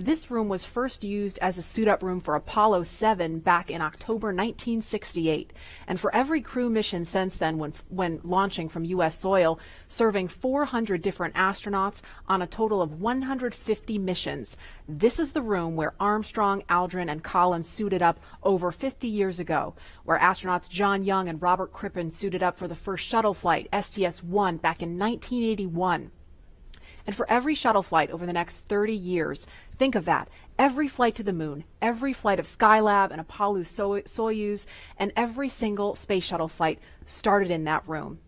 This room was first used as a suit-up room for Apollo 7 back in October 1968. And for every crew mission since then, when launching from U.S. soil, serving 400 different astronauts on a total of 150 missions. This is the room where Armstrong, Aldrin, and Collins suited up over 50 years ago, where astronauts John Young and Robert Crippen suited up for the first shuttle flight, STS-1, back in 1981. And for every shuttle flight over the next 30 years, think of that. Every flight to the moon, every flight of Skylab and Apollo Soyuz, and every single space shuttle flight started in that room.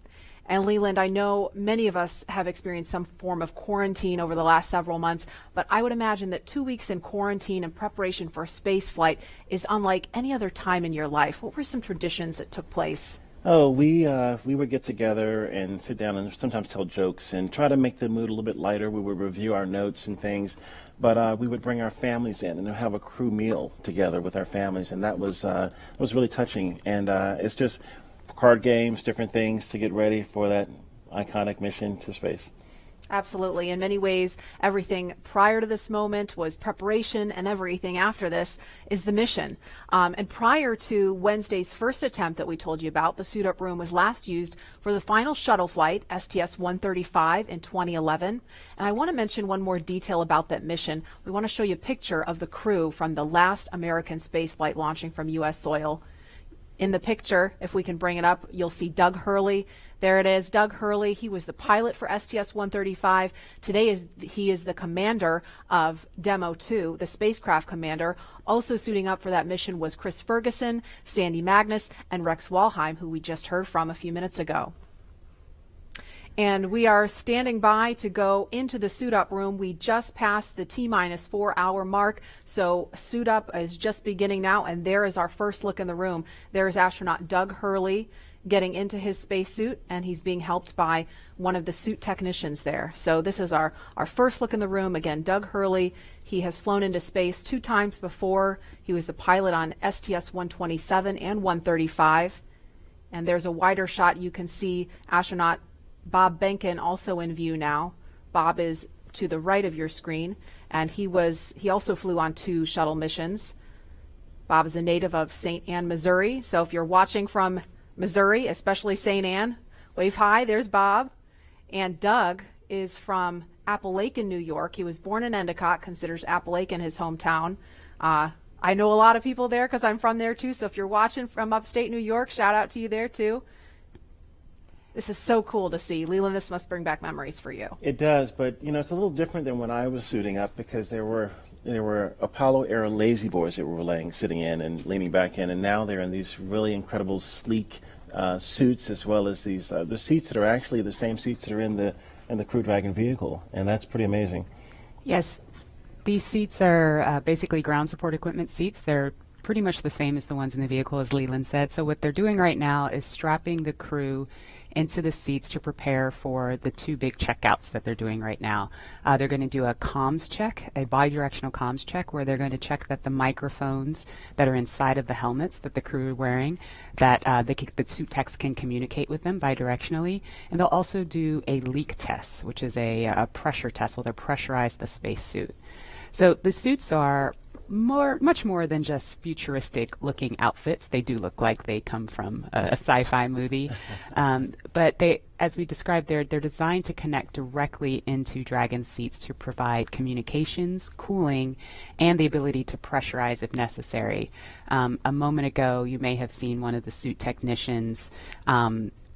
And Leland, I know many of us have experienced some form of quarantine over the last several months, but I would imagine that 2 weeks in quarantine in preparation for a space flight is unlike any other time in your life. What were some traditions that took place? Oh, we would get together and sit down and sometimes tell jokes and try to make the mood a little bit lighter. We would review our notes and things, but we would bring our families in and have a crew meal together with our families, and that was really touching. And it's just card games, different things to get ready for that iconic mission to space. Absolutely. In many ways, everything prior to this moment was preparation, and everything after this is the mission. And prior to Wednesday's first attempt that we told you about, the suit-up room was last used for the final shuttle flight, STS-135, in 2011. And I want to mention one more detail about that mission. We want to show you a picture of the crew from the last American space flight launching from U.S. soil. In the picture, if we can bring it up, you'll see Doug Hurley. There it is, Doug Hurley. He was the pilot for STS-135. Today he is the commander of Demo 2, the spacecraft commander. Also suiting up for that mission was Chris Ferguson, Sandy Magnus, and Rex Walheim, who we just heard from a few minutes ago. And we are standing by to go into the suit-up room. We just passed the T-minus 4-hour mark, so suit-up is just beginning now, and there is our first look in the room. There is astronaut Doug Hurley getting into his spacesuit, and he's being helped by one of the suit technicians there. So this is our first look in the room. Again, Doug Hurley, he has flown into space 2 times before. He was the pilot on STS-127 and 135. And there's a wider shot. You can see astronaut Bob Behnken also in view now. Bob is to the right of your screen, and he also flew on 2 shuttle missions. Bob is a native of St. Anne, Missouri. So if you're watching from Missouri, especially St. Anne, wave hi, there's Bob. And Doug is from Appalachian, New York. He was born in Endicott, considers Appalachian his hometown. I know a lot of people there because I'm from there too, so if you're watching from upstate New York, shout out to you there too. This is so cool to see. Leland, this must bring back memories for you. It does, but it's a little different than when I was suiting up, because there were Apollo era lazy boys that were sitting in and leaning back in, and now they're in these really incredible sleek suits, as well as these the seats that are actually the same seats that are in the Crew Dragon vehicle, and that's pretty amazing. Yes, these seats are basically ground support equipment seats. They're pretty much the same as the ones in the vehicle, as Leland said. So what they're doing right now is strapping the crew into the seats to prepare for the 2 big checkouts that they're doing right now. They're going to do a comms check, a bidirectional comms check, where they're going to check that the microphones that are inside of the helmets that the crew are wearing, that the suit techs can communicate with them bidirectionally. And they'll also do a leak test, which is a pressure test where they'll pressurize the spacesuit. So the suits are much more than just futuristic looking outfits. They do look like they come from a sci-fi movie, but they, as we described, they're designed to connect directly into Dragon seats to provide communications, cooling, and the ability to pressurize if necessary. A moment ago, you may have seen one of the suit technicians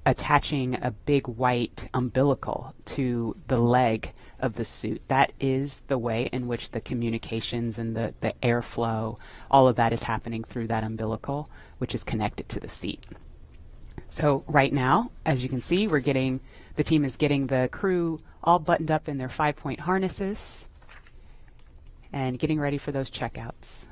attaching a big white umbilical to the leg of the suit. That is the way in which the communications and the airflow, all of that is happening through that umbilical, which is connected to the seat. So right now, as you can see, the team is getting the crew all buttoned up in their 5-point harnesses and getting ready for those checkouts.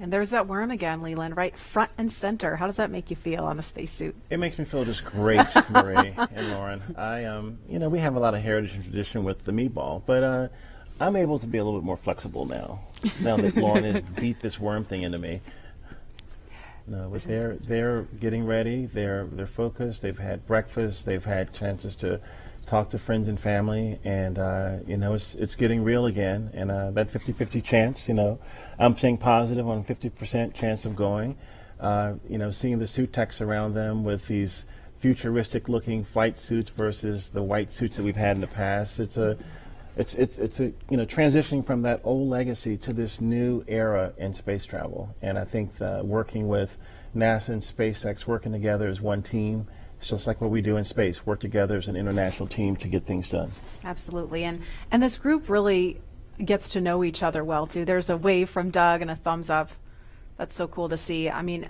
And there's that worm again, Leland, right front and center. How does that make you feel on a spacesuit? It makes me feel just great, Marie and Lauren. We have a lot of heritage and tradition with the meatball, but I'm able to be a little bit more flexible now that Lauren has beat this worm thing into me. No, but they're getting ready. They're focused. They've had breakfast. They've had chances to talk to friends and family, and it's getting real again. And that 50-50 chance, I'm saying positive on 50% chance of going. Seeing the suit techs around them with these futuristic-looking flight suits versus the white suits that we've had in the past. It's transitioning from that old legacy to this new era in space travel. And I think working with NASA and SpaceX, working together as one team, it's just like what we do in space, work together as an international team to get things done. Absolutely. And this group really gets to know each other well, too. There's a wave from Doug and a thumbs up. That's so cool to see. I mean,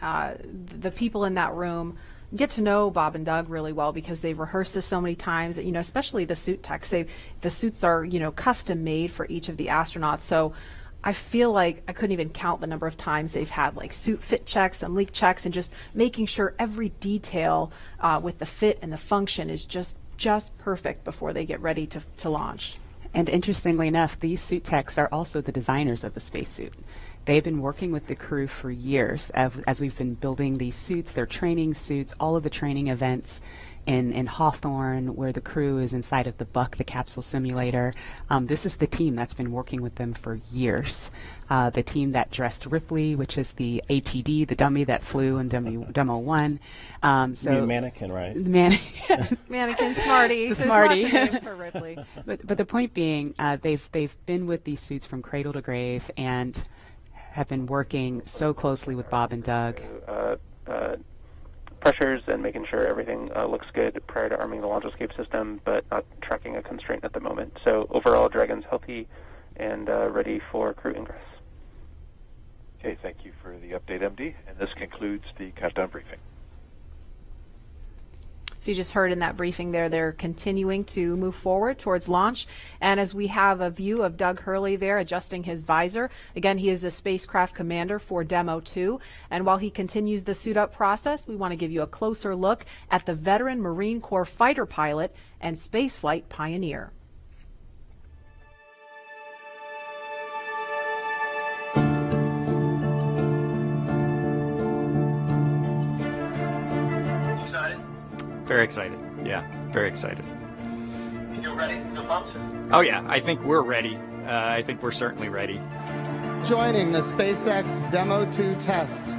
the people in that room get to know Bob and Doug really well because they've rehearsed this so many times, especially the suit techs. The suits are, custom made for each of the astronauts. So I feel like I couldn't even count the number of times they've had like suit fit checks and leak checks and just making sure every detail with the fit and the function is just perfect before they get ready to launch. And interestingly enough, these suit techs are also the designers of the spacesuit. They've been working with the crew for years as we've been building these suits, their training suits, all of the training events in Hawthorne, where the crew is inside of the Buck, the capsule simulator. This is the team that's been working with them for years. The team that dressed Ripley, which is the ATD, the dummy that flew in Demo 1. The mannequin, right? Mannequin, Smarty. The Smarty. There's lots of names for Ripley. But the point being, they've been with these suits from cradle to grave and have been working so closely with Bob and Doug. Pressures and making sure everything looks good prior to arming the launch escape system, but not tracking a constraint at the moment. So overall, Dragon's healthy and ready for crew ingress. Okay, thank you for the update, MD. And this concludes the countdown briefing. So you just heard in that briefing there, they're continuing to move forward towards launch. And as we have a view of Doug Hurley there adjusting his visor, again, he is the spacecraft commander for Demo 2. And while he continues the suit up process, we want to give you a closer look at the veteran Marine Corps fighter pilot and spaceflight pioneer. Very excited. Yeah, very excited. You feel ready? Feel pumped? Oh yeah, I think we're ready. I think we're certainly ready. Joining the SpaceX Demo 2 test.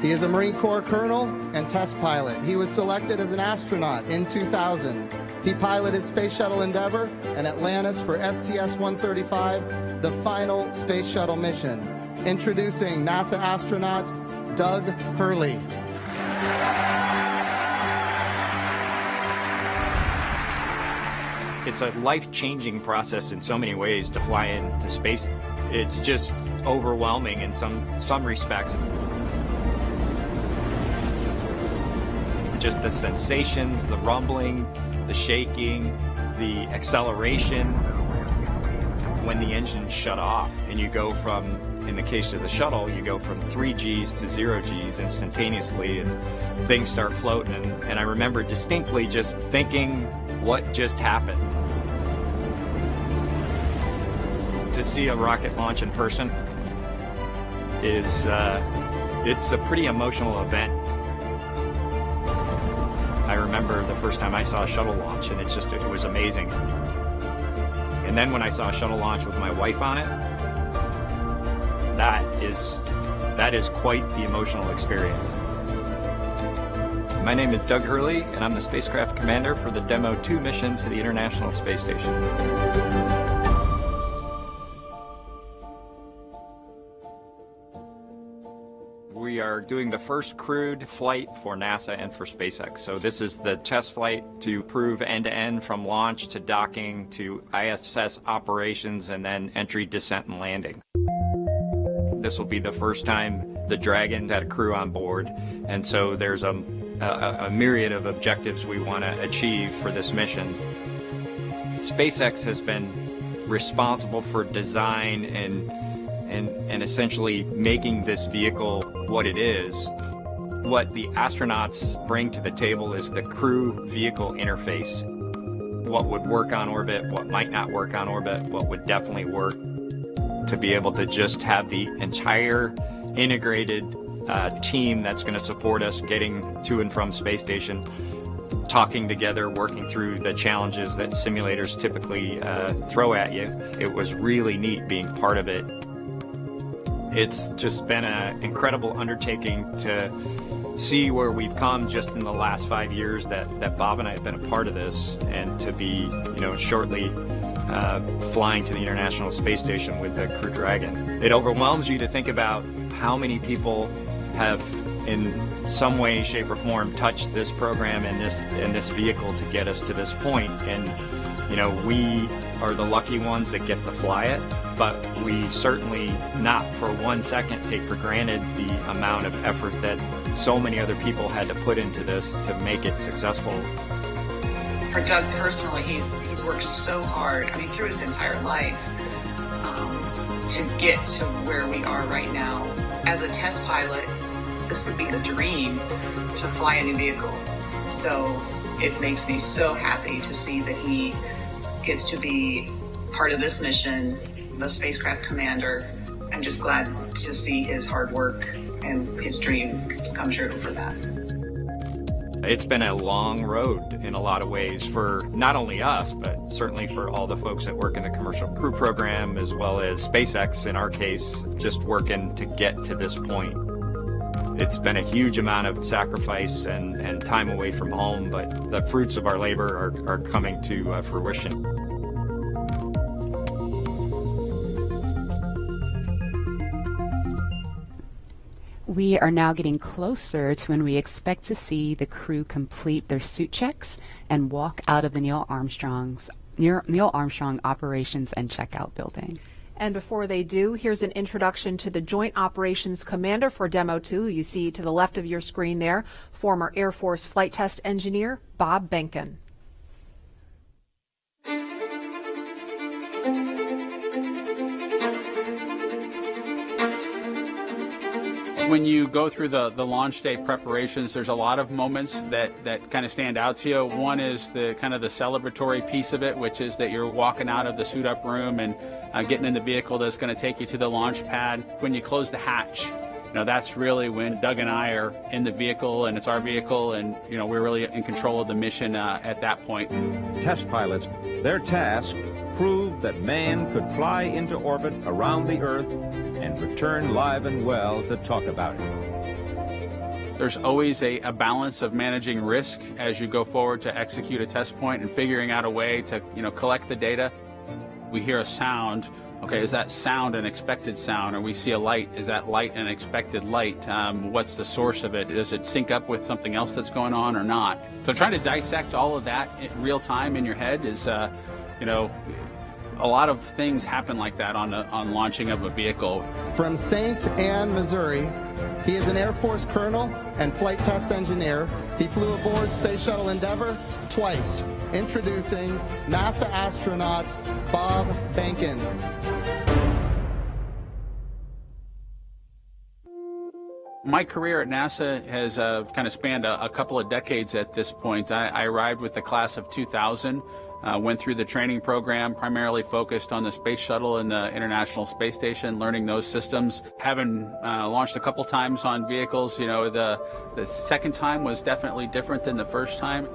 He is a Marine Corps colonel and test pilot. He was selected as an astronaut in 2000. He piloted Space Shuttle Endeavour and Atlantis for STS-135, the final space shuttle mission. Introducing NASA astronaut Doug Hurley. It's a life-changing process in so many ways to fly into space. It's just overwhelming in some respects. Just the sensations, the rumbling, the shaking, the acceleration. When the engine shut off and you go from, in the case of the shuttle, you go from 3 Gs to 0 Gs instantaneously and things start floating. And I remember distinctly just thinking, what just happened? To see a rocket launch in person is, it's a pretty emotional event. I remember the first time I saw a shuttle launch and it was amazing. And then when I saw a shuttle launch with my wife on it, that is quite the emotional experience. My name is Doug Hurley, and I'm the spacecraft commander for the Demo 2 mission to the International Space Station. We are doing the first crewed flight for NASA and for SpaceX. So this is the test flight to prove end-to-end from launch to docking to ISS operations and then entry, descent, and landing. This will be the first time the Dragon had a crew on board, and so there's a myriad of objectives we want to achieve for this mission. SpaceX has been responsible for design and essentially making this vehicle what it is. What the astronauts bring to the table is the crew vehicle interface. What would work on orbit, what might not work on orbit, what would definitely work, to be able to just have the entire integrated team that's going to support us getting to and from space station talking together, working through the challenges that simulators typically throw at you. It was really neat being part of it. It's just been an incredible undertaking to see where we've come just in the last 5 years that Bob and I have been a part of this, and to be, shortly flying to the International Space Station with the Crew Dragon. It overwhelms you to think about how many people have, in some way, shape, or form, touched this program and this vehicle to get us to this point. And we are the lucky ones that get to fly it, but we certainly not for 1 second take for granted the amount of effort that so many other people had to put into this to make it successful. For Doug personally, he's worked so hard, through his entire life, to get to where we are right now. As a test pilot, this would be the dream to fly a new vehicle. So it makes me so happy to see that he gets to be part of this mission, the spacecraft commander. I'm just glad to see his hard work and his dream has come true for that. It's been a long road in a lot of ways for not only us, but certainly for all the folks that work in the commercial crew program, as well as SpaceX in our case, just working to get to this point. It's been a huge amount of sacrifice and time away from home, but the fruits of our labor are coming to fruition. We are now getting closer to when we expect to see the crew complete their suit checks and walk out of the Neil Armstrong Operations and Checkout building. And before they do, here's an introduction to the Joint Operations Commander for Demo 2. You see to the left of your screen there, former Air Force flight test engineer Bob Behnken. When you go through the launch day preparations, there's a lot of moments that kind of stand out to you. One is the kind of the celebratory piece of it, which is that you're walking out of the suit up room and getting in the vehicle that's going to take you to the launch pad. When you close the hatch, that's really when Doug and I are in the vehicle, and it's our vehicle, and we're really in control of the mission at that point. Test pilots, their task proved that man could fly into orbit around the Earth and return live and well to talk about it. There's always a balance of managing risk as you go forward to execute a test point and figuring out a way to collect the data. We hear a sound. Okay, is that sound an expected sound? Or we see a light, is that light an expected light? What's the source of it? Does it sync up with something else that's going on or not? So trying to dissect all of that in real time in your head is, a lot of things happen like that on launching of a vehicle. From St. Anne, Missouri, he is an Air Force colonel and flight test engineer. He flew aboard Space Shuttle Endeavour twice. Introducing NASA astronaut Bob Behnken. My career at NASA has kind of spanned a couple of decades at this point. I arrived with the class of 2000. Went through the training program, primarily focused on the space shuttle and the International Space Station, learning those systems. Having launched a couple times on vehicles, the second time was definitely different than the first time.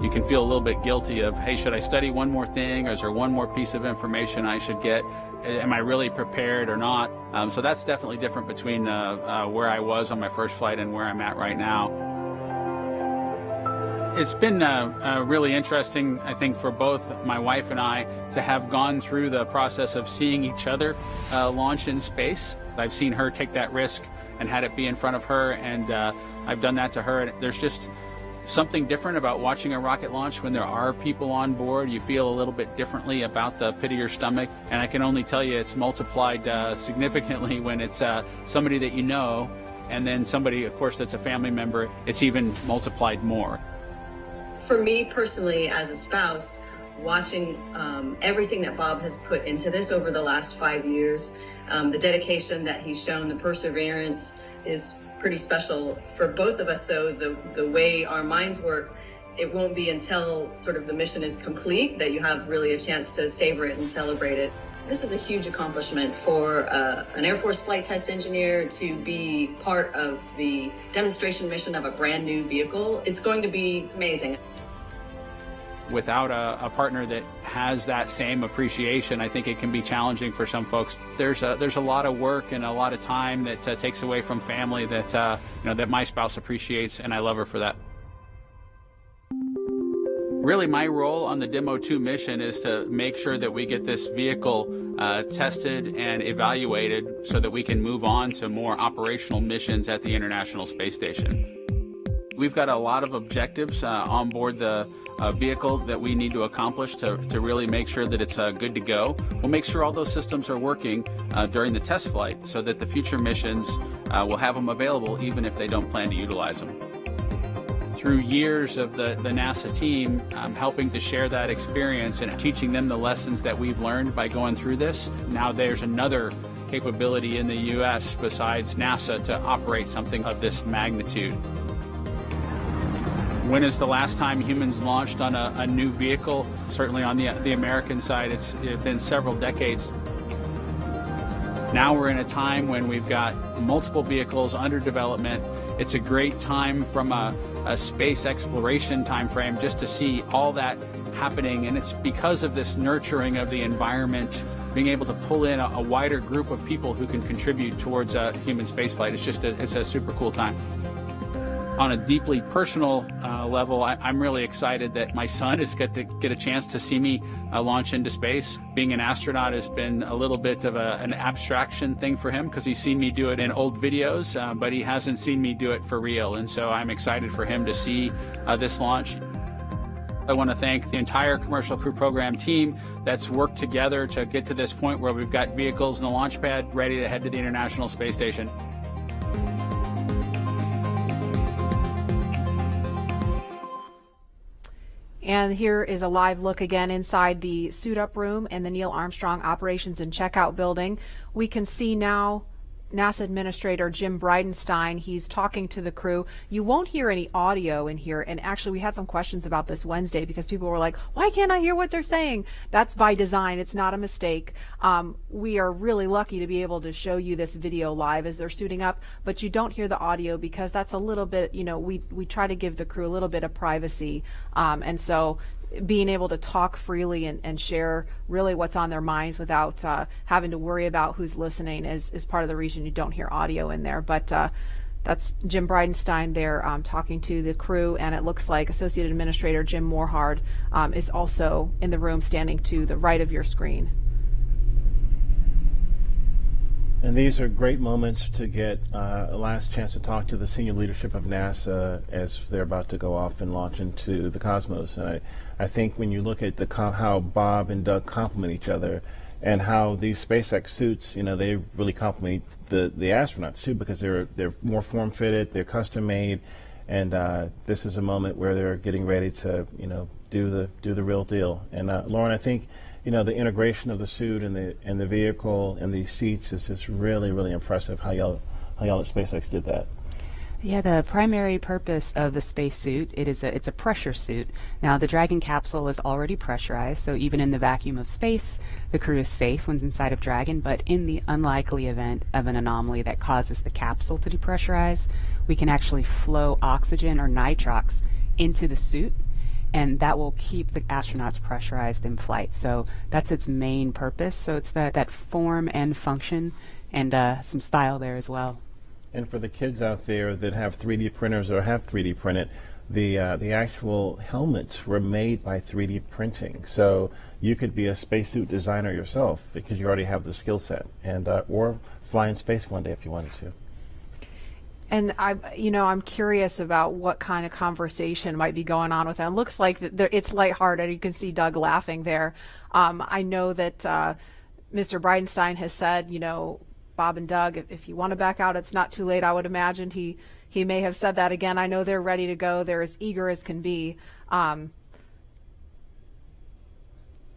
You can feel a little bit guilty of, hey, should I study one more thing, or is there one more piece of information I should get? Am I really prepared or not? So that's definitely different between where I was on my first flight and where I'm at right now. It's been really interesting, I think, for both my wife and I to have gone through the process of seeing each other launch in space. I've seen her take that risk and had it be in front of her, and I've done that to her. And there's just something different about watching a rocket launch when there are people on board. You feel a little bit differently about the pit of your stomach, and I can only tell you it's multiplied significantly when it's somebody that you know, and then somebody, of course, that's a family member. It's even multiplied more. For me personally, as a spouse, watching everything that Bob has put into this over the last 5 years, the dedication that he's shown, the perseverance is pretty special. For both of us, though, the way our minds work, it won't be until sort of the mission is complete that you have really a chance to savor it and celebrate it. This is a huge accomplishment for an Air Force flight test engineer to be part of the demonstration mission of a brand new vehicle. It's going to be amazing. Without a partner that has that same appreciation, I think it can be challenging for some folks. There's a lot of work and a lot of time that takes away from family that that my spouse appreciates, and I love her for that. Really, my role on the Demo 2 mission is to make sure that we get this vehicle tested and evaluated so that we can move on to more operational missions at the International Space Station. We've got a lot of objectives on board the vehicle that we need to accomplish to really make sure that it's good to go. We'll make sure all those systems are working during the test flight so that the future missions will have them available even if they don't plan to utilize them. Through years of the NASA team helping to share that experience and teaching them the lessons that we've learned by going through this, now there's another capability in the U.S. besides NASA to operate something of this magnitude. When is the last time humans launched on a new vehicle? Certainly on the American side, it's been several decades. Now we're in a time when we've got multiple vehicles under development. It's a great time from a space exploration time frame just to see all that happening, and it's because of this nurturing of the environment, being able to pull in a wider group of people who can contribute towards human spaceflight. It's a super cool time. On a deeply personal level, I'm really excited that my son is get a chance to see me launch into space. Being an astronaut has been a little bit of an abstraction thing for him because he's seen me do it in old videos, but he hasn't seen me do it for real. And so I'm excited for him to see this launch. I want to thank the entire Commercial Crew Program team that's worked together to get to this point where we've got vehicles in the launch pad ready to head to the International Space Station. And here is a live look again inside the suit-up room in the Neil Armstrong Operations and Checkout Building. We can see now NASA Administrator Jim Bridenstine. He's talking to the crew. You won't hear any audio in here, and actually we had some questions about this Wednesday because people were like, why can't I hear what they're saying? That's by design. It's not a mistake. We are really lucky to be able to show you this video live as they're suiting up, but you don't hear the audio because that's a little bit, we try to give the crew a little bit of privacy, and so being able to talk freely and share really what's on their minds without having to worry about who's listening is part of the reason you don't hear audio in there. But that's Jim Bridenstine there talking to the crew, and it looks like Associate Administrator Jim Morehard is also in the room standing to the right of your screen. And these are great moments to get a last chance to talk to the senior leadership of NASA as they're about to go off and launch into the cosmos. And I think when you look at how Bob and Doug complement each other and how these SpaceX suits, they really complement the astronauts too, because they're more form-fitted, they're custom-made, and this is a moment where they're getting ready to, do the real deal. And Lauren, I think the integration of the suit and the vehicle and these seats is just really, really impressive how y'all at SpaceX did that. Yeah, the primary purpose of the spacesuit, it's a pressure suit. Now, the Dragon capsule is already pressurized, so even in the vacuum of space, the crew is safe when inside of Dragon, but in the unlikely event of an anomaly that causes the capsule to depressurize, we can actually flow oxygen or nitrox into the suit, and that will keep the astronauts pressurized in flight. So that's its main purpose. So it's that form and function and some style there as well. And for the kids out there that have 3D printers or have 3D printed, the actual helmets were made by 3D printing. So you could be a spacesuit designer yourself because you already have the skill set, and or fly in space one day if you wanted to. And I'm curious about what kind of conversation might be going on with them. It looks like it's lighthearted. You can see Doug laughing there. I know that Mr. Bridenstine has said, Bob and Doug, if you want to back out, it's not too late. I would imagine he may have said that again. I know they're ready to go. They're as eager as can be. And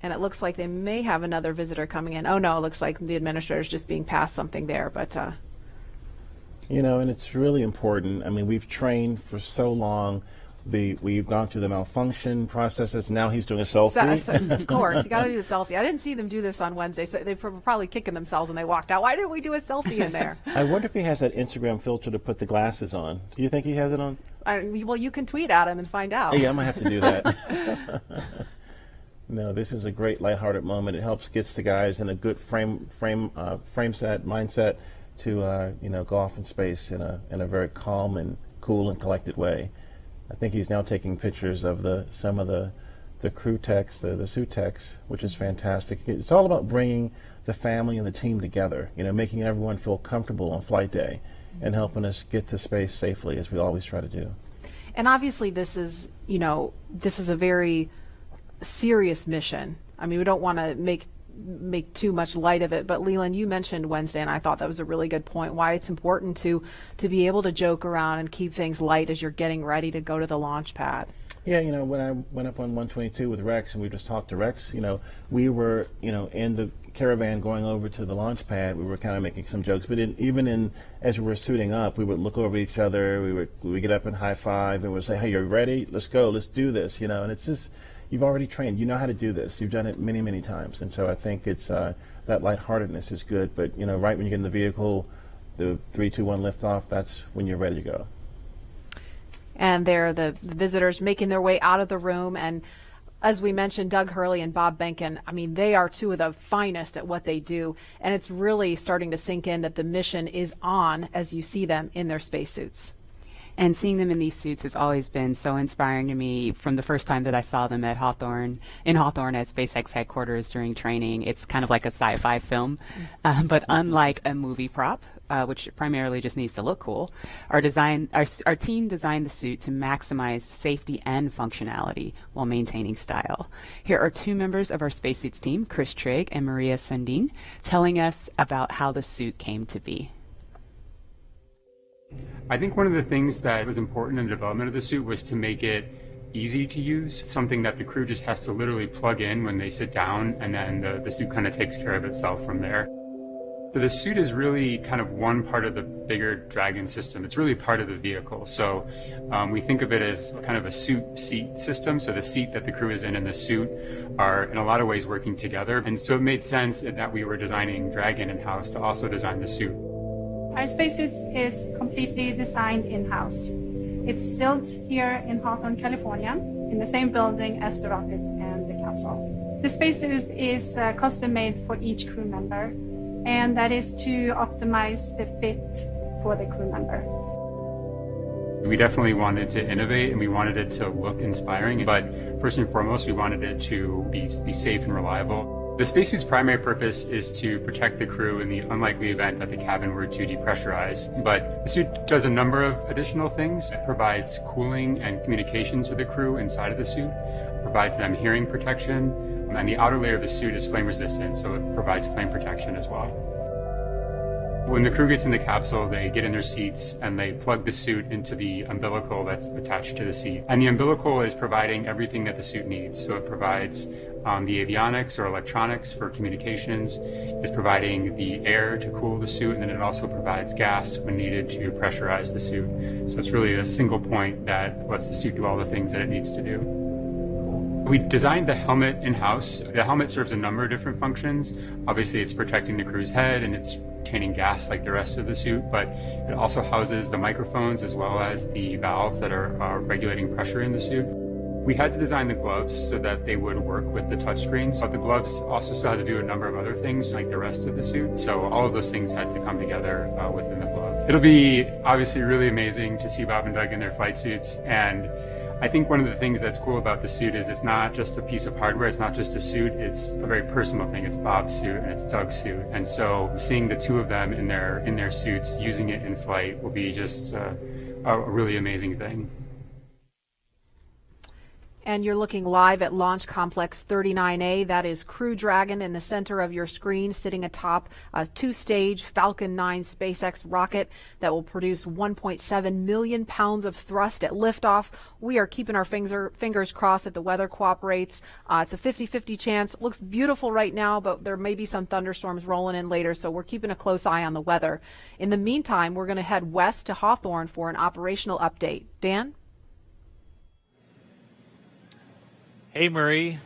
it looks like they may have another visitor coming in. Oh, no, it looks like the administrator's just being passed something there. But and it's really important. I mean, we've trained for so long we've gone through the malfunction processes. Now he's doing a selfie. Of course, you got to do the selfie. I didn't see them do this on Wednesday, so they were probably kicking themselves when they walked out. Why didn't we do a selfie in there? I wonder if he has that Instagram filter to put the glasses on. Do you think he has it on? Well, you can tweet at him and find out. Yeah, I might have to do that. No, this is a great lighthearted moment. It helps gets the guys in a good mindset to go off in space in a very calm and cool and collected way. I think he's now taking pictures of some of the crew techs, the suit techs, which is fantastic. It's all about bringing the family and the team together, making everyone feel comfortable on flight day and helping us get to space safely, as we always try to do. And obviously this is a very serious mission. I mean, we don't want to make too much light of it, but Leland, you mentioned Wednesday, and I thought that was a really good point, why it's important to be able to joke around and keep things light as you're getting ready to go to the launch pad. Yeah, when I went up on 122 with Rex and we just talked to Rex, we were, in the caravan going over to the launch pad, we were kind of making some jokes, but as we were suiting up, we would look over at each other, we would get up and high five and we'd say, hey, you're ready? Let's go, let's do this, and it's just, you've already trained. You know how to do this. You've done it many, many times. And so I think it's that lightheartedness is good. But, right when you get in the vehicle, the 3, 2, 1 liftoff, that's when you're ready to go. And they're the visitors making their way out of the room. And as we mentioned, Doug Hurley and Bob Behnken, I mean, they are two of the finest at what they do. And it's really starting to sink in that the mission is on as you see them in their spacesuits. And seeing them in these suits has always been so inspiring to me from the first time that I saw them in Hawthorne at SpaceX headquarters during training. It's kind of like a sci-fi film, but unlike a movie prop, which primarily just needs to look cool, our team designed the suit to maximize safety and functionality while maintaining style. Here are two members of our spacesuits team, Chris Trigg and Maria Sundin, telling us about how the suit came to be. I think one of the things that was important in the development of the suit was to make it easy to use, something that the crew just has to literally plug in when they sit down, and then the suit kind of takes care of itself from there. So the suit is really kind of one part of the bigger Dragon system. It's really part of the vehicle. So we think of it as kind of a suit seat system. So the seat that the crew is in and the suit are in a lot of ways working together. And so it made sense that we were designing Dragon in-house to also design the suit. Our spacesuits is completely designed in-house. It's built here in Hawthorne, California, in the same building as the rocket and the capsule. The spacesuit is custom-made for each crew member, and that is to optimize the fit for the crew member. We definitely wanted to innovate, and we wanted it to look inspiring, but first and foremost, we wanted it to be safe and reliable. The spacesuit's primary purpose is to protect the crew in the unlikely event that the cabin were to depressurize. But the suit does a number of additional things. It provides cooling and communication to the crew inside of the suit, provides them hearing protection, and the outer layer of the suit is flame resistant, so it provides flame protection as well. When the crew gets in the capsule, they get in their seats and they plug the suit into the umbilical that's attached to the seat. And the umbilical is providing everything that the suit needs. So it provides the avionics or electronics for communications, it's providing the air to cool the suit, and then it also provides gas when needed to pressurize the suit. So it's really a single point that lets the suit do all the things that it needs to do. We designed the helmet in-house. The helmet serves a number of different functions. Obviously, it's protecting the crew's head and it's retaining gas like the rest of the suit, but it also houses the microphones as well as the valves that are regulating pressure in the suit. We had to design the gloves so that they would work with the touchscreen. So the gloves also still had to do a number of other things like the rest of the suit. So all of those things had to come together within the glove. It'll be obviously really amazing to see Bob and Doug in their flight suits. And I think one of the things that's cool about the suit is it's not just a piece of hardware. It's not just a suit. It's a very personal thing. It's Bob's suit and it's Doug's suit. And so seeing the two of them in their suits using it in flight will be just a really amazing thing. And you're looking live at Launch Complex 39A. That is Crew Dragon in the center of your screen, sitting atop a two-stage Falcon 9 SpaceX rocket that will produce 1.7 million pounds of thrust at liftoff. We are keeping our fingers crossed that the weather cooperates. It's a 50-50 chance. It looks beautiful right now, but there may be some thunderstorms rolling in later, so we're keeping a close eye on the weather. In the meantime, we're going to head west to Hawthorne for an operational update. Dan? Hey, Marie.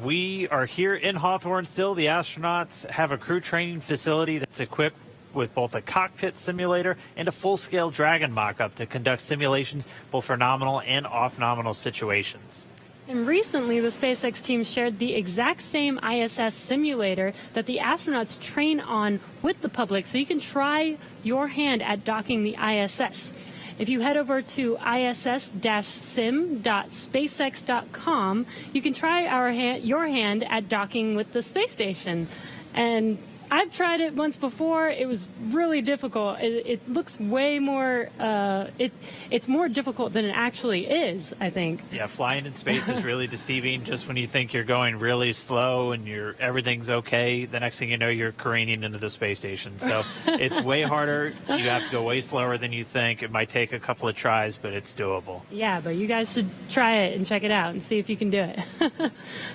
We are here in Hawthorne still. The astronauts have a crew training facility that's equipped with both a cockpit simulator and a full-scale Dragon mock-up to conduct simulations both for nominal and off-nominal situations. And recently, the SpaceX team shared the exact same ISS simulator that the astronauts train on with the public, so you can try your hand at docking the ISS. If you head over to iss-sim.spacex.com, you can try your hand at docking with the space station. And I've tried it once before. It was really difficult. It looks way more, it's more difficult than it actually is, I think. Yeah, flying in space is really deceiving. Just when you think you're going really slow and everything's okay, the next thing you know, you're careening into the space station. So it's way harder. You have to go way slower than you think. It might take a couple of tries, but it's doable. Yeah, but you guys should try it and check it out and see if you can do it.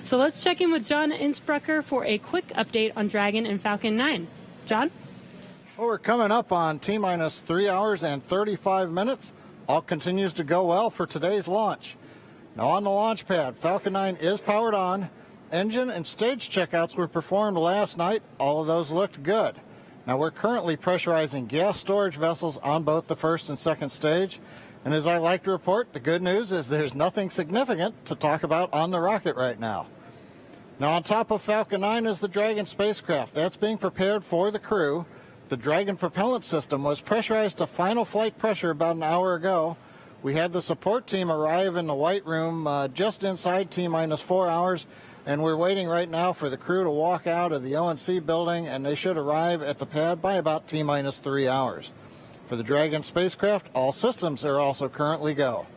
So let's check in with John Innsbrucker for a quick update on Dragon and Falcon 9. John? Well, we're coming up on T-minus 3 hours and 35 minutes. All continues to go well for today's launch. Now on the launch pad, Falcon 9 is powered on. Engine and stage checkouts were performed last night. All of those looked good. Now we're currently pressurizing gas storage vessels on both the first and second stage. And as I like to report, the good news is there's nothing significant to talk about on the rocket right now. Now on top of Falcon 9 is the Dragon spacecraft. That's being prepared for the crew. The Dragon propellant system was pressurized to final flight pressure about an hour ago. We had the support team arrive in the White Room just inside T-minus 4 hours, and we're waiting right now for the crew to walk out of the ONC building, and they should arrive at the pad by about T-minus 3 hours. For the Dragon spacecraft, all systems are also currently go.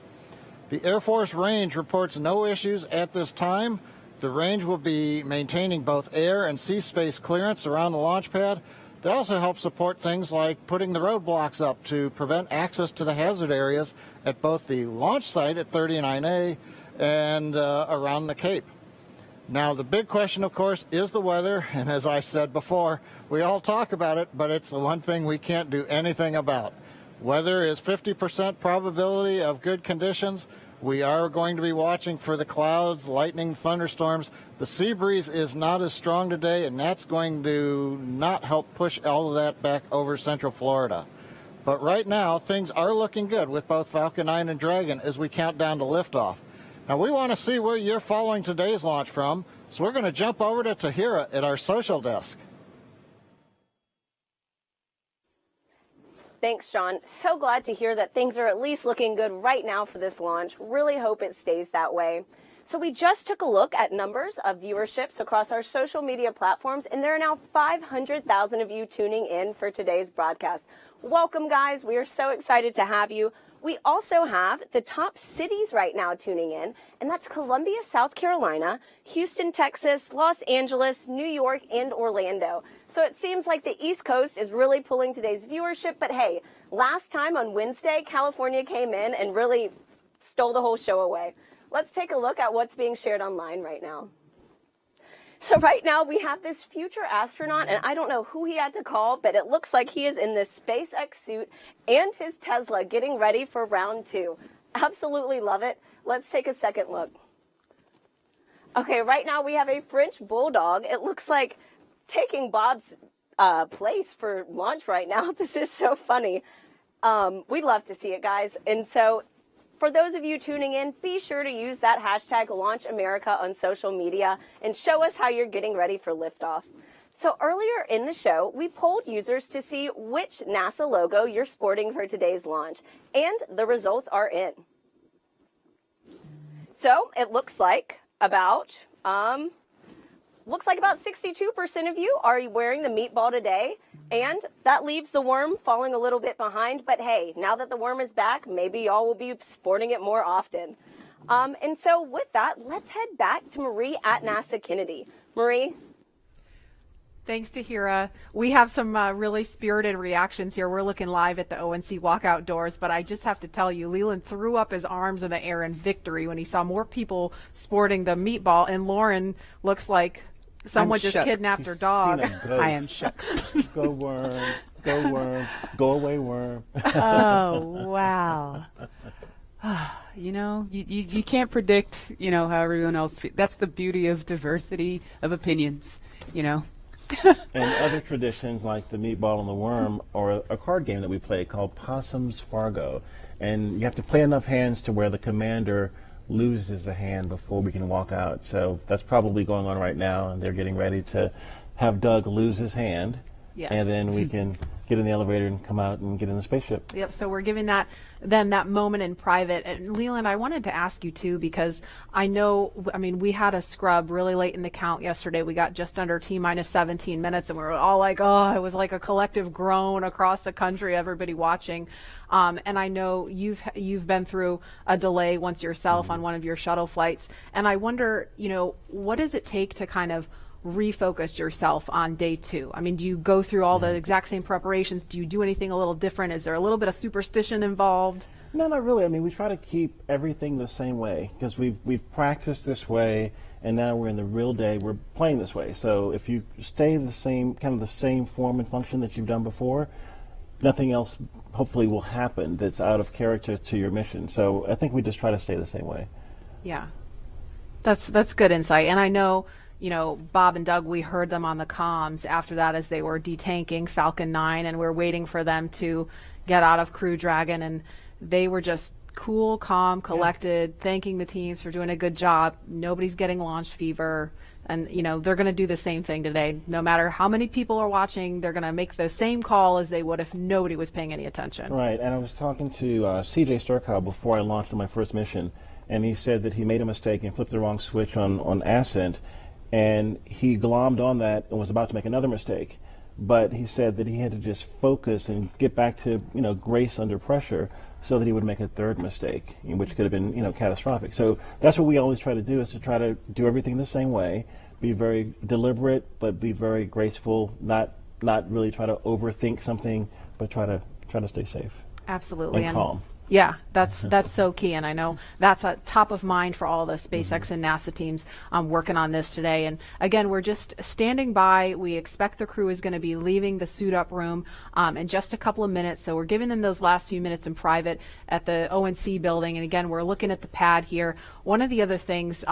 The Air Force range reports no issues at this time. The range will be maintaining both air and sea space clearance around the launch pad. They also help support things like putting the roadblocks up to prevent access to the hazard areas at both the launch site at 39A and around the Cape. Now, the big question, of course, is the weather. And as I've said before, we all talk about it, but it's the one thing we can't do anything about. Weather is 50% probability of good conditions. We are going to be watching for the clouds, lightning, thunderstorms. The sea breeze is not as strong today, and that's going to not help push all of that back over Central Florida. But right now, things are looking good with both Falcon 9 and Dragon as we count down to liftoff. Now, we want to see where you're following today's launch from, so we're going to jump over to Tahira at our social desk. Thanks, John. So glad to hear that things are at least looking good right now for this launch. Really hope it stays that way. So we just took a look at numbers of viewerships across our social media platforms, and there are now 500,000 of you tuning in for today's broadcast. Welcome, guys. We are so excited to have you. We also have the top cities right now tuning in, and that's Columbia, South Carolina, Houston, Texas, Los Angeles, New York, and Orlando. So it seems like the East Coast is really pulling today's viewership, but hey, last time on Wednesday, California came in and really stole the whole show away. Let's take a look at what's being shared online right now. So right now we have this future astronaut, and I don't know who he had to call, but it looks like he is in this SpaceX suit and his Tesla getting ready for round 2. Absolutely love it. Let's take a second look. Okay, right now we have a French bulldog. It looks like taking Bob's place for launch right now. This is so funny. We'd love to see it, guys. And so for those of you tuning in, be sure to use that hashtag LaunchAmerica on social media and show us how you're getting ready for liftoff. So earlier in the show, we polled users to see which NASA logo you're sporting for today's launch, and the results are in. So it looks like about 62% of you are wearing the meatball today, and that leaves the worm falling a little bit behind. But hey, now that the worm is back, maybe y'all will be sporting it more often. And so with that, let's head back to Marie at NASA Kennedy. Marie? Thanks, Tahira. We have some really spirited reactions here. We're looking live at the ONC walkout doors, but I just have to tell you, Leland threw up his arms in the air in victory when he saw more people sporting the meatball, and Lauren looks like someone just kidnapped her dog. I am shook. Go worm, go worm, go away worm. Oh, wow. You know, you can't predict, you know, how everyone else feels. That's the beauty of diversity of opinions, you know. And other traditions like the meatball and the worm, or a card game that we play called Possum's Fargo. And you have to play enough hands to where the commander loses a hand before we can walk out. So that's probably going on right now, and they're getting ready to have Doug lose his hand. Yes. And then we can get in the elevator and come out and get in the spaceship. Yep. So we're giving them that moment in private. And Leland, I wanted to ask you too, because I know, I mean, we had a scrub really late in the count yesterday. We got just under T-minus 17 minutes, and we were all like, oh, it was like a collective groan across the country, everybody watching. And I know you've been through a delay once yourself on one of your shuttle flights. And I wonder, you know, what does it take to kind of refocus yourself on day 2? I mean, do you go through all the exact same preparations? Do you do anything a little different? Is there a little bit of superstition involved? No, not really. I mean, we try to keep everything the same way because we've practiced this way, and now we're in the real day. We're playing this way. So if you stay the same, kind of the same form and function that you've done before, nothing else hopefully will happen that's out of character to your mission. So I think we just try to stay the same way. Yeah, that's good insight. And I know, you know, Bob and Doug, we heard them on the comms after that as they were detanking Falcon 9, and we're waiting for them to get out of Crew Dragon, and they were just cool, calm, collected, thanking the teams for doing a good job. Nobody's getting launch fever, and, you know, they're going to do the same thing today. No matter how many people are watching, they're going to make the same call as they would if nobody was paying any attention. Right, and I was talking to CJ Sturcow before I launched on my first mission, and he said that he made a mistake and flipped the wrong switch on Ascent, and he glommed on that and was about to make another mistake. But he said that he had to just focus and get back to, you know, grace under pressure so that he would make a third mistake, which could have been, you know, catastrophic. So that's what we always try to do, is to try to do everything the same way, be very deliberate, but be very graceful, not really try to overthink something, but try to stay safe. Absolutely. And calm. Yeah, that's so key, and I know that's top of mind for all the SpaceX and NASA teams working on this today. And again, we're just standing by. We expect the crew is going to be leaving the suit-up room in just a couple of minutes, so we're giving them those last few minutes in private at the ONC building. And again, we're looking at the pad here. One of the other things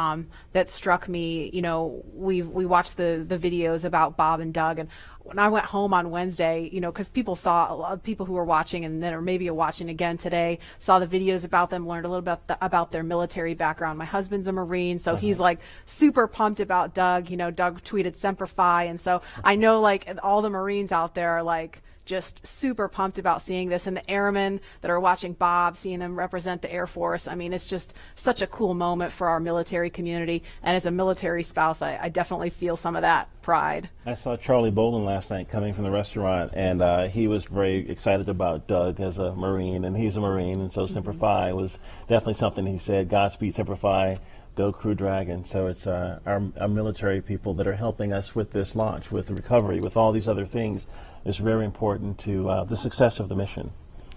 that struck me, you know, we watched the videos about Bob and Doug, and when I went home on Wednesday, you know, because people saw, a lot of people who were watching and then, or maybe are watching again today, saw the videos about them, learned a little bit about their military background. My husband's a Marine, so he's like super pumped about Doug. You know, Doug tweeted Semper Fi, and so I know like all the Marines out there are like just super pumped about seeing this, and the airmen that are watching Bob, seeing them represent the Air Force. I mean, it's just such a cool moment for our military community, and as a military spouse, I definitely feel some of that pride. I saw Charlie Bolden last night coming from the restaurant, and he was very excited about Doug as a Marine, and he's a Marine, and so Semper Fi was definitely something he said. Godspeed, Semper Fi, go Crew Dragon. So it's our military people that are helping us with this launch, with the recovery, with all these other things. Is very important to the success of the mission.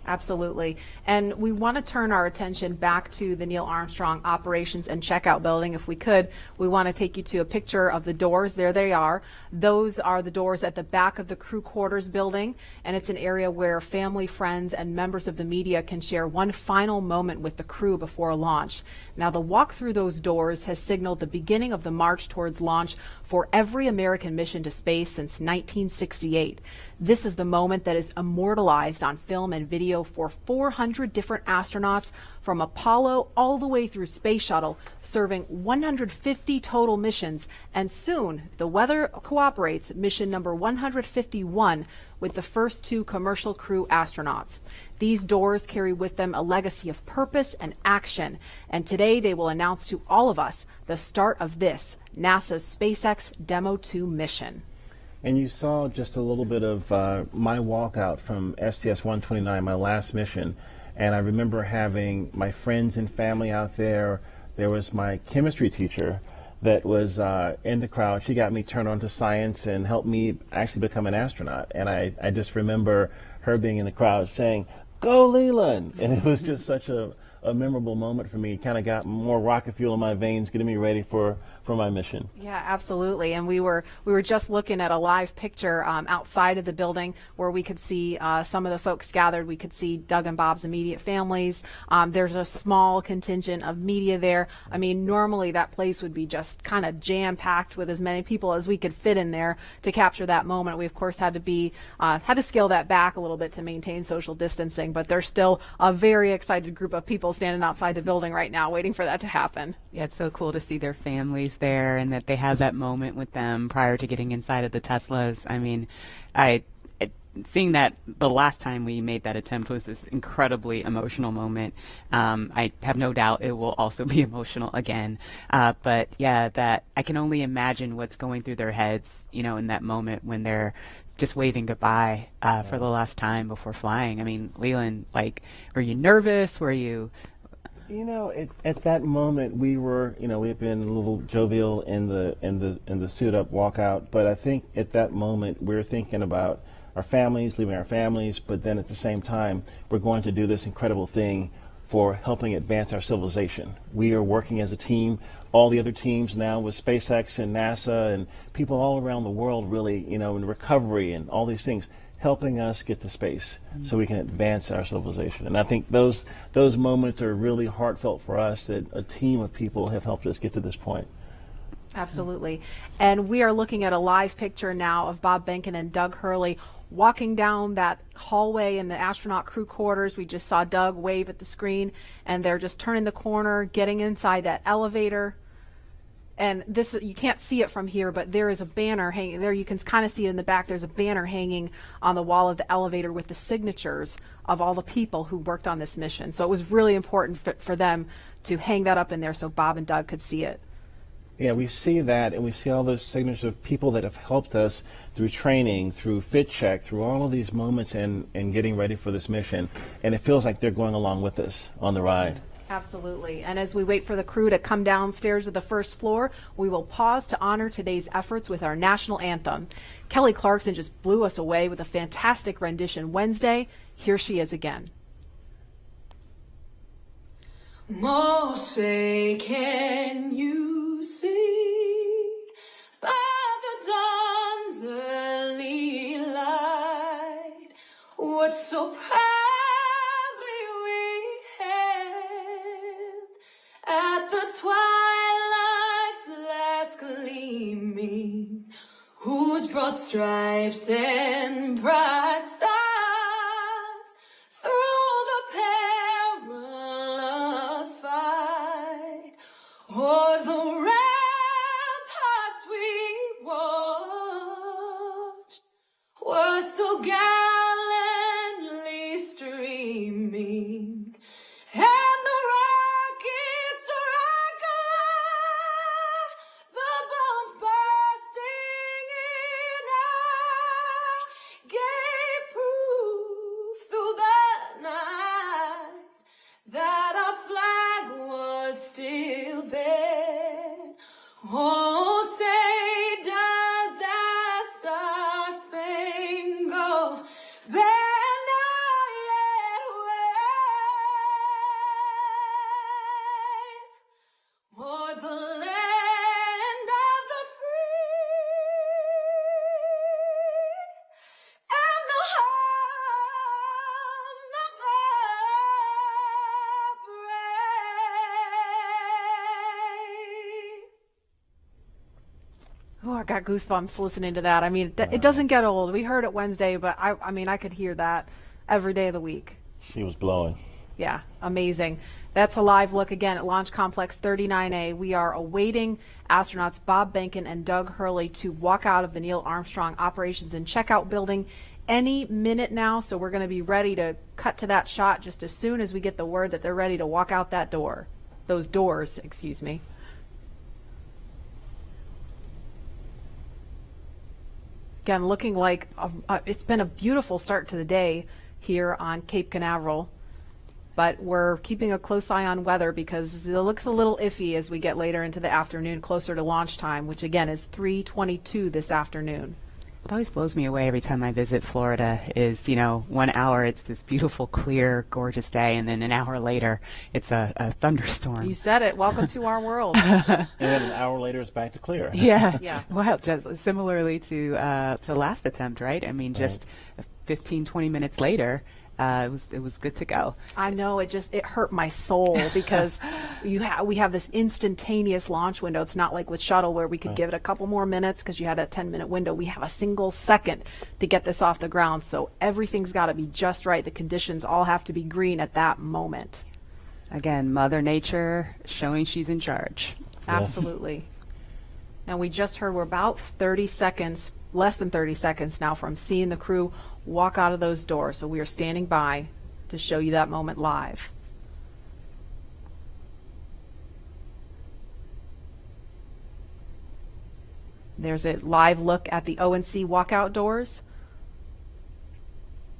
Absolutely. And we want to turn our attention back to the Neil Armstrong Operations and Checkout Building. If we could, we want to take you to a picture of the doors. There they are. Those are the doors at the back of the crew quarters building, and it's an area where family, friends, and members of the media can share one final moment with the crew before launch. Now, the walk through those doors has signaled the beginning of the march towards launch for every American mission to space since 1968. This is the moment that is immortalized on film and video for 400 different astronauts from Apollo all the way through Space Shuttle, serving 150 total missions, and soon, if the weather cooperates, mission number 151 with the first 2 commercial crew astronauts. These doors carry with them a legacy of purpose and action, and today they will announce to all of us the start of this, NASA's SpaceX Demo 2 mission. And you saw just a little bit of my walkout from STS-129, my last mission. And I remember having my friends and family out there. There was my chemistry teacher that was in the crowd. She got me turned on to science and helped me actually become an astronaut. And I just remember her being in the crowd saying, "Go Leland!" And it was just such a memorable moment for me. It kind of got more rocket fuel in my veins, getting me ready for for my mission. Yeah, absolutely. And we were just looking at a live picture outside of the building where we could see some of the folks gathered. We could see Doug and Bob's immediate families. There's a small contingent of media there. I mean, normally that place would be just kind of jam-packed with as many people as we could fit in there to capture that moment. We, of course, had to scale that back a little bit to maintain social distancing, but there's still a very excited group of people standing outside the building right now waiting for that to happen. Yeah, it's so cool to see their families there and that they have that moment with them prior to getting inside of the Teslas. I mean, seeing that the last time we made that attempt was this incredibly emotional moment. I have no doubt it will also be emotional again. But yeah, that I can only imagine what's going through their heads, in that moment when they're just waving goodbye for the last time before flying. I mean, Leland, were you nervous? Were you... At that moment we were, we had been a little jovial in the suit up walkout, but I think at that moment we're thinking about our families, leaving our families, but then at the same time we're going to do this incredible thing for helping advance our civilization. We are working as a team, all the other teams now with SpaceX and NASA and people all around the world really, in recovery and all these things, helping us get to space so we can advance our civilization. And I think those moments are really heartfelt for us, that a team of people have helped us get to this point. Absolutely. And we are looking at a live picture now of Bob Behnken and Doug Hurley walking down that hallway in the astronaut crew quarters. We just saw Doug wave at the screen, and they're just turning the corner, getting inside that elevator. And this, you can't see it from here, but there is a banner hanging there. You can kind of see it in the back. There's a banner hanging on the wall of the elevator with the signatures of all the people who worked on this mission. So it was really important for them to hang that up in there so Bob and Doug could see it. Yeah, we see that, and we see all those signatures of people that have helped us through training, through fit check, through all of these moments and getting ready for this mission. And it feels like they're going along with us on the ride. Absolutely. And as we wait for the crew to come downstairs to the first floor, we will pause to honor today's efforts with our national anthem. Kelly Clarkson just blew us away with a fantastic rendition Wednesday. Here she is again. Moshe, can you see by the dawn's early light what so proudly we hailed at the twilight's last gleaming, whose broad stripes and bright stars through the perilous fight o'er the ramparts we watched were so gallantly streaming, and the rockets rock alive, the bombs bursting in air gave proof through the night that our flag was still there. Oh, say does that star-spangled banner yet wave o'er the land of the free and the home of the brave. Oh, I got goosebumps listening to that. I mean, it doesn't get old. We heard it Wednesday, but I mean, I could hear that every day of the week. She was blowing. Yeah, amazing. That's a live look again at Launch Complex 39A. We are awaiting astronauts Bob Behnken and Doug Hurley to walk out of the Neil Armstrong Operations and Checkout Building any minute now. So we're going to be ready to cut to that shot just as soon as we get the word that they're ready to walk out that door. Those doors, excuse me. Again, looking like it's been a beautiful start to the day here on Cape Canaveral, but we're keeping a close eye on weather because it looks a little iffy as we get later into the afternoon, closer to launch time, which again is 3:22 this afternoon. It always blows me away every time I visit Florida is, 1 hour it's this beautiful, clear, gorgeous day, and then an hour later it's a thunderstorm. You said it. Welcome to our world. And then an hour later it's back to clear. Yeah. Yeah. Well, just similarly to last attempt, right? I mean, just 15, 20 minutes later, it was good to go. I know, it hurt my soul because we have this instantaneous launch window. It's not like with shuttle where we could give it a couple more minutes because you had a 10-minute window. We have a single second to get this off the ground. So everything's got to be just right. The conditions all have to be green at that moment. Again, Mother Nature showing she's in charge. Absolutely. And we just heard we're about 30 seconds, less than 30 seconds now from seeing the crew walk out of those doors. So we are standing by to show you that moment live. There's a live look at the ONC walkout doors.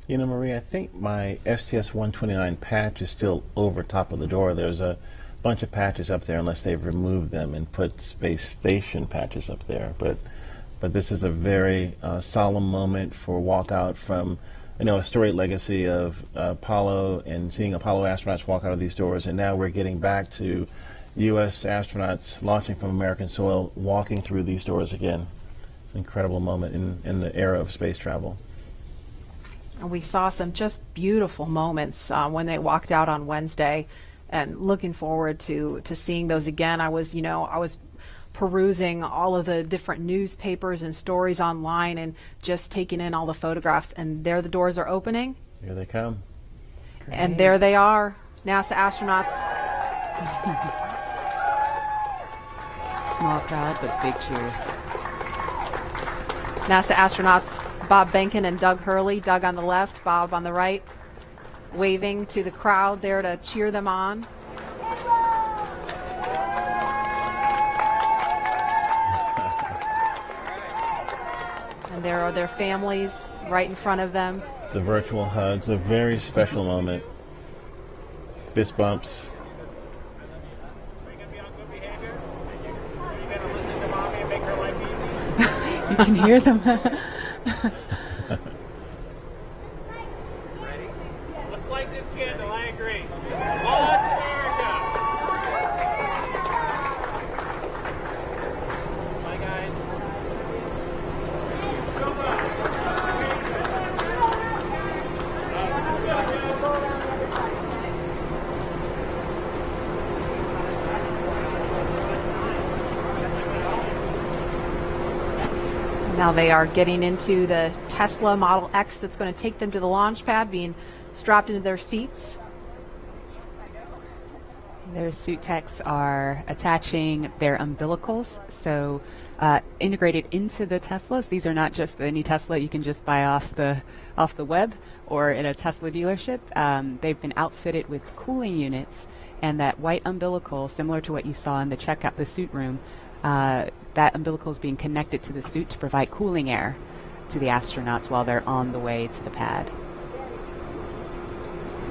Marie, I think my STS-129 patch is still over top of the door. There's a bunch of patches up there unless they've removed them and put space station patches up there. But this is a very solemn moment for walkout from, a storied legacy of Apollo and seeing Apollo astronauts walk out of these doors. And now we're getting back to U.S. astronauts launching from American soil, walking through these doors again. It's an incredible moment in the era of space travel. And we saw some just beautiful moments when they walked out on Wednesday, and looking forward to seeing those again. I was perusing all of the different newspapers and stories online and just taking in all the photographs, and there the doors are opening. Here they come. Great. And there they are, NASA astronauts. Small crowd, but big cheers. NASA astronauts Bob Behnken and Doug Hurley, Doug on the left, Bob on the right, waving to the crowd there to cheer them on. And there are their families right in front of them. The virtual hugs, a very special moment. Fist bumps. You can hear them. Let's light this candle, I agree. Launch America! Bye, guys. Now they are getting into the Tesla Model X that's going to take them to the launch pad, being strapped into their seats. Their suit techs are attaching their umbilicals, so integrated into the Teslas. These are not just any Tesla you can just buy off the web or in a Tesla dealership. They've been outfitted with cooling units, and that white umbilical, similar to what you saw in the suit room, that umbilical is being connected to the suit to provide cooling air to the astronauts while they're on the way to the pad.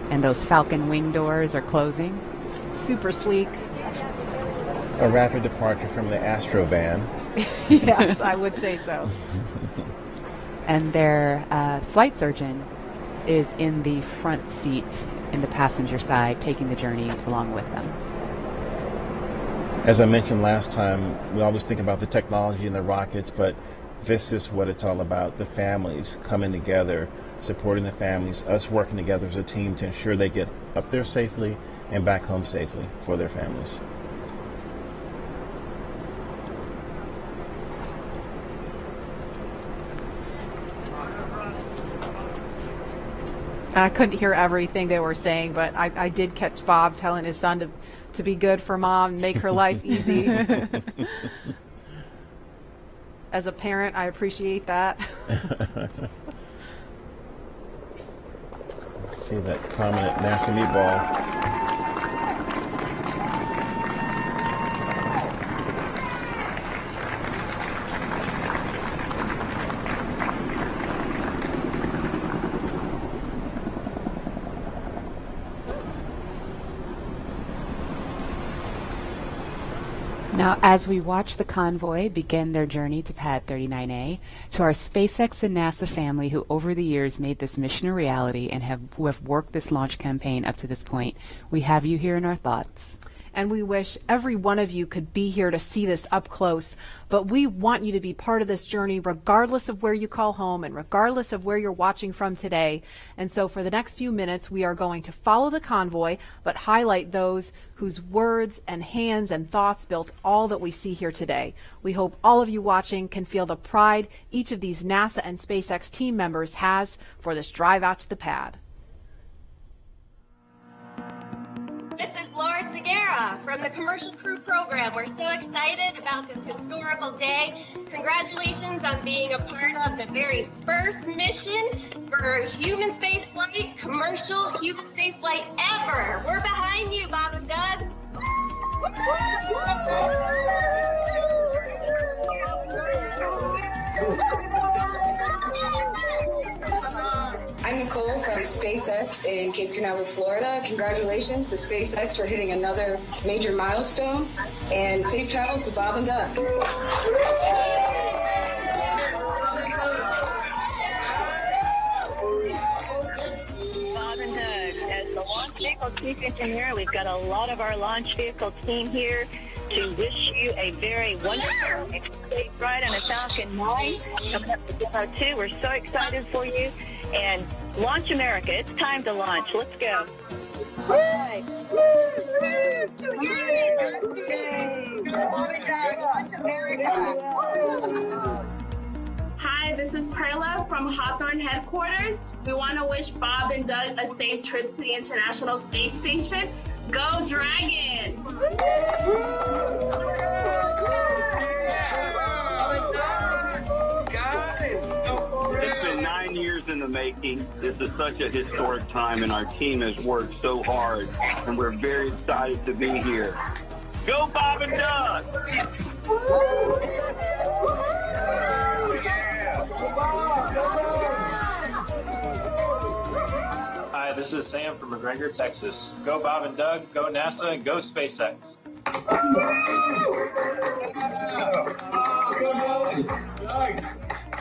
And those Falcon wing doors are closing. Super sleek. A rapid departure from the Astro van. Yes, I would say so. And their flight surgeon is in the front seat in the passenger side, taking the journey along with them. As I mentioned last time, we always think about the technology and the rockets, but this is what it's all about. The families coming together, supporting the families, us working together as a team to ensure they get up there safely and back home safely for their families. I couldn't hear everything they were saying, but I did catch Bob telling his son to be good for mom and make her life easy. As a parent, I appreciate that. See that prominent NASA meatball. Now, as we watch the convoy begin their journey to Pad 39A, to our SpaceX and NASA family who over the years made this mission a reality and who have worked this launch campaign up to this point, we have you here in our thoughts. And we wish every one of you could be here to see this up close. But we want you to be part of this journey regardless of where you call home and regardless of where you're watching from today. And so for the next few minutes, we are going to follow the convoy, but highlight those whose words and hands and thoughts built all that we see here today. We hope all of you watching can feel the pride each of these NASA and SpaceX team members has for this drive out to the pad. This is Laura Segura from the Commercial Crew Program. We're so excited about this historical day. Congratulations on being a part of the very first mission for human spaceflight, commercial human spaceflight ever. We're behind you, Bob and Doug. I'm Nicole from SpaceX in Cape Canaveral, Florida. Congratulations to SpaceX for hitting another major milestone, and safe travels to Bob and Doug. Bob and Doug, as the launch vehicle chief engineer, we've got a lot of our launch vehicle team here to wish you a very wonderful space ride on a Falcon 9 coming up to Demo 2. We're so excited for you. And launch America. It's time to launch. Let's go. Hi. Hi, this is Perla from Hawthorne headquarters. We want to wish Bob and Doug a safe trip to the International Space Station. Go Dragon! It's been 9 years in the making. This is such a historic time, and our team has worked so hard, and we're very excited to be here. Go Bob and Doug! Hi, this is Sam from McGregor, Texas. Go Bob and Doug, go NASA, and go SpaceX.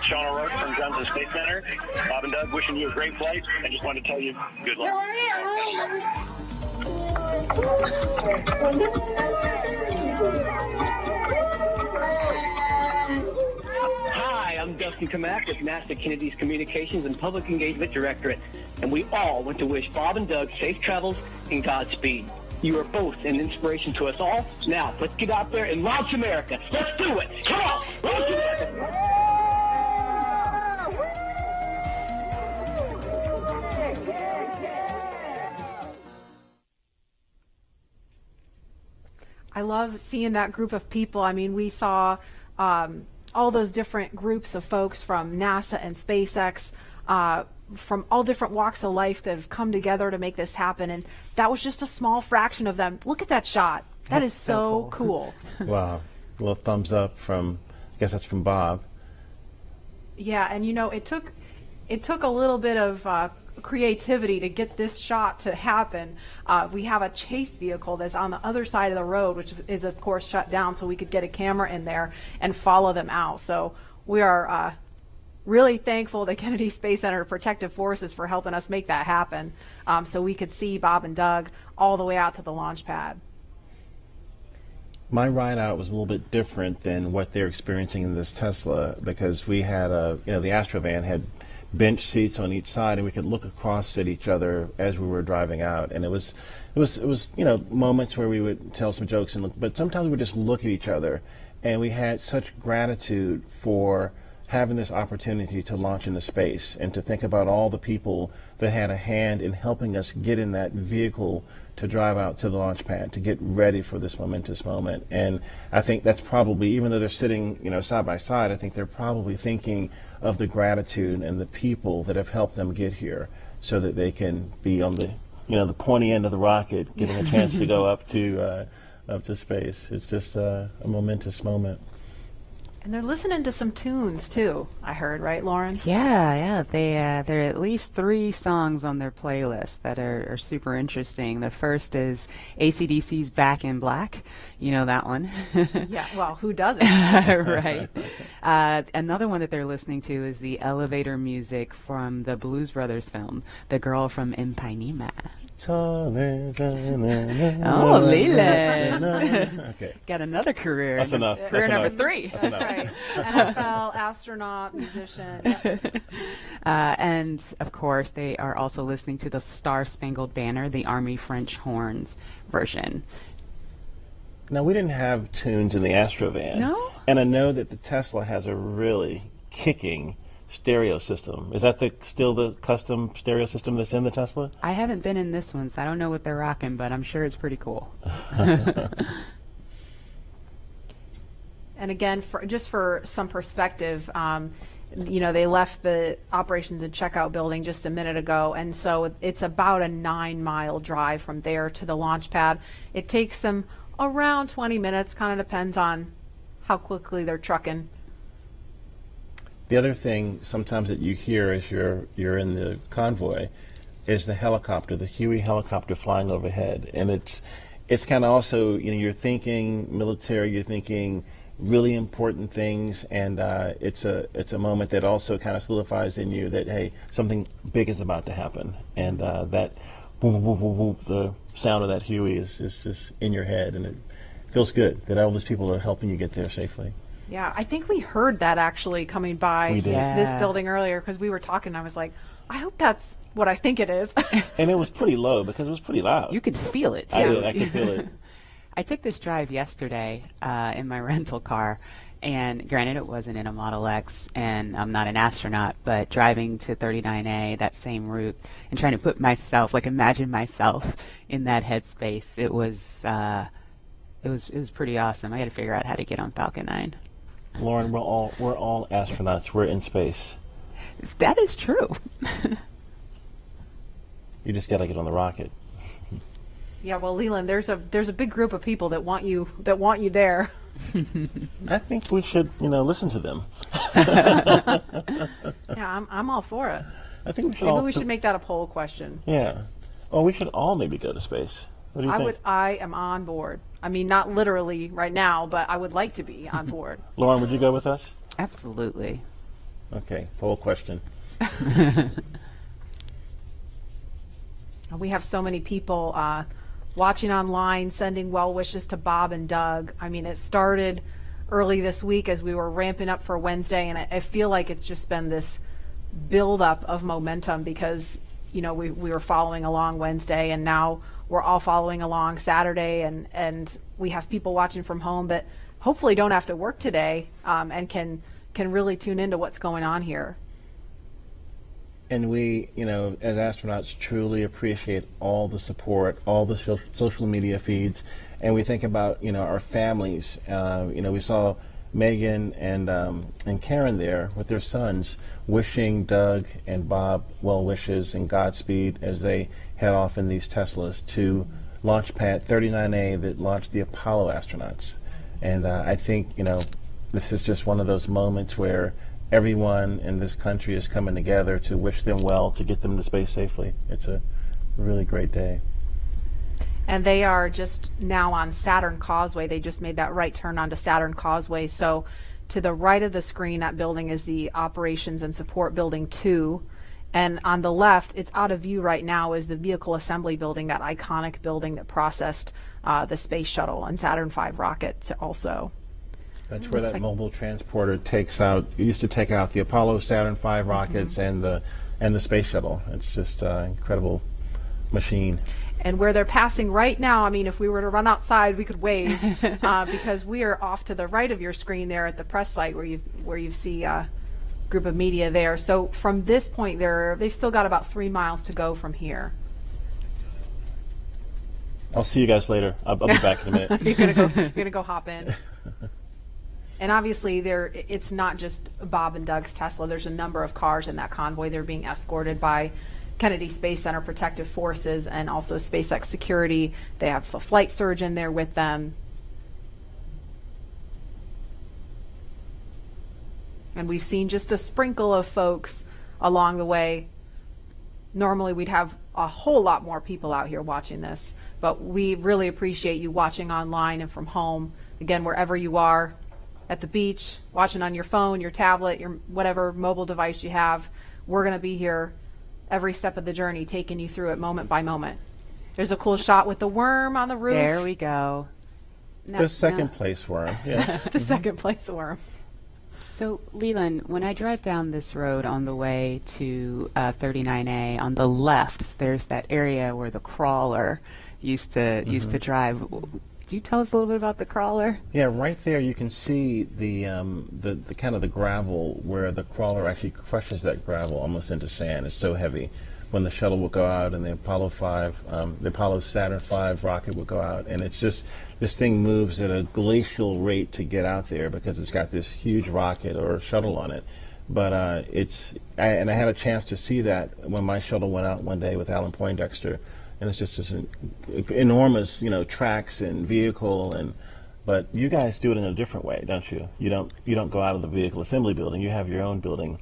Sean O'Rourke from Johnson Space Center. Bob and Doug, wishing you a great flight. I just wanted to tell you good luck. Hi, I'm Dustin Kamak with NASA Kennedy's Communications and Public Engagement Directorate, and we all want to wish Bob and Doug safe travels and Godspeed. You are both an inspiration to us all. Now, let's get out there and launch America. Let's do it. Come on, launch America. I love seeing that group of people. I mean, we saw all those different groups of folks from NASA and SpaceX, from all different walks of life that have come together to make this happen. And that was just a small fraction of them. Look at that shot. That is so cool. Wow. A little thumbs up from, I guess that's from Bob. Yeah, and you know, it took a little bit of creativity to get this shot to happen. We have a chase vehicle that's on the other side of the road, which is of course shut down, so we could get a camera in there and follow them out. So we are really thankful to Kennedy Space Center Protective Forces for helping us make that happen, so we could see Bob and Doug all the way out to the launch pad. My ride out was a little bit different than what they're experiencing in this Tesla, because we had the Astrovan had bench seats on each side, and we could look across at each other as we were driving out. And it was moments where we would tell some jokes and look, but sometimes we would just look at each other, and we had such gratitude for having this opportunity to launch into space and to think about all the people that had a hand in helping us get in that vehicle to drive out to the launch pad, to get ready for this momentous moment. And I think that's probably, even though they're sitting, side by side, I think they're probably thinking of the gratitude and the people that have helped them get here, so that they can be on the, the pointy end of the rocket, getting a chance to go up to space. It's just a momentous moment. And they're listening to some tunes too, I heard, right, Lauren? Yeah. There are at least 3 songs on their playlist that are super interesting. The first is AC/DC's Back in Black. You know that one. Yeah, well, who doesn't? Right. Another one that they're listening to is the elevator music from the Blues Brothers film, The Girl from Ipanema. Oh, Leland. Okay. Got another career. That's enough. Career That's number enough. 3. That's enough. Right. NFL, astronaut, musician. Yep. And, of course, they are also listening to the Star Spangled Banner, the Army French Horns version. Now, we didn't have tunes in the Astrovan. No? And I know that the Tesla has a really kicking stereo system. Is that still the custom stereo system that's in the Tesla? I haven't been in this one, so I don't know what they're rocking, but I'm sure it's pretty cool. And again, just for some perspective, they left the operations and checkout building just a minute ago, and so it's about a 9-mile drive from there to the launch pad. It takes them around 20 minutes, kind of depends on how quickly they're trucking. The other thing sometimes that you hear as you're in the convoy is the helicopter, the Huey helicopter flying overhead, and it's kind of also, you're thinking military, you're thinking really important things, and it's a moment that also kind of solidifies in you that, hey, something big is about to happen, and that boom, boom, boom, boom, the sound of that Huey is just in your head, and it feels good that all these people are helping you get there safely. Yeah, I think we heard that actually coming by this building earlier, because we were talking. I was like, I hope that's what I think it is. And it was pretty low because it was pretty loud. You could feel it, too. I did. I could feel it. I took this drive yesterday in my rental car, and granted it wasn't in a Model X, and I'm not an astronaut, but driving to 39A, that same route, and trying to imagine myself in that headspace, it was pretty awesome. I had to figure out how to get on Falcon 9. Lauren, we're all astronauts. We're in space. That is true. You just got to get on the rocket. Yeah, well, Leland, there's a big group of people that want you there. I think we should, listen to them. Yeah, I'm all for it. I think maybe we should make that a poll question. Yeah. Oh, we should all maybe go to space. What do you think? I am on board. I mean, not literally right now, but I would like to be on board. Lauren, would you go with us? Absolutely. Okay, poll question. We have so many people watching online, sending well wishes to Bob and Doug. I mean, it started early this week as we were ramping up for Wednesday, and I feel like it's just been this buildup of momentum because, we were following along Wednesday, and now we're all following along Saturday, and we have people watching from home that hopefully don't have to work today and can really tune into what's going on here. And we, as astronauts, truly appreciate all the support, all the social media feeds, and we think about, our families. We saw Megan and Karen there with their sons, wishing Doug and Bob well wishes and Godspeed as they head off in these Teslas to launch pad 39A that launched the Apollo astronauts. And I think, this is just one of those moments where everyone in this country is coming together to wish them well, to get them to space safely. It's a really great day. And they are just now on Saturn Causeway. They just made that right turn onto Saturn Causeway. So to the right of the screen, that building is the Operations and Support Building 2. And on the left, it's out of view right now, is the Vehicle Assembly Building, that iconic building that processed the Space Shuttle and Saturn V rocket also. That's where that mobile transporter used to take out the Apollo, Saturn V rockets and the Space Shuttle. It's just an incredible machine. And where they're passing right now, I mean, if we were to run outside, we could wave because we are off to the right of your screen there at the press site where you see a group of media there. So from this point, they've still got about 3 miles to go from here. I'll see you guys later. I'll be back in a minute. You're gonna go hop in. And obviously, it's not just Bob and Doug's Tesla. There's a number of cars in that convoy. They're being escorted by Kennedy Space Center Protective Forces and also SpaceX security. They have a flight surgeon there with them. And we've seen just a sprinkle of folks along the way. Normally we'd have a whole lot more people out here watching this, but we really appreciate you watching online and from home. Again, wherever you are, at the beach, watching on your phone, your tablet, your whatever mobile device you have, we're going to be here every step of the journey, taking you through it moment by moment. There's a cool shot with the worm on the roof. There we go. The second place worm, yes. The second place worm. So, Leland, when I drive down this road on the way to 39A, on the left, there's that area where the crawler used to drive. Could you tell us a little bit about the crawler? Yeah, right there you can see the kind of the gravel where the crawler actually crushes that gravel almost into sand. It's so heavy. When the shuttle will go out and the Apollo Saturn V rocket will go out, and it's just, this thing moves at a glacial rate to get out there because it's got this huge rocket or shuttle on it. But I had a chance to see that when my shuttle went out one day with Alan Poindexter, and it's just this enormous, tracks and vehicle, but you guys do it in a different way, don't you? You don't go out of the vehicle assembly building. You have your own building.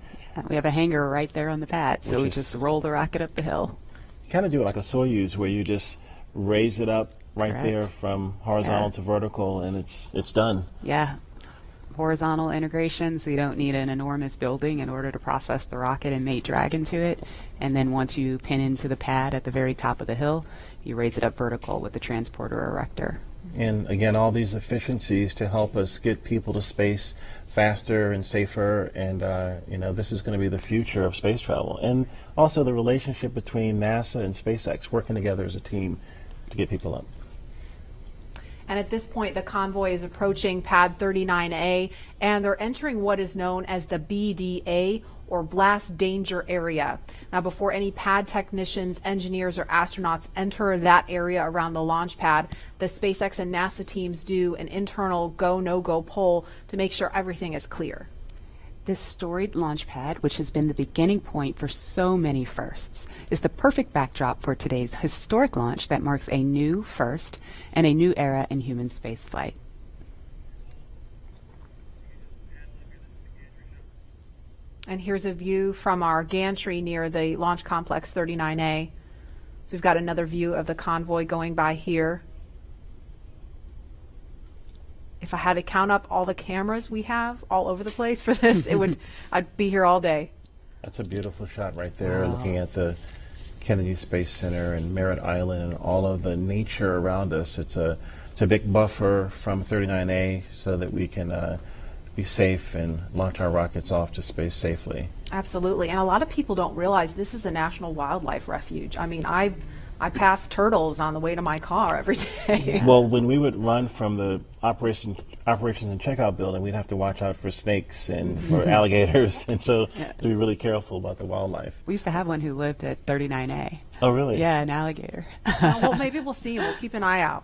We have a hangar right there on the pad, so we just roll the rocket up the hill. You kind of do it like a Soyuz, where you just raise it up right there from horizontal to vertical, and it's done. Yeah. Horizontal integration, so you don't need an enormous building in order to process the rocket and mate drag into it. And then once you pin into the pad at the very top of the hill, you raise it up vertical with the transporter erector. And again, all these efficiencies to help us get people to space faster and safer, and this is going to be the future of space travel. And also the relationship between NASA and SpaceX, working together as a team to get people up. And at this point, the convoy is approaching pad 39A, and they're entering what is known as the BDA, or blast danger area. Now, before any pad technicians, engineers, or astronauts enter that area around the launch pad, the SpaceX and NASA teams do an internal go, no-go poll to make sure everything is clear. This storied launch pad, which has been the beginning point for so many firsts, is the perfect backdrop for today's historic launch that marks a new first and a new era in human spaceflight. And here's a view from our gantry near the Launch Complex 39A. So we've got another view of the convoy going by here. If I had to count up all the cameras we have all over the place for this, I'd be here all day. That's a beautiful shot right there, looking at the Kennedy Space Center and Merritt Island and all of the nature around us. It's a big buffer from 39A so that we can be safe and launch our rockets off to space safely. Absolutely. And a lot of people don't realize this is a national wildlife refuge. I mean, I pass turtles on the way to my car every day. Well, when we would run from the operations and checkout building, we'd have to watch out for snakes and for alligators, and so to be really careful about the wildlife. We used to have one who lived at 39A. Oh, really? Yeah, an alligator. Well, maybe we'll see him. We'll keep an eye out.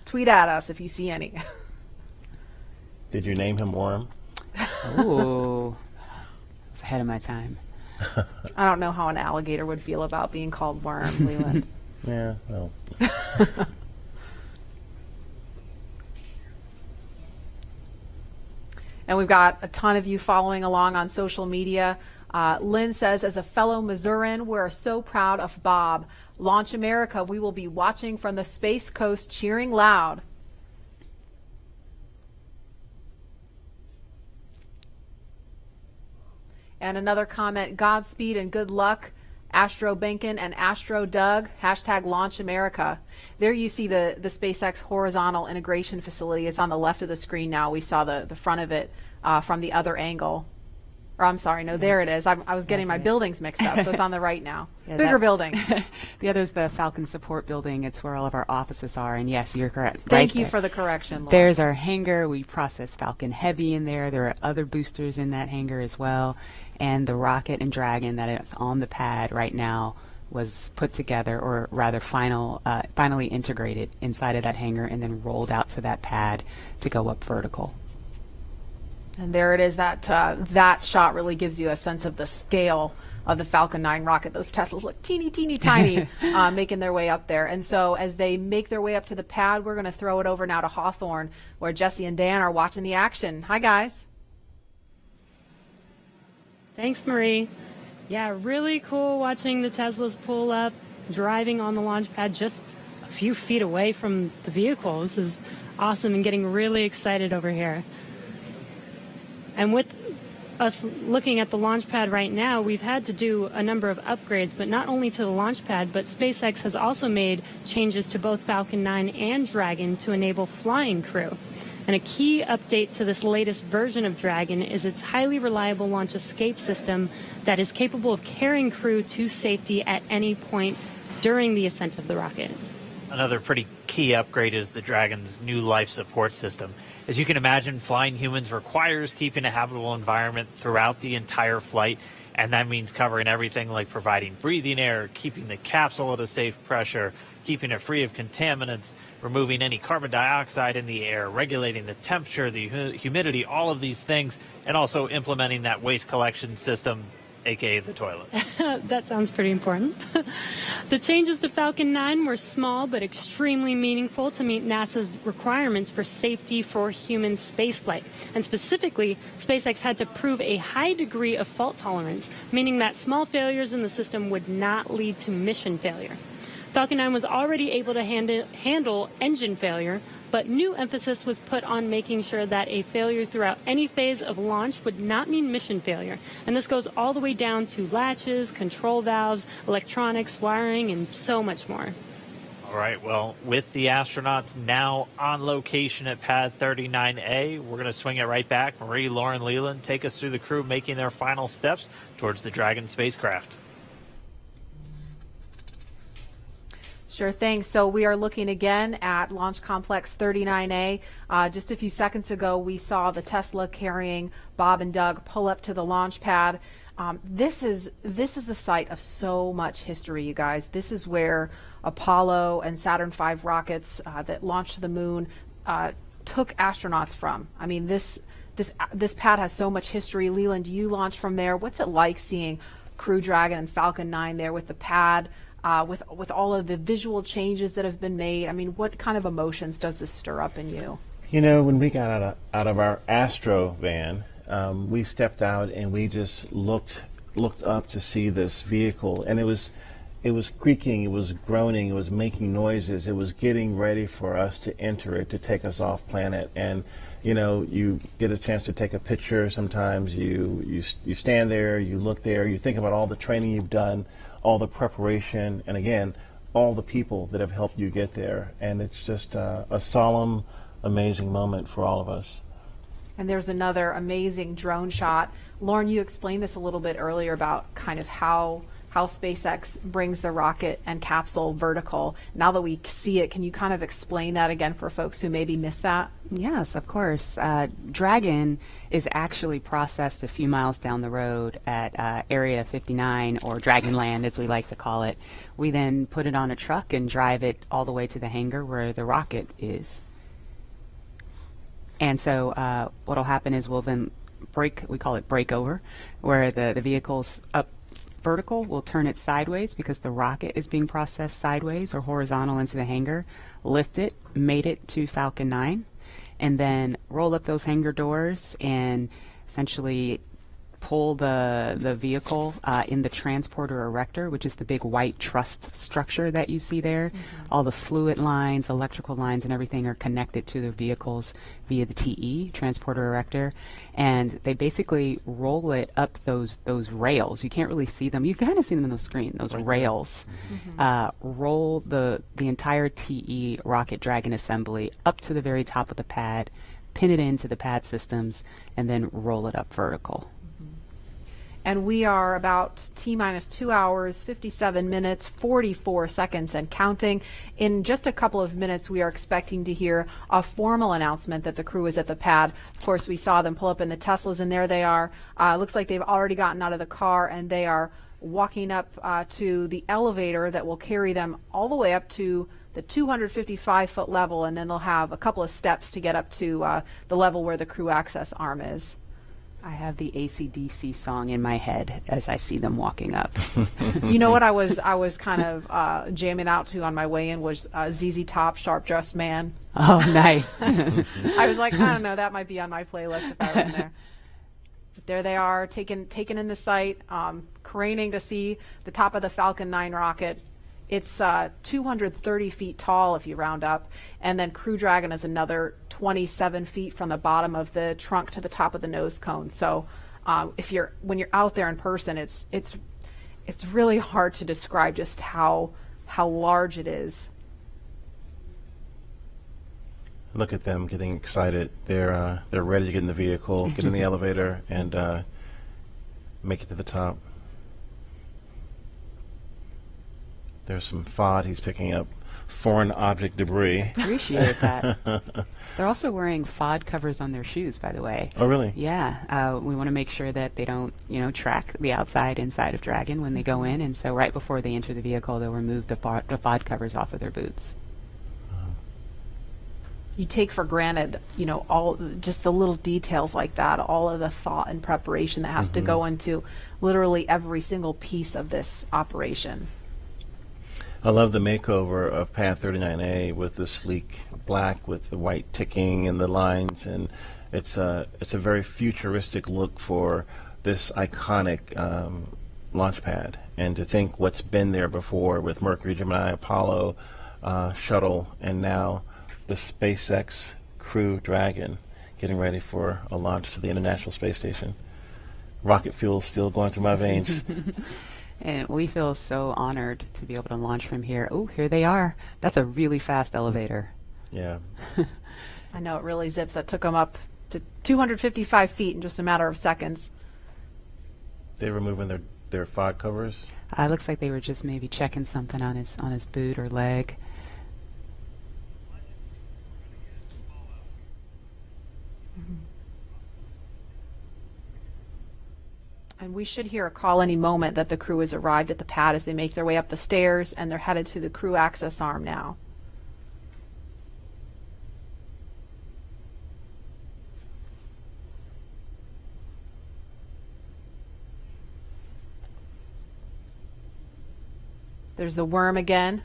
Tweet at us if you see any. Did you name him Worm? Ooh, it's ahead of my time. I don't know how an alligator would feel about being called Worm, Leland. Yeah, well. And we've got a ton of you following along on social media. Lynn says, as a fellow Missourian, we're so proud of Bob. Launch America, we will be watching from the Space Coast, cheering loud. And another comment, Godspeed and good luck, Astro Benkin and Astro Doug, hashtag Launch America. There you see the SpaceX horizontal integration facility. It's on the left of the screen now. We saw the front of it from the other angle. Or I'm sorry, no, there it is. I was getting my buildings mixed up, so it's on the right now. Yeah, bigger building. The other is the Falcon Support Building. It's where all of our offices are, and yes, you're correct. Thank you for the correction, Laura. There's our hangar. We process Falcon Heavy in there. There are other boosters in that hangar as well. And the rocket and Dragon that is on the pad right now was put together, or rather finally integrated inside of that hangar and then rolled out to that pad to go up vertical. And there it is. That shot really gives you a sense of the scale of the Falcon 9 rocket. Those Teslas look teeny, teeny, tiny, making their way up there. And so as they make their way up to the pad, we're going to throw it over now to Hawthorne, where Jesse and Dan are watching the action. Hi, guys. Thanks, Marie. Yeah, really cool watching the Teslas pull up, driving on the launch pad just a few feet away from the vehicle. This is awesome and getting really excited over here. And with us looking at the launch pad right now, we've had to do a number of upgrades, but not only to the launch pad, but SpaceX has also made changes to both Falcon 9 and Dragon to enable flying crew. And a key update to this latest version of Dragon is its highly reliable launch escape system that is capable of carrying crew to safety at any point during the ascent of the rocket. Another pretty key upgrade is the Dragon's new life support system. As you can imagine, flying humans requires keeping a habitable environment throughout the entire flight, and that means covering everything like providing breathing air, keeping the capsule at a safe pressure, keeping it free of contaminants, removing any carbon dioxide in the air, regulating the temperature, the humidity, all of these things, and also implementing that waste collection system, aka the toilet. That sounds pretty important. The changes to Falcon 9 were small but extremely meaningful to meet NASA's requirements for safety for human spaceflight. And specifically, SpaceX had to prove a high degree of fault tolerance, meaning that small failures in the system would not lead to mission failure. Falcon 9 was already able to handle engine failure, but new emphasis was put on making sure that a failure throughout any phase of launch would not mean mission failure. And this goes all the way down to latches, control valves, electronics, wiring, and so much more. All right, well, with the astronauts now on location at Pad 39A, we're going to swing it right back. Marie, Lauren, Leland, take us through the crew making their final steps towards the Dragon spacecraft. Sure thing. So we are looking again at Launch Complex 39A. Just a few seconds ago, we saw the Tesla carrying Bob and Doug pull up to the launch pad. This is the site of so much history, you guys. This is where Apollo and Saturn V rockets that launched to the moon took astronauts from. I mean, this pad has so much history. Leland, you launched from there. What's it like seeing Crew Dragon and Falcon 9 there with the pad? With all of the visual changes that have been made, I mean, what kind of emotions does this stir up in you? You know, when we got out of our Astro van, we stepped out and we just looked up to see this vehicle, and it was creaking, it was groaning, it was making noises, it was getting ready for us to enter it, to take us off planet. And you know, you get a chance to take a picture. Sometimes you stand there, you look there, you think about all the training you've done, all the preparation, and again, all the people that have helped you get there. And it's just a solemn, amazing moment for all of us. And there's another amazing drone shot. Lauren, you explained this a little bit earlier about kind of how SpaceX brings the rocket and capsule vertical. Now that we see it, can you kind of explain that again for folks who maybe missed that? Yes, of course. Dragon is actually processed a few miles down the road at Area 59, or Dragonland as we like to call it. We then put it on a truck and drive it all the way to the hangar where the rocket is. And so what will happen is we'll then we call it breakover, where the vehicle's up vertical, we'll turn it sideways because the rocket is being processed sideways or horizontal into the hangar, lift it, mate it to Falcon 9, and then roll up those hangar doors and essentially pull the vehicle in the transporter erector, which is the big white truss structure that you see there. Mm-hmm. All the fluid lines, electrical lines, and everything are connected to the vehicles via the TE, transporter erector, and they basically roll it up those rails. You can't really see them. You kind of see them on the screen, those rails. Mm-hmm. Roll the entire TE rocket Dragon assembly up to the very top of the pad, pin it into the pad systems, and then roll it up vertical. And we are about T-minus 2 hours, 57 minutes, 44 seconds and counting. In just a couple of minutes, we are expecting to hear a formal announcement that the crew is at the pad. Of course, we saw them pull up in the Teslas, and there they are. Looks like they've already gotten out of the car, and they are walking up to the elevator that will carry them all the way up to the 255-foot level, and then they'll have a couple of steps to get up to the level where the crew access arm is. I have the AC/DC song in my head as I see them walking up. You know what I was kind of jamming out to on my way in was ZZ Top, Sharp Dressed Man. Oh, nice. I was like, I don't know, that might be on my playlist if I were in there. There they are, taken in the sight, craning to see the top of the Falcon 9 rocket. It's 230 feet tall if you round up, and then Crew Dragon is another 27 feet from the bottom of the trunk to the top of the nose cone. So when you're out there in person, it's really hard to describe just how large it is. Look at them getting excited. They're ready to get in the vehicle, get in the elevator, and make it to the top. There's some FOD. He's picking up foreign object debris. Appreciate that. They're also wearing FOD covers on their shoes, by the way. Oh, really? Yeah. We want to make sure that they don't, track the inside of Dragon when they go in. And so right before they enter the vehicle, they'll remove the FOD covers off of their boots. You take for granted, all just the little details like that, all of the thought and preparation that has to go into literally every single piece of this operation. I love the makeover of Pad 39A with the sleek black with the white ticking and the lines, and it's a very futuristic look for this iconic launch pad. And to think what's been there before with Mercury, Gemini, Apollo, shuttle, and now the SpaceX Crew Dragon getting ready for a launch to the International Space Station. Rocket fuel still going through my veins. And we feel so honored to be able to launch from here. Oh, here they are. That's a really fast elevator. Yeah. I know, it really zips. That took them up to 255 feet in just a matter of seconds. They were removing their FOD covers? Looks like they were just maybe checking something on his boot or leg. And we should hear a call any moment that the crew has arrived at the pad as they make their way up the stairs, and they're headed to the crew access arm now. There's the worm again,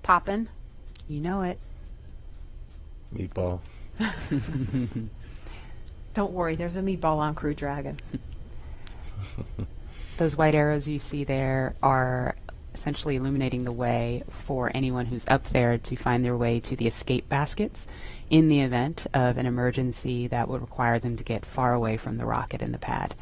popping. You know it. Meatball. Don't worry, there's a meatball on Crew Dragon. Those white arrows you see there are essentially illuminating the way for anyone who's up there to find their way to the escape baskets in the event of an emergency that would require them to get far away from the rocket and the pad.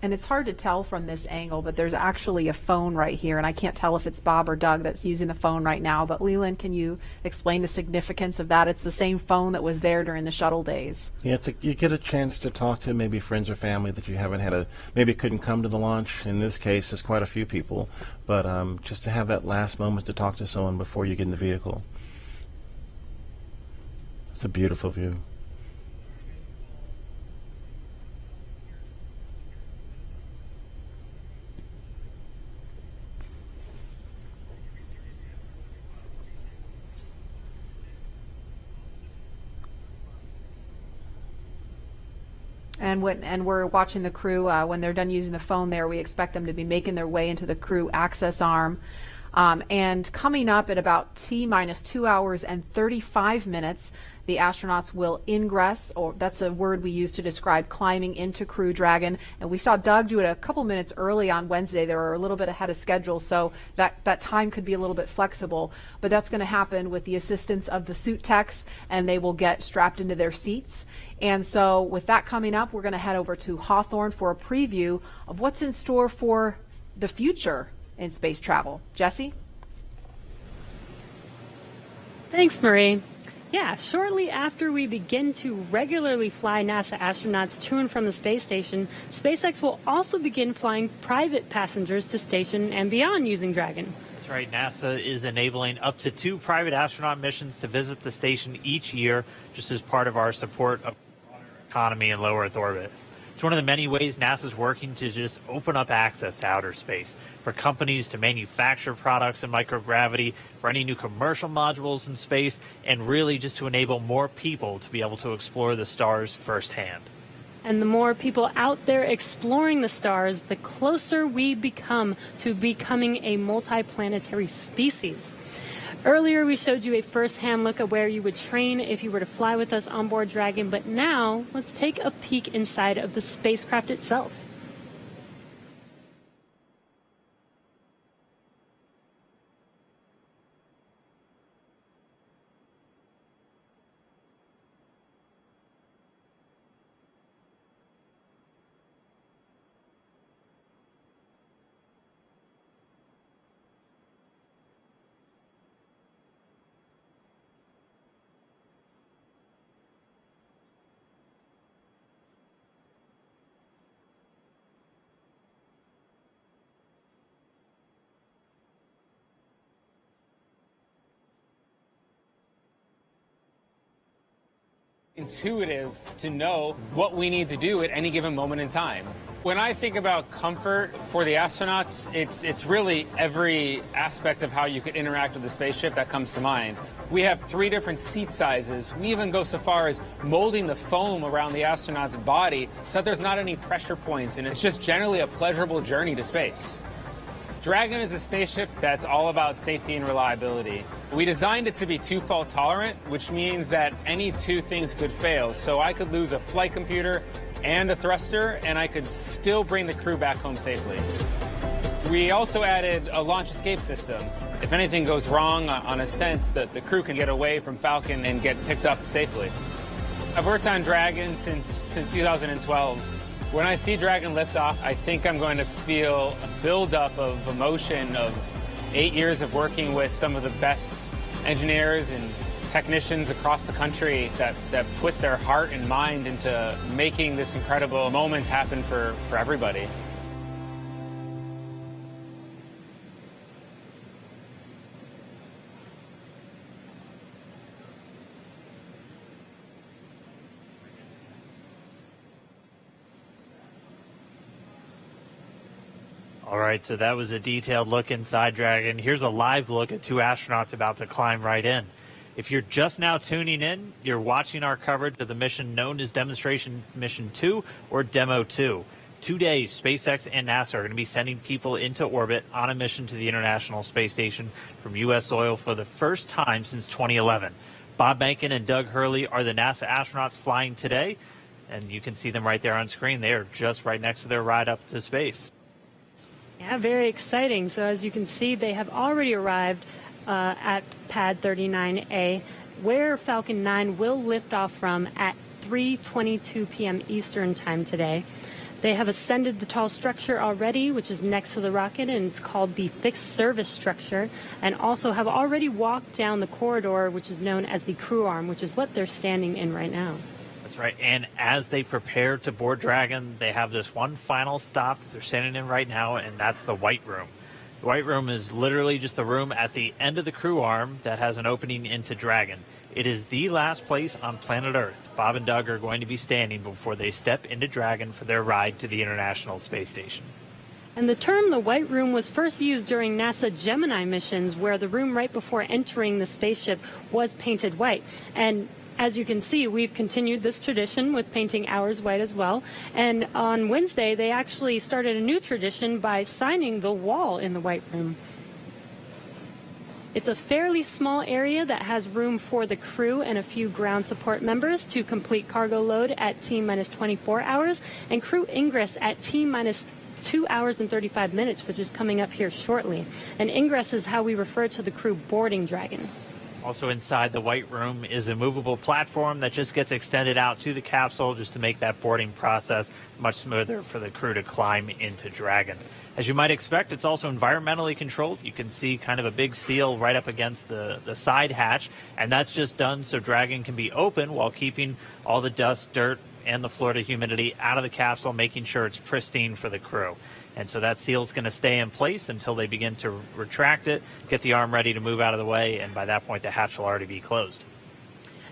And it's hard to tell from this angle, but there's actually a phone right here, and I can't tell if it's Bob or Doug that's using the phone right now. But Leland, can you explain the significance of that? It's the same phone that was there during the shuttle days. Yeah, you get a chance to talk to maybe friends or family that you haven't had maybe couldn't come to the launch. In this case, it's quite a few people, but just to have that last moment to talk to someone before you get in the vehicle. It's a beautiful view. And we're watching the crew when they're done using the phone there. We expect them to be making their way into the crew access arm. And coming up at about T-minus 2 hours and 35 minutes, the astronauts will ingress, or that's a word we use to describe climbing into Crew Dragon. And we saw Doug do it a couple minutes early on Wednesday. They were a little bit ahead of schedule, so that time could be a little bit flexible. But that's going to happen with the assistance of the suit techs, and they will get strapped into their seats. And so with that coming up, we're going to head over to Hawthorne for a preview of what's in store for the future in space travel. Jesse? Thanks, Marie. Yeah, shortly after we begin to regularly fly NASA astronauts to and from the space station, SpaceX will also begin flying private passengers to station and beyond using Dragon. That's right. NASA is enabling up to 2 private astronaut missions to visit the station each year, just as part of our support of the economy in low Earth orbit. It's one of the many ways NASA's working to just open up access to outer space for companies to manufacture products in microgravity, for any new commercial modules in space, and really just to enable more people to be able to explore the stars firsthand. And the more people out there exploring the stars, the closer we become to becoming a multiplanetary species. Earlier, we showed you a first-hand look at where you would train if you were to fly with us on board Dragon, but now let's take a peek inside of the spacecraft itself. Intuitive to know what we need to do at any given moment in time. When I think about comfort for the astronauts, it's really every aspect of how you could interact with the spaceship that comes to mind. We have 3 different seat sizes. We even go so far as molding the foam around the astronaut's body so that there's not any pressure points, and it's just generally a pleasurable journey to space. Dragon is a spaceship that's all about safety and reliability. We designed it to be 2-fault tolerant, which means that any 2 things could fail. So I could lose a flight computer and a thruster, and I could still bring the crew back home safely. We also added a launch escape system. If anything goes wrong on ascent, the crew can get away from Falcon and get picked up safely. I've worked on Dragon since 2012. When I see Dragon lift off, I think I'm going to feel a buildup of emotion of 8 years of working with some of the best engineers and technicians across the country that put their heart and mind into making this incredible moment happen for everybody. All right, so that was a detailed look inside Dragon. Here's a live look at 2 astronauts about to climb right in. If you're just now tuning in, you're watching our coverage of the mission known as Demonstration Mission 2 or Demo 2. 2 days, SpaceX and NASA are going to be sending people into orbit on a mission to the International Space Station from U.S. soil for the first time since 2011. Bob Behnken and Doug Hurley are the NASA astronauts flying today, and you can see them right there on screen. They are just right next to their ride up to space. Yeah, very exciting. So as you can see, they have already arrived at pad 39A, where Falcon 9 will lift off from at 3:22 p.m. Eastern time today. They have ascended the tall structure already, which is next to the rocket, and it's called the fixed service structure, and also have already walked down the corridor, which is known as the crew arm, which is what they're standing in right now. That's right. And as they prepare to board Dragon, they have this one final stop they're standing in right now, and that's the White Room. The White Room is literally just the room at the end of the crew arm that has an opening into Dragon. It is the last place on planet Earth Bob and Doug are going to be standing before they step into Dragon for their ride to the International Space Station. And the term the White Room was first used during NASA Gemini missions, where the room right before entering the spaceship was painted white. And as you can see, we've continued this tradition with painting ours white as well. And on Wednesday, they actually started a new tradition by signing the wall in the White Room. It's a fairly small area that has room for the crew and a few ground support members to complete cargo load at T-minus 24 hours and crew ingress at T-minus 2 hours and 35 minutes, which is coming up here shortly. And ingress is how we refer to the crew boarding Dragon. Also inside the White Room is a movable platform that just gets extended out to the capsule just to make that boarding process much smoother for the crew to climb into Dragon. As you might expect, it's also environmentally controlled. You can see kind of a big seal right up against the side hatch, and that's just done so Dragon can be open while keeping all the dust, dirt, and the Florida humidity out of the capsule, making sure it's pristine for the crew. And so that seal is going to stay in place until they begin to retract it, get the arm ready to move out of the way, and by that point the hatch will already be closed.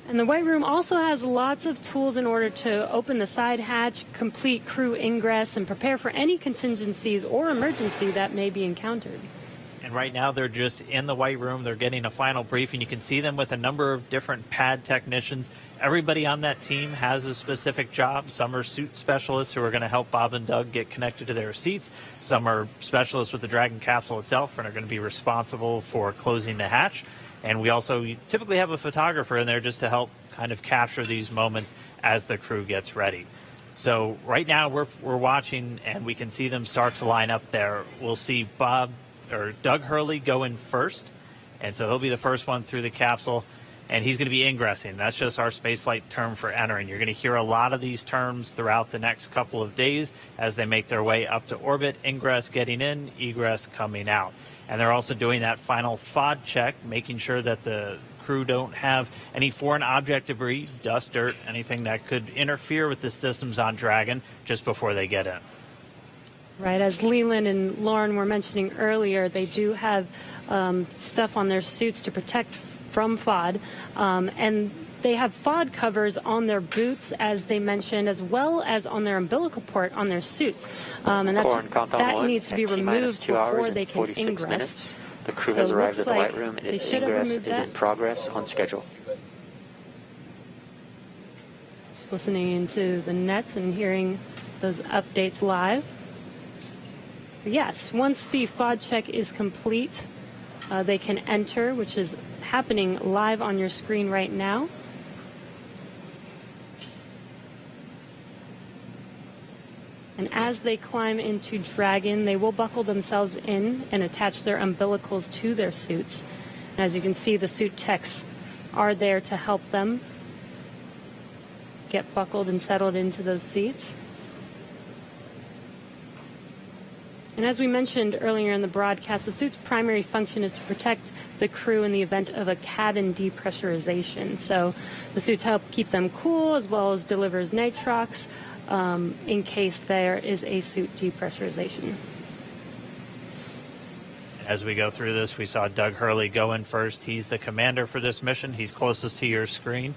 And the White Room also has lots of tools in order to open the side hatch, complete crew ingress, and prepare for any contingencies or emergency that may be encountered. And right now they're just in the White Room. They're getting a final briefing. You can see them with a number of different pad technicians. Everybody on that team has a specific job. Some are suit specialists who are going to help Bob and Doug get connected to their seats. Some are specialists with the Dragon capsule itself and are going to be responsible for closing the hatch. And we also typically have a photographer in there just to help kind of capture these moments as the crew gets ready. So right now we're watching, and we can see them start to line up there. We'll see Doug Hurley go in first, and so he'll be the first one through the capsule, and he's going to be ingressing. That's just our spaceflight term for entering. You're going to hear a lot of these terms throughout the next couple of days as they make their way up to orbit. Ingress getting in, egress coming out. And they're also doing that final FOD check, making sure that the crew don't have any foreign object debris, dust, dirt, anything that could interfere with the systems on Dragon just before they get in. Right, as Leland and Lauren were mentioning earlier, they do have stuff on their suits to protect from FOD, and they have FOD covers on their boots, as they mentioned, as well as on their umbilical port on their suits, and that needs to be removed before they can ingress. Minutes. The crew has arrived at the light room, and its ingress is in progress on schedule. Just listening into the nets and hearing those updates live. Yes, once the FOD check is complete, they can enter, which is happening live on your screen right now. And as they climb into Dragon, they will buckle themselves in and attach their umbilicals to their suits. And as you can see, the suit techs are there to help them get buckled and settled into those seats. And as we mentioned earlier in the broadcast, the suit's primary function is to protect the crew in the event of a cabin depressurization. So the suits help keep them cool, as well as delivers nitrox in case there is a suit depressurization. As we go through this, we saw Doug Hurley go in first. He's the commander for this mission. He's closest to your screen.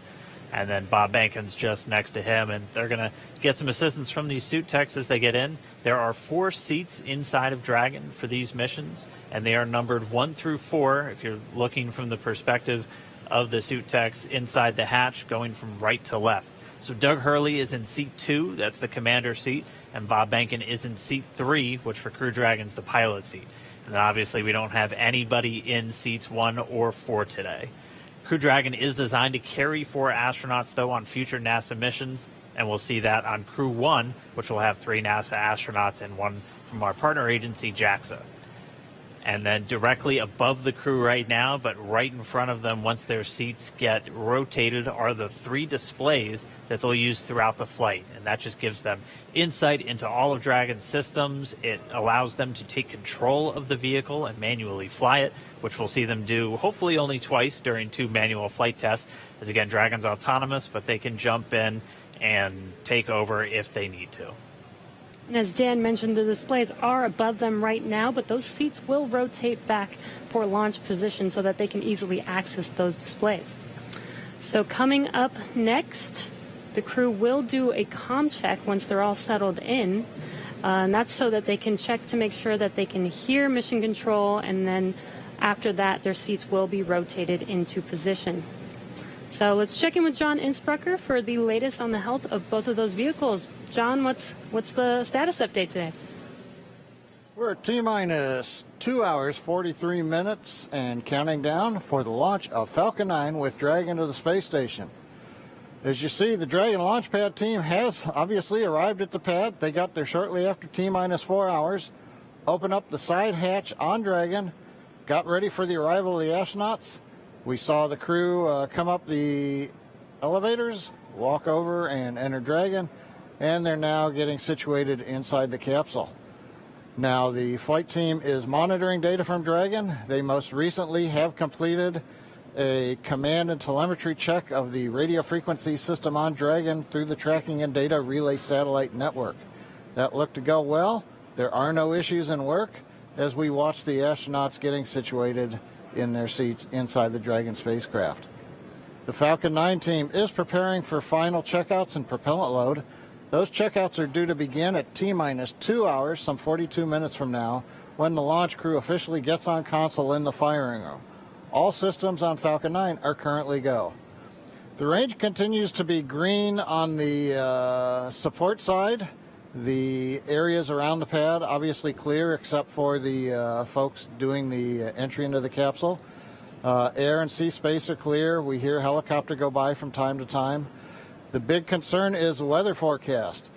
And then Bob Bankin's just next to him, and they're going to get some assistance from these suit techs as they get in. There are 4 seats inside of Dragon for these missions, and they are numbered 1 through 4 if you're looking from the perspective of the suit techs inside the hatch, going from right to left. So Doug Hurley is in seat 2, that's the commander seat, and Bob Bankin is in seat 3, which for Crew Dragon's the pilot seat. And then obviously we don't have anybody in seats 1 or 4 today. Crew Dragon is designed to carry 4 astronauts, though, on future NASA missions, and we'll see that on Crew 1, which will have 3 NASA astronauts and 1 from our partner agency, JAXA. And then directly above the crew right now, but right in front of them, once their seats get rotated, are the 3 displays that they'll use throughout the flight. And that just gives them insight into all of Dragon's systems. It allows them to take control of the vehicle and manually fly it, which we'll see them do hopefully only twice during 2 manual flight tests. As again, Dragon's autonomous, but they can jump in and take over if they need to. And as Dan mentioned, the displays are above them right now, but those seats will rotate back for launch position so that they can easily access those displays. So coming up next, the crew will do a comm check once they're all settled in. And that's so that they can check to make sure that they can hear mission control, and then after that, their seats will be rotated into position. So let's check in with John Innsbrucker for the latest on the health of both of those vehicles. John, what's the status update today? We're at T-minus 2 hours, 43 minutes, and counting down for the launch of Falcon 9 with Dragon to the space station. As you see, the Dragon launch pad team has obviously arrived at the pad. They got there shortly after T-minus 4 hours, opened up the side hatch on Dragon, got ready for the arrival of the astronauts. We saw the crew come up the elevators, walk over and enter Dragon, and they're now getting situated inside the capsule. Now the flight team is monitoring data from Dragon. They most recently have completed a command and telemetry check of the radio frequency system on Dragon through the tracking and data relay satellite network. That looked to go well. There are no issues in work as we watch the astronauts getting situated in their seats inside the Dragon spacecraft. The Falcon 9 team is preparing for final checkouts and propellant load. Those checkouts are due to begin at T-minus 2 hours, some 42 minutes from now, when the launch crew officially gets on console in the firing room. All systems on Falcon 9 are currently go. The range continues to be green on the support side. The areas around the pad obviously clear except for the folks doing the entry into the capsule. Air and sea space are clear. We hear helicopter go by from time to time. The big concern is weather forecast.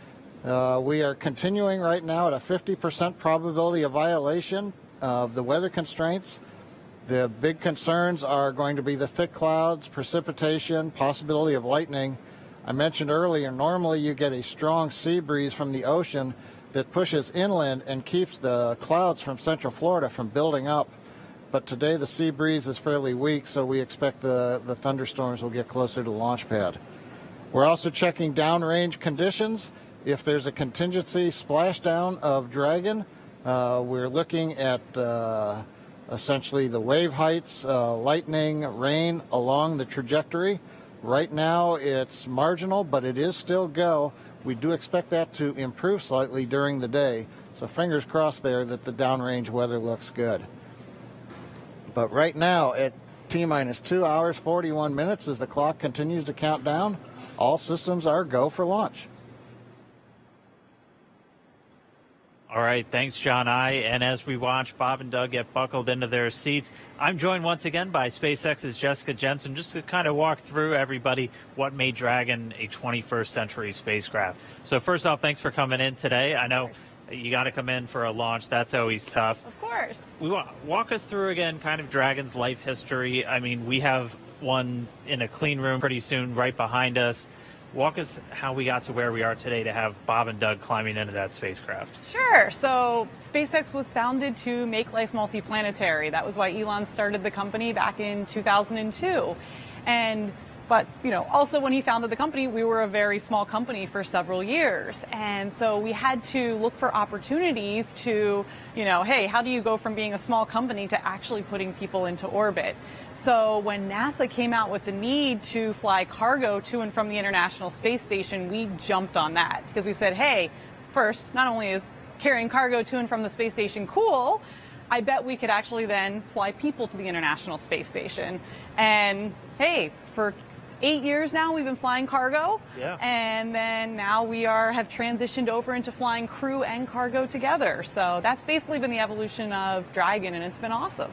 We are continuing right now at a 50% probability of violation of the weather constraints. The big concerns are going to be the thick clouds, precipitation, possibility of lightning. I mentioned earlier, normally you get a strong sea breeze from the ocean that pushes inland and keeps the clouds from Central Florida from building up. But today the sea breeze is fairly weak, so we expect the thunderstorms will get closer to the launch pad. We're also checking downrange conditions. If there's a contingency splashdown of Dragon, we're looking at essentially the wave heights, lightning, rain along the trajectory. Right now it's marginal, but it is still go. We do expect that to improve slightly during the day. So fingers crossed there that the downrange weather looks good. But right now at T-minus 2 hours, 41 minutes as the clock continues to count down, all systems are go for launch. All right, thanks, John I. And as we watch Bob and Doug get buckled into their seats, I'm joined once again by SpaceX's Jessica Jensen, just to kind of walk through everybody what made Dragon a 21st century spacecraft. So first off, thanks for coming in today. I know you got to come in for a launch. That's always tough. Of course. Walk us through again kind of Dragon's life history. I mean, we have one in a clean room pretty soon right behind us. Walk us how we got to where we are today to have Bob and Doug climbing into that spacecraft. Sure. So SpaceX was founded to make life multiplanetary. That was why Elon started the company back in 2002. But, also when he founded the company, we were a very small company for several years. And so we had to look for opportunities to, hey, how do you go from being a small company to actually putting people into orbit? So when NASA came out with the need to fly cargo to and from the International Space Station, we jumped on that because we said, hey, first, not only is carrying cargo to and from the space station cool, I bet we could actually then fly people to the International Space Station. And hey, for 8 years now, we've been flying cargo. Yeah. And then now we have transitioned over into flying crew and cargo together. So that's basically been the evolution of Dragon, and it's been awesome.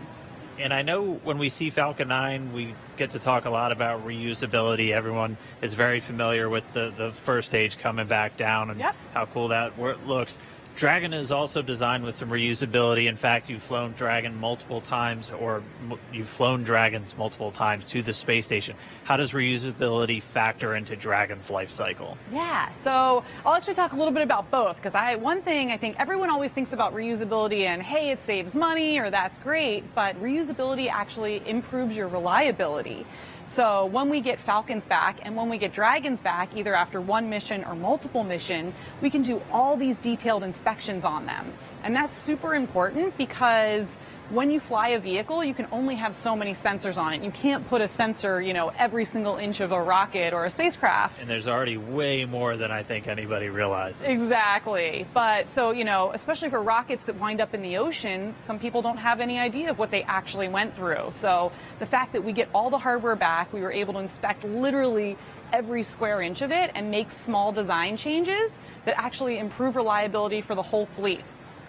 And I know when we see Falcon 9, we get to talk a lot about reusability. Everyone is very familiar with the first stage coming back down and how cool that looks. Dragon is also designed with some reusability. In fact, you've flown Dragon multiple times, or you've flown Dragons multiple times to the space station. How does reusability factor into Dragon's life cycle? Yeah, so I'll actually talk a little bit about both, because one thing I think everyone always thinks about reusability and, hey, it saves money or that's great, but reusability actually improves your reliability. So when we get Falcons back and when we get Dragons back, either after one mission or multiple mission, we can do all these detailed inspections on them. And that's super important because when you fly a vehicle, you can only have so many sensors on it. You can't put a sensor, every single inch of a rocket or a spacecraft. And there's already way more than I think anybody realizes. Exactly. But so, especially for rockets that wind up in the ocean, some people don't have any idea of what they actually went through. So the fact that we get all the hardware back, we were able to inspect literally every square inch of it and make small design changes that actually improve reliability for the whole fleet.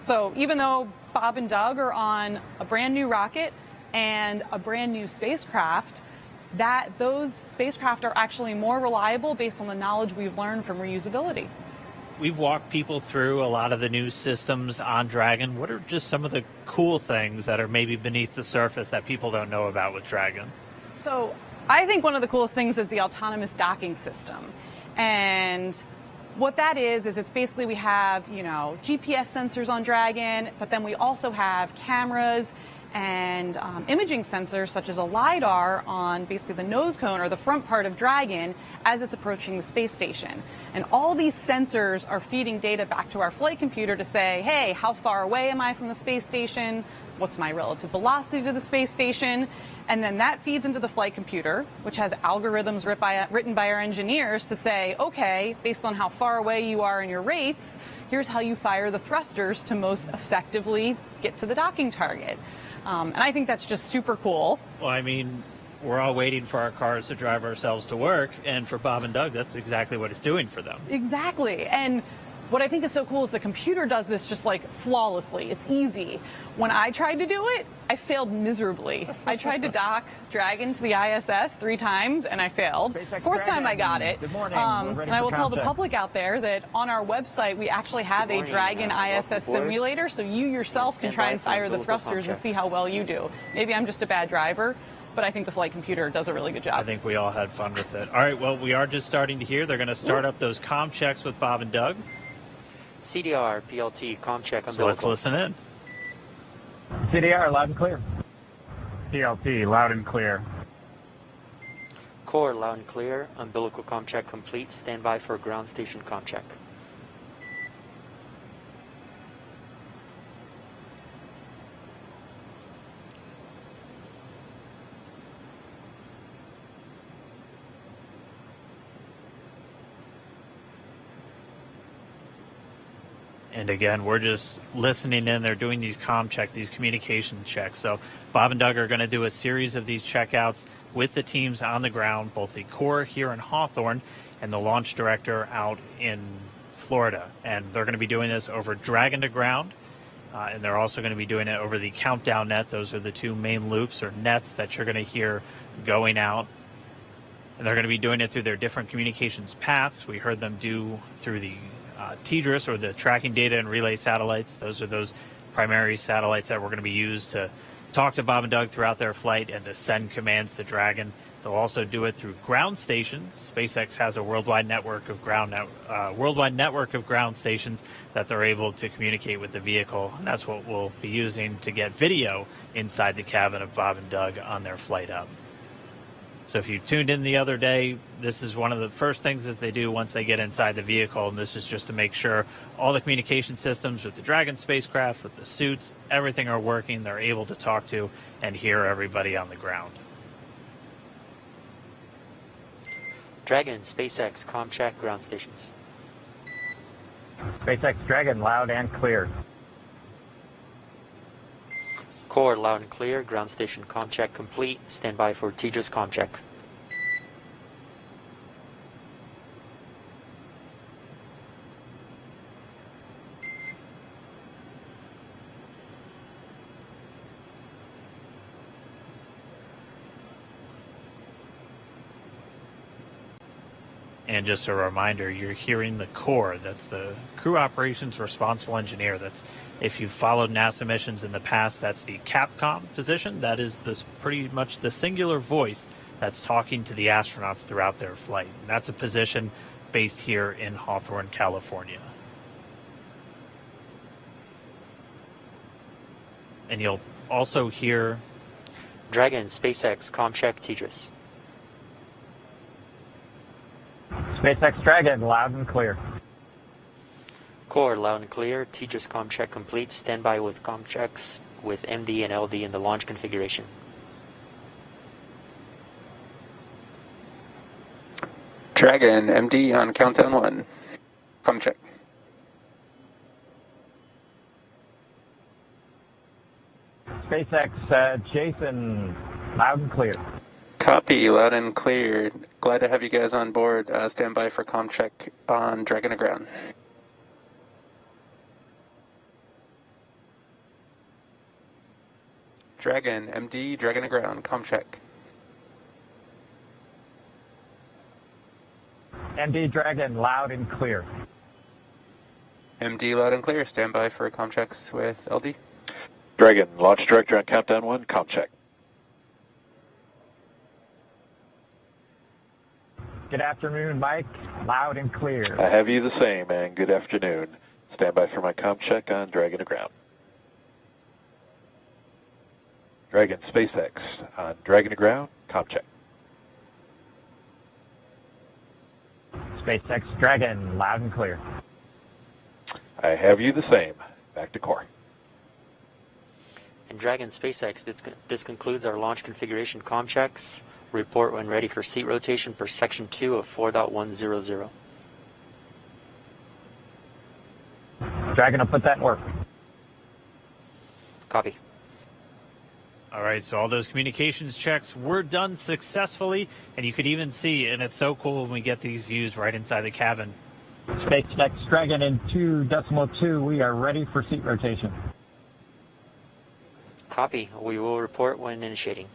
So even though Bob and Doug are on a brand new rocket and a brand new spacecraft, those spacecraft are actually more reliable based on the knowledge we've learned from reusability. We've walked people through a lot of the new systems on Dragon. What are just some of the cool things that are maybe beneath the surface that people don't know about with Dragon? So I think one of the coolest things is the autonomous docking system. And what that is it's basically we have, GPS sensors on Dragon, but then we also have cameras and imaging sensors such as a LiDAR on basically the nose cone or the front part of Dragon as it's approaching the space station. And all these sensors are feeding data back to our flight computer to say, hey, how far away am I from the space station? What's my relative velocity to the space station? And then that feeds into the flight computer, which has algorithms written by our engineers to say, okay, based on how far away you are in your rates, here's how you fire the thrusters to most effectively get to the docking target. And I think that's just super cool. Well, I mean, we're all waiting for our cars to drive ourselves to work, and for Bob and Doug, that's exactly what it's doing for them. Exactly. And what I think is so cool is the computer does this just like flawlessly. It's easy. When I tried to do it, I failed miserably. I tried to dock Dragon to the ISS 3 times and I failed. Fourth time I got it. Good morning. And I will tell the public out there that on our website we actually have a Dragon ISS simulator, so you yourself can try and fire the thrusters and see how well you do. Maybe I'm just a bad driver, but I think the flight computer does a really good job. I think we all had fun with it. All right, well, we are just starting to hear. They're going to start up those comm checks with Bob and Doug. CDR, PLT, comm check, So umbilical. let's listen in. CDR, loud and clear. PLT, loud and clear. Core, loud and clear. Umbilical comm check complete. Stand by for ground station comm check. And again, we're just listening in. They're doing these comm check, these communication checks. So Bob and Doug are going to do a series of these checkouts with the teams on the ground, both the Corps here in Hawthorne and the launch director out in Florida. And they're going to be doing this over Dragon to ground. And they're also going to be doing it over the countdown net. Those are the 2 main loops or nets that you're going to hear going out. And they're going to be doing it through their different communications paths. We heard them do through the TDRS, or the tracking data and relay satellites. Those are those primary satellites that we're going to be used to talk to Bob and Doug throughout their flight and to send commands to Dragon. They'll also do it through ground stations. SpaceX has a worldwide network of ground stations that they're able to communicate with the vehicle. And that's what we'll be using to get video inside the cabin of Bob and Doug on their flight up. So if you tuned in the other day, this is one of the first things that they do once they get inside the vehicle, and this is just to make sure all the communication systems with the Dragon spacecraft, with the suits, everything are working. They're able to talk to and hear everybody on the ground. Dragon, SpaceX, comm check, ground stations. SpaceX Dragon, loud and clear. Core, loud and clear. Ground station comm check complete. Stand by for TDRS comm check. And just a reminder, you're hearing the Corps. That's the Crew Operations Responsible Engineer. That's, if you've followed NASA missions in the past, that's the CAPCOM position. That is this pretty much the singular voice that's talking to the astronauts throughout their flight. And that's a position based here in Hawthorne, California. And you'll also hear Dragon, SpaceX, comm check, TDRS. SpaceX Dragon, loud and clear. Core, loud and clear. TDRS comm check complete. Stand by with comm checks with MD and LD in the launch configuration. Dragon, MD on countdown 1. Comm check. SpaceX Jason, loud and clear. Copy, loud and clear. Glad to have you guys on board. Stand by for comm check on Dragon to ground. Dragon, MD, Dragon to ground. Comm check. MD Dragon, loud and clear. MD, loud and clear. Stand by for comm checks with LD. Dragon, launch director on countdown 1. Comm check. Good afternoon, Mike. Loud and clear. I have you the same, and good afternoon. Stand by for my comm check on Dragon to ground. Dragon, SpaceX on Dragon to ground. Comm check. SpaceX Dragon, loud and clear. I have you the same. Back to core. And Dragon, SpaceX, this concludes our launch configuration comm checks. Report when ready for seat rotation per section 2 of 4.100. Dragon will put that in work. Copy. All right, so all those communications checks were done successfully, and you could even see, and it's so cool when we get these views right inside the cabin, SpaceX Dragon in 2.2, we are ready for seat rotation. Copy. We will report when initiating.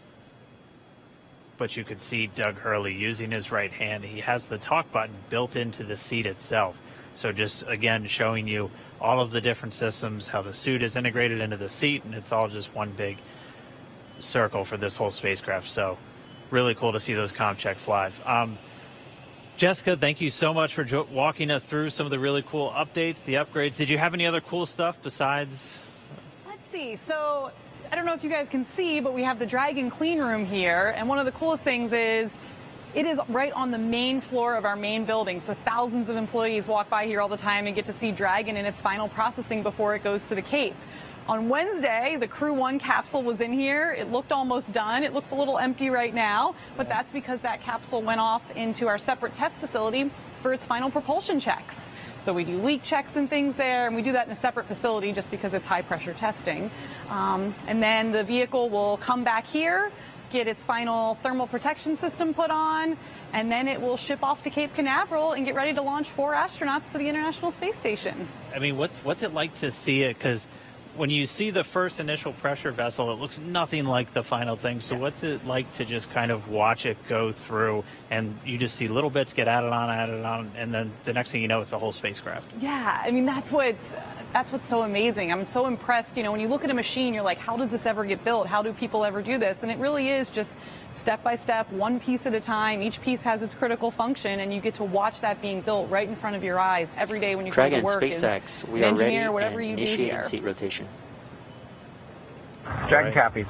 But you could see Doug Hurley using his right hand. He has the talk button built into the seat itself. So just, again, showing you all of the different systems, how the suit is integrated into the seat, and it's all just one big circle for this whole spacecraft. So really cool to see those comm checks live. Jessica, thank you so much for walking us through some of the really cool updates, the upgrades. Did you have any other cool stuff besides? Let's see. So I don't know if you guys can see, but we have the Dragon clean room here. And one of the coolest things is it is right on the main floor of our main building. So thousands of employees walk by here all the time and get to see Dragon in its final processing before it goes to the Cape. On Wednesday, the Crew 1 capsule was in here. It looked almost done. It looks a little empty right now, but that's because that capsule went off into our separate test facility for its final propulsion checks. So we do leak checks and things there, and we do that in a separate facility just because it's high pressure testing. And then the vehicle will come back here, get its final thermal protection system put on, and then it will ship off to Cape Canaveral and get ready to launch 4 astronauts to the International Space Station. I mean, what's it like to see it? Because when you see the first initial pressure vessel, it looks nothing like the final thing. So what's it like to just kind of watch it go through, and you just see little bits get added on, and then the next thing you know, it's a whole spacecraft? Yeah, I mean, that's what's so amazing. I'm so impressed. You know, when you look at a machine, you're like, how does this ever get built? How do people ever do this? And it really is just step by step, one piece at a time. Each piece has its critical function, and you get to watch that being built right in front of your eyes every day when you go to work. SpaceX, we an are ready engineer, whatever and you do initiating here. seat rotation. Dragon copies.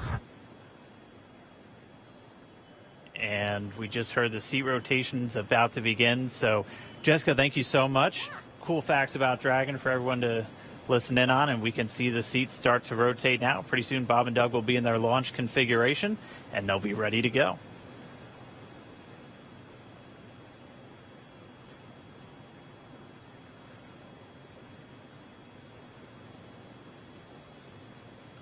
And we just heard the seat rotation's about to begin. So, Jessica, thank you so much. Cool facts about Dragon for everyone to listen in on, and we can see the seats start to rotate now. Pretty soon, Bob and Doug will be in their launch configuration, and they'll be ready to go.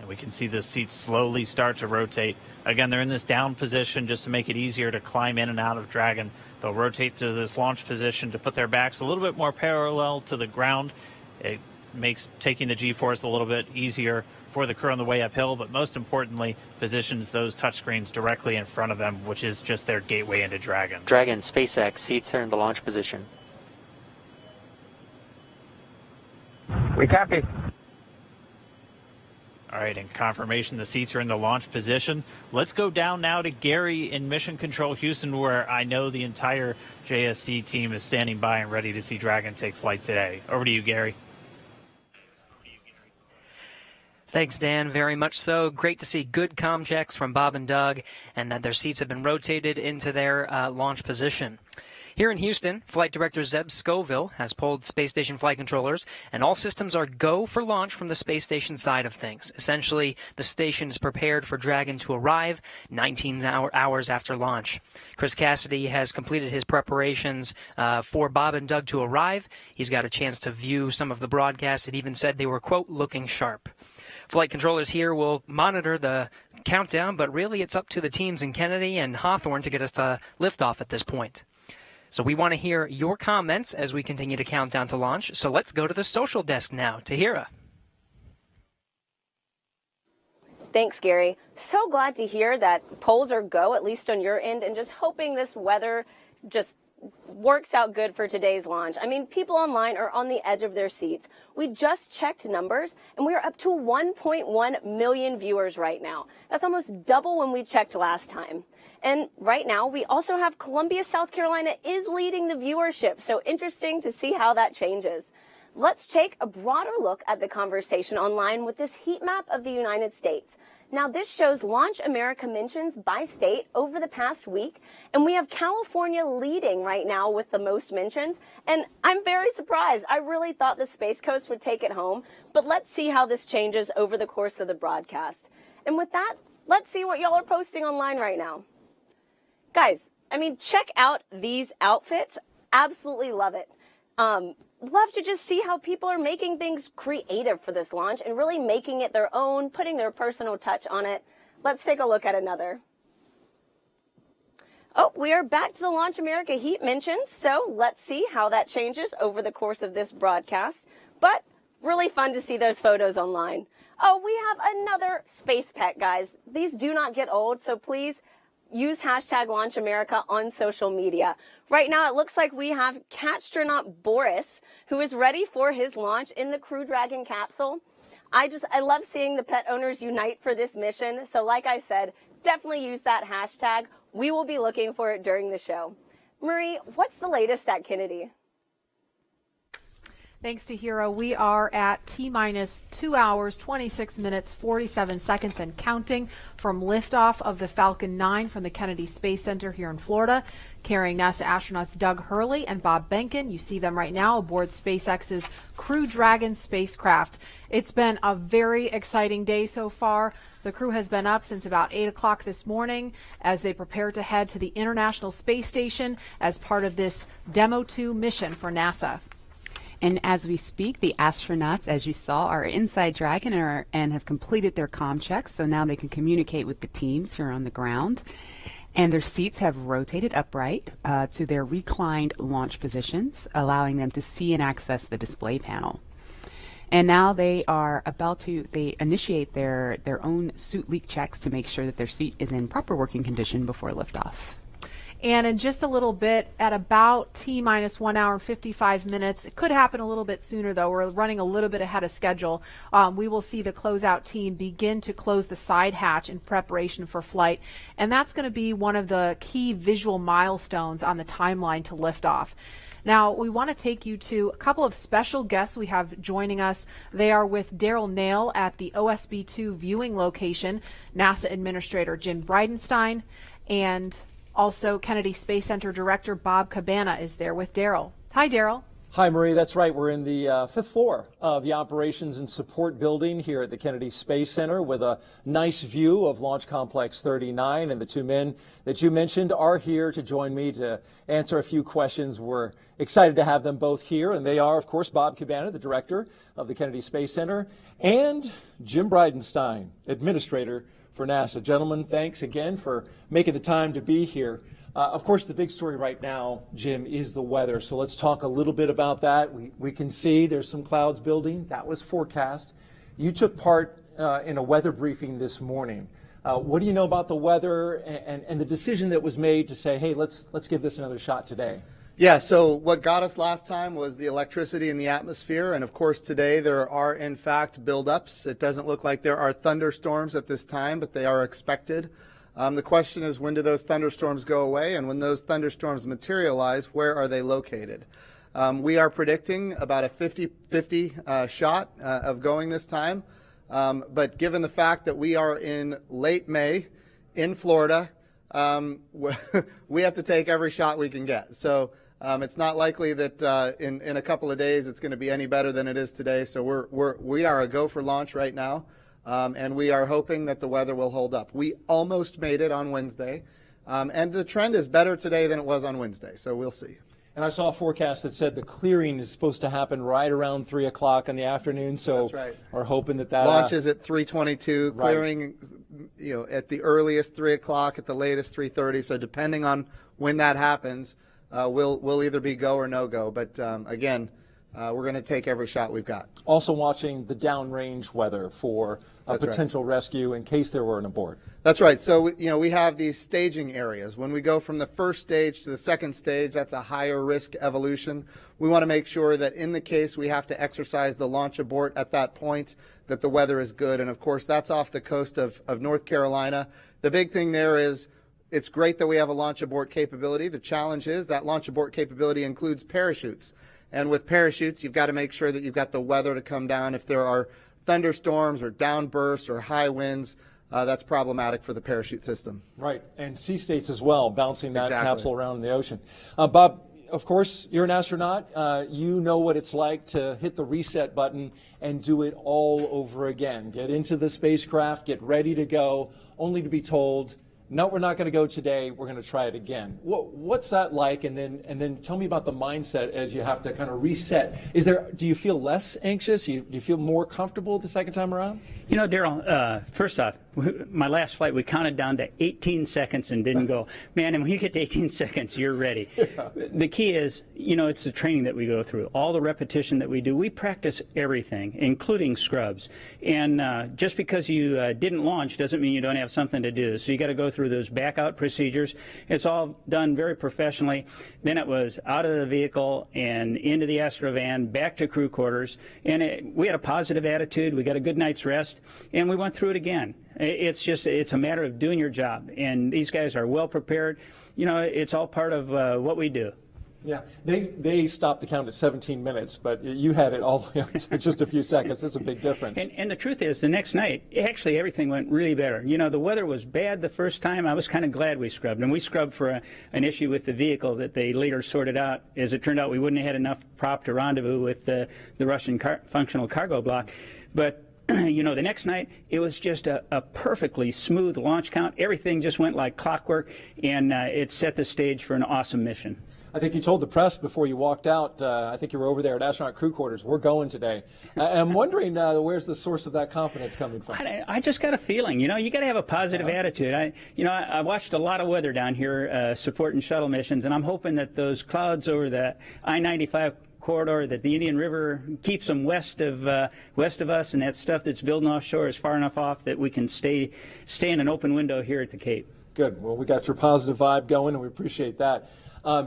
We can see the seats slowly start to rotate. Again, they're in this down position just to make it easier to climb in and out of Dragon. They'll rotate to this launch position to put their backs a little bit more parallel to the ground. It makes taking the G-force a little bit easier for the crew on the way uphill, but most importantly, positions those touchscreens directly in front of them, which is just their gateway into Dragon. Dragon, SpaceX, seats are in the launch position. We copy. All right, and confirmation the seats are in the launch position. Let's go down now to Gary in Mission Control Houston, where I know the entire JSC team is standing by and ready to see Dragon take flight today. Over to you, Gary. Thanks, Dan. Very much so. Great to see good comm checks from Bob and Doug, and that their seats have been rotated into their launch position. Here in Houston, Flight Director Zeb Scoville has pulled space station flight controllers, and all systems are go for launch from the space station side of things. Essentially, the station is prepared for Dragon to arrive 19 hours after launch. Chris Cassidy has completed his preparations for Bob and Doug to arrive. He's got a chance to view some of the broadcasts. It even said they were, quote, looking sharp. Flight controllers here will monitor the countdown, but really it's up to the teams in Kennedy and Hawthorne to get us to liftoff at this point. So we want to hear your comments as we continue to count down to launch. So let's go to the social desk now. Tahira. Thanks, Gary. So glad to hear that polls are go, at least on your end, and just hoping this weather just works out good for today's launch. I mean, people online are on the edge of their seats. We just checked numbers, and we are up to 1.1 million viewers right now. That's almost double when we checked last time. And right now, we also have Columbia, South Carolina is leading the viewership, so interesting to see how that changes. Let's take a broader look at the conversation online with this heat map of the United States. Now, this shows Launch America mentions by state over the past week, and we have California leading right now with the most mentions, and I'm very surprised. I really thought the Space Coast would take it home, but let's see how this changes over the course of the broadcast. And with that, let's see what y'all are posting online right now. Guys, I mean, check out these outfits. Absolutely love it. Love to just see how people are making things creative for this launch and really making it their own, putting their personal touch on it. Let's take a look at another. Oh, we are back to the Launch America Heat mentions, so let's see how that changes over the course of this broadcast. But really fun to see those photos online. Oh, we have another space pet, guys. These do not get old, so please use hashtag Launch America on social media. Right now, it looks like we have Catstronaut Boris, who is ready for his launch in the Crew Dragon capsule. I love seeing the pet owners unite for this mission. So like I said, definitely use that hashtag. We will be looking for it during the show. Marie, what's the latest at Kennedy? Thanks to Hero, we are at T-minus 2 hours, 26 minutes, 47 seconds and counting from liftoff of the Falcon 9 from the Kennedy Space Center here in Florida, carrying NASA astronauts Doug Hurley and Bob Behnken. You see them right now aboard SpaceX's Crew Dragon spacecraft. It's been a very exciting day so far. The crew has been up since about 8 o'clock this morning as they prepare to head to the International Space Station as part of this Demo 2 mission for NASA. And as we speak, the astronauts, as you saw, are inside Dragon and have completed their comm checks, so now they can communicate with the teams here on the ground. And their seats have rotated upright to their reclined launch positions, allowing them to see and access the display panel. And now they are they initiate their own suit leak checks to make sure that their seat is in proper working condition before liftoff. And in just a little bit, at about T-minus 1 hour and 55 minutes, it could happen a little bit sooner, though. We're running a little bit ahead of schedule. We will see the closeout team begin to close the side hatch in preparation for flight. And that's going to be one of the key visual milestones on the timeline to liftoff. Now, we want to take you to a couple of special guests we have joining us. They are with Daryl Nail at the OSB-2 viewing location, NASA Administrator Jim Bridenstine, and also Kennedy Space Center Director Bob Cabana is there with Daryl. Hi, Daryl. Hi, Marie. That's right. We're in the fifth floor of the Operations and Support Building here at the Kennedy Space Center with a nice view of Launch Complex 39. And the two men that you mentioned are here to join me to answer a few questions. We're excited to have them both here. And they are, of course, Bob Cabana, the director of the Kennedy Space Center, and Jim Bridenstine, administrator for NASA. Gentlemen, thanks again for making the time to be here. Of course, the big story right now, Jim, is the weather. So let's talk a little bit about that. We can see there's some clouds building. That was forecast. You took part in a weather briefing this morning. What do you know about the weather and the decision that was made to say, hey, let's give this another shot today? Yeah, so what got us last time was the electricity in the atmosphere, and of course today there are in fact buildups. It doesn't look like there are thunderstorms at this time, but they are expected. The question is, when do those thunderstorms go away, and when those thunderstorms materialize, where are they located? We are predicting about a 50-50 shot of going this time, but given the fact that we are in late May in Florida, we have to take every shot we can get. So it's not likely that in a couple of days it's going to be any better than it is today. So we are a go for launch right now, and we are hoping that the weather will hold up. We almost made it on Wednesday, and the trend is better today than it was on Wednesday. So we'll see. And I saw a forecast that said the clearing is supposed to happen right around 3 o'clock in the afternoon. So that's right. We're hoping that launch is at 3:22, right. Clearing, at the earliest 3 o'clock, at the latest 3:30. So depending on when that happens, we'll either be go or no go. But again, we're going to take every shot we've got. Also watching the downrange weather for a potential rescue in case there were an abort. That's right. So, we have these staging areas. When we go from the first stage to the second stage, that's a higher risk evolution. We want to make sure that in the case we have to exercise the launch abort at that point, that the weather is good. And of course, that's off the coast of North Carolina. The big thing there is it's great that we have a launch abort capability. The challenge is that launch abort capability includes parachutes. And with parachutes, you've got to make sure that you've got the weather to come down. If there are thunderstorms or downbursts or high winds, that's problematic for the parachute system. Right, and sea states as well, bouncing that capsule around in the ocean. Bob, of course, you're an astronaut. You know what it's like to hit the reset button and do it all over again. Get into the spacecraft, get ready to go, only to be told no, we're not going to go today. We're going to try it again. What's that like? And then tell me about the mindset as you have to kind of reset. Do you feel less anxious? Do you feel more comfortable the second time around? You know, Daryl, first off, my last flight, we counted down to 18 seconds and didn't go, man, and when you get to 18 seconds, you're ready. Yeah. The key is, you know, it's the training that we go through, all the repetition that we do. We practice everything, including scrubs. And just because you didn't launch doesn't mean you don't have something to do. So you got to go through those back out procedures. It's all done very professionally. Then it was out of the vehicle and into the Astrovan, back to crew quarters. And we had a positive attitude. We got a good night's rest. And we went through it again. It's a matter of doing your job. And these guys are well prepared. You know, it's all part of what we do. Yeah, they stopped the count at 17 minutes, but you had it all the way up to just a few seconds. That's a big difference. And the truth is, the next night, actually everything went really better. You know, the weather was bad the first time. I was kind of glad we scrubbed. And we scrubbed for an issue with the vehicle that they later sorted out. As it turned out, we wouldn't have had enough prop to rendezvous with the Russian functional cargo block. But you know, the next night, it was just a perfectly smooth launch count. Everything just went like clockwork, and it set the stage for an awesome mission. I think you told the press before you walked out, I think you were over there at astronaut crew quarters, we're going today. I'm wondering, where's the source of that confidence coming from? I just got a feeling, you know, you got to have a positive attitude. I watched a lot of weather down here supporting shuttle missions, and I'm hoping that those clouds over the I-95 corridor, that the Indian River keeps them west of us, and that stuff that's building offshore is far enough off that we can stay in an open window here at the Cape. Good. Well, we got your positive vibe going, and we appreciate that.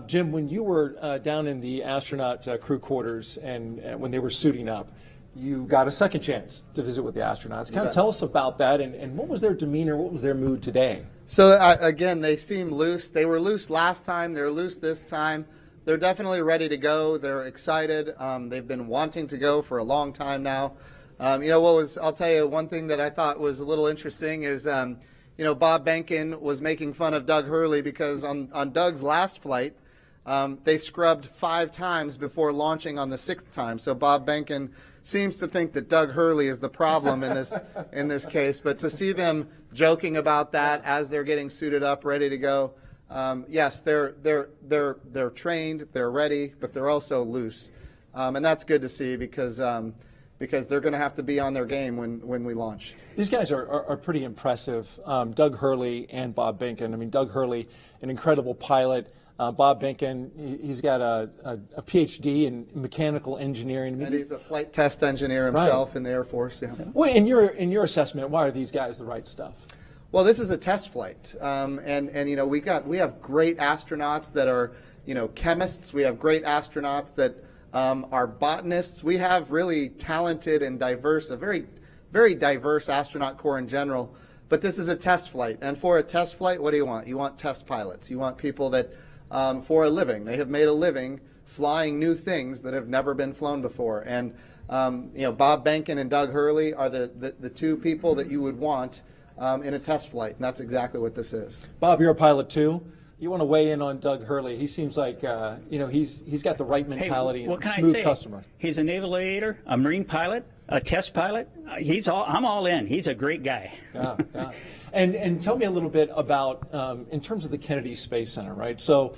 Jim, when you were down in the astronaut crew quarters and when they were suiting up, you got a second chance to visit with the astronauts. Kind of tell us about that, and what was their demeanor, what was their mood today? So again, they seem loose. They were loose last time. They're loose this time. They're definitely ready to go. They're excited. They've been wanting to go for a long time now. I'll tell you one thing that I thought was a little interesting is, Bob Behnken was making fun of Doug Hurley because on Doug's last flight, they scrubbed 5 times before launching on the 6th time. So Bob Behnken seems to think that Doug Hurley is the problem in this case. But to see them joking about that as they're getting suited up, ready to go, yes, they're trained, they're ready, but they're also loose, and that's good to see because they're going to have to be on their game when we launch. These guys are pretty impressive, Doug Hurley and Bob Behnken. I mean, Doug Hurley, an incredible pilot. Bob Behnken, he's got a PhD in mechanical engineering. And he's a flight test engineer himself in the Air Force. Yeah. Well, in your assessment, why are these guys the right stuff? Well, this is a test flight, and we have great astronauts that are chemists. We have great astronauts that are botanists. We have really talented and diverse, a very, very diverse astronaut corps in general. But this is a test flight, and for a test flight, what do you want? You want test pilots. You want people that, for a living, they have made a living flying new things that have never been flown before. And Bob Behnken and Doug Hurley are the two people that you would want in a test flight, and that's exactly what this is. Bob, you're a pilot too. You want to weigh in on Doug Hurley? He seems like he's got the right mentality and a smooth customer. He's a naval aviator, a marine pilot, a test pilot. I'm all in. He's a great guy. Yeah. And tell me a little bit about in terms of the Kennedy Space Center, right? So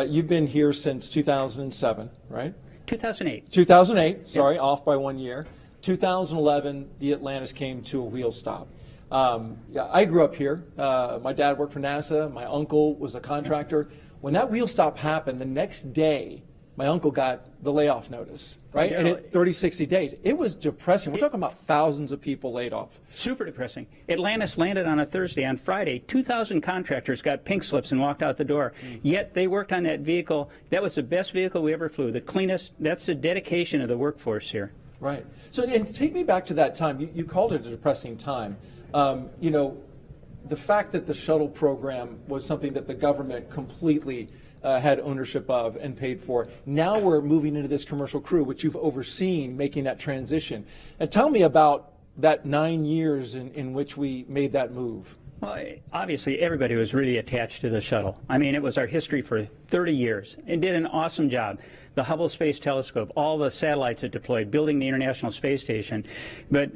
you've been here since 2007, right? 2008. 2008. Sorry, off by 1 year. 2011, the Atlantis came to a wheel stop. I grew up here. My dad worked for NASA. My uncle was a contractor. When that wheel stop happened, the next day, my uncle got the layoff notice, right? And it 30, 60 days. It was depressing. We're talking about thousands of people laid off. Super depressing. Atlantis landed on a Thursday. On Friday, 2,000 contractors got pink slips and walked out the door. Yet they worked on that vehicle. That was the best vehicle we ever flew, the cleanest. That's the dedication of the workforce here. Right. So, and take me back to that time. You called it a depressing time. The fact that the shuttle program was something that the government completely had ownership of and paid for. Now we're moving into this commercial crew, which you've overseen making that transition. And tell me about that 9 years in which we made that move. Well, obviously, everybody was really attached to the shuttle. I mean, it was our history for 30 years. It did an awesome job. The Hubble Space Telescope, all the satellites it deployed, building the International Space Station. But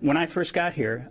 when I first got here,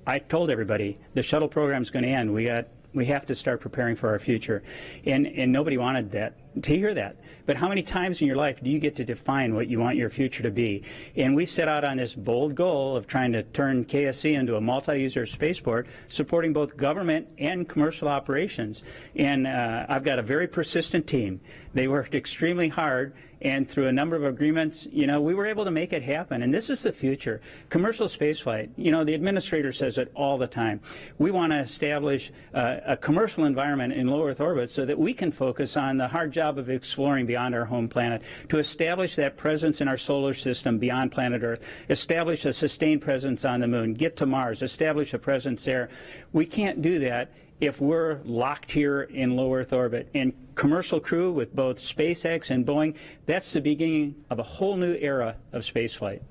I told everybody the shuttle program is going to end. We got We have to start preparing for our future. And nobody wanted to hear that. But how many times in your life do you get to define what you want your future to be? And we set out on this bold goal of trying to turn KSC into a multi-user spaceport, supporting both government and commercial operations. And I've got a very persistent team. They worked extremely hard, and through a number of agreements, we were able to make it happen. And this is the future. Commercial spaceflight, the administrator says it all the time. We want to establish a commercial environment in low Earth orbit so that we can focus on the hard job of exploring beyond our home planet, to establish that presence in our solar system beyond planet Earth, establish a sustained presence on the moon, get to Mars, establish a presence there. We can't do that if we're locked here in low Earth orbit. And commercial crew with both SpaceX and Boeing, that's the beginning of a whole new era of spaceflight.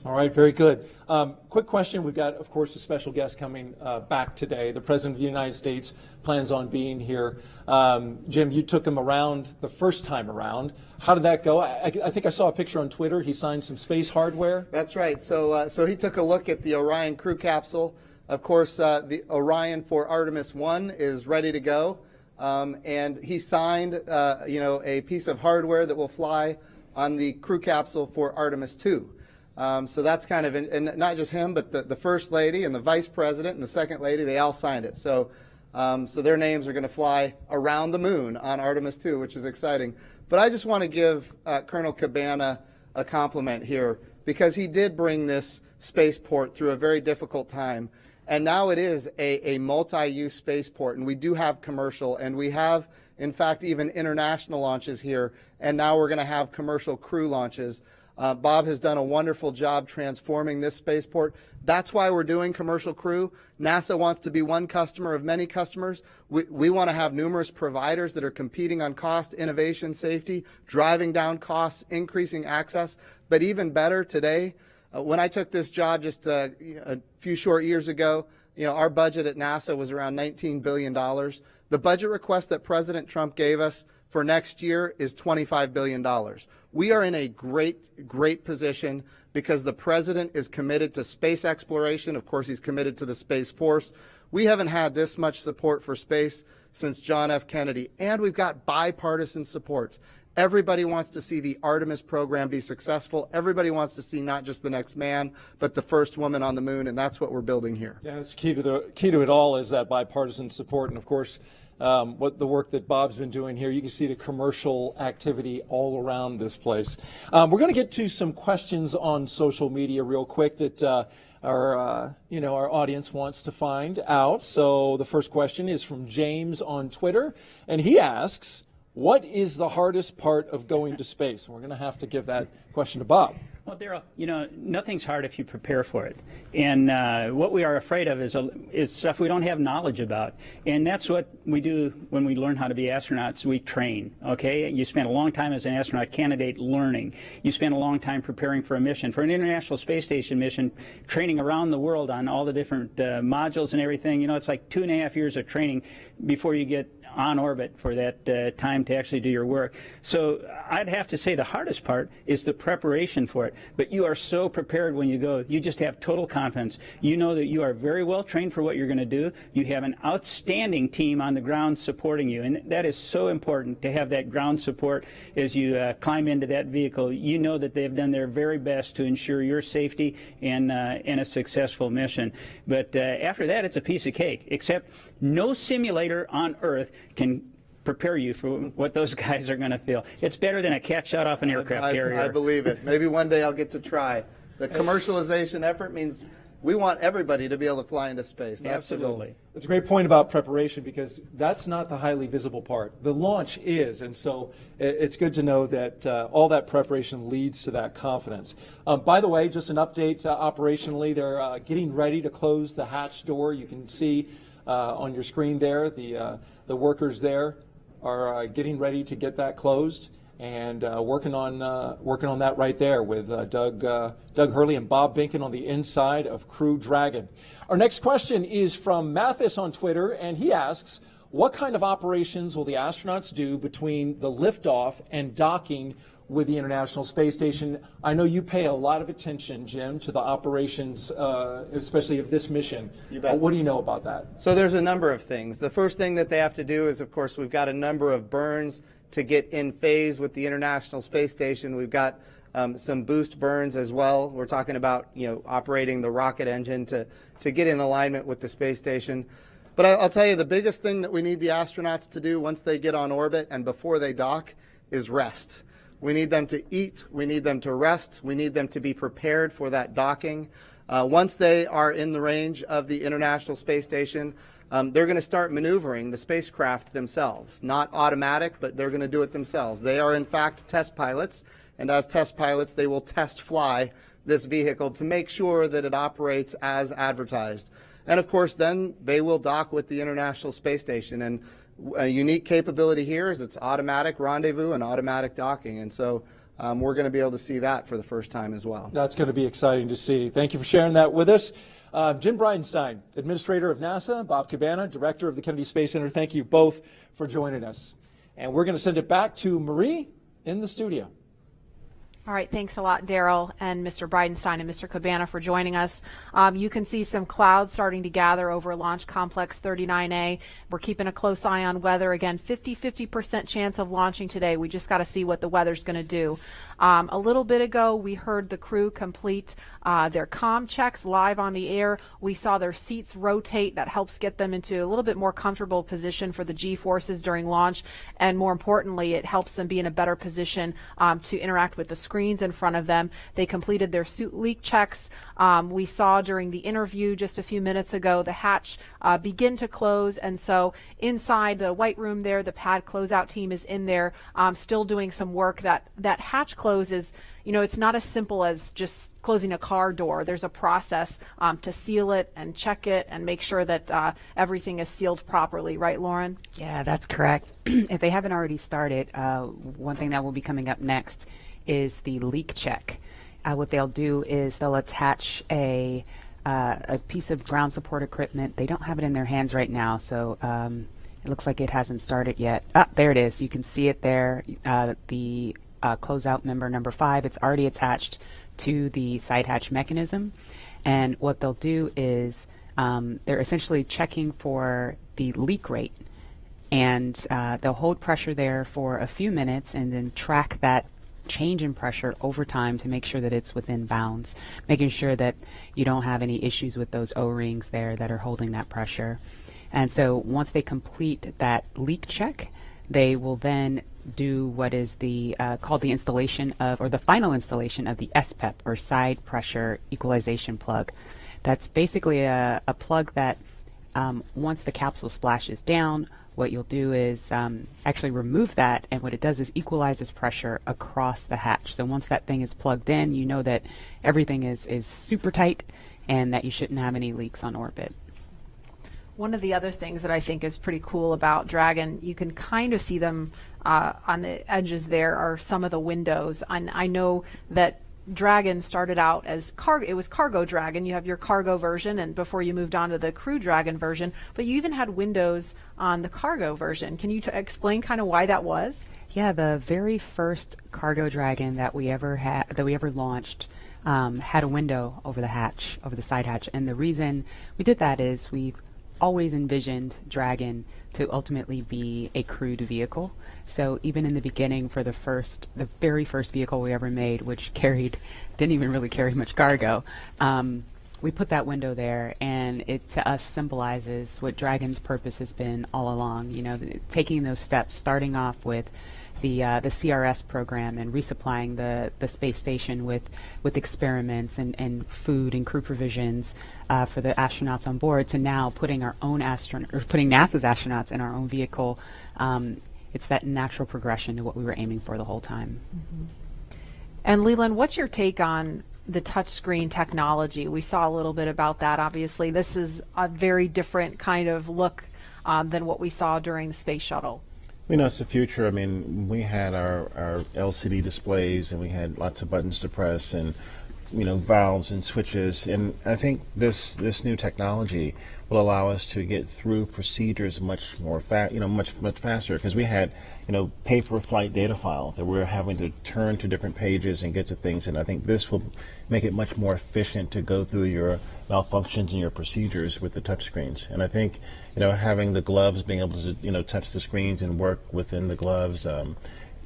All right, very good. Quick question. We've got, of course, a special guest coming back today. The President of the United States plans on being here. Jim, you took him around the first time around. How did that go? I think I saw a picture on Twitter. He signed some space hardware. That's right. So he took a look at the Orion crew capsule. Of course, the Orion for Artemis 1 is ready to go. And he signed, a piece of hardware that will fly on the crew capsule for Artemis 2. So that's kind of, and not just him, but the First Lady and the Vice President and the Second Lady, they all signed it. So their names are going to fly around the moon on Artemis 2, which is exciting. But I just want to give Colonel Cabana a compliment here, because he did bring this spaceport through a very difficult time. And now it is a multi-use spaceport, and we do have commercial, and we have, in fact, even international launches here, and now we're going to have commercial crew launches. Bob has done a wonderful job transforming this spaceport. That's why we're doing commercial crew. NASA wants to be one customer of many customers. We want to have numerous providers that are competing on cost, innovation, safety, driving down costs, increasing access. But even better today, when I took this job just a few short years ago, our budget at NASA was around $19 billion. The budget request that President Trump gave us for next year is $25 billion. We are in a great position because the president is committed to space exploration. Of course, he's committed to the Space Force. We haven't had this much support for space since John F. Kennedy, and we've got bipartisan support. Everybody wants to see the Artemis program be successful. Everybody wants to see not just the next man, but the first woman on the moon, and that's what we're building here. Yeah, it's key to it all is that bipartisan support, and of course, what the work that Bob's been doing here. You can see the commercial activity all around this place. We're going to get to some questions on social media real quick that our audience wants to find out. So the first question is from James on Twitter, and he asks, what is the hardest part of going to space? We're going to have to give that question to Bob. Well, Daryl, nothing's hard if you prepare for it. And what we are afraid of is stuff we don't have knowledge about. And that's what we do when we learn how to be astronauts. We train, okay? You spend a long time as an astronaut candidate learning. You spend a long time preparing for a mission. For an International Space Station mission, training around the world on all the different modules and everything, it's like 2.5 years of training before you get on orbit for that time to actually do your work. So I'd have to say the hardest part is the preparation for it. But you are so prepared when you go. You just have total confidence. You know that you are very well trained for what you're going to do. You have an outstanding team on the ground supporting you. And that is so important to have that ground support as you climb into that vehicle. You know that they've done their very best to ensure your safety and a successful mission. But after that, it's a piece of cake, except no simulator on Earth can prepare you for what those guys are going to feel. It's better than a cat shot off an aircraft carrier. I believe it. Maybe one day I'll get to try. The commercialization effort means we want everybody to be able to fly into space. That's Absolutely. The goal. It's a great point about preparation, because that's not the highly visible part. The launch is, and so it's good to know that all that preparation leads to that confidence. By the way, just an update operationally, they're getting ready to close the hatch door. You can see on your screen there, the workers there are getting ready to get that closed, and working on that right there with Doug Hurley and Bob Binken on the inside of Crew Dragon. Our next question is from Mathis on Twitter, and he asks, what kind of operations will the astronauts do between the liftoff and docking with the International Space Station. I know you pay a lot of attention, Jim, to the operations, especially of this mission. You bet. What do you know about that? So there's a number of things. The first thing that they have to do is, of course, we've got a number of burns to get in phase with the International Space Station. We've got some boost burns as well. We're talking about, operating the rocket engine to get in alignment with the space station. But I'll tell you, the biggest thing that we need the astronauts to do once they get on orbit and before they dock is rest. We need them to eat, we need them to rest, we need them to be prepared for that docking. Once they are in the range of the International Space Station, they're going to start maneuvering the spacecraft themselves. Not automatic, but they're going to do it themselves. They are in fact test pilots, and as test pilots they will test fly this vehicle to make sure that it operates as advertised. And of course then they will dock with the International Space Station. And a unique capability here is it's automatic rendezvous and automatic docking, and so we're going to be able to see that for the first time as well. That's going to be exciting to see. Thank you for sharing that with us. Jim Bridenstine, Administrator of NASA, Bob Cabana, Director of the Kennedy Space Center, thank you both for joining us. And we're going to send it back to Marie in the studio. All right, thanks a lot, Daryl and Mr. Bridenstine and Mr. Cabana for joining us. You can see some clouds starting to gather over Launch Complex 39A. We're keeping a close eye on weather. Again, 50% chance of launching today. We just got to see what the weather's going to do. A little bit ago, we heard the crew complete their comm checks live on the air. We saw their seats rotate. That helps get them into a little bit more comfortable position for the G-forces during launch. And more importantly, it helps them be in a better position to interact with the screens in front of them. They completed their suit leak checks. We saw during the interview just a few minutes ago the hatch begin to close. And so inside the white room there, the pad closeout team is in there still doing some work. That hatch closes, it's not as simple as just closing a car door. There's a process to seal it and check it and make sure that everything is sealed properly. Right, Lauren? Yeah, that's correct. If they haven't already started, one thing that will be coming up next is the leak check. What they'll do is they'll attach a piece of ground support equipment. They don't have it in their hands right now, so it looks like it hasn't started yet. There it is. You can see it there. The closeout member number 5, it's already attached to the side hatch mechanism. And what they'll do is they're essentially checking for the leak rate. And they'll hold pressure there for a few minutes and then track that change in pressure over time to make sure that it's within bounds, making sure that you don't have any issues with those O-rings there that are holding that pressure. And so once they complete that leak check, they will then do what is the called the installation of, or the final installation of the SPEP, or side pressure equalization plug. That's basically a plug that once the capsule splashes down, what you'll do is actually remove that, and what it does is equalizes pressure across the hatch. So once that thing is plugged in, you know that everything is super tight and that you shouldn't have any leaks on orbit. One of the other things that I think is pretty cool about Dragon, you can kind of see them on the edges there are some of the windows. And I know that Dragon started out as cargo. It was Cargo Dragon. You have your cargo version, and before you moved on to the Crew Dragon version, but you even had windows on the cargo version. Can you explain kind of why that was? Yeah, the very first Cargo Dragon that we ever launched had a window over the hatch, over the side hatch, and the reason we did that is we've always envisioned Dragon to ultimately be a crewed vehicle. So even in the beginning, for the very first vehicle we ever made, which didn't even really carry much cargo, we put that window there, and it to us symbolizes what Dragon's purpose has been all along. Taking those steps, starting off with the CRS program and resupplying the space station with experiments and food and crew provisions for the astronauts on board, to now putting putting NASA's astronauts in our own vehicle. It's that natural progression to what we were aiming for the whole time. Mm-hmm. And Leland, what's your take on the touchscreen technology? We saw a little bit about that. Obviously, this is a very different kind of look than what we saw during the space shuttle. It's the future. I mean, we had our LCD displays and we had lots of buttons to press, and valves and switches. And I think this new technology will allow us to get through procedures much more much faster, because we had paper flight data file that we're having to turn to different pages and get to things. And I think this will make it much more efficient to go through your malfunctions and your procedures with the touch screens. And I think having the gloves, being able to touch the screens and work within the gloves,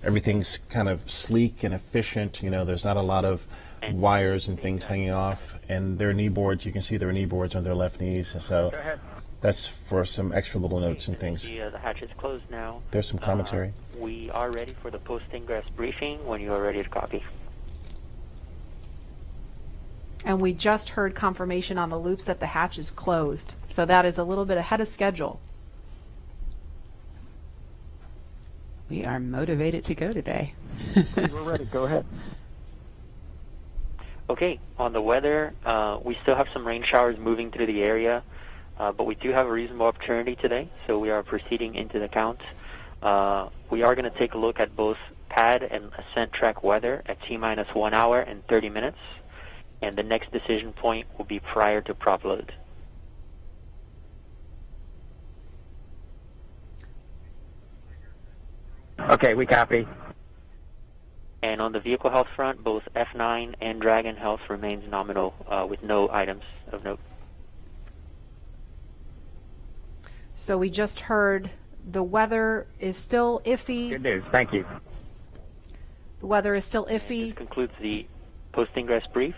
everything's kind of sleek and efficient. There's not a lot of wires and things hanging off, and their knee boards, you can see their knee boards on their left knees. So that's for some extra little notes and things. The hatch is closed now. There's some commentary. We are ready for the post-ingress briefing when you are ready to copy. And we just heard confirmation on the loops that the hatch is closed. So that is a little bit ahead of schedule. We are motivated to go today. We're ready. Go ahead. Okay, on the weather, we still have some rain showers moving through the area, but we do have a reasonable opportunity today, so we are proceeding into the count. We are going to take a look at both pad and ascent track weather at T-minus 1 hour and 30 minutes, and the next decision point will be prior to prop load. Okay, we copy. And on the vehicle health front, both F9 and Dragon health remains nominal with no items of note. So we just heard the weather is still iffy. Good news. Thank you. The weather is still iffy. This concludes the post-ingress brief.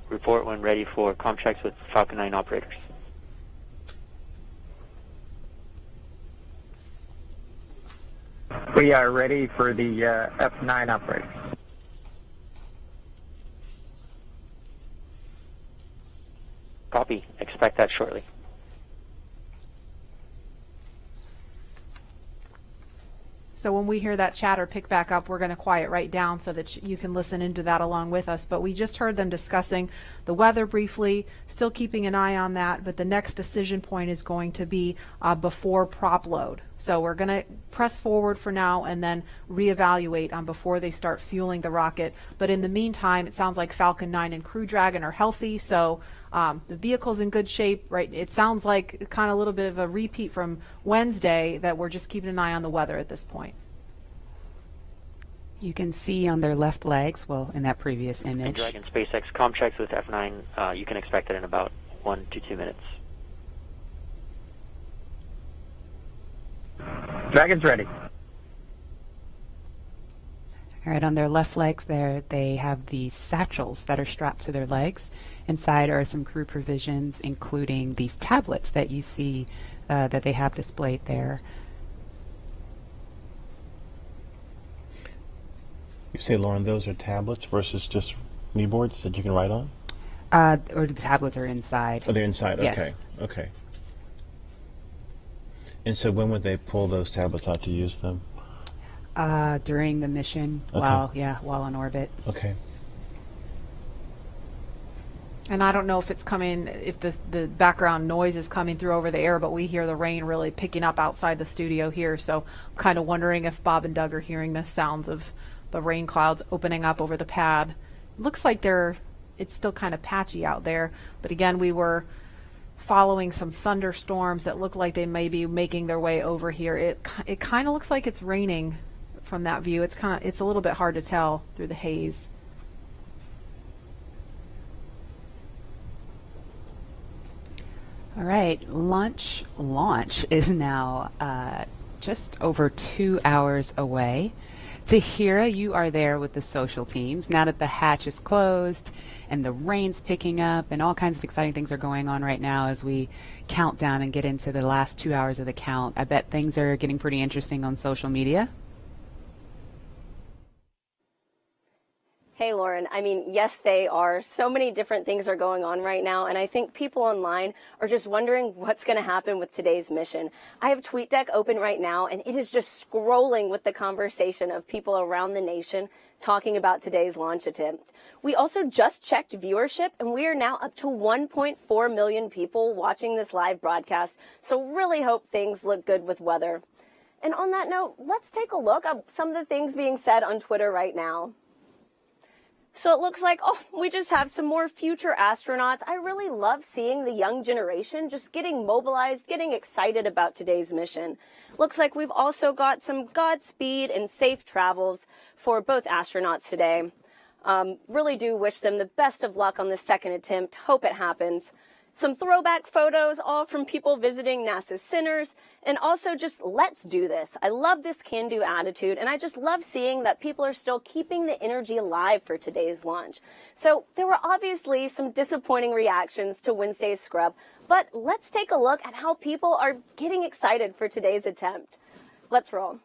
Report when ready for comm checks with Falcon 9 operators. We are ready for the F9 operators. Copy. Expect that shortly. So when we hear that chatter pick back up, we're going to quiet right down so that you can listen into that along with us. But we just heard them discussing the weather briefly, still keeping an eye on that. But the next decision point is going to be before prop load. So we're going to press forward for now and then reevaluate before they start fueling the rocket. But in the meantime, it sounds like Falcon 9 and Crew Dragon are healthy. So the vehicle's in good shape, right? It sounds like kind of a little bit of a repeat from Wednesday, that we're just keeping an eye on the weather at this point. You can see on their left legs, well, in that previous And image. Dragon SpaceX comm checks with F9, you can expect it in about 1 to 2 minutes. Dragon's ready. All right, on their left legs there, they have these satchels that are strapped to their legs. Inside are some crew provisions, including these tablets that you see that they have displayed there. You say, Lauren, those are tablets versus just kneeboards that you can write on? Or the tablets are inside. Oh, they're inside. Yes. Okay. Okay. And so when would they pull those tablets out to use them? During the mission, Okay. while on orbit. Okay. And I don't know if it's coming, if the background noise is coming through over the air, but we hear the rain really picking up outside the studio here. So I'm kind of wondering if Bob and Doug are hearing the sounds of the rain clouds opening up over the pad. It looks like it's still kind of patchy out there. But again, we were following some thunderstorms that look like they may be making their way over here. It kind of looks like it's raining from that view. It's a little bit hard to tell through the haze. All right, launch is now just over 2 hours away. Tahira, you are there with the social teams. Now that the hatch is closed and the rain's picking up and all kinds of exciting things are going on right now as we count down and get into the last 2 hours of the count, I bet things are getting pretty interesting on social media. Hey, Lauren. I mean, yes, they are. So many different things are going on right now, and I think people online are just wondering what's going to happen with today's mission. I have TweetDeck open right now, and it is just scrolling with the conversation of people around the nation talking about today's launch attempt. We also just checked viewership, and we are now up to 1.4 million people watching this live broadcast, so really hope things look good with weather. And on that note, let's take a look at some of the things being said on Twitter right now. So it looks like, we just have some more future astronauts. I really love seeing the young generation just getting mobilized, getting excited about today's mission. Looks like we've also got some Godspeed and safe travels for both astronauts today. Really do wish them the best of luck on the second attempt. Hope it happens. Some throwback photos, all from people visiting NASA's centers, and also just let's do this. I love this can-do attitude, and I just love seeing that people are still keeping the energy alive for today's launch. So there were obviously some disappointing reactions to Wednesday's scrub, but let's take a look at how people are getting excited for today's attempt. Let's roll.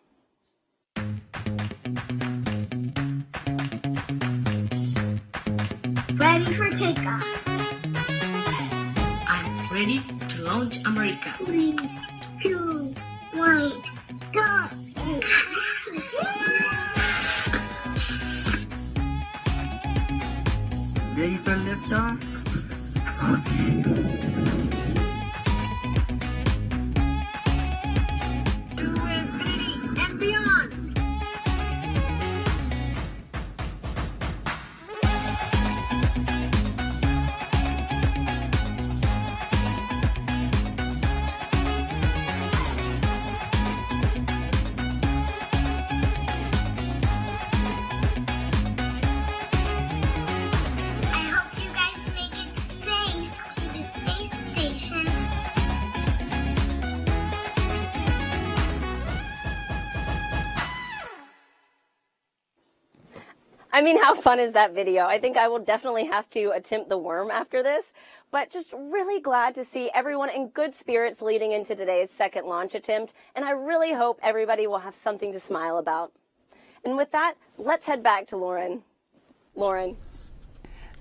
Ready for takeoff. Ready to launch America. 3, 2, 1, go! Ready for liftoff? Okay. 2 infinity and beyond. I mean, how fun is that video? I think I will definitely have to attempt the worm after this, but just really glad to see everyone in good spirits leading into today's second launch attempt, and I really hope everybody will have something to smile about. And with that, let's head back to Lauren. Lauren.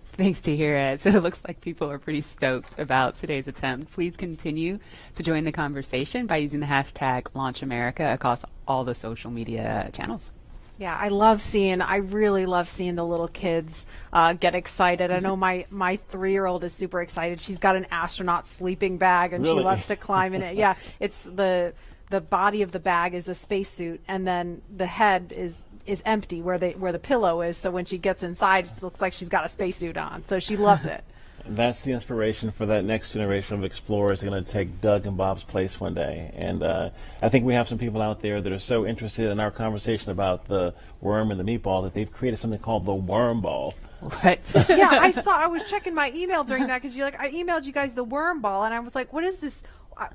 Thanks, Tahira. So it looks like people are pretty stoked about today's attempt. Please continue to join the conversation by using the hashtag LaunchAmerica across all the social media channels. Yeah, I really love seeing the little kids get excited. I know my 3-year-old is super excited. She's got an astronaut sleeping bag and Really? she loves to climb in it. Yeah, it's the body of the bag is a spacesuit, and then the head is empty where the pillow is. So when she gets inside, it looks like she's got a spacesuit on. So she loves it. That's the inspiration for that next generation of explorers going to take Doug and Bob's place one day. And I think we have some people out there that are so interested in our conversation about the worm and the meatball that they've created something called the worm ball. What? Yeah, I was checking my email during that because I emailed you guys the worm ball, and I was like, what is this?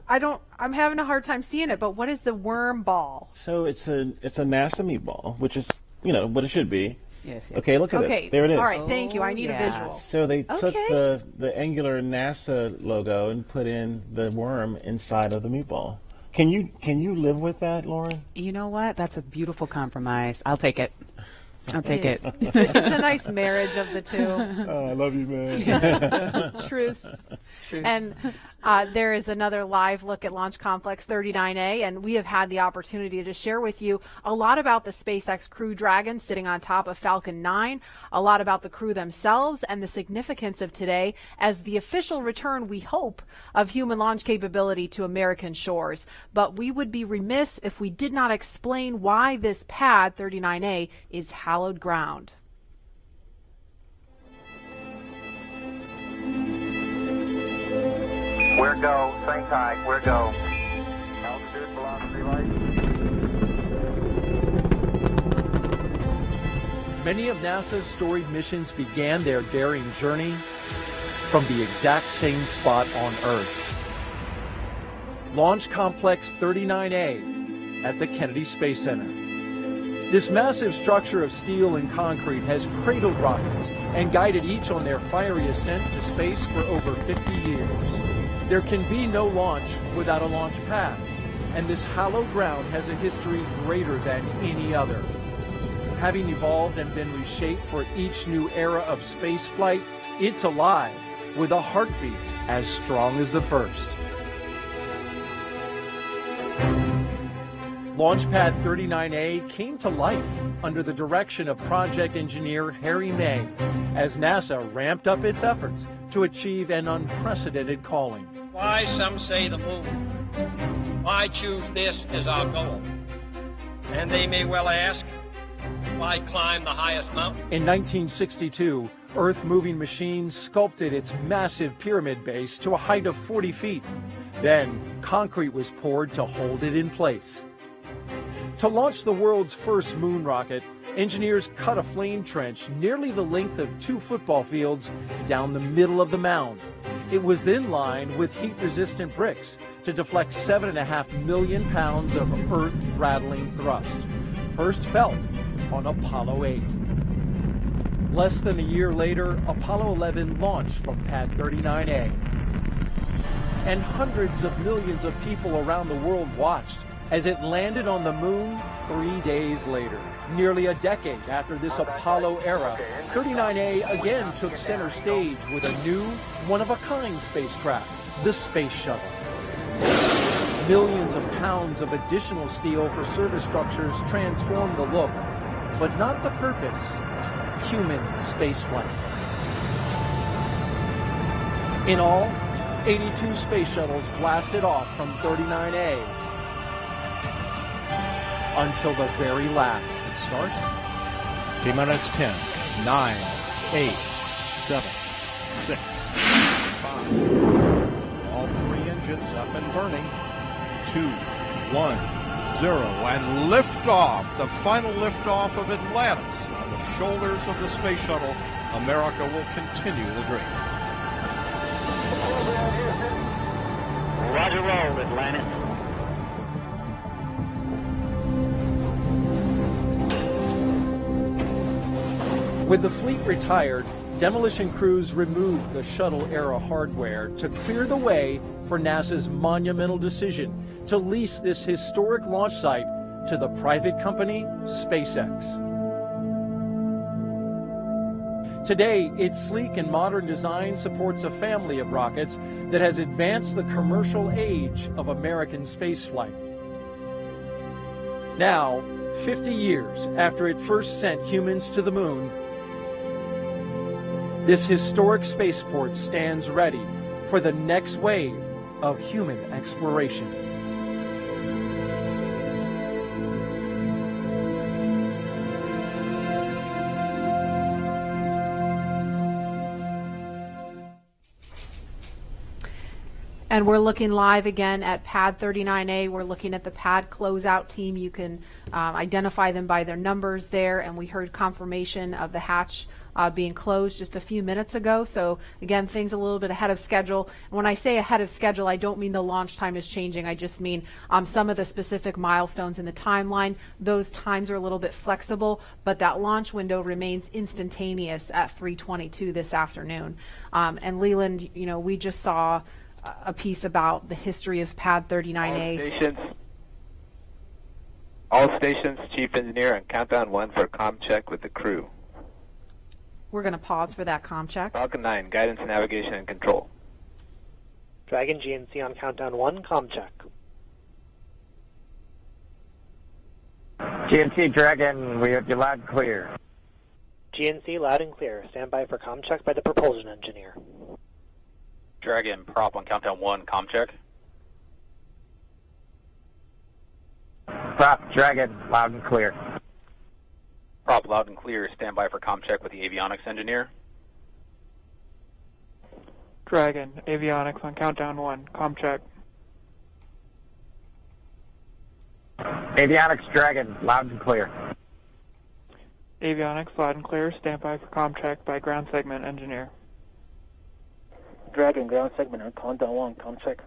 I'm having a hard time seeing it, but what is the worm ball? So it's a NASA meatball, which is, what it should be. Yes. Okay, look at it. There it is. All right, thank you. I need a visual. So they took the angular NASA logo and put in the worm inside of the meatball. Can you live with that, Lauren? You know what? That's a beautiful compromise. I'll take it. I'll take it. It's a nice marriage of the two. Oh, I love you, man. Yes. Truth. And there is another live look at Launch Complex 39A, and we have had the opportunity to share with you a lot about the SpaceX Crew Dragon sitting on top of Falcon 9, a lot about the crew themselves, and the significance of today as the official return, we hope, of human launch capability to American shores. But we would be remiss if we did not explain why this pad 39A is hallowed ground. We're go. Swing tight. We're go. Altitude, velocity, light. Many of NASA's storied missions began their daring journey from the exact same spot on Earth. Launch Complex 39A at the Kennedy Space Center. This massive structure of steel and concrete has cradled rockets and guided each on their fiery ascent to space for over 50 years. There can be no launch without a launch pad, and this hallowed ground has a history greater than any other. Having evolved and been reshaped for each new era of spaceflight, it's alive with a heartbeat as strong as the first. Launchpad 39A came to life under the direction of project engineer Harry May as NASA ramped up its efforts to achieve an unprecedented calling. Why, some say the moon. Why choose this as our goal? And they may well ask, Why climb the highest mountain? In 1962, Earth-moving machines sculpted its massive pyramid base to a height of 40 feet. Then, concrete was poured to hold it in place. To launch the world's first moon rocket, engineers cut a flame trench nearly the length of 2 football fields down the middle of the mound. It was then lined with heat-resistant bricks to deflect 7.5 million pounds of earth-rattling thrust, first felt on Apollo 8. Less than a year later, Apollo 11 launched from Pad 39A. And hundreds of millions of people around the world watched as it landed on the moon 3 days later. Nearly a decade after this Apollo era, 39A again took center stage with a new, one-of-a-kind spacecraft, the Space Shuttle. Millions of pounds of additional steel for service structures transformed the look, but not the purpose: human spaceflight. In all, 82 space shuttles blasted off from 39A until the very last. Start. T-minus 10, 9, 8, 7, 6, 5. All 3 engines up and burning. 2, 1, 0, and liftoff. The final liftoff of Atlantis on the shoulders of the space shuttle. America will continue the dream. Roger, roll, Atlantis. With the fleet retired, demolition crews removed the shuttle-era hardware to clear the way for NASA's monumental decision to lease this historic launch site to the private company SpaceX. Today, its sleek and modern design supports a family of rockets that has advanced the commercial age of American spaceflight. Now, 50 years after it first sent humans to the moon, this historic spaceport stands ready for the next wave of human exploration. And we're looking live again at Pad 39A. We're looking at the pad closeout team. You can identify them by their numbers there. And we heard confirmation of the hatch being closed just a few minutes ago. So again, things a little bit ahead of schedule. And when I say ahead of schedule, I don't mean the launch time is changing. I just mean some of the specific milestones in the timeline. Those times are a little bit flexible, but that launch window remains instantaneous at 3:22 this afternoon. And Leland, you know, we just saw a piece about the history of Pad 39A. All stations, Chief Engineer on countdown 1 for comm check with the crew. We're going to pause for that comm check. Falcon 9, guidance, navigation, and control. Dragon GNC on countdown 1, comm check. GNC Dragon, we have you loud and clear. GNC loud and clear. Stand by for comm check by the propulsion engineer. Dragon, prop on countdown 1, comm check. Prop Dragon, loud and clear. Prop loud and clear, stand by for comm check with the avionics engineer. Dragon, avionics on countdown 1, comm check. Avionics Dragon, loud and clear. Avionics loud and clear, stand by for comm check by ground segment engineer. Dragon, ground segment on countdown 1, comm check.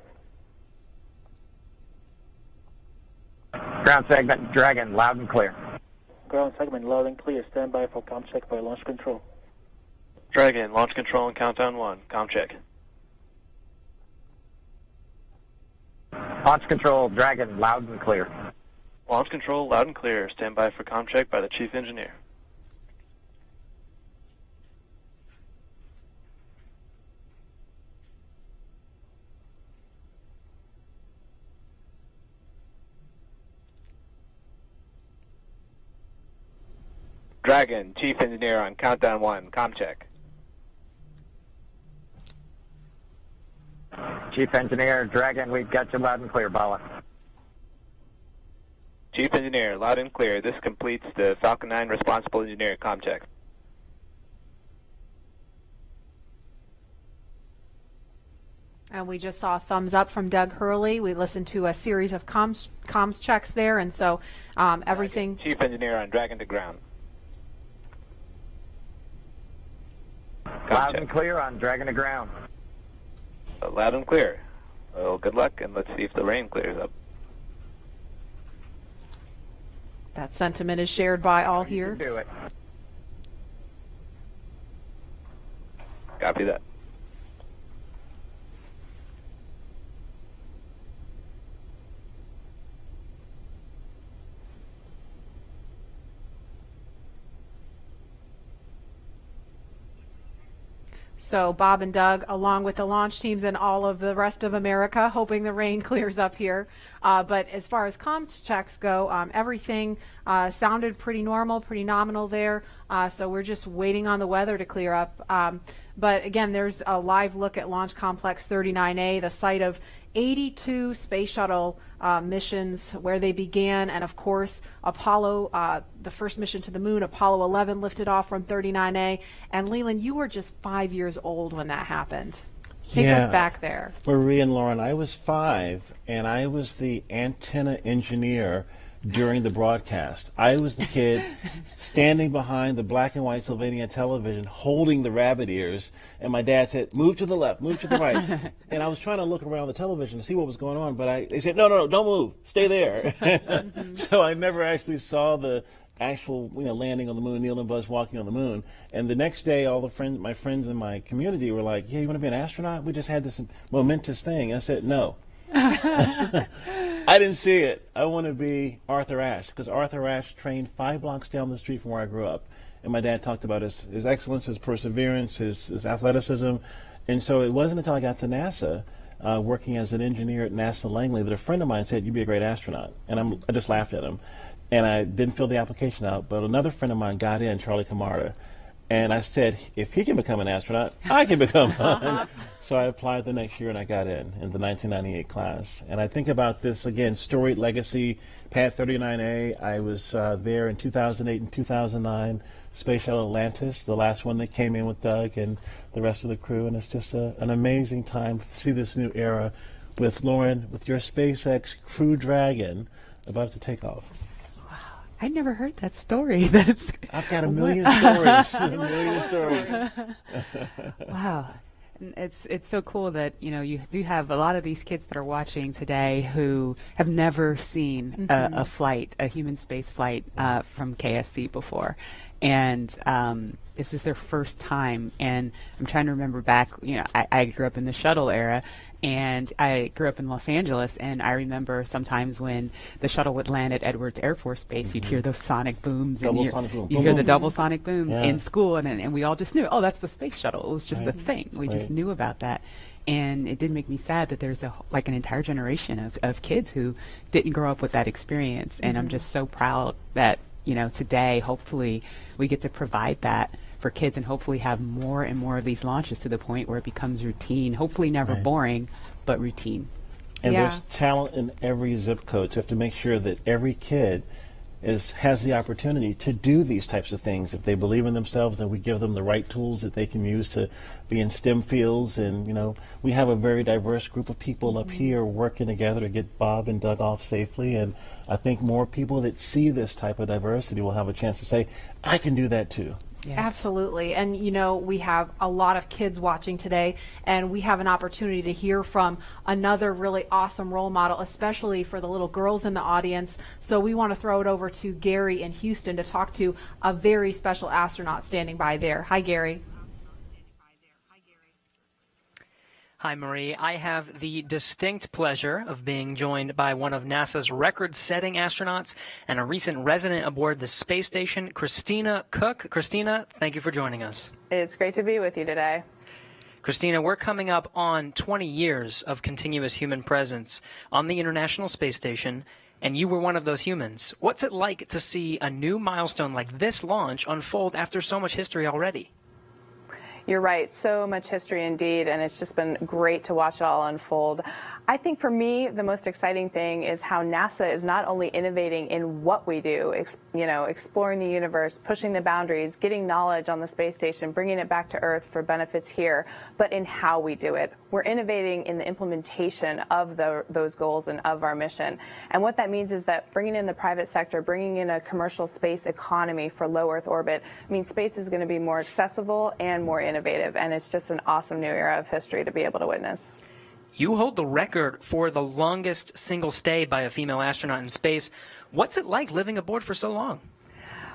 Ground segment Dragon, loud and clear. Ground segment loud and clear, stand by for comm check by launch control. Dragon, launch control on countdown 1, comm check. Launch control Dragon, loud and clear. Launch control loud and clear, stand by for comm check by the Chief Engineer. Dragon, Chief Engineer on countdown 1, comm check. Chief Engineer Dragon, we've got you loud and clear, Bala. Chief Engineer, loud and clear. This completes the Falcon 9 responsible engineer comm check. And we just saw a thumbs up from Doug Hurley. We listened to a series of comms checks there, and so everything. Chief Engineer on Dragon to ground. Loud and clear on Dragon to ground. Loud and clear. Well, good luck, and let's see if the rain clears up. That sentiment is shared by all here. Do it. Copy that. So Bob and Doug, along with the launch teams and all of the rest of America, hoping the rain clears up here. But as far as comms checks go, everything sounded pretty normal, pretty nominal there. So we're just waiting on the weather to clear up. But again, there's a live look at Launch Complex 39A, the site of 82 space shuttle missions where they began, and of course Apollo, the first mission to the moon, Apollo 11 lifted off from 39A. And Leland, you were just 5 years old when that happened. Take us back there. Marie and Lauren, I was 5, and I was the antenna engineer during the broadcast. I was the kid standing behind the black and white Sylvania television holding the rabbit ears, and my dad said, move to the left, move to the right. And I was trying to look around the television to see what was going on, but they said, no, don't move, stay there. So I never actually saw the actual landing on the moon, Neil and Buzz walking on the moon. And the next day, all my friends in my community were like, yeah, you want to be an astronaut? We just had this momentous thing. And I said, no. I didn't see it. I want to be Arthur Ashe, because Arthur Ashe trained 5 blocks down the street from where I grew up. And my dad talked about his excellence, his perseverance, his athleticism. And so it wasn't until I got to NASA, working as an engineer at NASA Langley, that a friend of mine said, you'd be a great astronaut. And I just laughed at him. And I didn't fill the application out, but another friend of mine got in, Charlie Camarda. And I said, if he can become an astronaut, I can become one. So I applied the next year, and I got in the 1998 class. And I think about this, again, storied legacy, Pad 39A. I was there in 2008 and 2009, Space Shuttle Atlantis, the last one that came in with Doug and the rest of the crew. And it's just an amazing time to see this new era with Lauren, with your SpaceX Crew Dragon about to take off. I'd never heard that story. I've got a million stories. A million stories. Wow. It's so cool that, you do have a lot of these kids that are watching today who have never seen a flight, a human space flight from KSC before. And this is their first time. And I'm trying to remember back, I grew up in the shuttle era, and I grew up in Los Angeles, and I remember sometimes when the shuttle would land at Edwards Air Force Base, you'd hear those sonic booms. Double sonic boom. You hear the double sonic booms in school, and we all just knew, oh, that's the space shuttle. It was just a thing. We just knew about that. And it did make me sad that there's an entire generation of kids who didn't grow up with that experience. And I'm just so proud that, today, hopefully, we get to provide that for kids and hopefully have more and more of these launches to the point where it becomes routine, hopefully never boring, but routine. And there's talent in every zip code, so you have to make sure that every kid has the opportunity to do these types of things. If they believe in themselves, and we give them the right tools that they can use to be in STEM fields. And, we have a very diverse group of people up here working together to get Bob and Doug off safely. And I think more people that see this type of diversity will have a chance to say, I can do that too. Yes. Absolutely. And, we have a lot of kids watching today, and we have an opportunity to hear from another really awesome role model, especially for the little girls in the audience. So we want to throw it over to Gary in Houston to talk to a very special astronaut standing by there. Hi, Gary. Hi, Marie. I have the distinct pleasure of being joined by one of NASA's record-setting astronauts and a recent resident aboard the space station, Christina Cook. Christina, thank you for joining us. It's great to be with you today. Christina, we're coming up on 20 years of continuous human presence on the International Space Station, and you were one of those humans. What's it like to see a new milestone like this launch unfold after so much history already? You're right. So much history indeed, and it's just been great to watch it all unfold. I think for me, the most exciting thing is how NASA is not only innovating in what we do, exploring the universe, pushing the boundaries, getting knowledge on the space station, bringing it back to Earth for benefits here, but in how we do it. We're innovating in the implementation of those goals and of our mission. And what that means is that bringing in the private sector, bringing in a commercial space economy for low Earth orbit means space is going to be more accessible and more innovative. And it's just an awesome new era of history to be able to witness. You hold the record for the longest single stay by a female astronaut in space. What's it like living aboard for so long?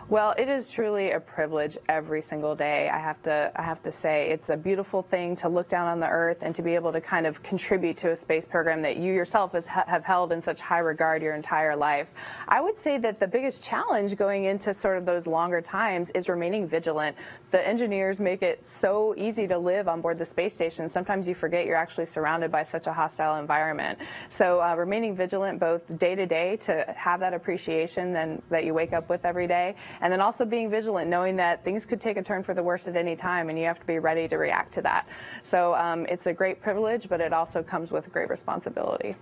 Well, it is truly a privilege every single day. I have to say it's a beautiful thing to look down on the Earth and to be able to kind of contribute to a space program that you yourself have held in such high regard your entire life. I would say that the biggest challenge going into sort of those longer times is remaining vigilant. The engineers make it so easy to live on board the space station. Sometimes you forget you're actually surrounded by such a hostile environment. So remaining vigilant both day to day to have that appreciation that you wake up with every day, and then also being vigilant, knowing that things could take a turn for the worse at any time, and you have to be ready to react to that. So it's a great privilege, but it also comes with great responsibility.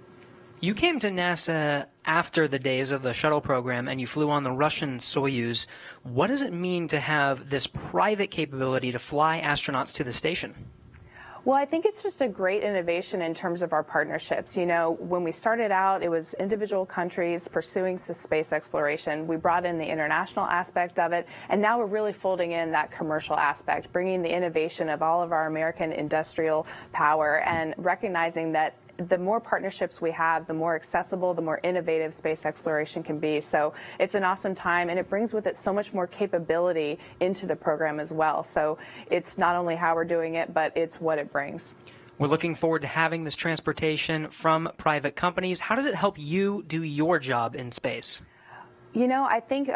You came to NASA after the days of the shuttle program, and you flew on the Russian Soyuz. What does it mean to have this private capability to fly astronauts to the station? Well, I think it's just a great innovation in terms of our partnerships. You know, when we started out, it was individual countries pursuing space exploration. We brought in the international aspect of it, and now we're really folding in that commercial aspect, bringing the innovation of all of our American industrial power and recognizing that the more partnerships we have, the more accessible, the more innovative space exploration can be. So it's an awesome time, and it brings with it so much more capability into the program as well. So it's not only how we're doing it, but it's what it brings. We're looking forward to having this transportation from private companies. How does it help you do your job in space? You know, I think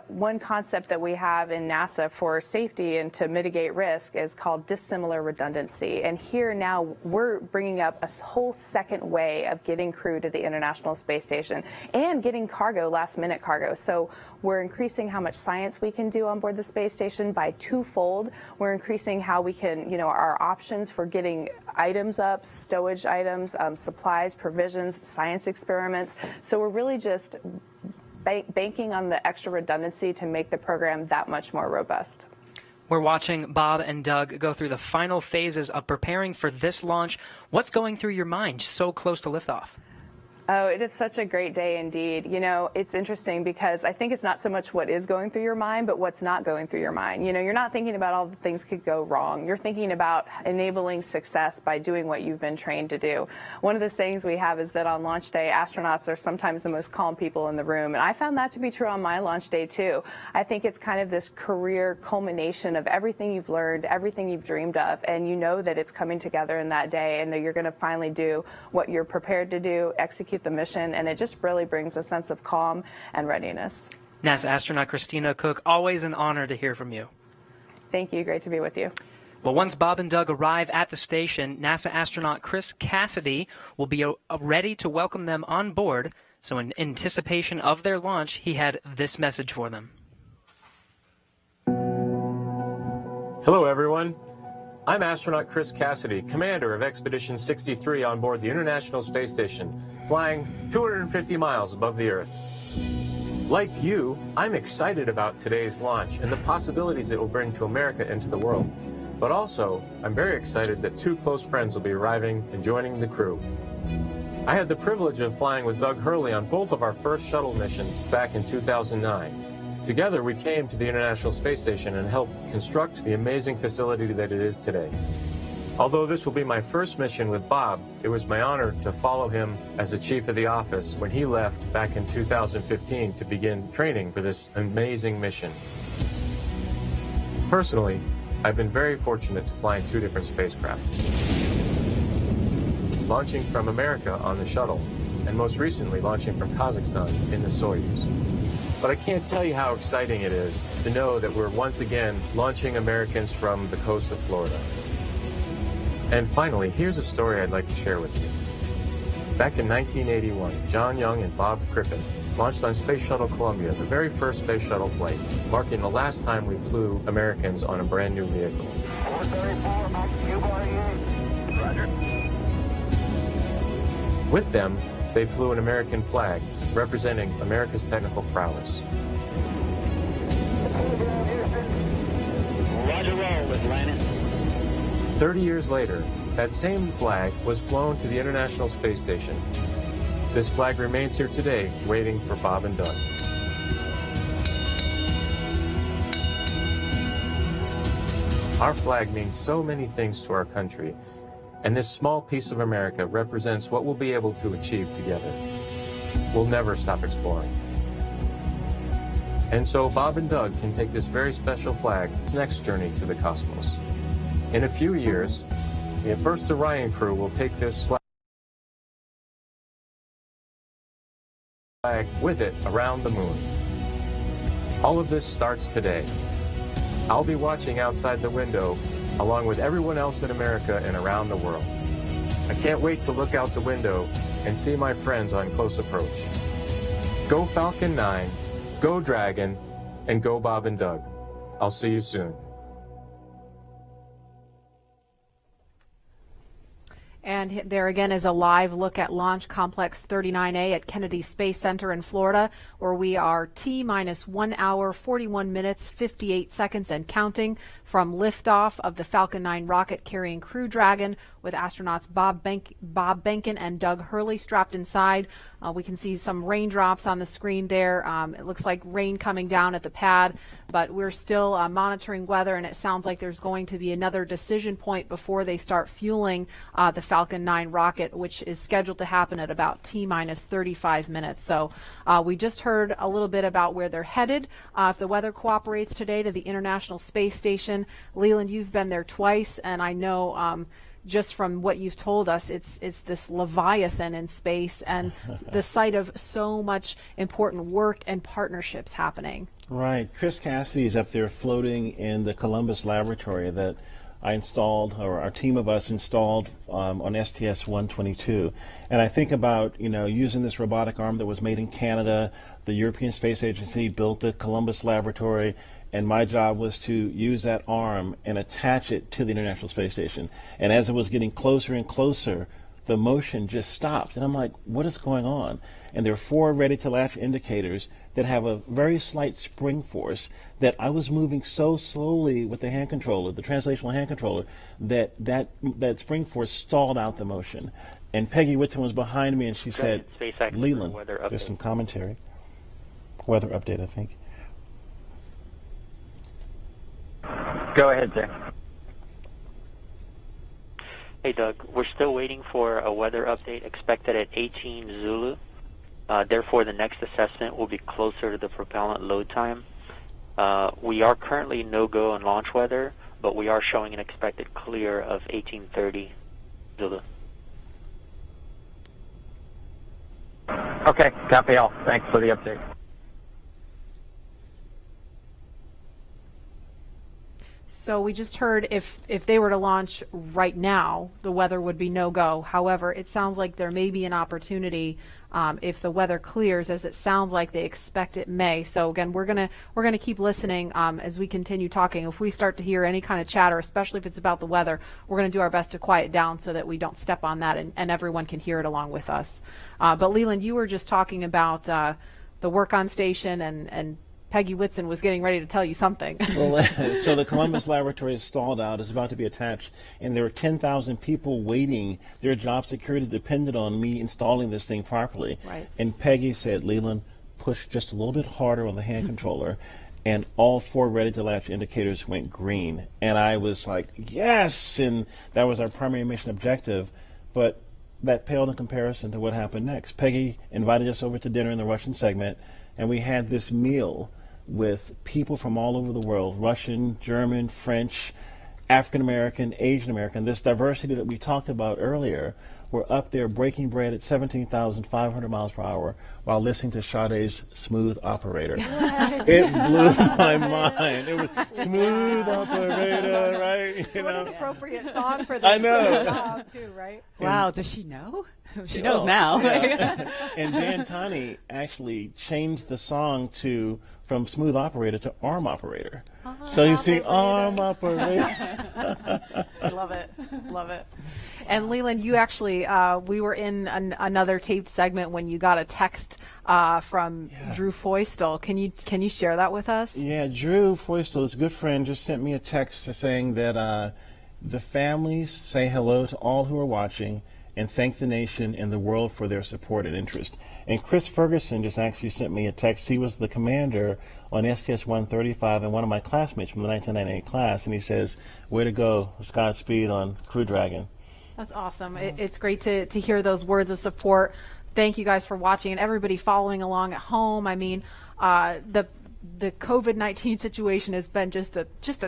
one concept that we have in NASA for safety and to mitigate risk is called dissimilar redundancy. And here now we're bringing up a whole second way of getting crew to the International Space Station and getting cargo, last-minute cargo. So we're increasing how much science we can do on board the space station by twofold. We're increasing how we can, our options for getting items up, stowage items, supplies, provisions, science experiments. So we're really just banking on the extra redundancy to make the program that much more robust. We're watching Bob and Doug go through the final phases of preparing for this launch. What's going through your mind so close to liftoff? Oh, it is such a great day indeed. You know, it's interesting because I think it's not so much what is going through your mind, but what's not going through your mind. You know, you're not thinking about all the things could go wrong. You're thinking about enabling success by doing what you've been trained to do. One of the sayings we have is that on launch day, astronauts are sometimes the most calm people in the room. And I found that to be true on my launch day, too. I think it's kind of this career culmination of everything you've learned, everything you've dreamed of, and you know that it's coming together in that day and that you're going to finally do what you're prepared to do, execute the mission, and it just really brings a sense of calm and readiness. NASA astronaut Christina Cook, always an honor to hear from you. Thank you. Great to be with you. Well, once Bob and Doug arrive at the station, NASA astronaut Chris Cassidy will be ready to welcome them on board. So in anticipation of their launch, he had this message for them. Hello, everyone. I'm astronaut Chris Cassidy, commander of Expedition 63 on board the International Space Station, flying 250 miles above the Earth. Like you, I'm excited about today's launch and the possibilities it will bring to America and to the world. But also, I'm very excited that two close friends will be arriving and joining the crew. I had the privilege of flying with Doug Hurley on both of our first shuttle missions back in 2009. Together, we came to the International Space Station and helped construct the amazing facility that it is today. Although this will be my first mission with Bob, it was my honor to follow him as the chief of the office when he left back in 2015 to begin training for this amazing mission. Personally, I've been very fortunate to fly in two different spacecraft. Launching from America on the shuttle, and most recently launching from Kazakhstan in the Soyuz. But I can't tell you how exciting it is to know that we're once again launching Americans from the coast of Florida. And finally, here's a story I'd like to share with you. Back in 1981, John Young and Bob Crippen launched on Space Shuttle Columbia, the very first space shuttle flight, marking the last time we flew Americans on a brand new vehicle. 434, Mike, Roger. With them, they flew an American flag, representing America's technical prowess. Roger, roll, Atlanta. 30 years later, that same flag was flown to the International Space Station. This flag remains here today, waiting for Bob and Doug. Our flag means so many things to our country, and this small piece of America represents what we'll be able to achieve together. We'll never stop exploring. And so Bob and Doug can take this very special flag's next journey to the cosmos. In a few years, the First Orion crew will take this flag with it around the moon. All of this starts today. I'll be watching outside the window along with everyone else in America and around the world. I can't wait to look out the window and see my friends on close approach. Go Falcon 9, go Dragon, and go Bob and Doug. I'll see you soon. And there again is a live look at Launch Complex 39A at Kennedy Space Center in Florida, where we are T-minus 1 hour, 41 minutes, 58 seconds and counting from liftoff of the Falcon 9 rocket carrying Crew Dragon with astronauts Bob Behnken and Doug Hurley strapped inside. We can see some raindrops on the screen there. It looks like rain coming down at the pad, but we're still monitoring weather, and it sounds like there's going to be another decision point before they start fueling the Falcon 9 rocket, which is scheduled to happen at about T-minus 35 minutes. So we just heard a little bit about where they're headed. If the weather cooperates today, to the International Space Station. Leland, you've been there twice, and I know just from what you've told us, it's this Leviathan in space and the site of so much important work and partnerships happening. Right. Chris Cassidy is up there floating in the Columbus laboratory that I installed, or our team of us installed on STS-122. And I think about, using this robotic arm that was made in Canada. The European Space Agency built the Columbus laboratory, and my job was to use that arm and attach it to the International Space Station. And as it was getting closer and closer, the motion just stopped. And I'm like, what is going on? And there are 4 ready-to-latch indicators that have a very slight spring force that I was moving so slowly with the hand controller, the translational hand controller, that spring force stalled out the motion. And Peggy Whitson was behind me, and she said, Leland, there's some commentary. Weather update, I think. Go ahead, sir. Hey, Doug. We're still waiting for a weather update expected at 18 Zulu. Therefore, the next assessment will be closer to the propellant load time. We are currently no-go on launch weather, but we are showing an expected clear of 1830 Zulu. Okay, copy all. Thanks for the update. So we just heard if they were to launch right now, the weather would be no-go. However, it sounds like there may be an opportunity if the weather clears, as it sounds like they expect it may. So again, we're gonna keep listening as we continue talking. If we start to hear any kind of chatter, especially if it's about the weather, we're going to do our best to quiet down so that we don't step on that and everyone can hear it along with us. But Leland, you were just talking about the work on station and Peggy Whitson was getting ready to tell you something. Well, so the Columbus laboratory is stalled out. It's about to be attached, and there are 10,000 people waiting. Their job security depended on me installing this thing properly. Right. And Peggy said, Leland, push just a little bit harder on the hand controller, and all 4 ready-to-latch indicators went green. And I was like, yes! And that was our primary mission objective. But that paled in comparison to what happened next. Peggy invited us over to dinner in the Russian segment, and we had this meal with people from all over the world, Russian, German, French, African American, Asian American, this diversity that we talked about earlier. We're up there breaking bread at 17,500 miles per hour while listening to Sade's Smooth Operator. It blew my mind. It was Smooth Operator, right? What an appropriate song for the job too, right? Wow, does she know? She knows now. Yeah. And Dan Tani actually changed the song from Smooth Operator to Arm Operator. So you see Arm Operator. I love it. Love it. And Leland, you actually, we were in another taped segment when you got a text from Drew Feustel. Can you share that with us? Yeah, Drew Feustel, his good friend, just sent me a text saying that the families say hello to all who are watching and thank the nation and the world for their support and interest. And Chris Ferguson just actually sent me a text. He was the commander on STS-135 and one of my classmates from the 1998 class, and he says, way to go, Godspeed on Crew Dragon. That's awesome. It's great to hear those words of support. Thank you guys for watching and everybody following along at home. I mean, the COVID-19 situation has been just a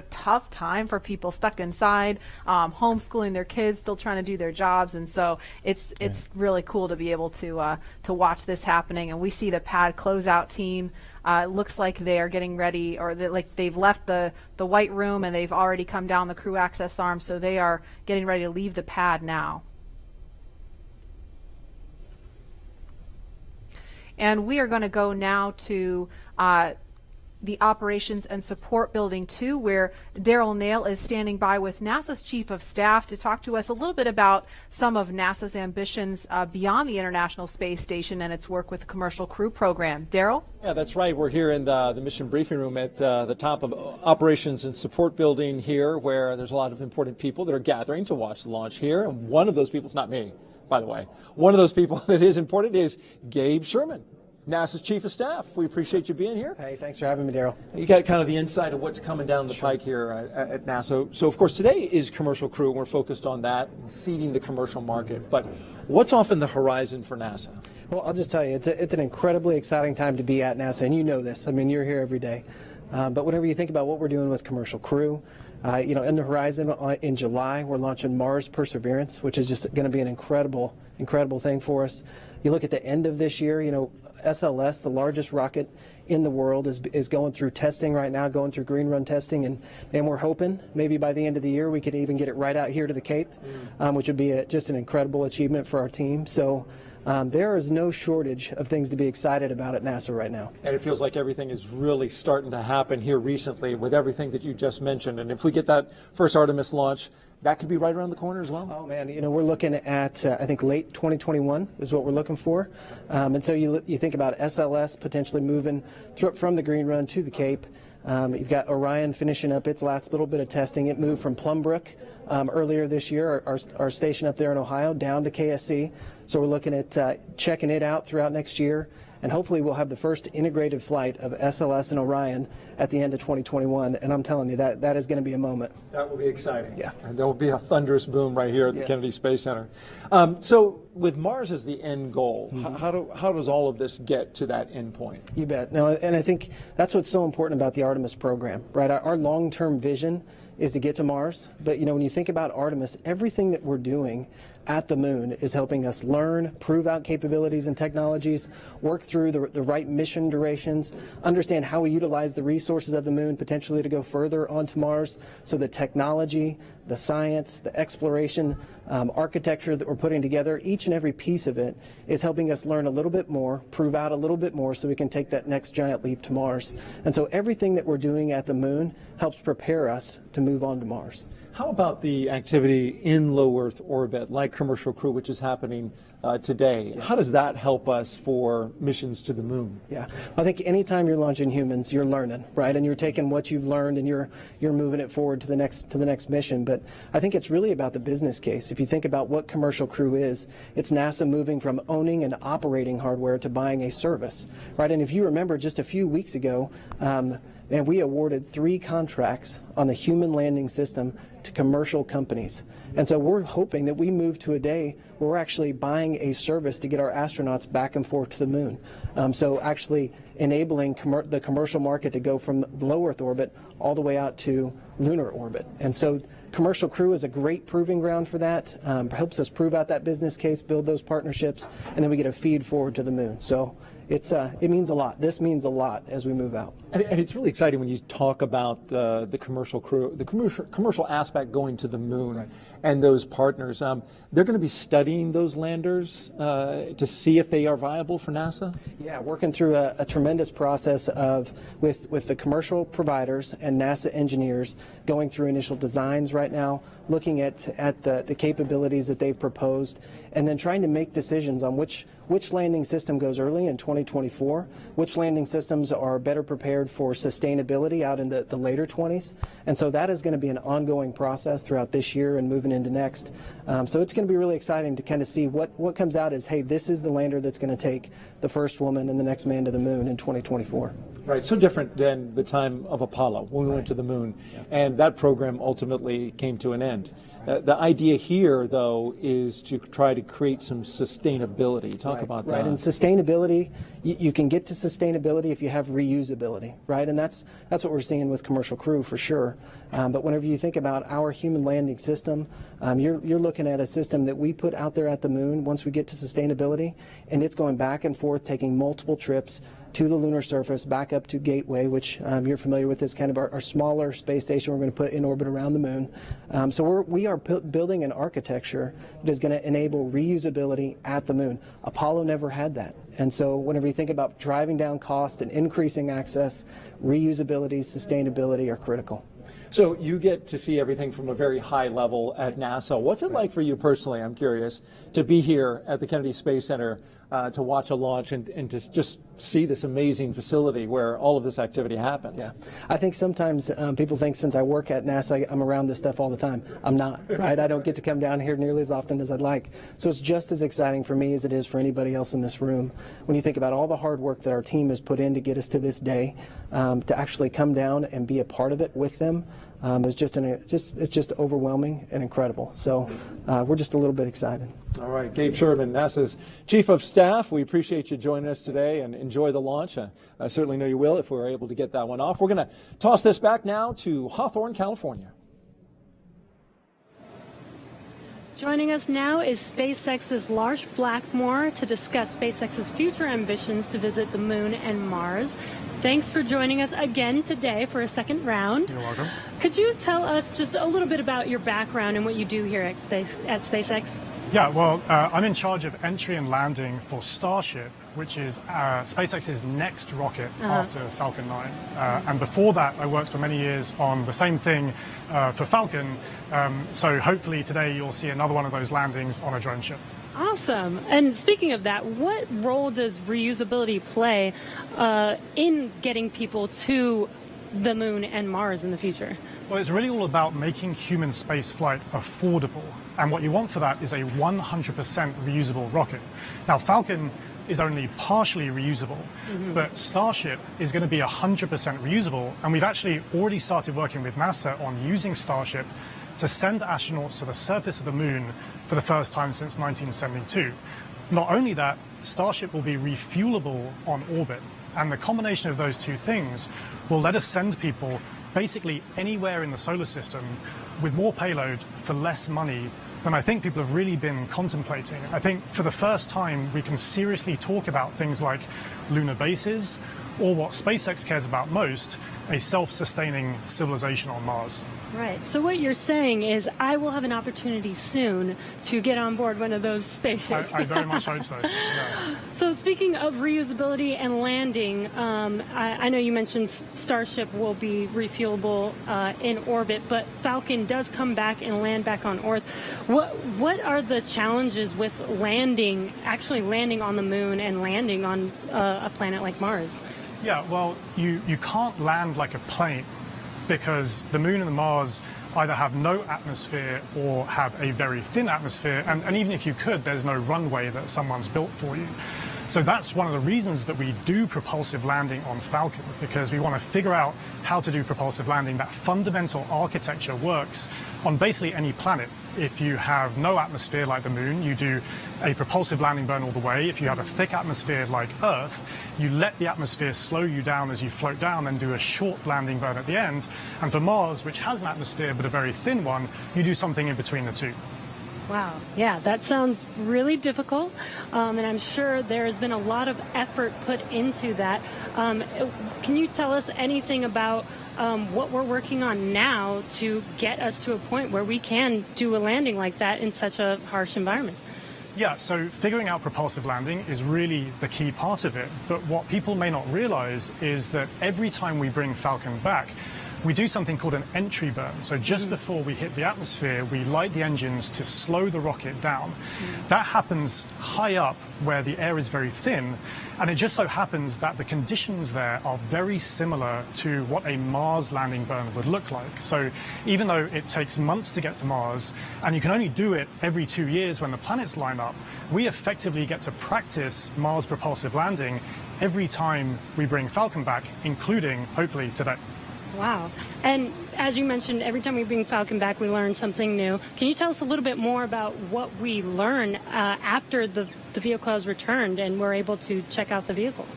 tough time for people stuck inside, homeschooling their kids, still trying to do their jobs, and so it's really cool to be able to watch this happening. And we see the pad closeout team. It looks like they are getting ready, or they've left the white room and they've already come down the crew access arm, so they are getting ready to leave the pad now. And we are going to go now to the Operations and Support Building 2, where Daryl Nail is standing by with NASA's Chief of Staff to talk to us a little bit about some of NASA's ambitions beyond the International Space Station and its work with the Commercial Crew Program. Daryl? Yeah, that's right. We're here in the mission briefing room at the top of Operations and Support Building here, where there's a lot of important people that are gathering to watch the launch here. And one of those people, it's not me, by the way, one of those people that is important is Gabe Sherman, NASA's Chief of Staff. We appreciate you being here. Hey, thanks for having me, Daryl. You got kind of the insight of what's coming down the pike here at NASA. So, of course, today is Commercial Crew, and we're focused on that, seeding the commercial market. But what's off in the horizon for NASA? Well, I'll just tell you, it's an incredibly exciting time to be at NASA, and you know this. I mean, you're here every day. But whenever you think about what we're doing with Commercial Crew, in the horizon in July, we're launching Mars Perseverance, which is just going to be an incredible thing for us. You look at the end of this year, SLS, the largest rocket in the world, is going through testing right now, going through green run testing, and we're hoping maybe by the end of the year we could even get it right out here to the Cape, which would be just an incredible achievement for our team. So there is no shortage of things to be excited about at NASA right now. And it feels like everything is really starting to happen here recently with everything that you just mentioned. And if we get that first Artemis launch, that could be right around the corner as well. Oh man, we're looking at I think late 2021 is what we're looking for, and so you think about SLS potentially moving from the green run to the Cape. You've got Orion finishing up its last little bit of testing. It moved from Plumbrook earlier this year, our station up there in Ohio, down to KSC. So we're looking at checking it out throughout next year. And hopefully we'll have the first integrated flight of SLS and Orion at the end of 2021. And I'm telling you, that is going to be a moment. That will be exciting. Yeah. And there will be a thunderous boom right here at the Kennedy Space Center. So with Mars as the end goal, how does all of this get to that end point? You bet. No, and I think that's what's so important about the Artemis program, right? Our long-term vision is to get to Mars. But, when you think about Artemis, everything that we're doing at the moon is helping us learn, prove out capabilities and technologies, work through the right mission durations, understand how we utilize the resources of the moon potentially to go further onto Mars. So the technology, the science, the exploration, architecture that we're putting together, each and every piece of it is helping us learn a little bit more, prove out a little bit more so we can take that next giant leap to Mars. And so everything that we're doing at the moon helps prepare us to move on to Mars. How about the activity in low Earth orbit, like Commercial Crew, which is happening today? How does that help us for missions to the moon? Yeah, I think anytime you're launching humans, you're learning, right? And you're taking what you've learned and you're moving it forward to the next mission. But I think it's really about the business case. If you think about what Commercial Crew is, it's NASA moving from owning and operating hardware to buying a service, right? And if you remember just a few weeks ago, and we awarded 3 contracts on the human landing system to commercial companies. And so we're hoping that we move to a day where we're actually buying a service to get our astronauts back and forth to the moon. So actually enabling the commercial market to go from low Earth orbit all the way out to lunar orbit. And so Commercial Crew is a great proving ground for that, helps us prove out that business case, build those partnerships, and then we get a feed forward to the moon. So it means a lot. This means a lot as we move out. And it's really exciting when you talk about the Commercial Crew, the commercial aspect going to the moon. Right. and those partners. They're going to be studying those landers to see if they are viable for NASA? Yeah, working through a tremendous process with the commercial providers and NASA engineers, going through initial designs right now, looking at the capabilities that they've proposed, and then trying to make decisions on which landing system goes early in 2024, which landing systems are better prepared for sustainability out in the later 20s. And so that is going to be an ongoing process throughout this year and moving into next. So it's going to be really exciting to kind of see what comes out as, hey, this is the lander that's going to take the first woman and the next man to the moon in 2024. Right, so different than the time of Apollo when we went to the moon, and that program ultimately came to an end. The idea here, though, is to try to create some sustainability. Talk about that. Right, and sustainability, you can get to sustainability if you have reusability, right? And that's what we're seeing with Commercial Crew for sure. But whenever you think about our human landing system, you're looking at a system that we put out there at the moon once we get to sustainability, and it's going back and forth, taking multiple trips to the lunar surface, back up to Gateway, which you're familiar with, is kind of our smaller space station we're going to put in orbit around the moon. So we are building an architecture that is going to enable reusability at the moon. Apollo never had that. And so whenever you think about driving down cost and increasing access, reusability, sustainability are critical. So you get to see everything from a very high level at NASA. What's it like for you personally, I'm curious, to be here at the Kennedy Space Center to watch a launch and to just see this amazing facility where all of this activity happens? Yeah, I think sometimes people think since I work at NASA, I'm around this stuff all the time. I'm not, right? I don't get to come down here nearly as often as I'd like. So it's just as exciting for me as it is for anybody else in this room. When you think about all the hard work that our team has put in to get us to this day, to actually come down and be a part of it with them, it's just overwhelming and incredible. So we're just a little bit excited. All right, Gabe Sherman, NASA's Chief of Staff. We appreciate you joining us today and enjoy the launch. I certainly know you will if we're able to get that one off. We're going to toss this back now to Hawthorne, California. Joining us now is SpaceX's Lars Blackmore to discuss SpaceX's future ambitions to visit the moon and Mars. Thanks for joining us again today for a second round. You're welcome. Could you tell us just a little bit about your background and what you do here at SpaceX? Yeah, well, I'm in charge of entry and landing for Starship, which is SpaceX's next rocket after Falcon 9. And before that, I worked for many years on the same thing for Falcon. So hopefully today you'll see another one of those landings on a drone ship. Awesome. And speaking of that, what role does reusability play in getting people to the moon and Mars in the future? Well, it's really all about making human space flight affordable. And what you want for that is a 100% reusable rocket. Now, Falcon is only partially reusable, but Starship is going to be 100% reusable. And we've actually already started working with NASA on using Starship to send astronauts to the surface of the moon for the first time since 1972. Not only that, Starship will be refuelable on orbit. And the combination of those two things will let us send people basically anywhere in the solar system with more payload for less money than I think people have really been contemplating. I think for the first time we can seriously talk about things like lunar bases or what SpaceX cares about most, a self-sustaining civilization on Mars. Right. So what you're saying is I will have an opportunity soon to get on board one of those spaceships. I very much hope so. Yeah. So speaking of reusability and landing, I know you mentioned Starship will be refuelable in orbit, but Falcon does come back and land back on Earth. What are the challenges with actually landing on the moon and landing on a planet like Mars? Yeah, well, you can't land like a plane because the moon and the Mars either have no atmosphere or have a very thin atmosphere, and even if you could, there's no runway that someone's built for you. So that's one of the reasons that we do propulsive landing on Falcon, because we want to figure out how to do propulsive landing. That fundamental architecture works on basically any planet. If you have no atmosphere like the moon, you do a propulsive landing burn all the way. If you have a thick atmosphere like Earth, you let the atmosphere slow you down as you float down and do a short landing burn at the end. And for Mars, which has an atmosphere but a very thin one, you do something in between the two. Wow. Yeah, that sounds really difficult, and I'm sure there has been a lot of effort put into that. Can you tell us anything about what we're working on now to get us to a point where we can do a landing like that in such a harsh environment? Yeah, so figuring out propulsive landing is really the key part of it. But what people may not realize is that every time we bring Falcon back, we do something called an entry burn. So just before we hit the atmosphere, we light the engines to slow the rocket down. That happens high up where the air is very thin. And it just so happens that the conditions there are very similar to what a Mars landing burn would look like. So even though it takes months to get to Mars, and you can only do it every 2 years when the planets line up, we effectively get to practice Mars propulsive landing every time we bring Falcon back, including, hopefully, today. Wow. And as you mentioned, every time we bring Falcon back, we learn something new. Can you tell us a little bit more about what we learn after the vehicle has returned and we're able to check out the vehicle?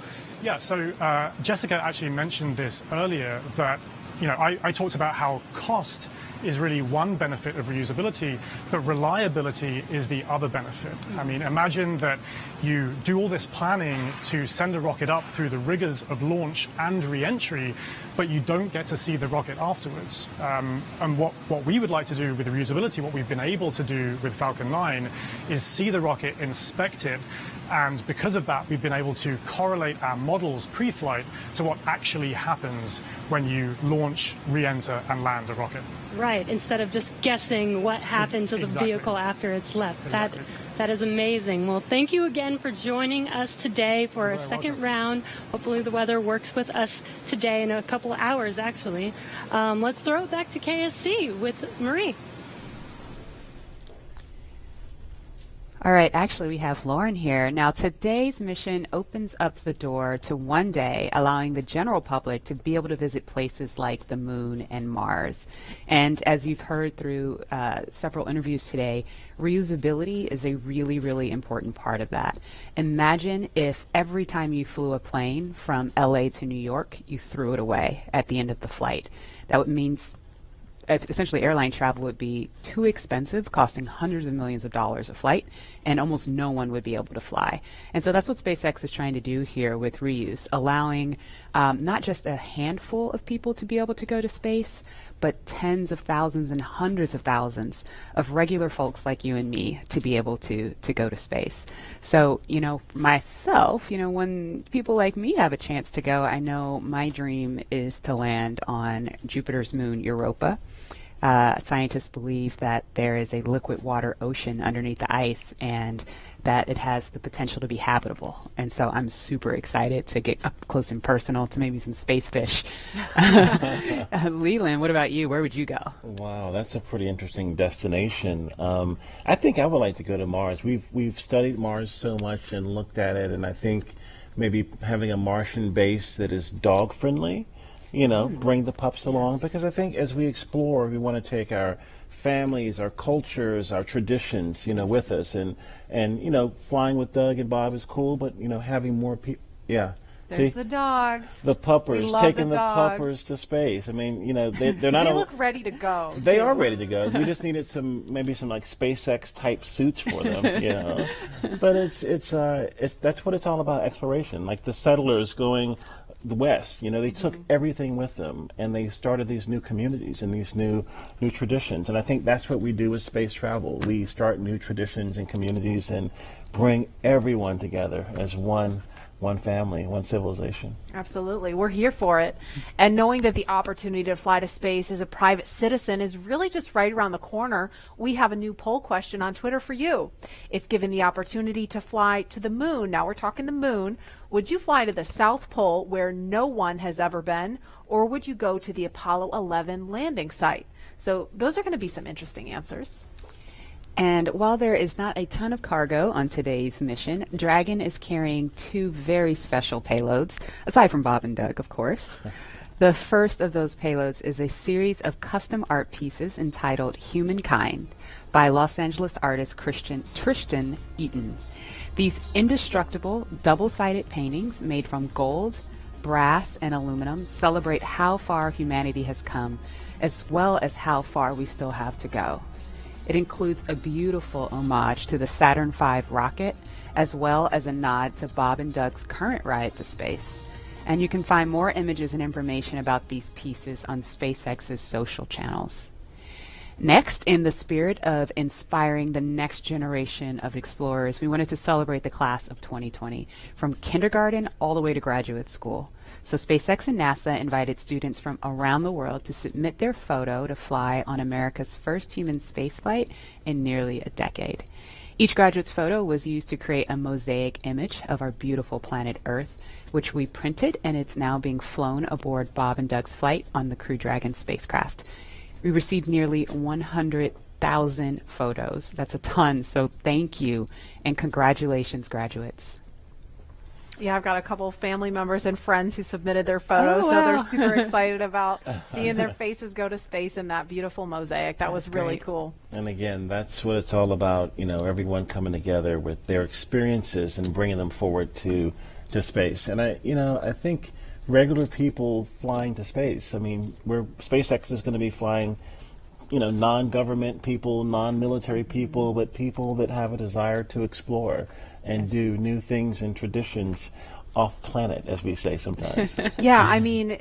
Yeah, so Jessica actually mentioned this earlier, that I talked about how cost is really one benefit of reusability, but reliability is the other benefit. I mean, imagine that you do all this planning to send a rocket up through the rigors of launch and re-entry, but you don't get to see the rocket afterwards. And what we would like to do with reusability, what we've been able to do with Falcon 9, is see the rocket, inspect it, and because of that, we've been able to correlate our models pre-flight to what actually happens when you launch, re-enter, and land a rocket. Right, instead of just guessing what happened to the vehicle after it's left. Exactly. That is amazing. Well, thank you again for joining us today for a second round. Hopefully the weather works with us today in a couple of hours, actually. Let's throw it back to KSC with Marie. All right, actually, we have Lauren here. Now, today's mission opens up the door to one day, allowing the general public to be able to visit places like the Moon and Mars. And as you've heard through several interviews today, reusability is a really, really important part of that. Imagine if every time you flew a plane from LA to New York, you threw it away at the end of the flight. That means essentially airline travel would be too expensive, costing hundreds of millions of dollars a flight, and almost no one would be able to fly. And so that's what SpaceX is trying to do here with reuse, allowing not just a handful of people to be able to go to space, but tens of thousands and hundreds of thousands of regular folks like you and me to be able to go to space. So, myself, when people like me have a chance to go, I know my dream is to land on Jupiter's moon, Europa. Scientists believe that there is a liquid water ocean underneath the ice and that it has the potential to be habitable. And so I'm super excited to get up close and personal to maybe some space fish. Leland, what about you? Where would you go? Wow, that's a pretty interesting destination. I think I would like to go to Mars. We've studied Mars so much and looked at it, and I think maybe having a Martian base that is dog friendly, bring the pups along, because I think as we explore, we want to take our families, our cultures, our traditions, with us, and flying with Doug and Bob is cool, but having more people, There's the dogs. The puppers, taking the puppers to space. I mean, they're not. They look ready to go. They are ready to go. We just needed maybe some like SpaceX type suits for them, But it's that's what it's all about, exploration. Like the settlers going the west, they took everything with them, and they started these new communities and these new traditions. And I think that's what we do with space travel. We start new traditions and communities and bring everyone together as one family, one civilization. Absolutely. We're here for it. And knowing that the opportunity to fly to space as a private citizen is really just right around the corner, we have a new poll question on Twitter for you. If given the opportunity to fly to the moon, now we're talking the moon, would you fly to the South Pole where no one has ever been, or would you go to the Apollo 11 landing site? So those are going to be some interesting answers. And while there is not a ton of cargo on today's mission, Dragon is carrying two very special payloads, aside from Bob and Doug, of course. The first of those payloads is a series of custom art pieces entitled Humankind by Los Angeles artist Tristan Eaton. These indestructible, double-sided paintings made from gold, brass, and aluminum celebrate how far humanity has come, as well as how far we still have to go. It includes a beautiful homage to the Saturn V rocket, as well as a nod to Bob and Doug's current ride to space. And you can find more images and information about these pieces on SpaceX's social channels. Next, in the spirit of inspiring the next generation of explorers, we wanted to celebrate the class of 2020, from kindergarten all the way to graduate school. So SpaceX and NASA invited students from around the world to submit their photo to fly on America's first human spaceflight in nearly a decade. Each graduate's photo was used to create a mosaic image of our beautiful planet Earth, which we printed, and it's now being flown aboard Bob and Doug's flight on the Crew Dragon spacecraft. We received nearly 100,000 photos. That's a ton, so thank you, and congratulations, graduates. Yeah, I've got a couple of family members and friends who submitted their photos, so they're super excited about seeing their faces go to space in that beautiful mosaic. That was really cool. And again, that's what it's all about, you know, everyone coming together with their experiences and bringing them forward to space. And I think regular people flying to space, I mean, SpaceX is going to be flying, you know, non-government people, non-military people, but people that have a desire to explore and do new things and traditions off planet, as we say sometimes. Yeah, I mean,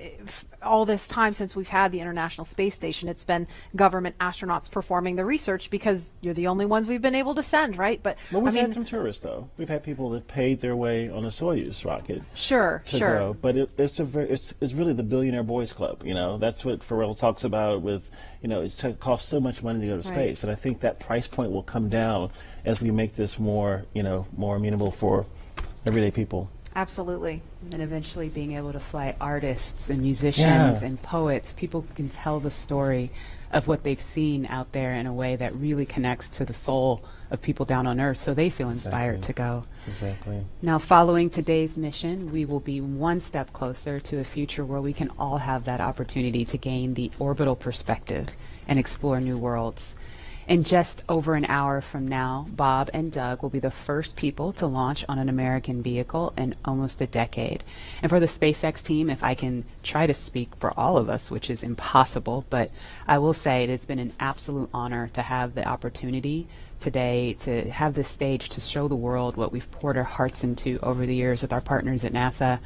all this time since we've had the International Space Station, it's been government astronauts performing the research because you're the only ones we've been able to send, right? But well, we've had some tourists, though. We've had people that paid their way on a Soyuz rocket. Sure. Go. But it's really the Billionaire Boys Club. You know, that's what Pharrell talks about with, you know, it costs so much money to go to space, and I think that price point will come down as we make this more, you know, more amenable for everyday people. Absolutely. And eventually being able to fly artists and musicians and poets, people can tell the story of what they've seen out there in a way that really connects to the soul of people down on Earth, so they feel inspired to go. Exactly. Now, following today's mission, we will be one step closer to a future where we can all have that opportunity to gain the orbital perspective and explore new worlds. In just over an hour from now, Bob and Doug will be the first people to launch on an American vehicle in almost a decade. And for the SpaceX team, if I can try to speak for all of us, which is impossible, but I will say it has been an absolute honor to have the opportunity today to have this stage to show the world what we've poured our hearts into over the years with our partners at NASA.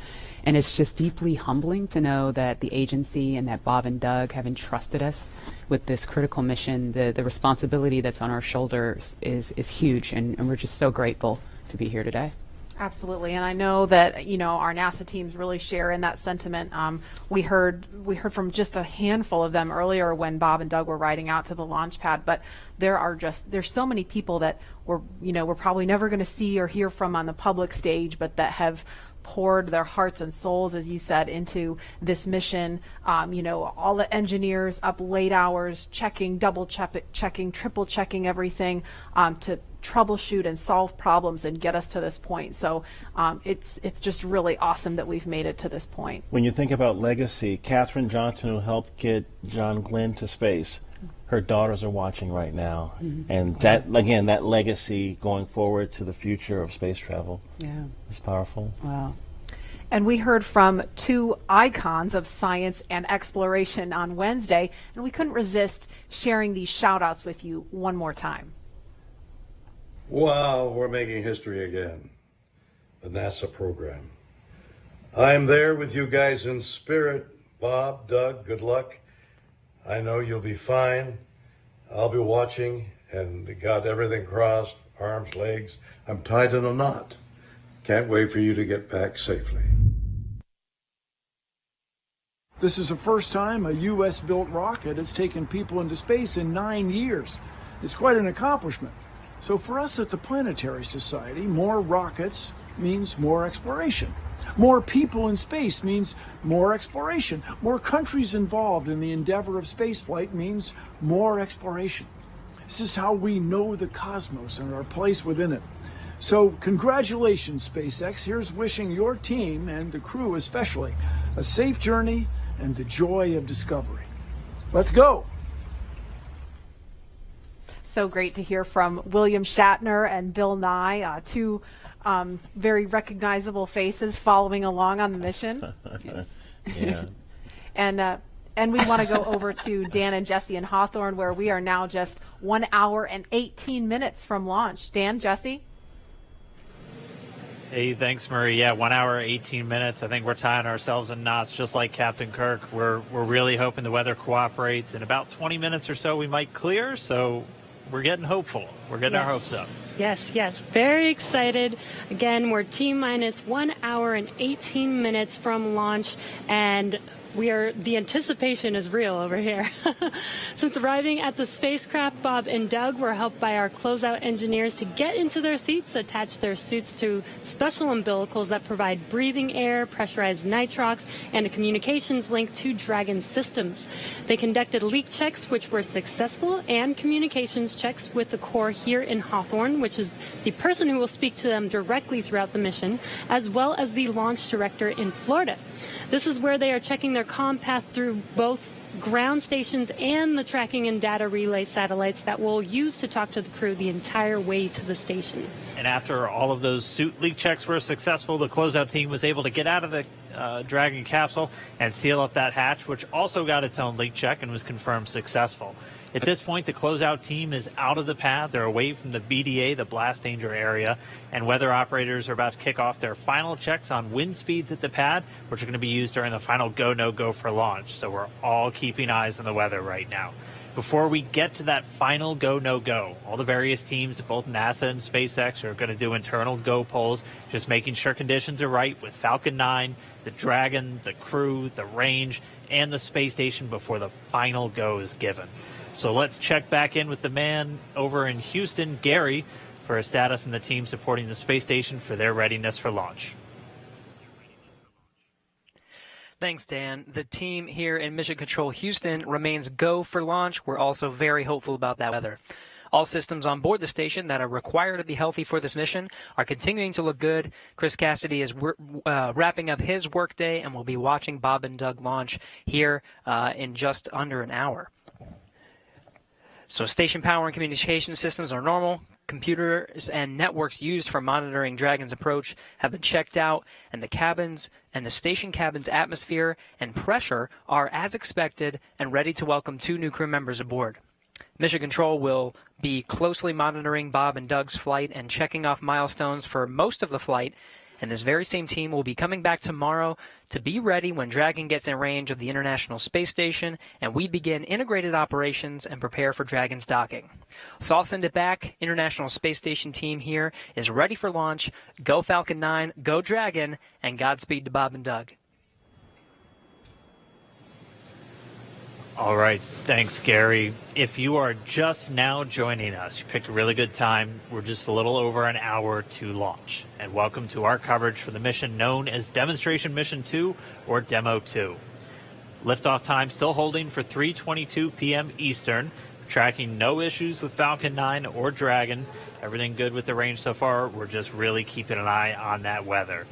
And it's just deeply humbling to know that the agency and that Bob and Doug have entrusted us with this critical mission. The responsibility that's on our shoulders is huge, and we're just so grateful to be here today. Absolutely, and I know that, you know, our NASA teams really share in that sentiment. We heard from just a handful of them earlier when Bob and Doug were riding out to the launch pad, but there's so many people that we're probably never going to see or hear from on the public stage, but that have poured their hearts and souls, as you said, into this mission. All the engineers up late hours checking, double checking, triple checking everything to troubleshoot and solve problems and get us to this point. So it's just really awesome that we've made it to this point. When you think about legacy, Katherine Johnson, who helped get John Glenn to space, her daughters are watching right now. Mm-hmm. And that legacy going forward to the future of space travel is powerful. Wow. And we heard from two icons of science and exploration on Wednesday, and we couldn't resist sharing these shout outs with you one more time. Wow, we're making history again. The NASA program. I'm there with you guys in spirit. Bob, Doug, good luck. I know you'll be fine. I'll be watching and got everything crossed, arms, legs. I'm tied in a knot. Can't wait for you to get back safely. This is the first time a U.S.-built rocket has taken people into space in 9 years. It's quite an accomplishment. So for us at the Planetary Society, more rockets means more exploration. More people in space means more exploration. More countries involved in the endeavor of spaceflight means more exploration. This is how we know the cosmos and our place within it. So congratulations, SpaceX. Here's wishing your team, and the crew especially, a safe journey and the joy of discovery. Let's go. So great to hear from William Shatner and Bill Nye, two very recognizable faces following along on the mission. Yeah. And we want to go over to Dan and Jesse in Hawthorne, where we are now just 1 hour and 18 minutes from launch. Dan, Jesse? Hey, thanks, Marie. Yeah, 1 hour, 18 minutes. I think we're tying ourselves in knots, just like Captain Kirk. We're really hoping the weather cooperates. In about 20 minutes or so, we might clear, so we're getting hopeful. We're getting our hopes up. Yes. Very excited. Again, we're T-minus 1 hour and 18 minutes from launch, and the anticipation is real over here. Since arriving at the spacecraft, Bob and Doug were helped by our closeout engineers to get into their seats, attach their suits to special umbilicals that provide breathing air, pressurized nitrox, and a communications link to Dragon systems. They conducted leak checks, which were successful, and communications checks with the Corps here in Hawthorne, which is the person who will speak to them directly throughout the mission, as well as the launch director in Florida. This is where they are checking their comm path through both ground stations and the tracking and data relay satellites that we'll use to talk to the crew the entire way to the station. And after all of those suit leak checks were successful, the closeout team was able to get out of the Dragon capsule and seal up that hatch, which also got its own leak check and was confirmed successful. At this point, the closeout team is out of the pad. They're away from the BDA, the blast danger area, and weather operators are about to kick off their final checks on wind speeds at the pad, which are going to be used during the final go, no go for launch. So we're all keeping eyes on the weather right now. Before we get to that final go, no go, all the various teams at both NASA and SpaceX are going to do internal go polls, just making sure conditions are right with Falcon 9, the Dragon, the crew, the range, and the space station before the final go is given. So let's check back in with the man over in Houston, Gary, for a status and the team supporting the space station for their readiness for launch. Thanks, Dan. The team here in Mission Control Houston remains go for launch. We're also very hopeful about that weather. All systems on board the station that are required to be healthy for this mission are continuing to look good. Chris Cassidy is wrapping up his workday and will be watching Bob and Doug launch here in just under an hour. So station power and communication systems are normal. Computers and networks used for monitoring Dragon's approach have been checked out, and the cabins and the station cabin's atmosphere and pressure are as expected and ready to welcome 2 new crew members aboard. Mission Control will be closely monitoring Bob and Doug's flight and checking off milestones for most of the flight, and this very same team will be coming back tomorrow to be ready when Dragon gets in range of the International Space Station and we begin integrated operations and prepare for Dragon's docking. So I'll send it back. International Space Station team here is ready for launch. Go Falcon 9, go Dragon, and Godspeed to Bob and Doug. All right, thanks, Gary. If you are just now joining us, you picked a really good time. We're just a little over an hour to launch. And welcome to our coverage for the mission known as Demonstration Mission 2, or Demo 2. Liftoff time still holding for 3:22 p.m. Eastern. Tracking no issues with Falcon 9 or Dragon. Everything good with the range so far. We're just really keeping an eye on that weather.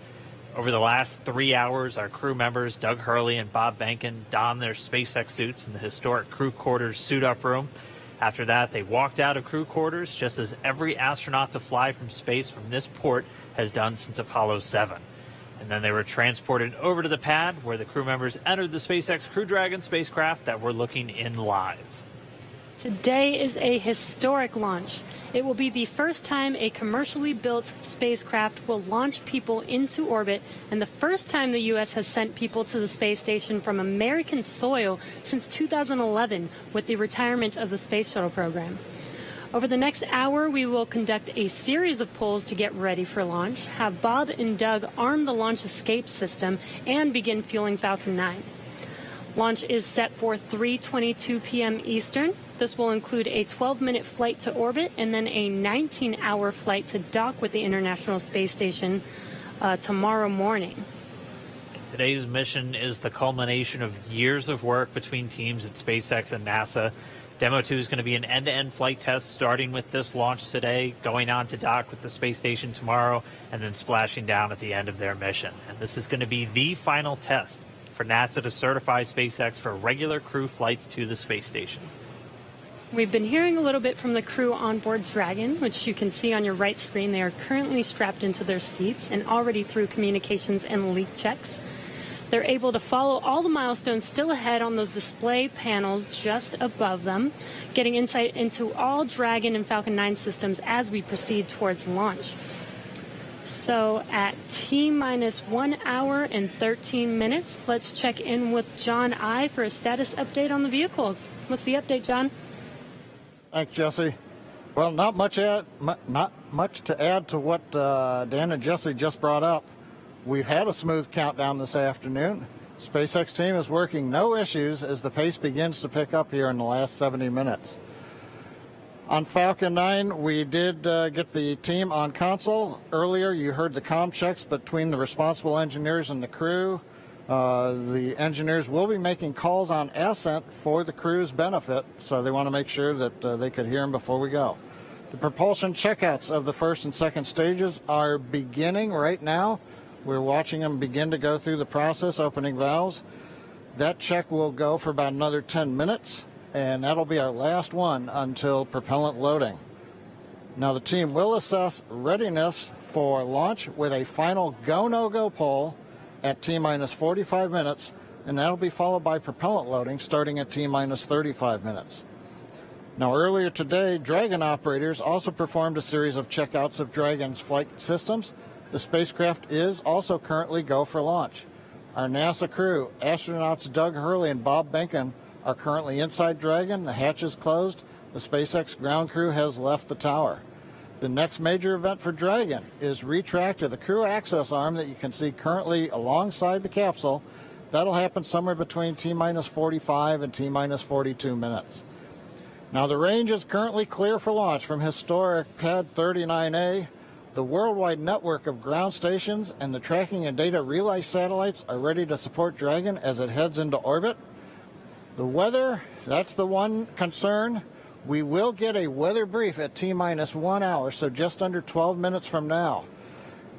Over the last 3 hours, our crew members, Doug Hurley and Bob Bankin, donned their SpaceX suits in the historic crew quarters suit-up room. After that, they walked out of crew quarters, just as every astronaut to fly from space from this port has done since Apollo 7. And then they were transported over to the pad, where the crew members entered the SpaceX Crew Dragon spacecraft that we're looking in live. Today is a historic launch. It will be the first time a commercially built spacecraft will launch people into orbit, and the first time the U.S. has sent people to the space station from American soil since 2011 with the retirement of the Space Shuttle program. Over the next hour, we will conduct a series of polls to get ready for launch, have Bob and Doug arm the launch escape system, and begin fueling Falcon 9. Launch is set for 3:22 p.m. Eastern. This will include a 12-minute flight to orbit and then a 19-hour flight to dock with the International Space Station tomorrow morning. Today's mission is the culmination of years of work between teams at SpaceX and NASA. Demo 2 is going to be an end-to-end flight test starting with this launch today, going on to dock with the space station tomorrow, and then splashing down at the end of their mission. And this is going to be the final test for NASA to certify SpaceX for regular crew flights to the space station. We've been hearing a little bit from the crew on board Dragon, which you can see on your right screen. They are currently strapped into their seats and already through communications and leak checks. They're able to follow all the milestones still ahead on those display panels just above them, getting insight into all Dragon and Falcon 9 systems as we proceed towards launch. So at T-minus 1 hour and 13 minutes, let's check in with John I for a status update on the vehicles. What's the update, John? Thanks, Jesse. Well, not much to add to what Dan and Jesse just brought up. We've had a smooth countdown this afternoon. SpaceX team is working no issues as the pace begins to pick up here in the last 70 minutes. On Falcon 9, we did get the team on console. Earlier, you heard the comm checks between the responsible engineers and the crew. The engineers will be making calls on ascent for the crew's benefit, so they want to make sure that they could hear them before we go. The propulsion checkouts of the first and second stages are beginning right now. We're watching them begin to go through the process, opening valves. That check will go for about another 10 minutes, and that'll be our last one until propellant loading. Now the team will assess readiness for launch with a final go-no-go poll at T-minus 45 minutes, and that'll be followed by propellant loading starting at T-minus 35 minutes. Now earlier today, Dragon operators also performed a series of checkouts of Dragon's flight systems. The spacecraft is also currently go for launch. Our NASA crew, astronauts Doug Hurley and Bob Behnken, are currently inside Dragon. The hatch is closed. The SpaceX ground crew has left the tower. The next major event for Dragon is retract to the crew access arm that you can see currently alongside the capsule. That'll happen somewhere between T-minus 45 and T-minus 42 minutes. Now the range is currently clear for launch from historic Pad 39A. The worldwide network of ground stations and the tracking and data relay satellites are ready to support Dragon as it heads into orbit. The weather, that's the one concern. We will get a weather brief at T-minus 1 hour, so just under 12 minutes from now.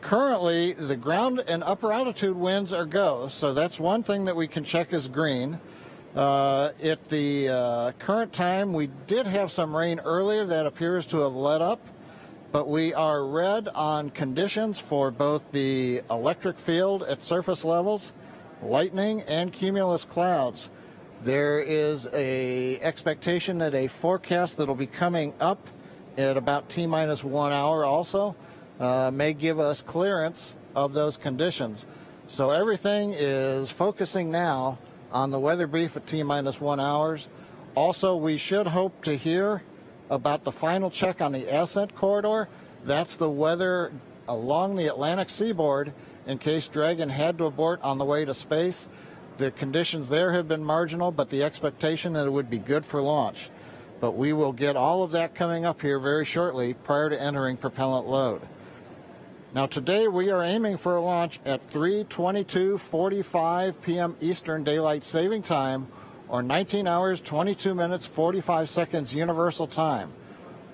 Currently, the ground and upper altitude winds are go, so that's one thing that we can check as green. At the current time, we did have some rain earlier that appears to have let up, but we are red on conditions for both the electric field at surface levels, lightning, and cumulus clouds. There is a expectation that a forecast that'll be coming up at about T-minus 1 hour also may give us clearance of those conditions. So everything is focusing now on the weather brief at T-minus 1 hours. Also, we should hope to hear about the final check on the ascent corridor. That's the weather along the Atlantic seaboard in case Dragon had to abort on the way to space. The conditions there have been marginal, but the expectation that it would be good for launch. But we will get all of that coming up here very shortly prior to entering propellant load. Now today we are aiming for a launch at 3:22:45 p.m. Eastern Daylight Saving Time, or 19 hours, 22 minutes, 45 seconds Universal Time.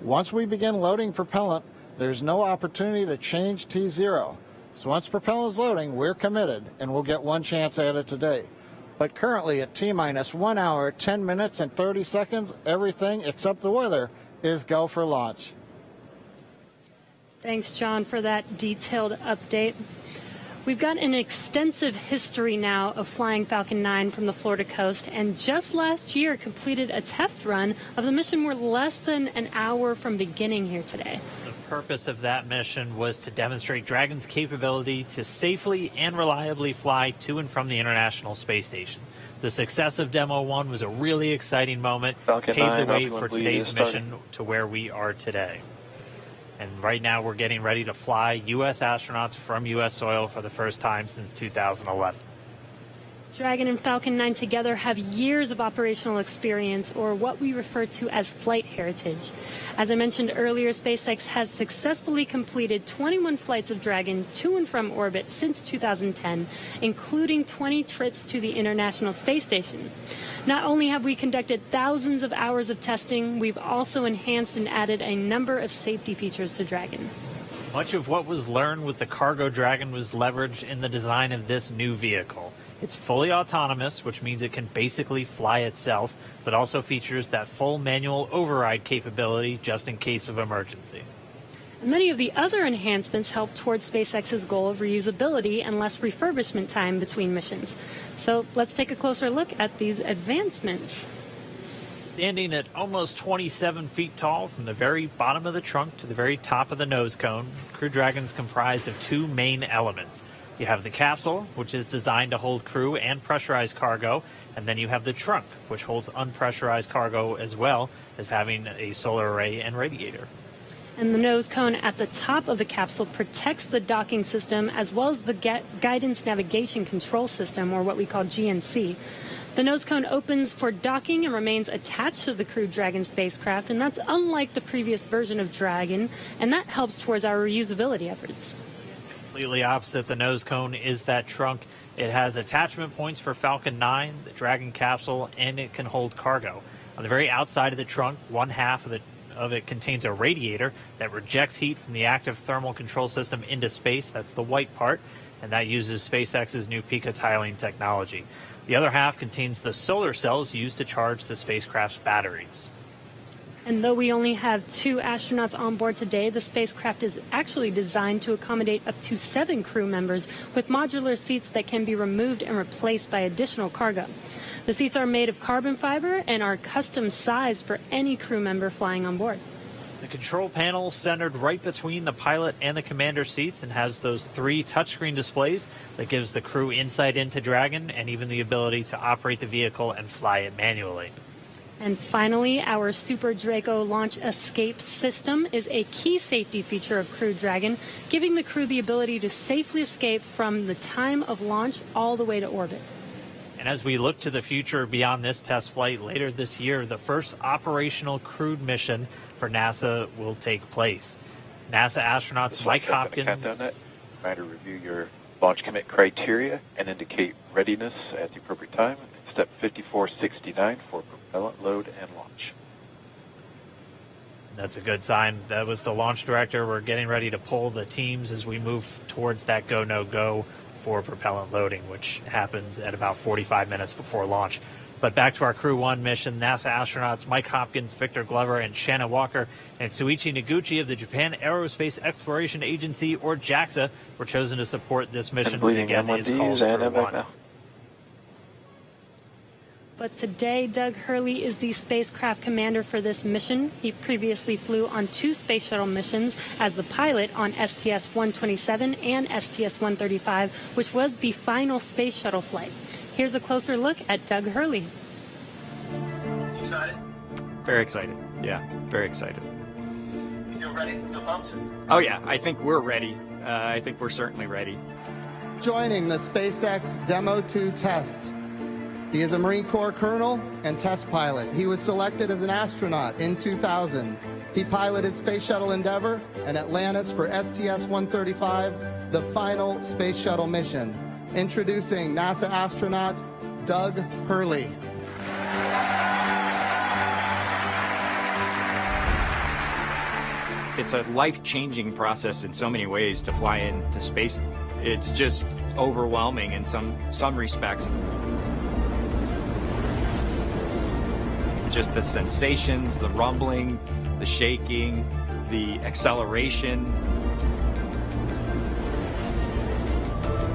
Once we begin loading propellant, there's no opportunity to change T0. So once propellant is loading, we're committed, and we'll get one chance at it today. But currently at T-minus 1 hour, 10 minutes, and 30 seconds, everything except the weather is go for launch. Thanks, John, for that detailed update. We've got an extensive history now of flying Falcon 9 from the Florida coast, and just last year completed a test run of the mission. We're less than an hour from beginning here today. The purpose of that mission was to demonstrate Dragon's capability to safely and reliably fly to and from the International Space Station. The success of Demo 1 was a really exciting moment, Falcon paved the 9, way Falcon for 1 today's lead is mission to where we are today. And right now we're getting ready to fly U.S. astronauts from U.S. soil for the first time since 2011. Dragon and Falcon 9 together have years of operational experience, or what we refer to as flight heritage. As I mentioned earlier, SpaceX has successfully completed 21 flights of Dragon to and from orbit since 2010, including 20 trips to the International Space Station. Not only have we conducted thousands of hours of testing, we've also enhanced and added a number of safety features to Dragon. Much of what was learned with the Cargo Dragon was leveraged in the design of this new vehicle. It's fully autonomous, which means it can basically fly itself, but also features that full manual override capability just in case of emergency. Many of the other enhancements help towards SpaceX's goal of reusability and less refurbishment time between missions. So let's take a closer look at these advancements. Standing at almost 27 feet tall from the very bottom of the trunk to the very top of the nose cone, Crew Dragon's comprised of two main elements. You have the capsule, which is designed to hold crew and pressurized cargo, and then you have the trunk, which holds unpressurized cargo as well as having a solar array and radiator. And the nose cone at the top of the capsule protects the docking system as well as the guidance navigation control system, or what we call GNC. The nose cone opens for docking and remains attached to the Crew Dragon spacecraft, and that's unlike the previous version of Dragon, and that helps towards our reusability efforts. Completely opposite the nose cone is that trunk. It has attachment points for Falcon 9, the Dragon capsule, and it can hold cargo. On the very outside of the trunk, one half of it contains a radiator that rejects heat from the active thermal control system into space. That's the white part, and that uses SpaceX's new picotiling technology. The other half contains the solar cells used to charge the spacecraft's batteries. And though we only have 2 astronauts on board today, the spacecraft is actually designed to accommodate up to 7 crew members with modular seats that can be removed and replaced by additional cargo. The seats are made of carbon fiber and are custom sized for any crew member flying on board. The control panel centered right between the pilot and the commander seats and has those 3 touchscreen displays that gives the crew insight into Dragon and even the ability to operate the vehicle and fly it manually. And finally, our Super Draco launch escape system is a key safety feature of Crew Dragon, giving the crew the ability to safely escape from the time of launch all the way to orbit. And as we look to the future beyond this test flight later this year, the first operational crewed mission for NASA will take place. NASA astronauts Mike Hopkins. Commander, review your launch commit criteria and indicate readiness at the appropriate time. Step 5469 for propellant load and launch. That's a good sign. That was the launch director. We're getting ready to pull the teams as we move towards that go, no go for propellant loading, which happens at about 45 minutes before launch. But back to our Crew 1 mission, NASA astronauts Mike Hopkins, Victor Glover, and Shanna Walker, and Suichi Noguchi of the Japan Aerospace Exploration Agency, or JAXA, were chosen to support this mission. Again, it's called Crew 1. But today, Doug Hurley is the spacecraft commander for this mission. He previously flew on 2 space shuttle missions as the pilot on STS-127 and STS-135, which was the final space shuttle flight. Here's a closer look at Doug Hurley. Excited? Very excited. Yeah, very excited. You feel ready? Still pumped? Oh yeah, I think we're ready. I think we're certainly ready. Joining the SpaceX Demo 2 test. He is a Marine Corps colonel and test pilot. He was selected as an astronaut in 2000. He piloted Space Shuttle Endeavour and Atlantis for STS-135, the final space shuttle mission. Introducing NASA astronaut Doug Hurley. It's a life-changing process in so many ways to fly into space. It's just overwhelming in some respects. Just the sensations, the rumbling, the shaking, the acceleration.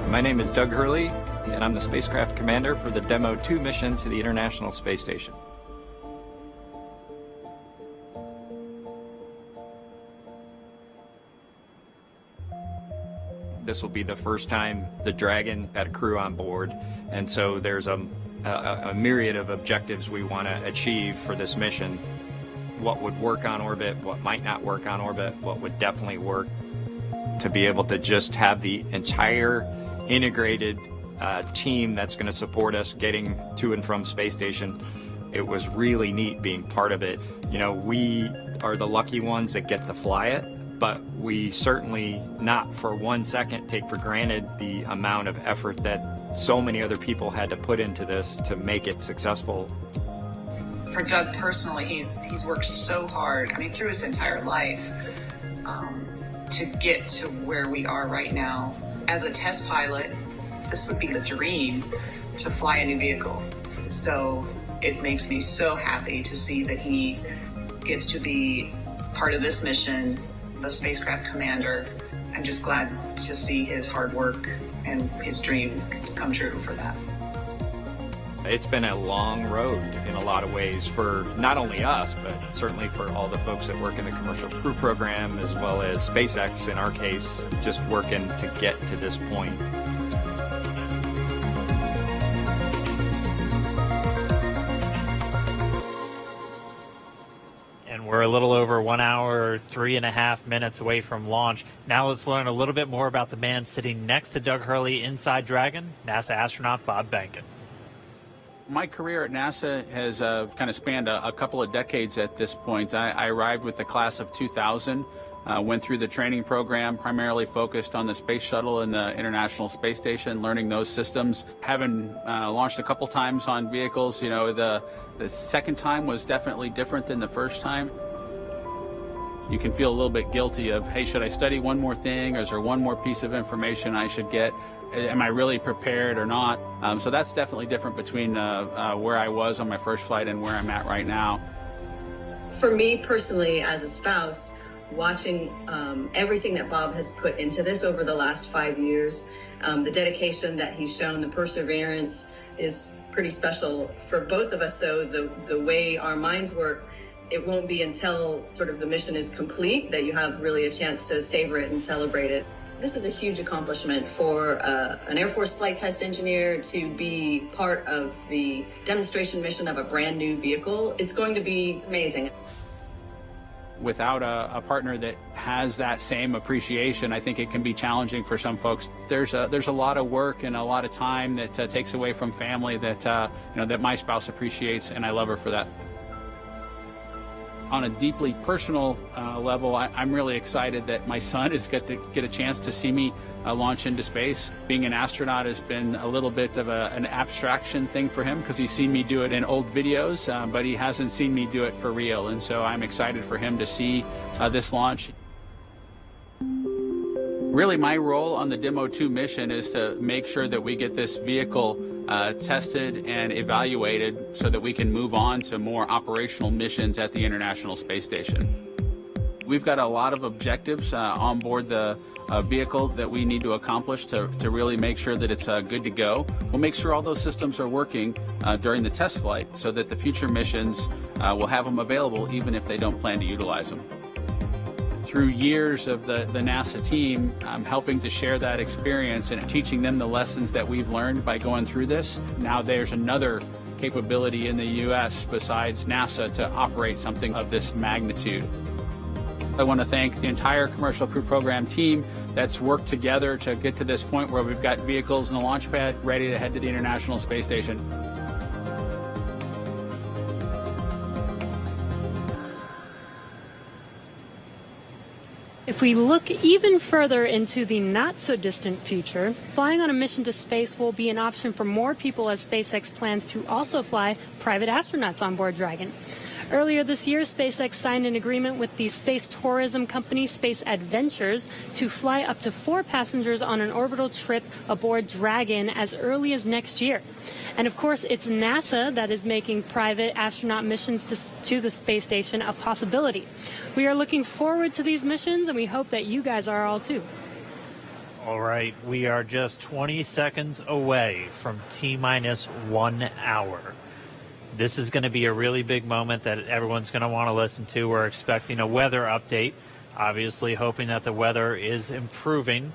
My name is Doug Hurley, and I'm the spacecraft commander for the Demo 2 mission to the International Space Station. This will be the first time the Dragon had a crew on board, and so there's a myriad of objectives we want to achieve for this mission. What would work on orbit, what might not work on orbit, what would definitely work. To be able to just have the entire integrated team that's going to support us getting to and from space station, it was really neat being part of it. You know, we are the lucky ones that get to fly it, but we certainly not for 1 second take for granted the amount of effort that so many other people had to put into this to make it successful. For Doug personally, he's worked so hard, I mean, through his entire life, to get to where we are right now. As a test pilot, this would be the dream, to fly a new vehicle. So it makes me so happy to see that he gets to be part of this mission the spacecraft commander. I'm just glad to see his hard work and his dreams come true for that. It's been a long road in a lot of ways for not only us, but certainly for all the folks that work in the Commercial Crew Program, as well as SpaceX in our case, just working to get to this point. And we're a little over 1 hour, 3.5 minutes away from launch. Now let's learn a little bit more about the man sitting next to Doug Hurley inside Dragon, NASA astronaut Bob Behnken. My career at NASA has kind of spanned a couple of decades at this point. I arrived with the class of 2000, went through the training program, primarily focused on the Space Shuttle and the International Space Station, learning those systems. Having launched a couple times on vehicles, you know, the second time was definitely different than the first time. You can feel a little bit guilty of, hey, should I study one more thing, or is there one more piece of information I should get? Am I really prepared or not? So that's definitely different between where I was on my first flight and where I'm at right now. For me personally, as a spouse, watching everything that Bob has put into this over the last 5 years, the dedication that he's shown, the perseverance is pretty special. For both of us, though, the way our minds work, it won't be until sort of the mission is complete that you have really a chance to savor it and celebrate it. This is a huge accomplishment for an Air Force flight test engineer to be part of the demonstration mission of a brand new vehicle. It's going to be amazing. Without a partner that has that same appreciation, I think it can be challenging for some folks. There's a lot of work and a lot of time that takes away from family that that my spouse appreciates, and I love her for that. On a deeply personal level, I'm really excited that my son is going to get a chance to see me launch into space. Being an astronaut has been a little bit of an abstraction thing for him because he's seen me do it in old videos, but he hasn't seen me do it for real. And so I'm excited for him to see this launch. Really, my role on the Demo 2 mission is to make sure that we get this vehicle tested and evaluated so that we can move on to more operational missions at the International Space Station. We've got a lot of objectives on board the vehicle that we need to accomplish to really make sure that it's good to go. We'll make sure all those systems are working during the test flight so that the future missions will have them available even if they don't plan to utilize them. Through years of the NASA team, I'm helping to share that experience and teaching them the lessons that we've learned by going through this. Now there's another capability in the U.S. besides NASA to operate something of this magnitude. I want to thank the entire Commercial Crew Program team that's worked together to get to this point where we've got vehicles in the launch pad ready to head to the International Space Station. If we look even further into the not-so-distant future, flying on a mission to space will be an option for more people as SpaceX plans to also fly private astronauts on board Dragon. Earlier this year, SpaceX signed an agreement with the space tourism company Space Adventures to fly up to 4 passengers on an orbital trip aboard Dragon as early as next year. And of course, it's NASA that is making private astronaut missions to the space station a possibility. We are looking forward to these missions, and we hope that you guys are all too. All right, we are just 20 seconds away from T-minus 1 hour. This is going to be a really big moment that everyone's going to want to listen to. We're expecting a weather update, obviously hoping that the weather is improving.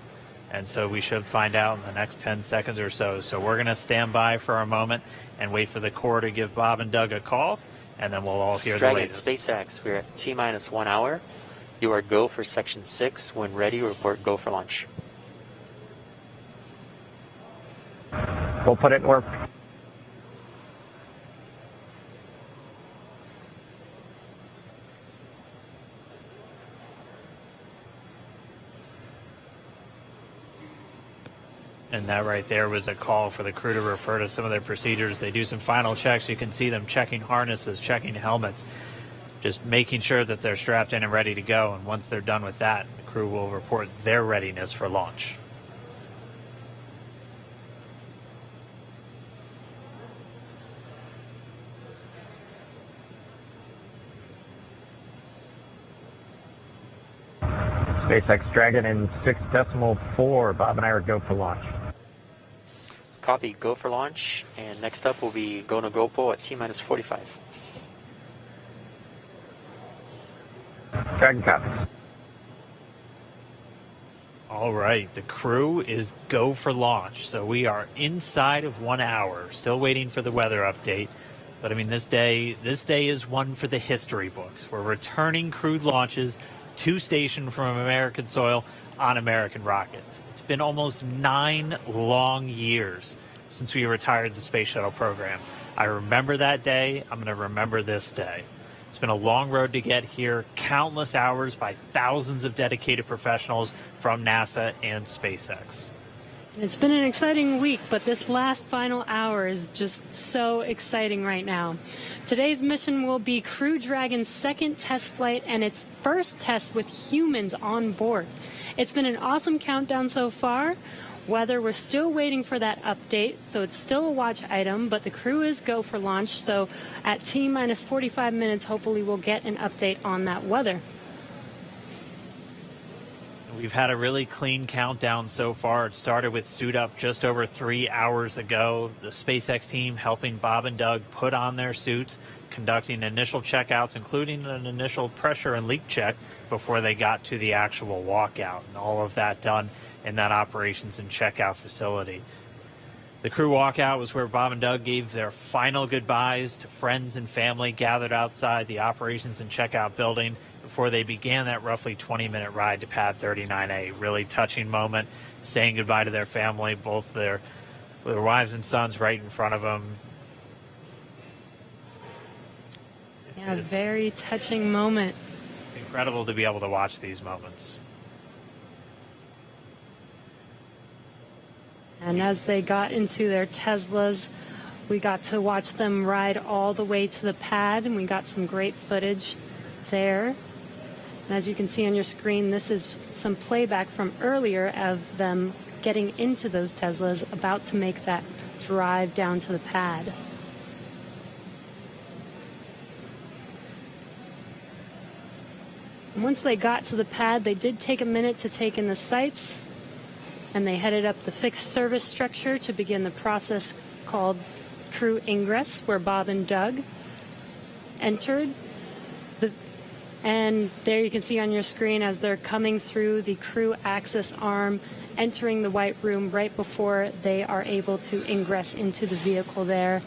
And so we should find out in the next 10 seconds or so. So we're going to stand by for a moment and wait for the Corps to give Bob and Doug a call, and then we'll all hear Dragon, the latest. SpaceX, we're at T-minus 1 hour. You are go for Section 6. When ready, report go for launch. We'll put it in work. And that right there was a call for the crew to refer to some of their procedures. They do some final checks. You can see them checking harnesses, checking helmets, just making sure that they're strapped in and ready to go. And once they're done with that, the crew will report their readiness for launch. SpaceX Dragon in 6.4. Bob and I are go for launch. Copy, go for launch. And next up will be go no GoPro at T-minus 45. Dragon copies. All right, the crew is go for launch. So we are inside of 1 hour, still waiting for the weather update. But I mean, this day is one for the history books. We're returning crewed launches to station from American soil on American rockets. It's been almost 9 long years since we retired the space shuttle program. I remember that day. I'm going to remember this day. It's been a long road to get here, countless hours by thousands of dedicated professionals from NASA and SpaceX. It's been an exciting week, but this last final hour is just so exciting right now. Today's mission will be Crew Dragon's second test flight and its first test with humans on board. It's been an awesome countdown so far. Weather, we're still waiting for that update, so it's still a watch item, but the crew is go for launch, so at T-minus 45 minutes, hopefully we'll get an update on that weather. We've had a really clean countdown so far. It started with suit up just over 3 hours ago. The SpaceX team helping Bob and Doug put on their suits, conducting initial checkouts, including an initial pressure and leak check before they got to the actual walkout. And all of that done in that operations and checkout facility. The crew walkout was where Bob and Doug gave their final goodbyes to friends and family gathered outside the operations and checkout building before they began that roughly 20-minute ride to pad 39A. Really touching moment, saying goodbye to their family, both their wives and sons right in front of them. Yeah, very touching moment. It's incredible to be able to watch these moments. And as they got into their Teslas, we got to watch them ride all the way to the pad, and we got some great footage there. And as you can see on your screen, this is some playback from earlier of them getting into those Teslas, about to make that drive down to the pad. And once they got to the pad, they did take a minute to take in the sights, and they headed up the fixed service structure to begin the process called crew ingress, where Bob and Doug entered. And there you can see on your screen as they're coming through the crew access arm, entering the white room right before they are able to ingress into the vehicle there.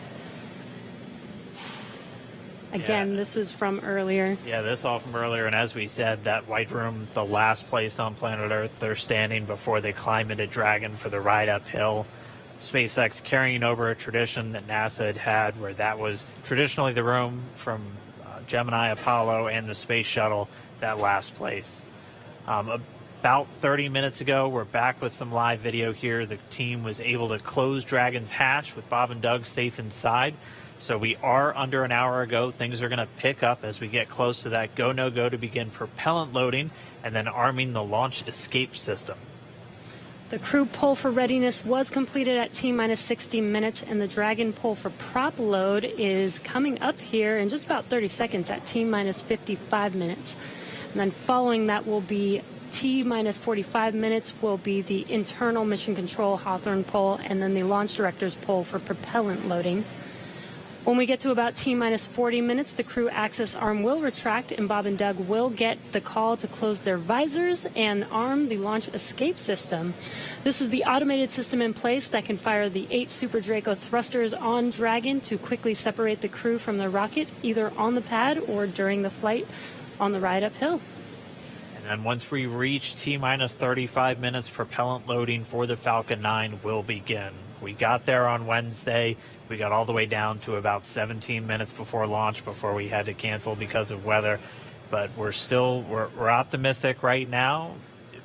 Again, this was from earlier. Yeah, this all from earlier. And as we said, that white room, the last place on planet Earth they're standing before they climb into Dragon for the ride uphill. SpaceX carrying over a tradition that NASA had where that was traditionally the room from Gemini, Apollo, and the space shuttle, that last place. About 30 minutes ago, we're back with some live video here. The team was able to close Dragon's hatch with Bob and Doug safe inside. So we are under an hour ago. Things are going to pick up as we get close to that go, no go to begin propellant loading and then arming the launch escape system. The crew pull for readiness was completed at T-minus 60 minutes, and the Dragon pull for prop load is coming up here in just about 30 seconds at T-minus 55 minutes. And then following that will be T-minus 45 minutes will be the internal mission control Hawthorne pull, and then the launch director's pull for propellant loading. When we get to about T-minus 40 minutes, the crew access arm will retract, and Bob and Doug will get the call to close their visors and arm the launch escape system. This is the automated system in place that can fire the 8 Super Draco thrusters on Dragon to quickly separate the crew from the rocket, either on the pad or during the flight on the ride uphill. And then once we reach T-minus 35 minutes, propellant loading for the Falcon 9 will begin. We got there on Wednesday. We got all the way down to about 17 minutes before launch before we had to cancel because of weather. But we're optimistic right now.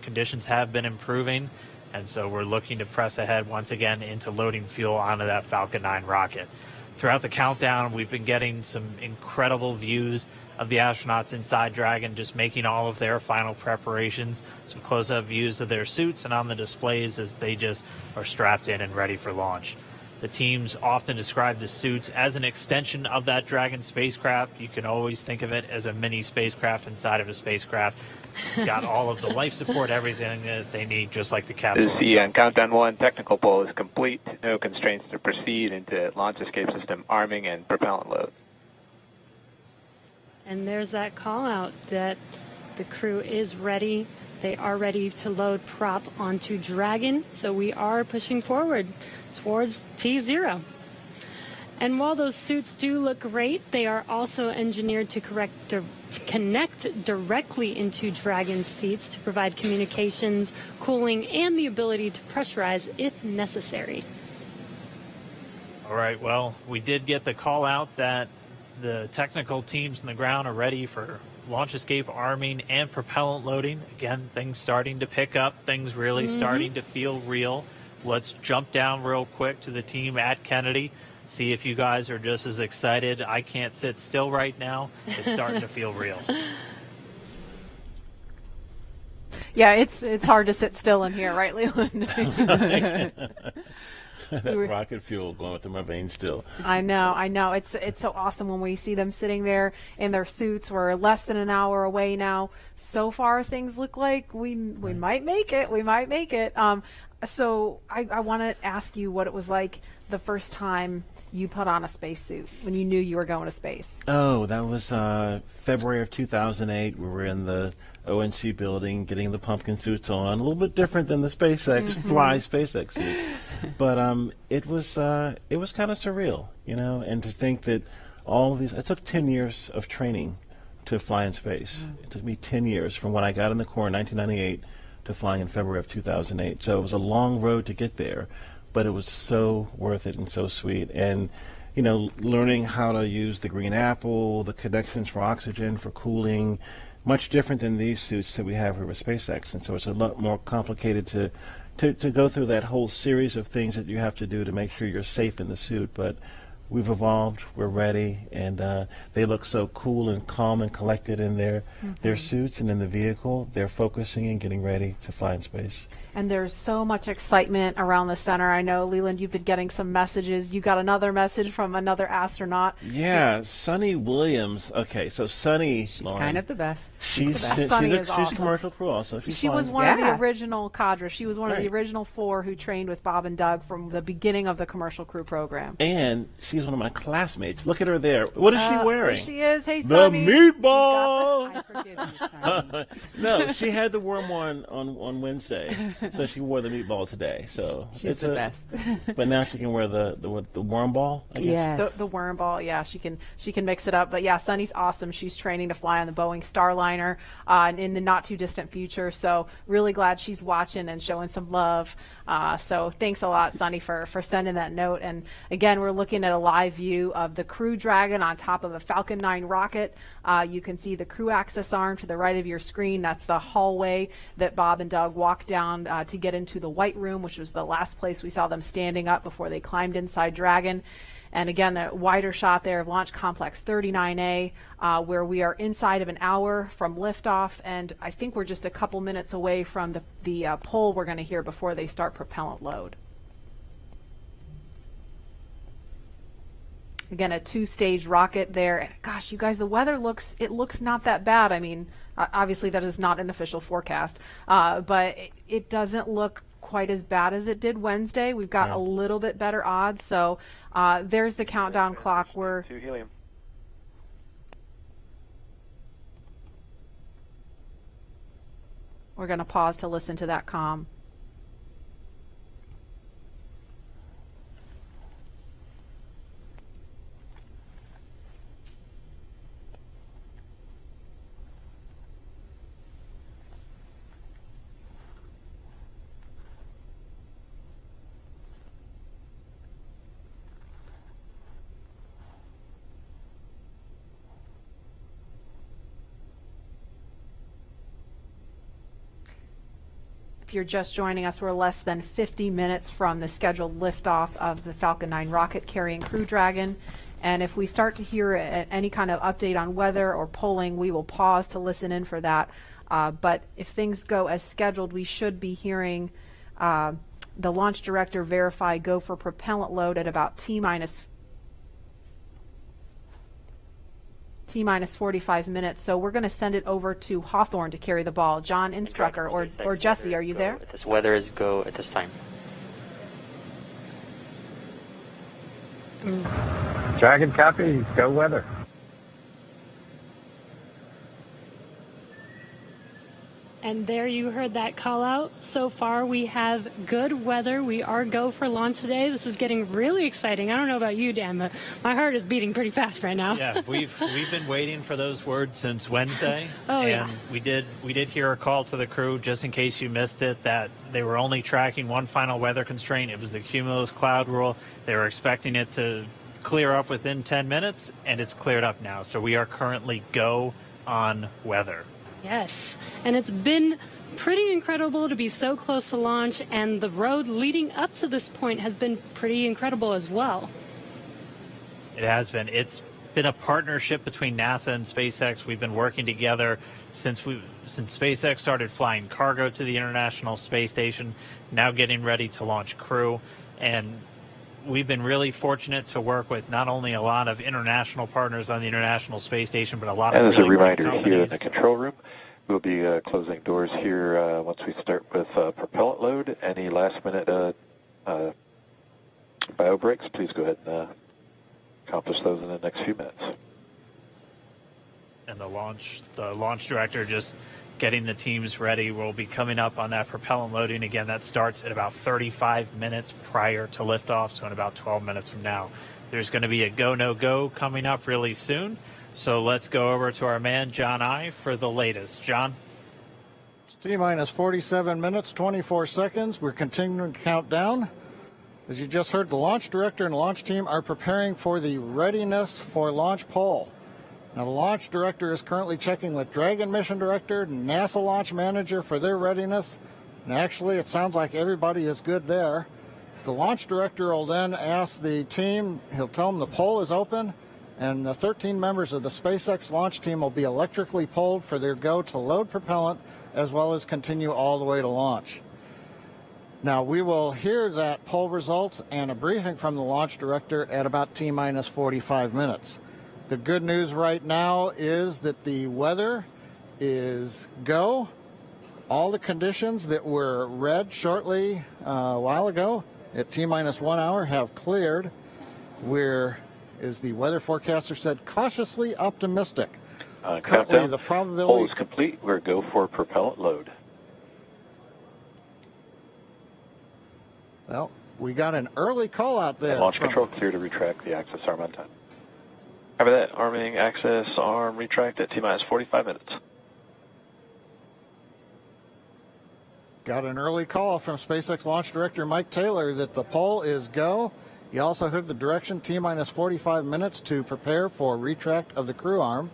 Conditions have been improving, and so we're looking to press ahead once again into loading fuel onto that Falcon 9 rocket. Throughout the countdown, we've been getting some incredible views of the astronauts inside Dragon, just making all of their final preparations, some close-up views of their suits and on the displays as they just are strapped in and ready for launch. The teams often describe the suits as an extension of that Dragon spacecraft. You can always think of it as a mini spacecraft inside of a spacecraft. It's got all of the life support, everything that they need, just like the capsule The itself. countdown 1 technical poll is complete. No constraints to proceed into launch escape system arming and propellant load. And there's that call out that the crew is ready. They are ready to load prop onto Dragon. So we are pushing forward towards T0. And while those suits do look great, they are also engineered to connect directly into Dragon's seats to provide communications, cooling, and the ability to pressurize if necessary. All right, well, we did get the call out that the technical teams on the ground are ready for launch escape arming and propellant loading. Again, things starting to pick up, things really starting to feel real. Let's jump down real quick to the team at Kennedy, see if you guys are just as excited. I can't sit still right now. It's starting to feel real. Yeah, it's hard to sit still in here, right, Leland? That rocket fuel going through my veins still. I know. It's so awesome when we see them sitting there in their suits. We're less than an hour away now. So far, things look like we might make it. We might make it. So I want to ask you what it was like the first time you put on a spacesuit when you knew you were going to space. Oh, that was February of 2008. We were in the ONC building getting the pumpkin suits on. A little bit different than the SpaceX fly SpaceX suits, but it was kind of surreal, you know. And to think that all of these, it took 10 years of training to fly in space. It took me 10 years from when I got in the Corps in 1998 to flying in February of 2008. So it was a long road to get there, but it was so worth it and so sweet. And, you know, learning how to use the green apple, the connections for oxygen, for cooling, much different than these suits that we have here with SpaceX. And so it's a lot more complicated to go through that whole series of things that you have to do to make sure you're safe in the suit. But we've evolved, we're ready, and they look so cool and calm and collected in their suits and in the vehicle. They're focusing and getting ready to fly in space. And there's so much excitement around the center. I know, Leland, you've been getting some messages. You got another message from another astronaut. Yeah, Sunny Williams. Okay, so Sunny, She's Lauren, kind of the best. She's awesome. a commercial crew also. She was one of the original cadre. She was one of the original 4 who trained with Bob and Doug from the beginning of the commercial crew program. And she's one of my classmates. Look at her there. What is she wearing? There she is. Hey, the Sunny. meatball. I forgive you, Sonny. No, she had the worm one on Wednesday, so she wore the meatball today. So She's the best. But now she can wear the worm ball, I guess. Yes. The worm ball, yeah, she can mix it up. But yeah, Sunny's awesome. She's training to fly on the Boeing Starliner in the not too distant future. So really glad she's watching and showing some love. So thanks a lot, Sunny, for sending that note. And again, we're looking at a live view of the Crew Dragon on top of a Falcon 9 rocket. You can see the crew access arm to the right of your screen. That's the hallway that Bob and Doug walked down to get into the White Room, which was the last place we saw them standing up before they climbed inside Dragon. And again, the wider shot there of Launch Complex 39A, where we are inside of an hour from liftoff, and I think we're just a couple minutes away from the poll we're going to hear before they start propellant load. Again, a 2-stage rocket there. Gosh, you guys, the weather looks not that bad. I mean, obviously that is not an official forecast, but it doesn't look quite as bad as it did Wednesday. We've got a little bit better odds. So there's the countdown clock. We're helium. going to pause to listen to that comm. If you're just joining us, we're less than 50 minutes from the scheduled liftoff of the Falcon 9 rocket carrying Crew Dragon. And if we start to hear any kind of update on weather or polling, we will pause to listen in for that. But if things go as scheduled, we should be hearing the launch director verify go for propellant load at about T minus 45 minutes. So we're going to send it over to Hawthorne to carry the ball. John Instrucker or Jesse, are you there? This weather is go at this time. Dragon copy, go weather. And there you heard that call out. So far, we have good weather. We are go for launch today. This is getting really exciting. I don't know about you, Dan, but my heart is beating pretty fast right now. Yeah, we've been waiting for those words since Wednesday. Oh, and we did hear a call to the crew, just in case you missed it, that they were only tracking one final weather constraint. It was the cumulus cloud rule. They were expecting it to clear up within 10 minutes, and it's cleared up now. So we are currently go on weather. Yes, and it's been pretty incredible to be so close to launch, and the road leading up to this point has been pretty incredible as well. It has been. It's been a partnership between NASA and SpaceX. We've been working together since SpaceX started flying cargo to the International Space Station, now getting ready to launch crew. And we've been really fortunate to work with not only a lot of international partners on the International Space Station, but a lot of And as really a reminder, great here in companies. the control room, we'll be closing doors here once we start with propellant load. Any last-minute bio breaks, please go ahead and accomplish those in the next few minutes. And the launch director just getting the teams ready. We'll be coming up on that propellant loading again. That starts at about 35 minutes prior to liftoff, so in about 12 minutes from now. There's going to be a go, no go coming up really soon. So let's go over to our man, John I, for the latest. John? It's T-minus 47 minutes, 24 seconds. We're continuing to count down. As you just heard, the launch director and launch team are preparing for the readiness for launch poll. Now, the launch director is currently checking with Dragon mission director and NASA launch manager for their readiness. And actually, it sounds like everybody is good there. The launch director will then ask the team, he'll tell them the poll is open, and the 13 members of the SpaceX launch team will be electrically polled for their go to load propellant, as well as continue all the way to launch. Now, we will hear that poll results and a briefing from the launch director at about T-minus 45 minutes. The good news right now is that the weather is go. All the conditions that were read shortly a while ago at T-minus 1 hour have cleared. We're, as the weather forecaster said, cautiously optimistic. Currently, Countdown. the probability... Poll is complete. We're go for propellant load. Well, we got an early call out there. And launch control clear to retract the access arm on time. After that, arming access arm retract at T-minus 45 minutes. Got an early call from SpaceX launch director Mike Taylor that the poll is go. You also heard the direction T-minus 45 minutes to prepare for retract of the crew arm.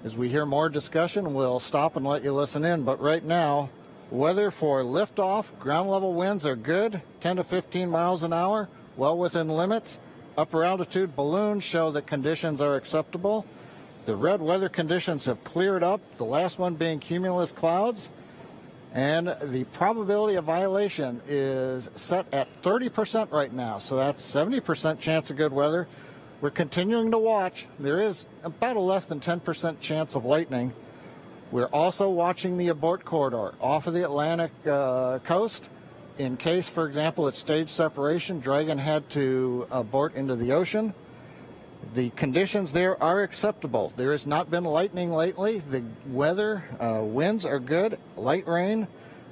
As we hear more discussion, we'll stop and let you listen in. But right now, weather for liftoff, ground level winds are good, 10 to 15 miles an hour, well within limits. Upper altitude balloons show that conditions are acceptable. The red weather conditions have cleared up, the last one being cumulus clouds. And the probability of violation is set at 30% right now, so that's 70% chance of good weather. We're continuing to watch. There is about a less than 10% chance of lightning. We're also watching the abort corridor off of the Atlantic coast. In case, for example, at stage separation, Dragon had to abort into the ocean. The conditions there are acceptable. There has not been lightning lately. The weather, winds are good, light rain.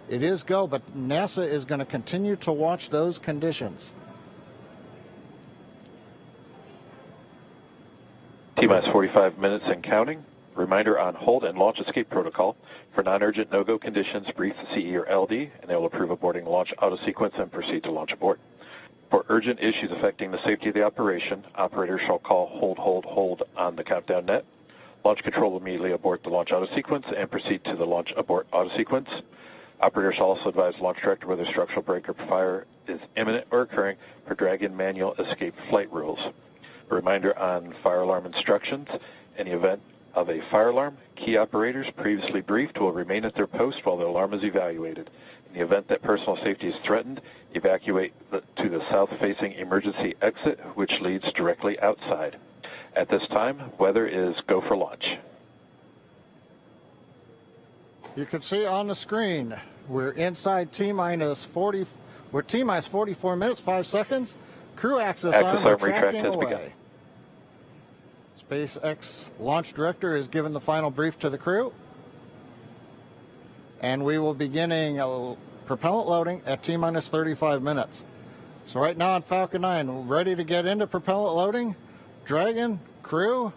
It is go, but NASA is going to continue to watch those conditions. T-minus 45 minutes and counting. Reminder on hold and launch escape protocol. For non-urgent no-go conditions, brief the CE or LD, and they will approve aborting launch auto-sequence and proceed to launch abort. For urgent issues affecting the safety of the operation, operators shall call hold on the countdown net. Launch control will immediately abort the launch auto-sequence and proceed to the launch abort auto-sequence. Operators shall also advise launch director whether structural break or fire is imminent or occurring per Dragon manual escape flight rules. A reminder on fire alarm instructions. In the event of a fire alarm, key operators previously briefed will remain at their post while the alarm is evaluated. In the event that personal safety is threatened, evacuate to the south-facing emergency exit, which leads directly outside. At this time, weather is go for launch. You can see on the screen, we're inside T-minus 40, we're T-minus 44 minutes, 5 seconds. Crew access arm retracting away. SpaceX launch director is giving the final brief to the crew. And we will be beginning propellant loading at T-minus 35 minutes. So right now on Falcon 9, ready to get into propellant loading. Dragon, crew,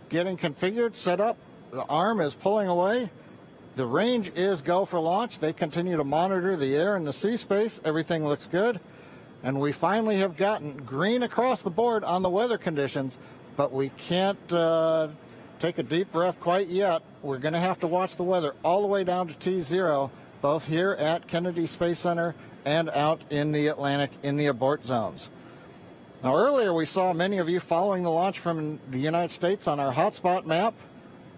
getting configured, set up. The arm is pulling away. The range is go for launch. They continue to monitor the air and the sea space. Everything looks good. And we finally have gotten green across the board on the weather conditions, but we can't take a deep breath quite yet. We're going to have to watch the weather all the way down to T0, both here at Kennedy Space Center and out in the Atlantic in the abort zones. Now, earlier we saw many of you following the launch from the United States on our hotspot map.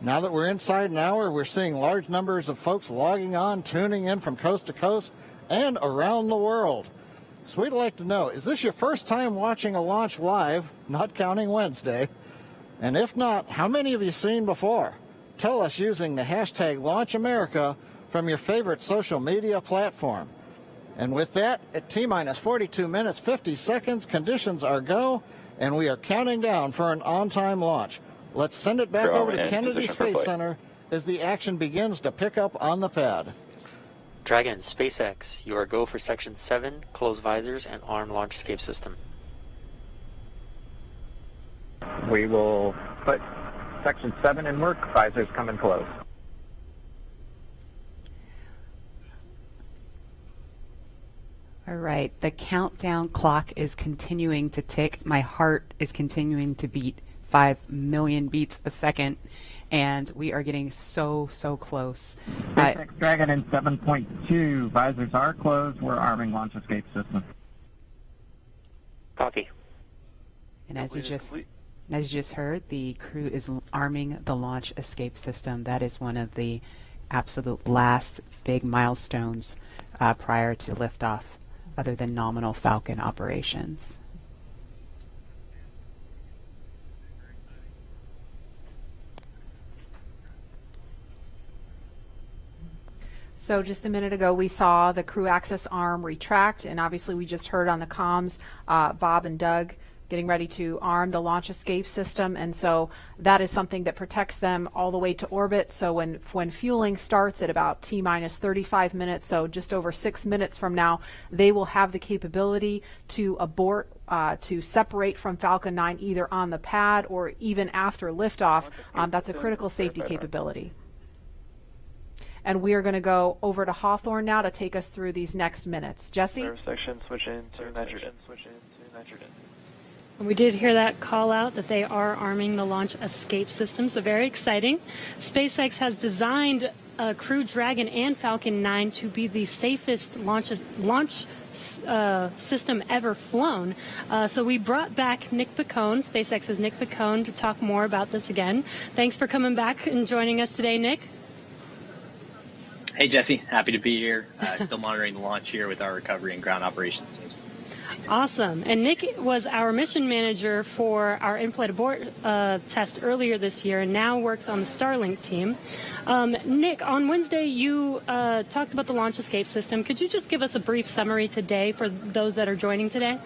Now that we're inside an hour, we're seeing large numbers of folks logging on, tuning in from coast to coast and around the world. So we'd like to know, is this your first time watching a launch live, not counting Wednesday? And if not, how many have you seen before? Tell us using the hashtag LaunchAmerica from your favorite social media platform. And with that, at T-minus 42 minutes, 50 seconds, conditions are go, and we are counting down for an on-time launch. Let's send it back over to Kennedy Space Center as the action begins to pick up on the pad. Dragon, SpaceX, you are go for Section 7, close visors, and arm launch escape system. We will put Section 7 in work, visors coming close. All right, the countdown clock is continuing to tick. My heart is continuing to beat 5 million beats a second, and we are getting so close. SpaceX Dragon in 7.2, visors are closed. We're arming launch escape system. Copy. And as you just heard, the crew is arming the launch escape system. That is one of the absolute last big milestones prior to liftoff, other than nominal Falcon operations. So just a minute ago, we saw the crew access arm retract, and obviously we just heard on the comms, Bob and Doug getting ready to arm the launch escape system, and so that is something that protects them all the way to orbit. So when fueling starts at about T-minus 35 minutes, so just over 6 minutes from now, they will have the capability to abort, to separate from Falcon 9 either on the pad or even after liftoff. That's a critical safety capability. And we are going to go over to Hawthorne now to take us through these next minutes. Jesse? Section switch in to nitrogen. We did hear that call out that they are arming the launch escape system, so very exciting. SpaceX has designed Crew Dragon and Falcon 9 to be the safest launch system ever flown. So we brought back Nick Picone, SpaceX's Nick Picone, to talk more about this again. Thanks for coming back and joining us today, Nick. Hey, Jesse. Happy to be here. Still monitoring the launch here with our recovery and ground operations teams. Awesome. And Nick was our mission manager for our in-flight abort test earlier this year and now works on the Starlink team. Nick, on Wednesday, you talked about the launch escape system. Could you just give us a brief summary today for those that are joining today?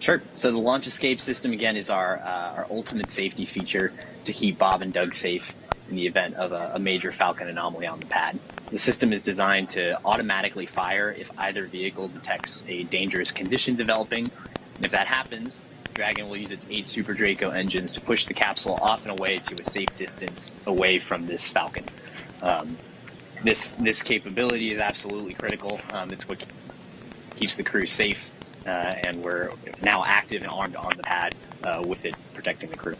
Sure. So the launch escape system, again, is our ultimate safety feature to keep Bob and Doug safe in the event of a major Falcon anomaly on the pad. The system is designed to automatically fire if either vehicle detects a dangerous condition developing. And if that happens, Dragon will use its 8 Super Draco engines to push the capsule off and away to a safe distance away from this Falcon. This capability is absolutely critical. It's what keeps the crew safe, and we're now active and armed on the pad with it protecting the crew.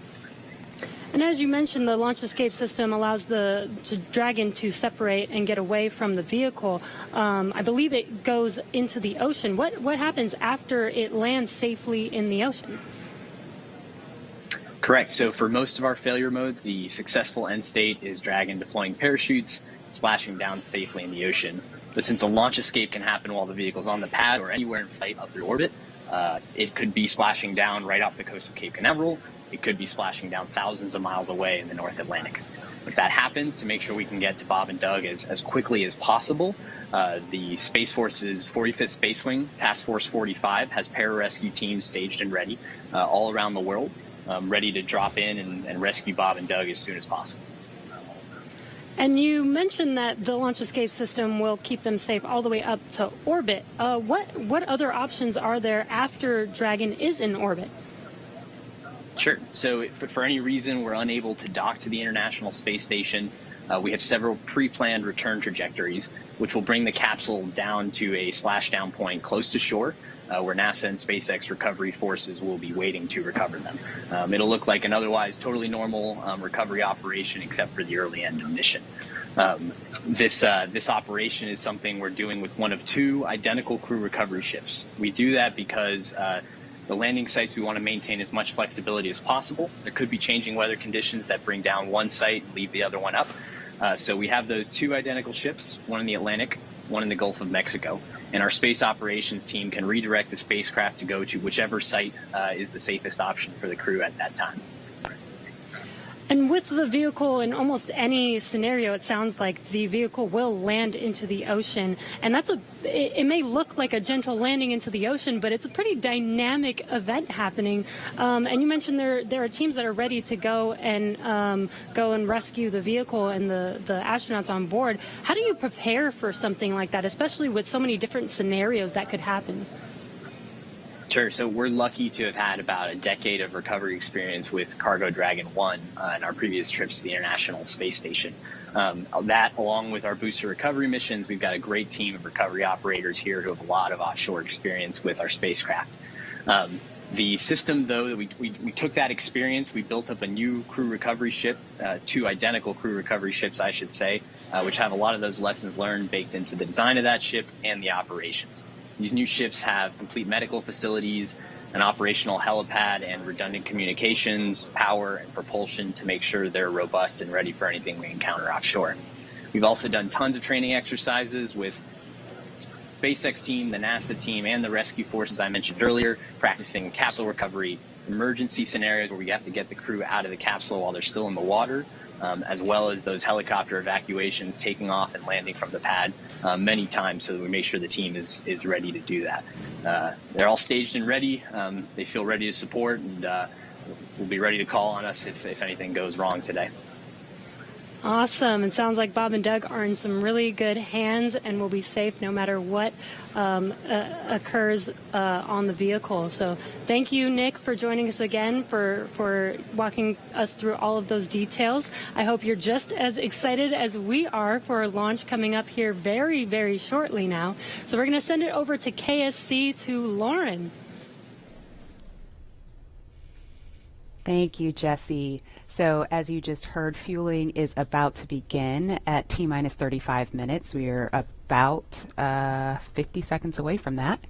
And as you mentioned, the launch escape system allows the Dragon to separate and get away from the vehicle. I believe it goes into the ocean. What happens after it lands safely in the ocean? Correct. So for most of our failure modes, the successful end state is Dragon deploying parachutes, splashing down safely in the ocean. But since a launch escape can happen while the vehicle's on the pad or anywhere in flight up through orbit, it could be splashing down right off the coast of Cape Canaveral. It could be splashing down thousands of miles away in the North Atlantic. If that happens, to make sure we can get to Bob and Doug as quickly as possible, the Space Force's 45th Space Wing, Task Force 45, has pararescue teams staged and ready all around the world, ready to drop in and rescue Bob and Doug as soon as possible. And you mentioned that the launch escape system will keep them safe all the way up to orbit. What other options are there after Dragon is in orbit? Sure. So if for any reason we're unable to dock to the International Space Station, we have several pre-planned return trajectories, which will bring the capsule down to a splashdown point close to shore, where NASA and SpaceX recovery forces will be waiting to recover them. It'll look like an otherwise totally normal recovery operation, except for the early end of mission. This operation is something we're doing with one of two identical crew recovery ships. We do that because the landing sites, we want to maintain as much flexibility as possible. There could be changing weather conditions that bring down one site and leave the other one up. So we have those two identical ships, one in the Atlantic, one in the Gulf of Mexico. And our space operations team can redirect the spacecraft to go to whichever site is the safest option for the crew at that time. And with the vehicle, in almost any scenario, it sounds like the vehicle will land into the ocean. And it may look like a gentle landing into the ocean, but it's a pretty dynamic event happening. And you mentioned there are teams that are ready to go and rescue the vehicle and the astronauts on board. How do you prepare for something like that, especially with so many different scenarios that could happen? Sure. So we're lucky to have had about a decade of recovery experience with Cargo Dragon 1 in our previous trips to the International Space Station. That, along with our booster recovery missions, we've got a great team of recovery operators here who have a lot of offshore experience with our spacecraft. The system, though, that we took that experience, we built up a new crew recovery ship, two identical crew recovery ships, I should say, which have a lot of those lessons learned baked into the design of that ship and the operations. These new ships have complete medical facilities, an operational helipad, and redundant communications, power, and propulsion to make sure they're robust and ready for anything we encounter offshore. We've also done tons of training exercises with SpaceX team, the NASA team, and the rescue forces I mentioned earlier, practicing capsule recovery, emergency scenarios where we have to get the crew out of the capsule while they're still in the water, as well as those helicopter evacuations, taking off and landing from the pad many times, so that we make sure the team is ready to do that. They're all staged and ready. They feel ready to support, and will be ready to call on us if anything goes wrong today. Awesome. It sounds like Bob and Doug are in some really good hands and will be safe no matter what occurs on the vehicle. So thank you, Nick, for joining us again, for walking us through all of those details. I hope you're just as excited as we are for a launch coming up here very, very shortly now. So we're going to send it over to KSC to Lauren. Thank you, Jesse. So as you just heard, fueling is about to begin at T-minus 35 minutes. We are about 50 seconds away from that.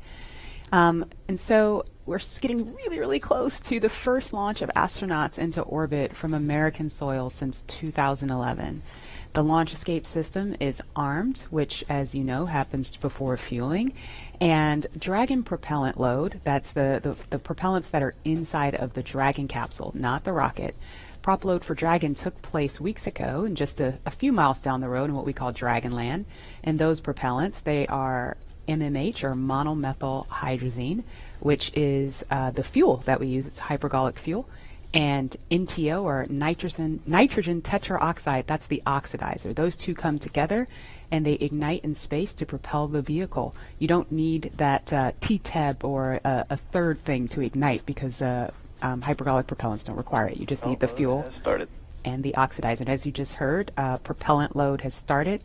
And so we're getting really, really close to the first launch of astronauts into orbit from American soil since 2011. The launch escape system is armed, which, as you know, happens before fueling. And Dragon propellant load, that's the propellants that are inside of the Dragon capsule, not the rocket. Prop load for Dragon took place weeks ago and just a few miles down the road in what we call Dragonland. And those propellants, they are MMH, or monomethyl hydrazine, which is the fuel that we use. It's hypergolic fuel. And NTO, or nitrogen tetroxide, that's the oxidizer. Those two come together and they ignite in space to propel the vehicle. You don't need that TTEB or a third thing to ignite, because hypergolic propellants don't require it. You just need the fuel and the oxidizer. And as you just heard, propellant load has started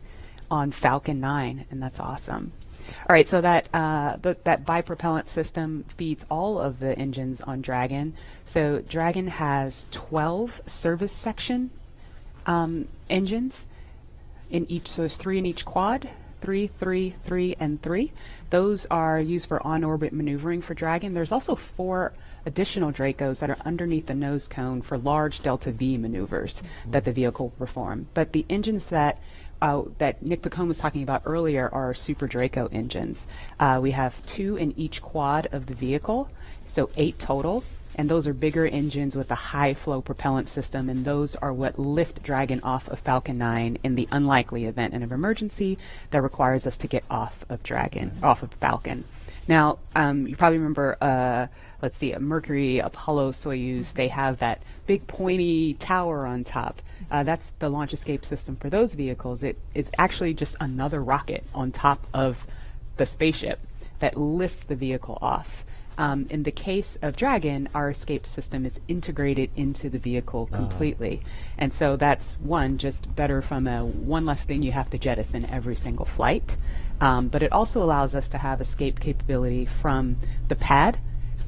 on Falcon 9, and that's awesome. All right, so that bipropellant system feeds all of the engines on Dragon. So Dragon has 12 service section engines in each. So there's 3 in each quad, 3, 3, 3, and 3. Those are used for on-orbit maneuvering for Dragon. There's also 4 additional Dracos that are underneath the nose cone for large Delta V maneuvers that the vehicle will perform. But the engines that that Nick Picone was talking about earlier are our Super Draco engines. We have 2 in each quad of the vehicle, so 8 total. And those are bigger engines with a high flow propellant system, and those are what lift Dragon off of Falcon 9 in the unlikely event of emergency that requires us to get off of Falcon. Now, you probably remember, let's see, Mercury, Apollo, Soyuz, they have that big pointy tower on top. That's the launch escape system for those vehicles. It's actually just another rocket on top of the spaceship that lifts the vehicle off. In the case of Dragon, our escape system is integrated into the vehicle completely. And so that's just better from one less thing you have to jettison every single flight. But it also allows us to have escape capability from the pad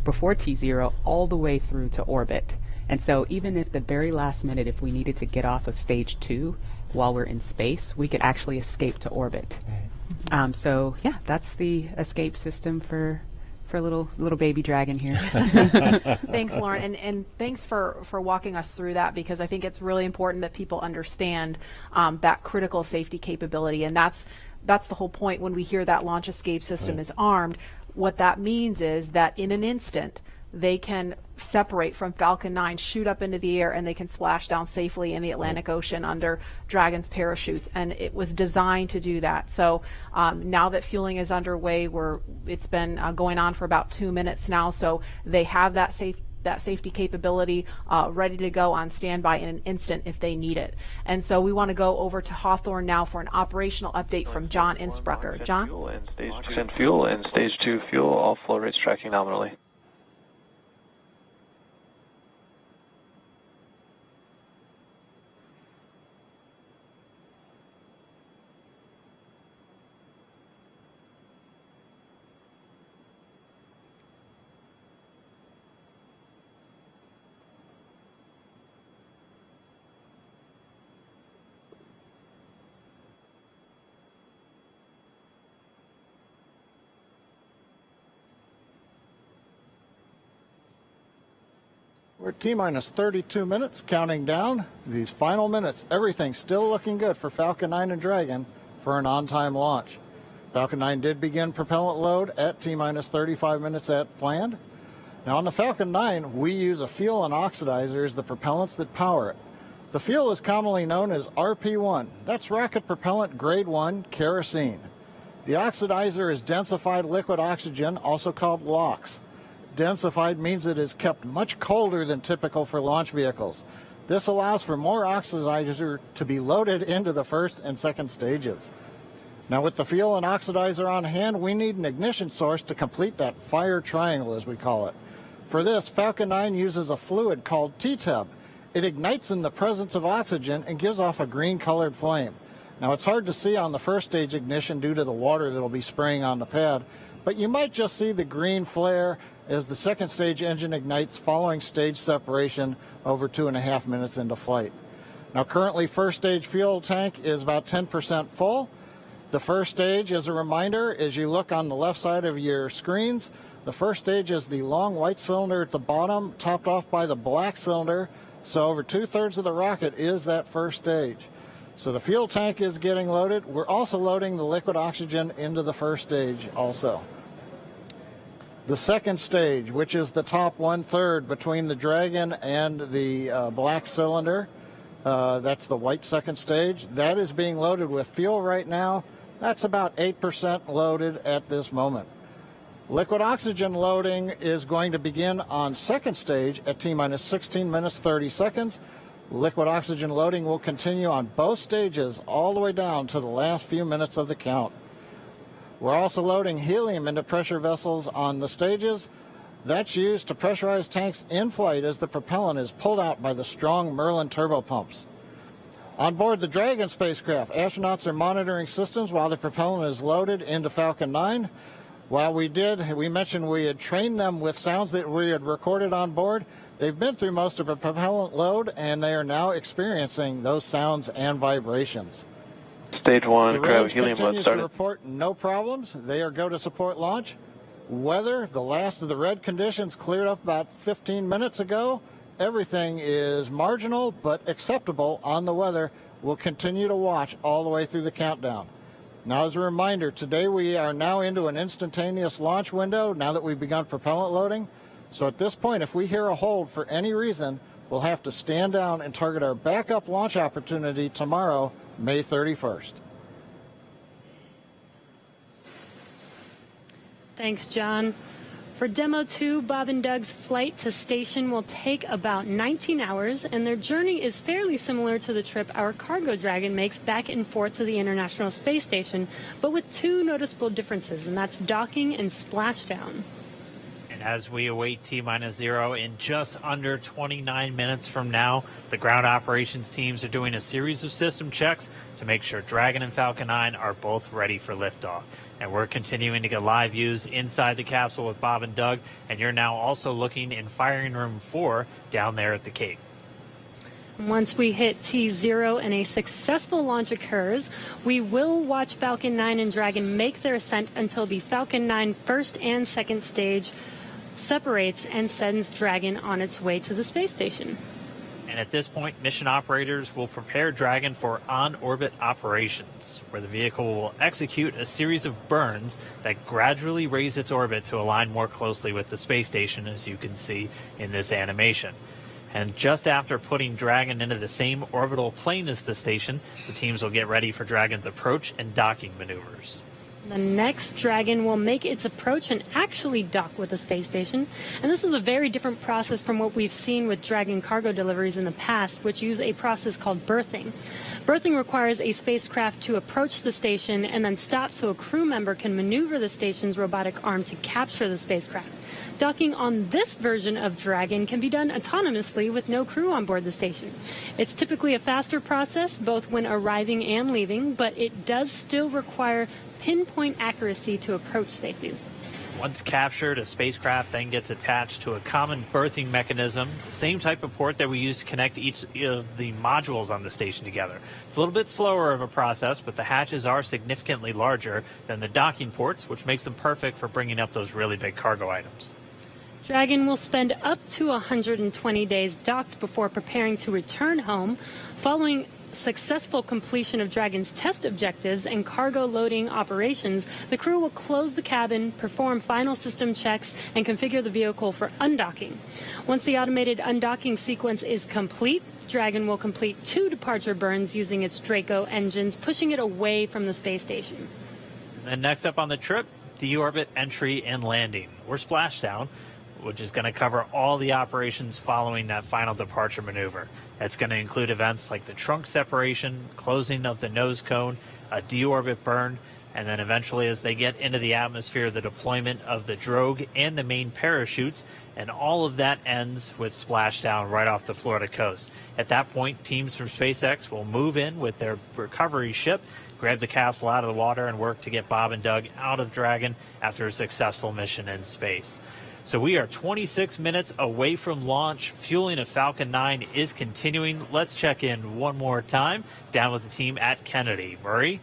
before T0 all the way through to orbit. And so even if the very last minute, if we needed to get off of stage 2 while we're in space, we could actually escape to orbit. So yeah, that's the escape system for little baby Dragon here. Thanks, Lauren, and thanks for walking us through that, because I think it's really important that people understand that critical safety capability, and that's the whole point. When we hear that launch escape system is armed, what that means is that in an instant they can separate from Falcon 9, shoot up into the air, and they can splash down safely in the Atlantic Ocean under Dragon's parachutes. And it was designed to do that. So now that fueling is underway, it's been going on for about 2 minutes now. So they have that safety capability ready to go on standby in an instant if they need it. And so we want to go over to Hawthorne now for an operational update from John Insprucker. John? Fuel and stage 2 fuel, all flow rates tracking nominally. We're T-minus 32 minutes, counting down. These final minutes, everything's still looking good for Falcon 9 and Dragon for an on-time launch. Falcon 9 did begin propellant load at T-minus 35 minutes at planned. Now on the Falcon 9, we use a fuel and oxidizer as the propellants that power it. The fuel is commonly known as RP1. That's rocket propellant grade 1 kerosene. The oxidizer is densified liquid oxygen, also called LOX. Densified means it is kept much colder than typical for launch vehicles. This allows for more oxidizer to be loaded into the first and second stages. Now with the fuel and oxidizer on hand, we need an ignition source to complete that fire triangle, as we call it. For this, Falcon 9 uses a fluid called T-Tub. It ignites in the presence of oxygen and gives off a green-colored flame. Now it's hard to see on the first stage ignition due to the water that will be spraying on the pad, but you might just see the green flare as the second stage engine ignites following stage separation over 2.5 minutes into flight. Now currently first stage fuel tank is about 10% full. The first stage, as a reminder, as you look on the left side of your screens, the first stage is the long white cylinder at the bottom, topped off by the black cylinder. So over 2/3 of the rocket is that first stage. So the fuel tank is getting loaded. We're also loading the liquid oxygen into the first stage also. The second stage, which is the top 1/3 between the Dragon and the black cylinder, that's the white second stage, that is being loaded with fuel right now. That's about 8% loaded at this moment. Liquid oxygen loading is going to begin on second stage at T-minus 16 minutes 30 seconds. Liquid oxygen loading will continue on both stages all the way down to the last few minutes of the count. We're also loading helium into pressure vessels on the stages. That's used to pressurize tanks in flight as the propellant is pulled out by the strong Merlin turbopumps. On board the Dragon spacecraft, astronauts are monitoring systems while the propellant is loaded into Falcon 9. While we mentioned we had trained them with sounds that we had recorded on board. They've been through most of the propellant load, and they are now experiencing those sounds and vibrations. Stage 1, the grab range helium load continues started. to report no problems. They are go to support launch. Weather, the last of the red conditions cleared up about 15 minutes ago. Everything is marginal but acceptable on the weather. We'll continue to watch all the way through the countdown. Now, as a reminder, today we are now into an instantaneous launch window now that we've begun propellant loading. So at this point, if we hear a hold for any reason, we'll have to stand down and target our backup launch opportunity tomorrow, May 31st. Thanks, John. For Demo 2, Bob and Doug's flight to station will take about 19 hours, and their journey is fairly similar to the trip our Cargo Dragon makes back and forth to the International Space Station, but with two noticeable differences, and that's docking and splashdown. And as we await T-0 in just under 29 minutes from now, the ground operations teams are doing a series of system checks to make sure Dragon and Falcon 9 are both ready for liftoff. And we're continuing to get live views inside the capsule with Bob and Doug, and you're now also looking in firing room 4 down there at the Cape. Once we hit T0 and a successful launch occurs, we will watch Falcon 9 and Dragon make their ascent until the Falcon 9 first and second stage separates and sends Dragon on its way to the space station. And at this point, mission operators will prepare Dragon for on-orbit operations, where the vehicle will execute a series of burns that gradually raise its orbit to align more closely with the space station, as you can see in this animation. And just after putting Dragon into the same orbital plane as the station, the teams will get ready for Dragon's approach and docking maneuvers. The next Dragon will make its approach and actually dock with the space station. And this is a very different process from what we've seen with Dragon cargo deliveries in the past, which use a process called berthing. Berthing requires a spacecraft to approach the station and then stop so a crew member can maneuver the station's robotic arm to capture the spacecraft. Docking on this version of Dragon can be done autonomously with no crew on board the station. It's typically a faster process, both when arriving and leaving, but it does still require pinpoint accuracy to approach safely. Once captured, a spacecraft then gets attached to a common berthing mechanism, the same type of port that we use to connect each of the modules on the station together. It's a little bit slower of a process, but the hatches are significantly larger than the docking ports, which makes them perfect for bringing up those really big cargo items. Dragon will spend up to 120 days docked before preparing to return home. Following successful completion of Dragon's test objectives and cargo loading operations, the crew will close the cabin, perform final system checks, and configure the vehicle for undocking. Once the automated undocking sequence is complete, Dragon will complete 2 departure burns using its Draco engines, pushing it away from the space station. And next up on the trip, deorbit entry and landing, or splashdown, which is going to cover all the operations following that final departure maneuver. It's going to include events like the trunk separation, closing of the nose cone, a deorbit burn, and then eventually as they get into the atmosphere, the deployment of the drogue and the main parachutes, and all of that ends with splashdown right off the Florida coast. At that point, teams from SpaceX will move in with their recovery ship, grab the capsule out of the water, and work to get Bob and Doug out of Dragon after a successful mission in space. So we are 26 minutes away from launch. Fueling of Falcon 9 is continuing. Let's check in one more time down with the team at Kennedy. Murray?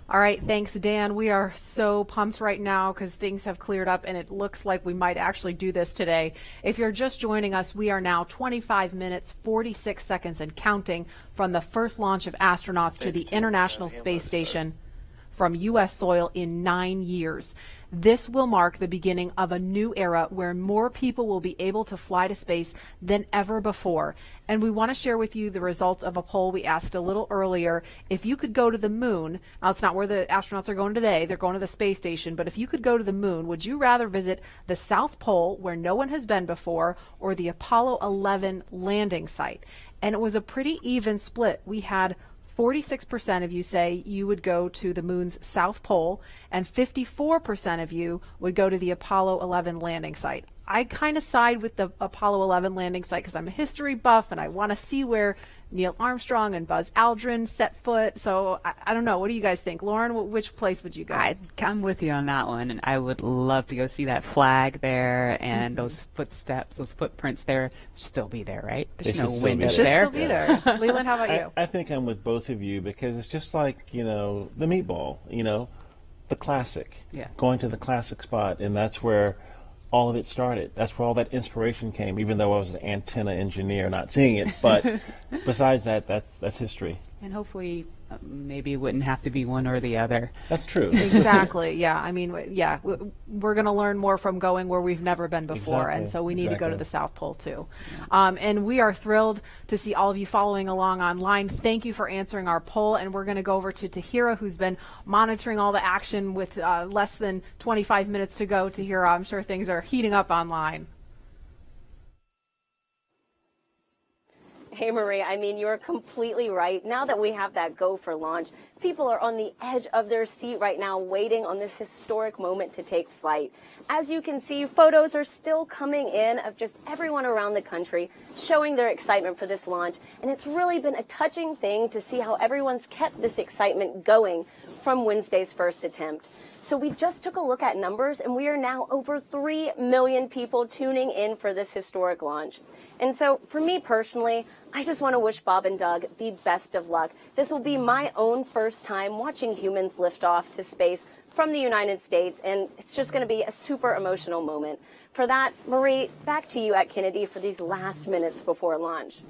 All right, thanks, Dan. We are so pumped right now because things have cleared up and it looks like we might actually do this today. If you're just joining us, we are now 25 minutes, 46 seconds and counting from the first launch of astronauts to the International Space Station from U.S. soil in 9 years. This will mark the beginning of a new era where more people will be able to fly to space than ever before. And we want to share with you the results of a poll we asked a little earlier. If you could go to the moon, now it's not where the astronauts are going today, they're going to the space station, but if you could go to the moon, would you rather visit the South Pole where no one has been before or the Apollo 11 landing site? And it was a pretty even split. We had 46% of you say you would go to the moon's South Pole, and 54% of you would go to the Apollo 11 landing site. I kind of side with the Apollo 11 landing site because I'm a history buff and I want to see where Neil Armstrong and Buzz Aldrin set foot. So I don't know. What do you guys think? Lauren, which place would you go? I'm with you on that one, and I would love to go see that flag there and those footsteps, those footprints there. Still be there, right? There's no wind up there. Should still be there. Leland, how about you? I think I'm with both of you because it's just like, the meatball, the classic. Yeah. Going to the classic spot, and that's where all of it started. That's where all that inspiration came, even though I was an antenna engineer not seeing it. But besides that, that's history. And hopefully maybe it wouldn't have to be one or the other. That's true. Exactly. Yeah. I mean, yeah, we're going to learn more from going where we've never been before. Exactly. And so we need to go to the South Pole too. And we are thrilled to see all of you following along online. Thank you for answering our poll. And we're going to go over to Tahira, who's been monitoring all the action with less than 25 minutes to go. Tahira, I'm sure things are heating up online. Hey, Marie, I mean, you're completely right. Now that we have that go for launch, people are on the edge of their seat right now waiting on this historic moment to take flight. As you can see, photos are still coming in of just everyone around the country showing their excitement for this launch. And it's really been a touching thing to see how everyone's kept this excitement going from Wednesday's first attempt. So we just took a look at numbers, and we are now over 3 million people tuning in for this historic launch. And so for me personally, I just want to wish Bob and Doug the best of luck. This will be my own first time watching humans lift off to space from the United States, and it's just going to be a super emotional moment. For that, Marie, back to you at Kennedy for these last minutes before launch.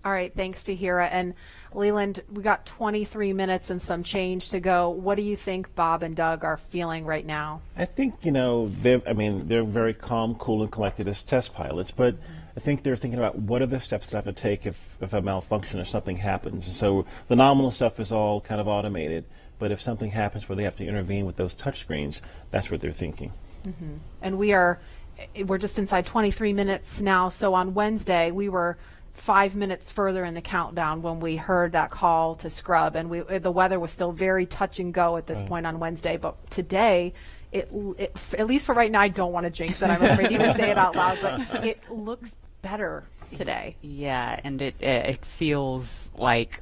All right, thanks, Tahira. And Leland, we got 23 minutes and some change to go. What do you think Bob and Doug are feeling right now? I think, they're very calm, cool, and collected as test pilots, but I think they're thinking about what are the steps that I have to take if a malfunction or something happens. And so the nominal stuff is all kind of automated, but if something happens where they have to intervene with those touchscreens, that's what they're thinking. Mm-hmm. And we're just inside 23 minutes now. So on Wednesday, we were 5 minutes further in the countdown when we heard that call to scrub, and the weather was still very touch and go at this point on Wednesday. But today, it at least for right now, I don't want to jinx it. I'm afraid to even say it out loud, but it looks better today. Yeah, and it feels like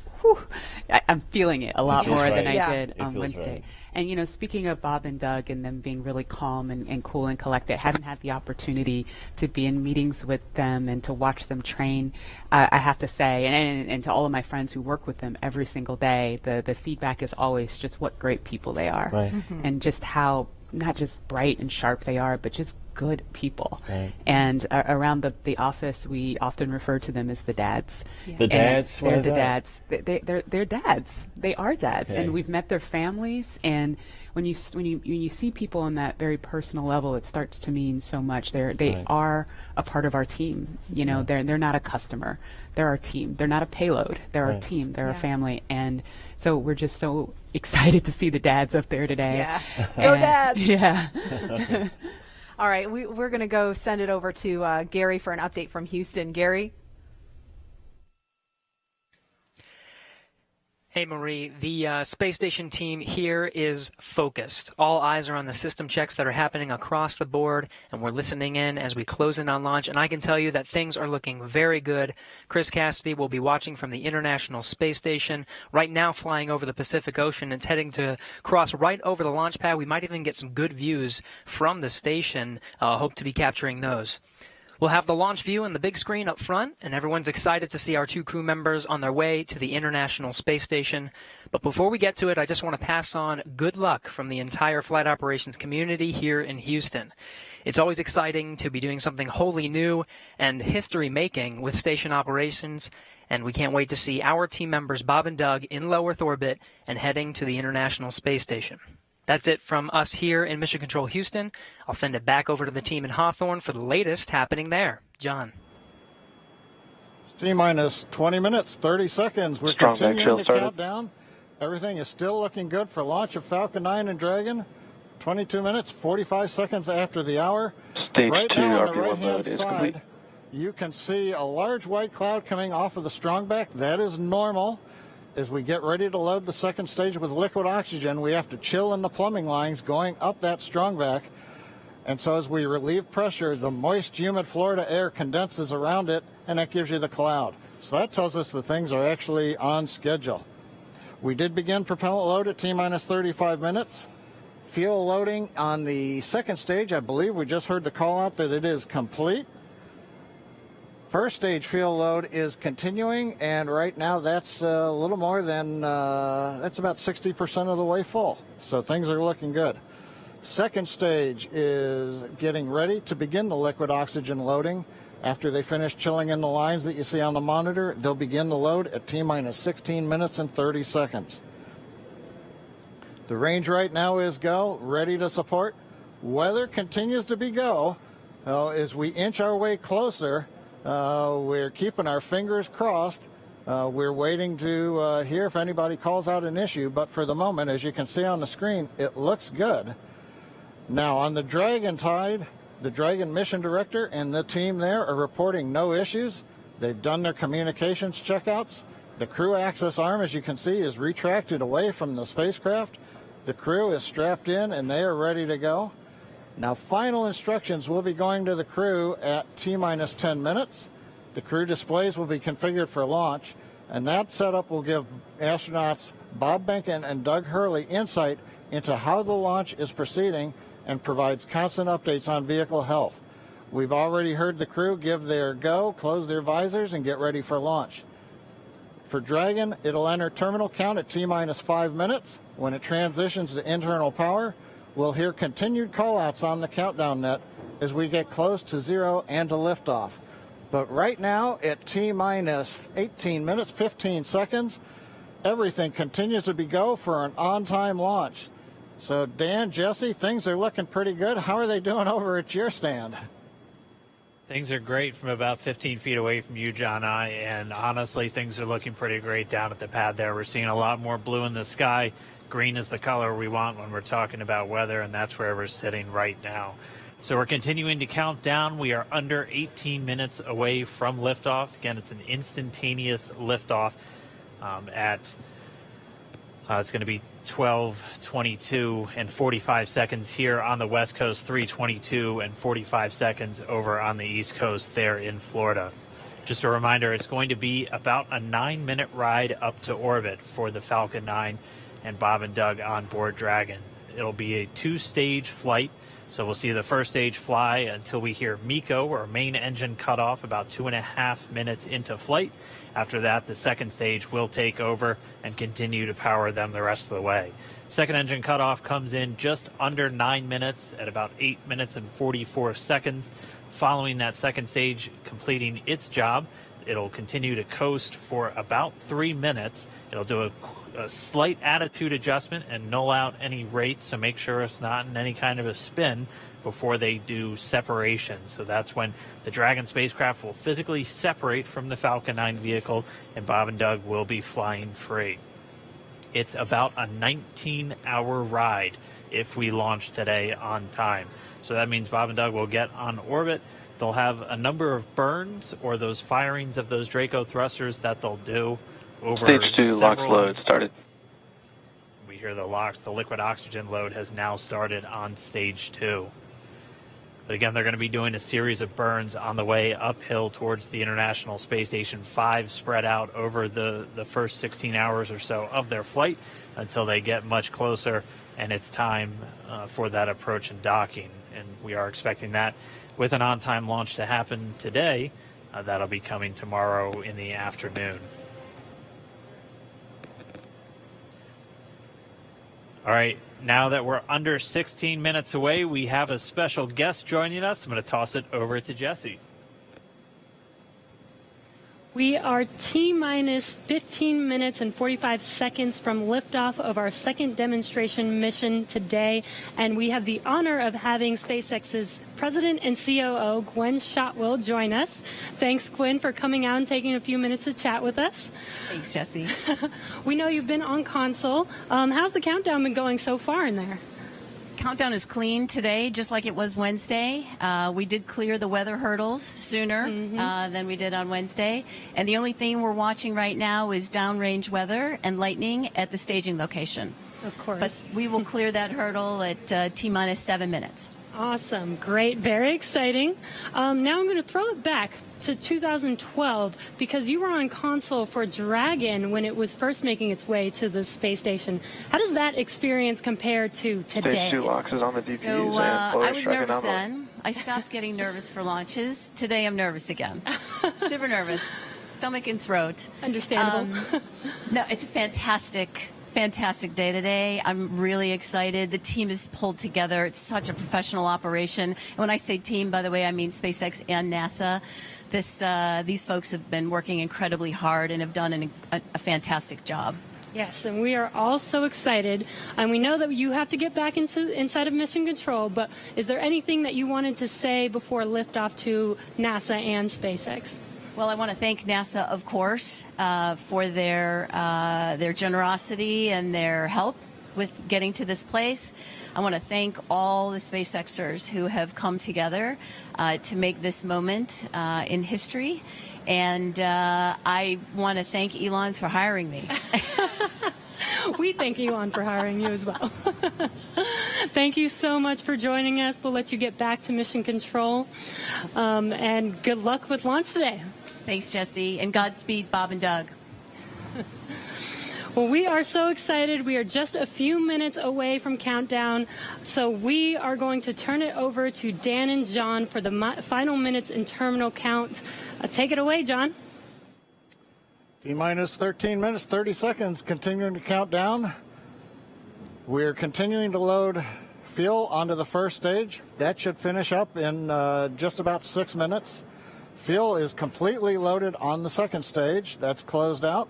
I'm feeling it a lot more than I did on Wednesday. Right. And speaking of Bob and Doug and them being really calm and cool and collected, haven't had the opportunity to be in meetings with them and to watch them train. I have to say, and to all of my friends who work with them every single day, the feedback is always just what great people they are, right. And just how not just bright and sharp they are, but just good people. Right. And around the office, we often refer to them as the dads. Yeah. The dads? They're the dads. They're dads. They are dads. Okay. And we've met their families. And when you see people on that very personal level, it starts to mean so much. They are a part of our team. They're not a customer. They're our team. They're not a payload. They're our team. They're a family. And so we're just so excited to see the dads up there today. Yeah. Go dads. Yeah. All right, we're going to go send it over to Gary for an update from Houston. Gary? Hey, Marie, the space station team here is focused. All eyes are on the system checks that are happening across the board, and we're listening in as we close in on launch. And I can tell you that things are looking very good. Chris Cassidy will be watching from the International Space Station, right now flying over the Pacific Ocean. It's heading to cross right over the launch pad. We might even get some good views from the station. Hope to be capturing those. We'll have the launch view on the big screen up front, and everyone's excited to see our two crew members on their way to the International Space Station. But before we get to it, I just want to pass on good luck from the entire flight operations community here in Houston. It's always exciting to be doing something wholly new and history-making with station operations, and we can't wait to see our team members Bob and Doug in low Earth orbit and heading to the International Space Station. That's it from us here in Mission Control Houston. I'll send it back over to the team in Hawthorne for the latest happening there. John. T-minus 20 minutes, 30 seconds. We're continuing to count down. Everything is still looking good for launch of Falcon 9 and Dragon. 22 minutes, 45 seconds after the hour. Stage right 2 now on the RP1 right-hand load is side, complete. you can see a large white cloud coming off of the strongback. That is normal. As we get ready to load the second stage with liquid oxygen, we have to chill in the plumbing lines going up that strongback. And so as we relieve pressure, the moist, humid Florida air condenses around it, and that gives you the cloud. So that tells us that things are actually on schedule. We did begin propellant load at T-minus 35 minutes. Fuel loading on the second stage, I believe we just heard the call out that it is complete. First stage fuel load is continuing, and right now that's a little more than, that's about 60% of the way full. So things are looking good. Second stage is getting ready to begin the liquid oxygen loading. After they finish chilling in the lines that you see on the monitor, they'll begin the load at T-minus 16 minutes and 30 seconds. The range right now is go, ready to support. Weather continues to be go. As we inch our way closer, we're keeping our fingers crossed. We're waiting to hear if anybody calls out an issue, but for the moment, as you can see on the screen, it looks good. Now, on the Dragon side, the Dragon mission director and the team there are reporting no issues. They've done their communications checkouts. The crew access arm, as you can see, is retracted away from the spacecraft. The crew is strapped in and they are ready to go. Now, final instructions will be going to the crew at T-minus 10 minutes. The crew displays will be configured for launch, and that setup will give astronauts Bob Behnken and Doug Hurley insight into how the launch is proceeding and provides constant updates on vehicle health. We've already heard the crew give their go, close their visors, and get ready for launch. For Dragon, it'll enter terminal count at T-minus 5 minutes. When it transitions to internal power, we'll hear continued callouts on the countdown net as we get close to zero and to liftoff. But right now, at T-minus 18 minutes, 15 seconds, everything continues to be go for an on-time launch. So, Dan, Jesse, things are looking pretty good. How are they doing over at your stand? Things are great from about 15 feet away from you, John I, and honestly, things are looking pretty great down at the pad there. We're seeing a lot more blue in the sky. Green is the color we want when we're talking about weather, and that's where we're sitting right now. So we're continuing to count down. We are under 18 minutes away from liftoff. Again, it's an instantaneous liftoff it's going to be 12:22 and 45 seconds here on the West Coast, 3:22 and 45 seconds over on the East Coast there in Florida. Just a reminder, it's going to be about a 9-minute ride up to orbit for the Falcon 9 and Bob and Doug on board Dragon. It'll be a 2-stage flight, so we'll see the first stage fly until we hear MECO, or main engine cutoff, about 2.5 minutes into flight. After that, the second stage will take over and continue to power them the rest of the way. Second engine cutoff comes in just under 9 minutes at about 8 minutes and 44 seconds. Following that second stage completing its job, it'll continue to coast for about 3 minutes. It'll do a slight attitude adjustment and null out any rates, so make sure it's not in any kind of a spin before they do separation. So that's when the Dragon spacecraft will physically separate from the Falcon 9 vehicle and Bob and Doug will be flying free. It's about a 19-hour ride if we launch today on time. So that means Bob and Doug will get on orbit. They'll have a number of burns or those firings of those Draco thrusters that they'll do over Stage 2 LOX load started. We hear the LOX, the liquid oxygen load has now started on stage 2. But again, they're going to be doing a series of burns on the way uphill towards the International Space Station 5, spread out over the first 16 hours or so of their flight until they get much closer and it's time for that approach and docking. And we are expecting that with an on-time launch to happen today. That'll be coming tomorrow in the afternoon. All right, now that we're under 16 minutes away, we have a special guest joining us. I'm going to toss it over to Jesse. We are T-minus 15 minutes and 45 seconds from liftoff of our second demonstration mission today, and we have the honor of having SpaceX's President and COO, Gwen Shotwell, join us. Thanks, Gwen, for coming out and taking a few minutes to chat with us. Thanks, Jesse. We know you've been on console. How's the countdown been going so far in there? Countdown is clean today, just like it was Wednesday. We did clear the weather hurdles sooner than we did on Wednesday. And the only thing we're watching right now is downrange weather and lightning at the staging location. Of course. But we will clear that hurdle at T-minus 7 minutes. Awesome. Great. Very exciting. Now I'm going to throw it back to 2012 because you were on console for Dragon when it was first making its way to the space station. How does that experience compare to today? Stage 2 LOX is on the DPUs. So I was nervous then. I stopped getting nervous for launches. Today I'm nervous again. Super nervous. Stomach and throat. Understandable. No, it's a fantastic fantastic day today. I'm really excited. The team is pulled together. It's such a professional operation. And when I say team, by the way, I mean SpaceX and NASA. These folks have been working incredibly hard and have done a fantastic job. Yes, and we are all so excited. And we know that you have to get back inside of Mission Control, but is there anything that you wanted to say before liftoff to NASA and SpaceX? Well, I want to thank NASA, of course, for their generosity and their help with getting to this place. I want to thank all the SpaceXers who have come together to make this moment in history. And I want to thank Elon for hiring me. We thank Elon for hiring you as well. Thank you so much for joining us. We'll let you get back to Mission Control. And good luck with launch today. Thanks, Jesse. And Godspeed, Bob and Doug. Well, we are so excited. We are just a few minutes away from countdown. So we are going to turn it over to Dan and John for the final minutes in terminal count. Take it away, John. T-minus 13 minutes, 30 seconds, continuing to count down. We're continuing to load fuel onto the first stage. That should finish up in just about 6 minutes. Fuel is completely loaded on the second stage. That's closed out.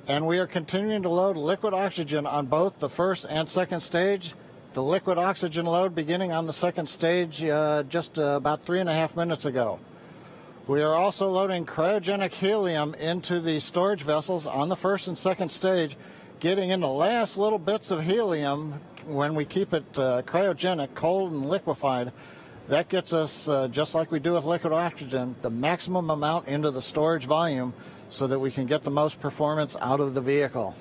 And we are continuing to load liquid oxygen on both the first and second stage. The liquid oxygen load beginning on the second stage just about 3.5 minutes ago. We are also loading cryogenic helium into the storage vessels on the first and second stage, getting in the last little bits of helium when we keep it cryogenic, cold and liquefied. That gets us, just like we do with liquid oxygen, the maximum amount into the storage volume so that we can get the most performance out of the vehicle.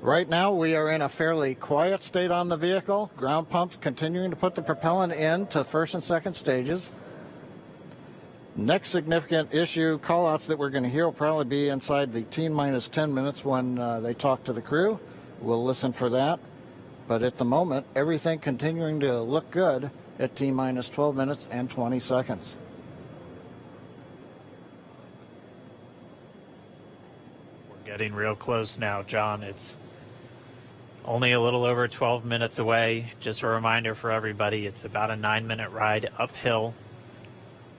Right now we are in a fairly quiet state on the vehicle. Ground pumps continuing to put the propellant in to first and second stages. Next significant issue callouts that we're going to hear will probably be inside the T-minus 10 minutes when they talk to the crew. We'll listen for that. But at the moment, everything continuing to look good at T-minus 12 minutes and 20 seconds. Getting real close now, John. It's only a little over 12 minutes away. Just a reminder for everybody, it's about a 9-minute ride uphill.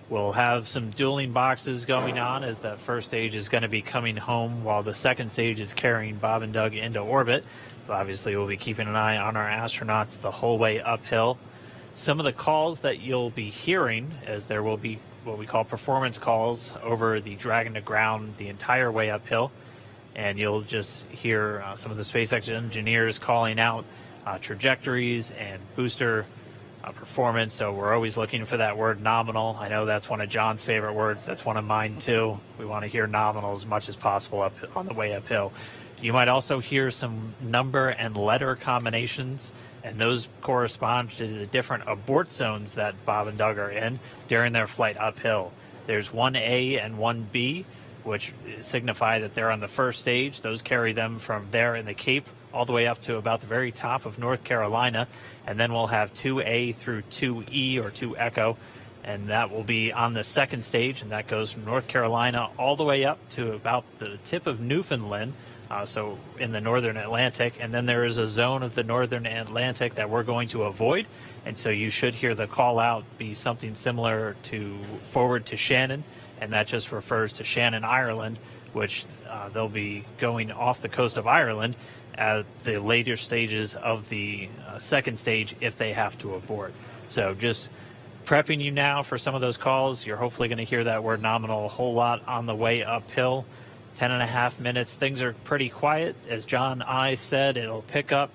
We'll have some dueling boxes going on as that first stage is going to be coming home while the second stage is carrying Bob and Doug into orbit. But obviously, we'll be keeping an eye on our astronauts the whole way uphill. Some of the calls that you'll be hearing, as there will be what we call performance calls over the Dragon to ground the entire way uphill. And you'll just hear some of the SpaceX engineers calling out trajectories and booster performance. So we're always looking for that word nominal. I know that's one of John's favorite words. That's one of mine too. We want to hear nominal as much as possible up on the way uphill. You might also hear some number and letter combinations, and those correspond to the different abort zones that Bob and Doug are in during their flight uphill. There's 1A and 1B, which signify that they're on the first stage. Those carry them from there in the Cape all the way up to about the very top of North Carolina. And then we'll have 2A through 2E or 2 Echo, and that will be on the second stage, and that goes from North Carolina all the way up to about the tip of Newfoundland, so in the northern Atlantic. And then there is a zone of the northern Atlantic that we're going to avoid, and so you should hear the call out be something similar to forward to Shannon, and that just refers to Shannon, Ireland, which they'll be going off the coast of Ireland at the later stages of the second stage if they have to abort. So just prepping you now for some of those calls. You're hopefully going to hear that word nominal a whole lot on the way uphill. 10.5 minutes. Things are pretty quiet. As John I said, it'll pick up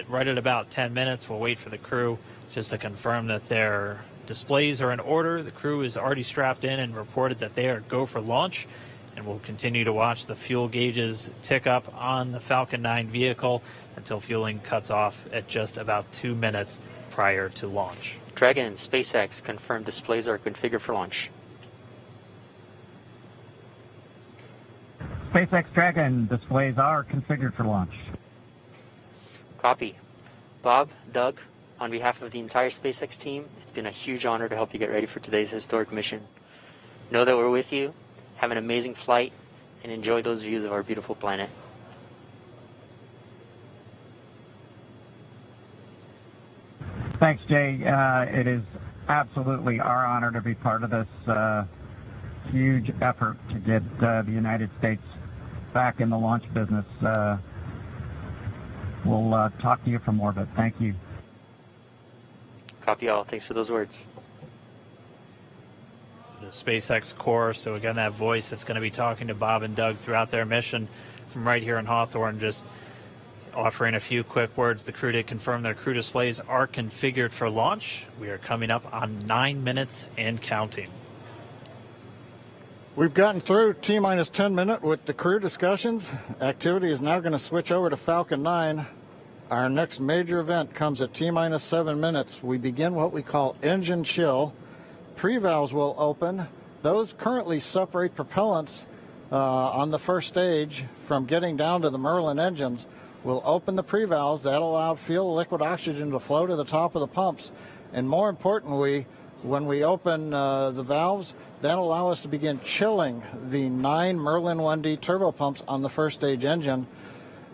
right at about 10 minutes. We'll wait for the crew just to confirm that their displays are in order. The crew is already strapped in and reported that they are go for launch. And we'll continue to watch the fuel gauges tick up on the Falcon 9 vehicle until fueling cuts off at just about 2 minutes prior to launch. Dragon and SpaceX confirmed displays are configured for launch. SpaceX Dragon displays are configured for launch. Copy. Bob, Doug, on behalf of the entire SpaceX team, it's been a huge honor to help you get ready for today's historic mission. Know that we're with you. Have an amazing flight and enjoy those views of our beautiful planet. Jay, it is absolutely our honor to be part of this huge effort to get the United States back in the launch business. We'll talk to you from orbit. Thank you. Copy all. Thanks for those words. The SpaceX core, so again, that voice that's going to be talking to Bob and Doug throughout their mission from right here in Hawthorne, just offering a few quick words. The crew did confirm their crew displays are configured for launch. We are coming up on 9 minutes and counting. We've gotten through T-minus 10 minute with the crew discussions. Activity is now going to switch over to Falcon 9. Our next major event comes at T-minus 7 minutes. We begin what we call engine chill. Pre-valves will open. Those currently separate propellants on the first stage from getting down to the Merlin engines. We'll open the pre-valves. That allowed fuel liquid oxygen to flow to the top of the pumps. And more importantly, when we open the valves, that allow us to begin chilling the 9 Merlin 1D turbopumps on the first stage engine.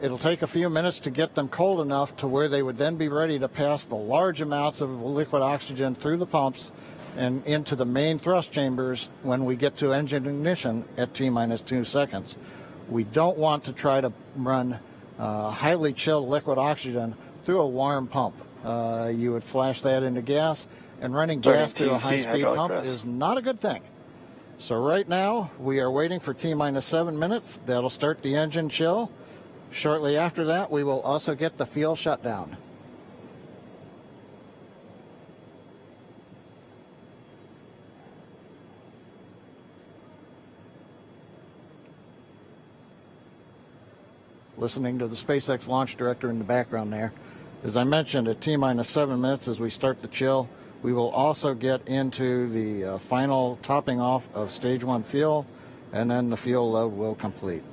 It'll take a few minutes to get them cold enough to where they would then be ready to pass the large amounts of liquid oxygen through the pumps and into the main thrust chambers when we get to engine ignition at T-minus 2 seconds. We don't want to try to run highly chilled liquid oxygen through a warm pump. You would flash that into gas, and running gas through a high-speed pump is not a good thing. So right now, we are waiting for T-minus 7 minutes. That'll start the engine chill. Shortly after that, we will also get the fuel shutdown. Listening to the SpaceX launch director in the background there. As I mentioned, at T-minus 7 minutes as we start the chill, we will also get into the final topping off of stage 1 fuel, and then the fuel load will complete.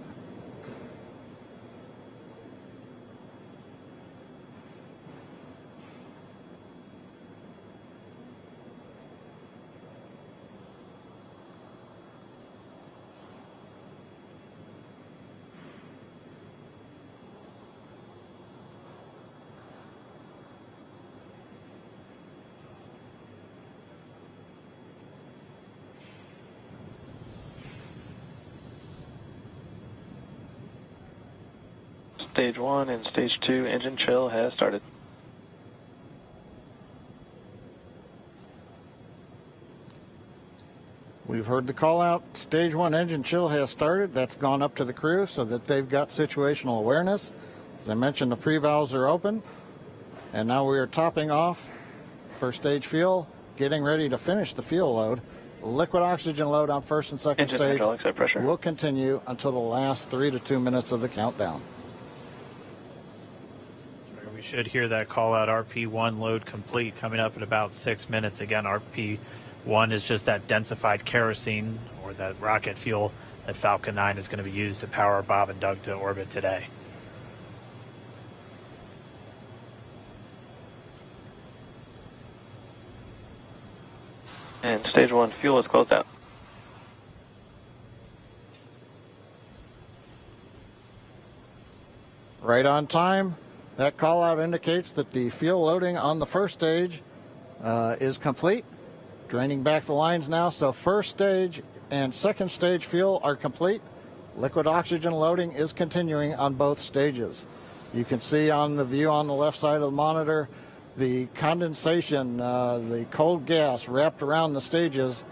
Stage 1 and Stage 2 engine chill has started. We've heard the call out. Stage 1 engine chill has started. That's gone up to the crew so that they've got situational awareness. As I mentioned, the pre-valves are open. And now we are topping off first stage fuel, getting ready to finish the fuel load. Liquid oxygen load on first and second Engine stage hydraulics at pressure will continue until the last 3 to 2 minutes of the countdown. We should hear that call out RP1 load complete coming up in about 6 minutes. Again, RP1 is just that densified kerosene or that rocket fuel that Falcon 9 is going to be used to power Bob and Doug to orbit today. And Stage 1 fuel is closed out. Right on time. That call out indicates that the fuel loading on the first stage is complete. Draining back the lines now, so first stage and second stage fuel are complete. Liquid oxygen loading is continuing on both stages. You can see on the view on the left side of the monitor the condensation, the cold gas wrapped around the stages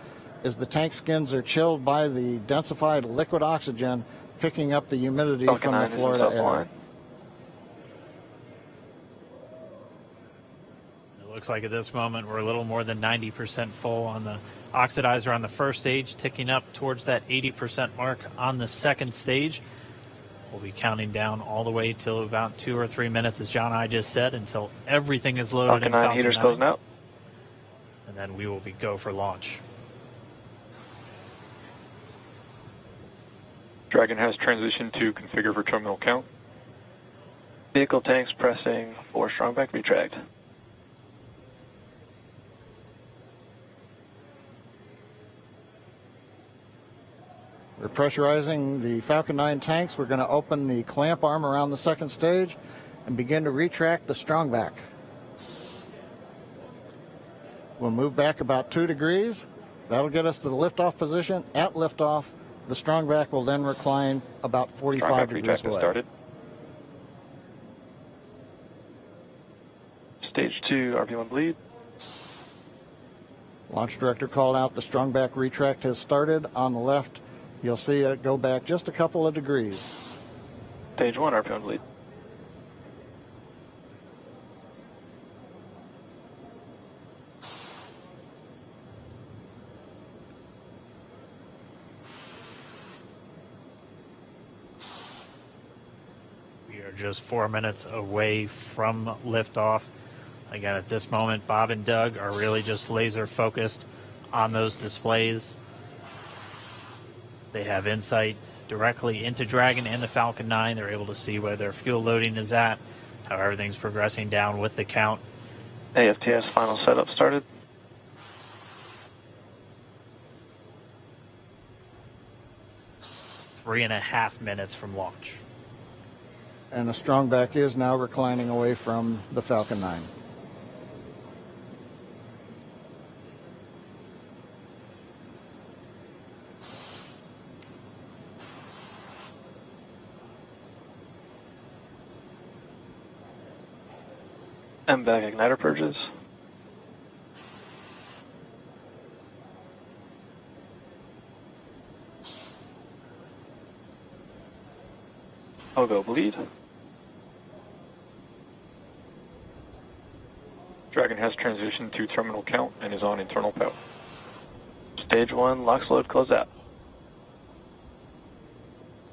as the tank skins are chilled by the densified liquid oxygen, picking up the humidity from the Florida air. Looks like at this moment we're a little more than 90% full on the oxidizer on the first stage, ticking up towards that 80% mark on the second stage. We'll be counting down all the way till about 2 or 3 minutes, as John and I just said, until everything is loaded Falcon in 9 Falcon heaters 9. closing out. And then we will be go for launch. Dragon has transitioned to configure for terminal count. Vehicle tanks pressing for strong back retract. We're pressurizing the Falcon 9 tanks. We're going to open the clamp arm around the second stage and begin to retract the strongback. We'll move back about 2 degrees. That'll get us to the liftoff position. At liftoff, the strong back will then recline about 45 degrees away. Started. Stage 2, RP1 bleed. Launch director called out the strong back retract has started. On the left, you'll see it go back just a couple of degrees. Stage 1, RP1 bleed. We are just 4 minutes away from liftoff. Again, at this moment, Bob and Doug are really just laser focused on those displays. They have insight directly into Dragon and the Falcon 9. They're able to see where their fuel loading is at, how everything's progressing down with the count. AFTS final setup started. Three and a half minutes from launch. And the strong back is now reclining away from the Falcon 9. MVAC igniter purges. Go bleed. Dragon has transitioned to terminal count and is on internal power. Stage 1, LOX load close out.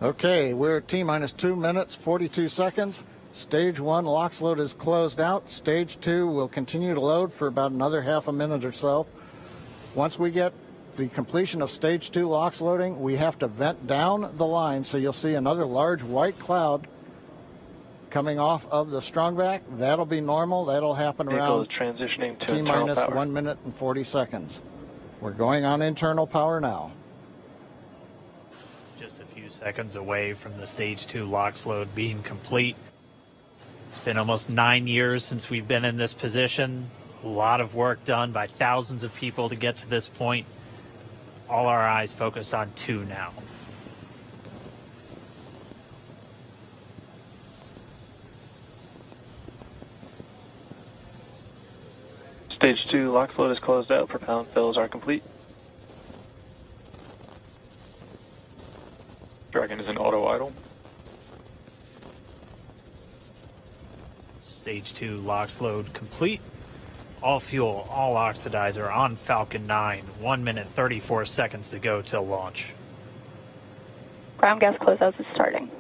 Okay, we're at T-minus 2 minutes, 42 seconds. Stage 1 LOX load is closed out. Stage 2 will continue to load for about another half a minute or so. Once we get the completion of Stage 2 LOX loading, we have to vent down the line, so you'll see another large white cloud coming off of the strongback. That'll be normal. That'll happen around transitioning to T-minus 1 minute and 40 seconds. We're going on internal power now. Just a few seconds away from the Stage 2 LOX load being complete. It's been almost 9 years since we've been in this position. A lot of work done by thousands of people to get to this point. All our eyes focused on 2 now. Stage 2 LOX load is closed out. Propellant fills are complete. Dragon is in auto idle. Stage 2 LOX load complete. All fuel, all oxidizer on Falcon 9. 1 minute, 34 seconds to go till launch. Ground gas closeouts is starting.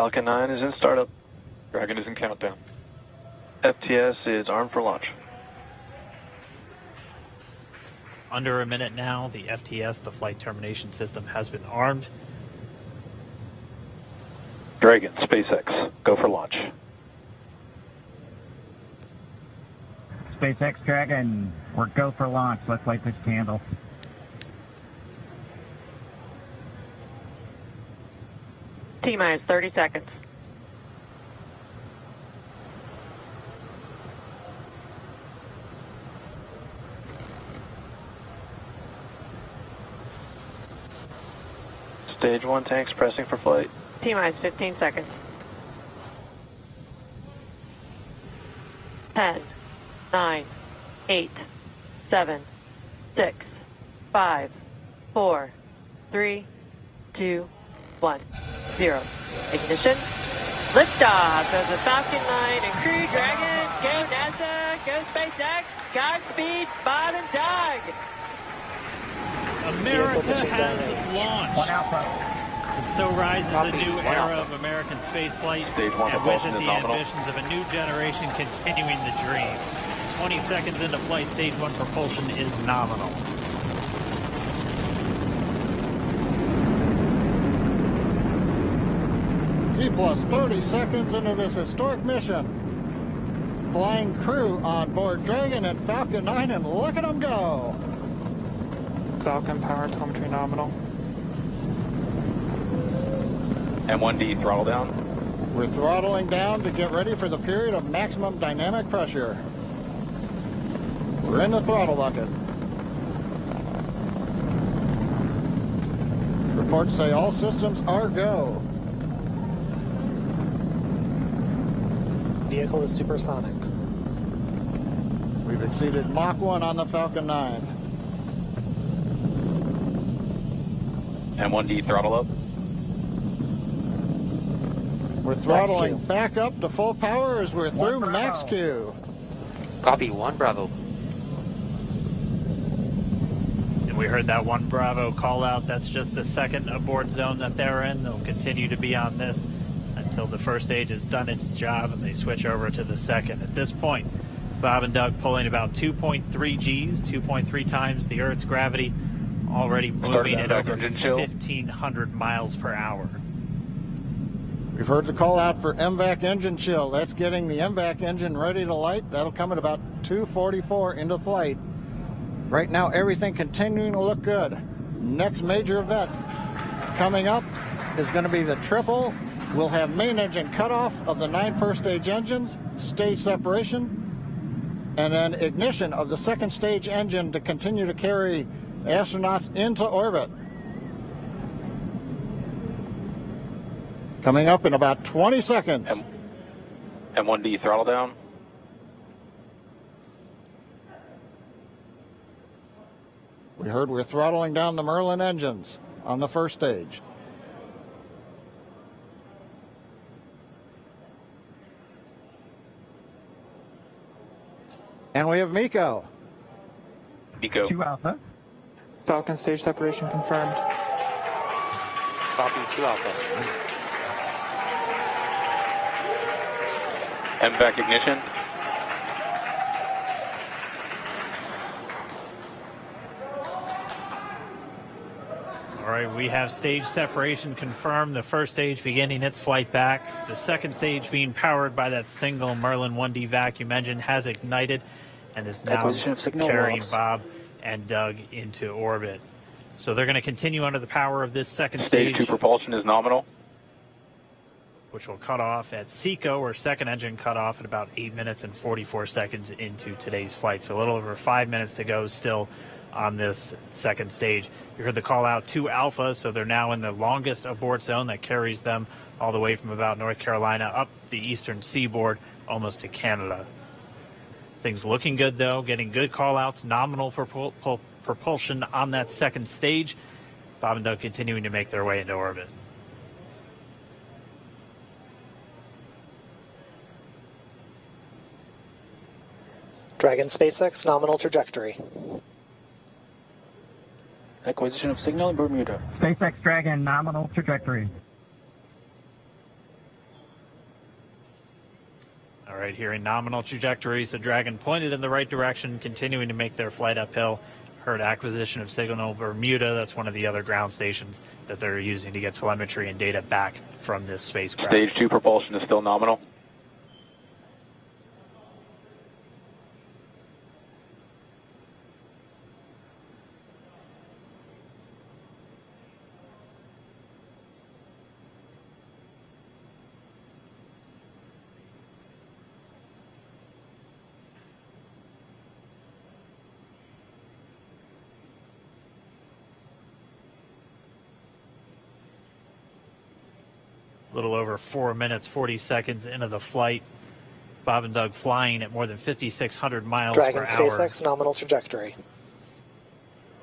Falcon 9 is in startup. Dragon is in countdown. FTS is armed for launch. Under a minute now, the FTS, the flight termination system, has been armed. Dragon, SpaceX, go for launch. SpaceX Dragon, we're go for launch. Let's light this candle. T-minus 30 seconds. Stage 1 tanks pressing for flight. T-minus 15 seconds. 10, 9, 8, 7, 6, 5, 4, 3, 2, 1, 0. Ignition. Liftoff of the Falcon 9 and Crew Dragon. Go NASA. Go SpaceX. Godspeed, Bob and Doug. America has launched. And so rises a new era of American spaceflight, and with it the ambitions of a new generation continuing the dream. 20 seconds into flight, stage 1 propulsion is nominal. T plus 30 seconds into this historic mission. Flying crew on board Dragon and Falcon 9, and look at them go. Falcon power telemetry nominal. M1D throttle down. We're throttling down to get ready for the period of maximum dynamic pressure. We're in the throttle bucket. Reports say all systems are go. Vehicle is supersonic. We've exceeded Mach 1 on the Falcon 9. M1D throttle up. We're throttling back up to full power as we're through max Q. Copy, 1 Bravo. And we heard that 1 Bravo call out. That's just the second abort zone that they're in. They'll continue to be on this until the first stage has done its job and they switch over to the second. At this point, Bob and Doug pulling about 2.3 Gs, 2.3 times the Earth's gravity, already moving at over 1,500 miles per hour. We've heard the call out for MVAC engine chill. That's getting the MVAC engine ready to light. That'll come at about 2:44 into flight. Right now, everything continuing to look good. Next major event coming up is going to be the triple. We'll have main engine cutoff of the 9 first stage engines, stage separation, and then ignition of the second stage engine to continue to carry astronauts into orbit. Coming up in about 20 seconds. M1D throttle down. We heard we're throttling down the Merlin engines on the first stage. And we have MECO. MECO. 2 Alpha. Falcon stage separation confirmed. Copy, 2 Alpha. MVAC ignition. All right, we have stage separation confirmed. The first stage beginning its flight back. The second stage being powered by that single Merlin 1D vacuum engine has ignited and is now carrying Bob and Doug into orbit. So they're going to continue under the power of this second stage. Stage 2 propulsion is nominal. Which will cut off at SECO, or second engine cut off at about 8 minutes and 44 seconds into today's flight. So a little over 5 minutes to go still on this second stage. You heard the call out 2 Alpha, so they're now in the longest abort zone that carries them all the way from about North Carolina up the eastern seaboard almost to Canada. Things looking good though, getting good call outs, nominal propulsion on that second stage. Bob and Doug continuing to make their way into orbit. Dragon SpaceX nominal trajectory. Acquisition of signal in Bermuda. SpaceX Dragon nominal trajectory. All right, here in nominal trajectories, the Dragon pointed in the right direction, continuing to make their flight uphill. Heard acquisition of signal Bermuda. That's one of the other ground stations that they're using to get telemetry and data back from this spacecraft. Stage 2 propulsion is still nominal. A little over 4 minutes, 40 seconds into the flight. Bob and Doug flying at more than 5,600 miles Dragon per hour. SpaceX nominal trajectory.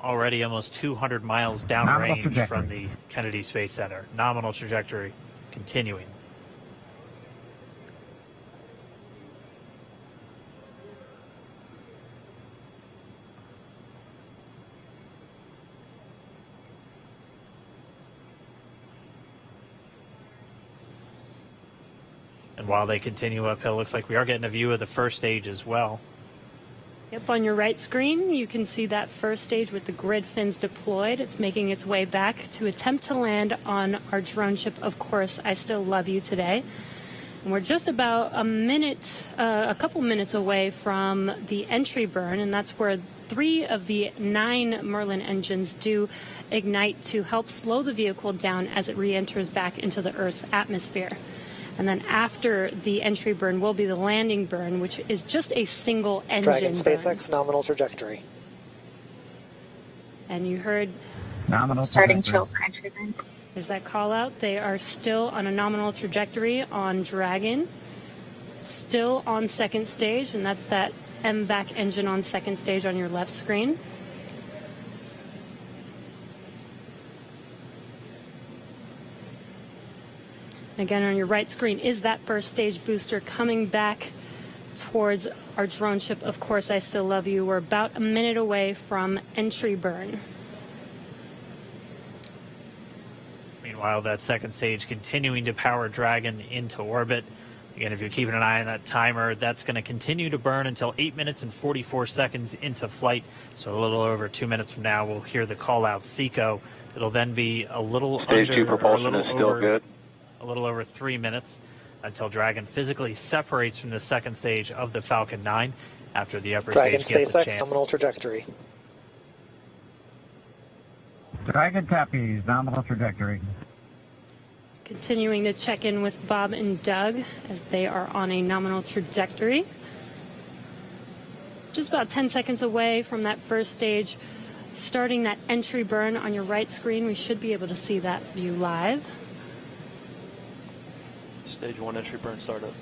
Already almost 200 miles downrange from the Kennedy Space Center. Nominal trajectory continuing. And while they continue uphill, looks like we are getting a view of the first stage as well. Up on your right screen, you can see that first stage with the grid fins deployed. It's making its way back to attempt to land on our drone ship, Of Course, I Still Love You today. And we're just about a couple minutes away from the entry burn, and that's where 3 of the 9 Merlin engines do ignite to help slow the vehicle down as it re-enters back into the Earth's atmosphere. And then after the entry burn will be the landing burn, which is just a single engine Dragon burn. SpaceX nominal trajectory. And you heard Nominal Starting trajectory. chill for entry burn. there's that call out. They are still on a nominal trajectory on Dragon, still on second stage, and that's that MVAC engine on second stage on your left screen. Again, on your right screen is that first stage booster coming back towards our drone ship, Of Course, I Still Love You. We're about a minute away from entry burn. Meanwhile, that second stage continuing to power Dragon into orbit. Again, if you're keeping an eye on that timer, that's going to continue to burn until 8 minutes and 44 seconds into flight. So a little over 2 minutes from now, we'll hear the call out SECO. It'll then be a little Stage 2 propulsion is still good. A little over 3 minutes until Dragon physically separates from the second stage of the Falcon 9 after the upper Dragon stage gets a SpaceX chance. nominal trajectory. Dragon copies, nominal trajectory. Continuing to check in with Bob and Doug as they are on a nominal trajectory. Just about 10 seconds away from that first stage, starting that entry burn on your right screen. We should be able to see that view live. Stage 1 entry burn startup.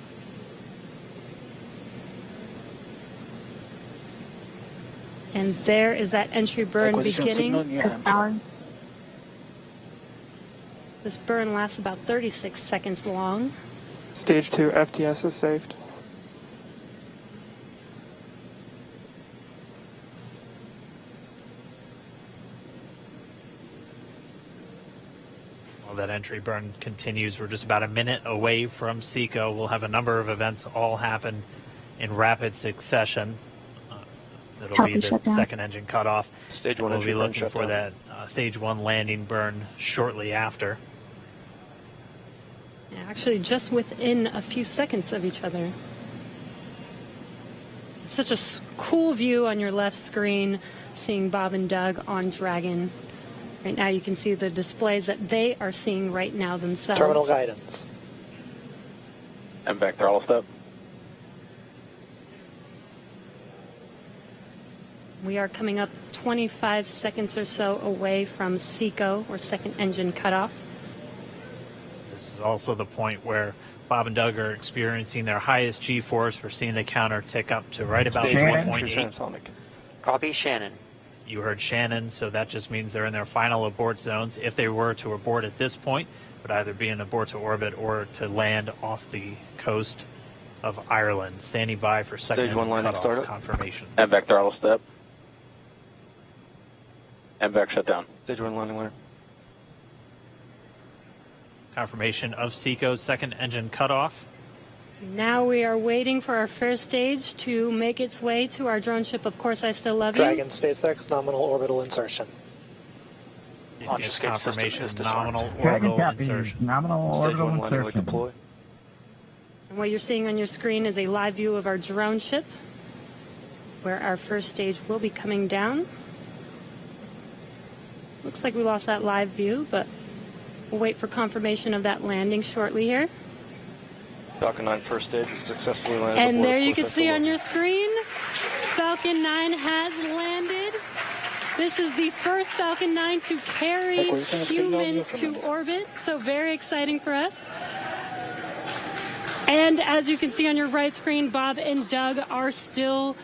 And there is that entry burn Acquisition beginning. signal near Hampshire. This burn lasts about 36 seconds long. Stage 2 FTS is saved. While that entry burn continues, we're just about a minute away from SECO. We'll have a number of events all happen in rapid succession. That'll Copy, be the shutdown. second engine cutoff. Stage 1 We'll entry be burn looking shut for down. that stage 1 landing burn shortly after. Yeah, actually, just within a few seconds of each other. It's such a cool view on your left screen, seeing Bob and Doug on Dragon. Right now, you can see the displays that they are seeing right now themselves. Terminal guidance. MVAC throttle step. We are coming up 25 seconds or so away from SECO, or second engine cutoff. This is also the point where Bob and Doug are experiencing their highest G-force. We're seeing the counter tick up to right about Stage 1 1.8. transonic. Copy, Shannon. You heard Shannon, so that just means they're in their final abort zones. If they were to abort at this point, it would either be an abort to orbit or to land off the coast of Ireland. Standing by for second Stage 1 engine landing cutoff startup. confirmation. MVAC throttle step. MVAC shut down. Stage 1 landing winner. Confirmation of SECO's second engine cutoff. Now we are waiting for our first stage to make its way to our drone ship, Of Course, I Still Love You. Dragon SpaceX nominal orbital insertion. Launch escape system Confirmation is disarmed. nominal Dragon orbital copies, insertion. nominal Stage orbital 1 landing leg insertion. deploy. And what you're seeing on your screen is a live view of our drone ship, where our first stage will be coming down. Looks like we lost that live view, but we'll wait for confirmation of that landing shortly here. Falcon 9 first stage is successfully landed. And aboard there Of you Course, can I Still see Love on You. your screen, Falcon 9 has landed. This is the first Falcon 9 to carry Acquisition of signal humans near to Hampshire. orbit, so very exciting for us. And as you can see on your right screen, Bob and Doug are still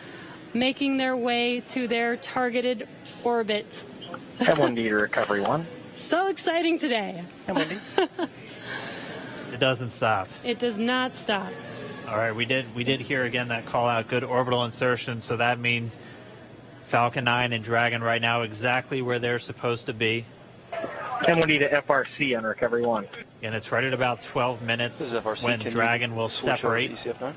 making their way to their targeted orbit. M1D to recovery 1. So exciting today. M1D. It doesn't stop. It does not stop. All right, we did hear again that call out, good orbital insertion, so that means Falcon 9 and Dragon right now exactly where they're supposed to be. M1D to FRC on recovery 1. And it's right at about 12 This minutes is FRC. when Can you Dragon will switch over to separate. ECF9?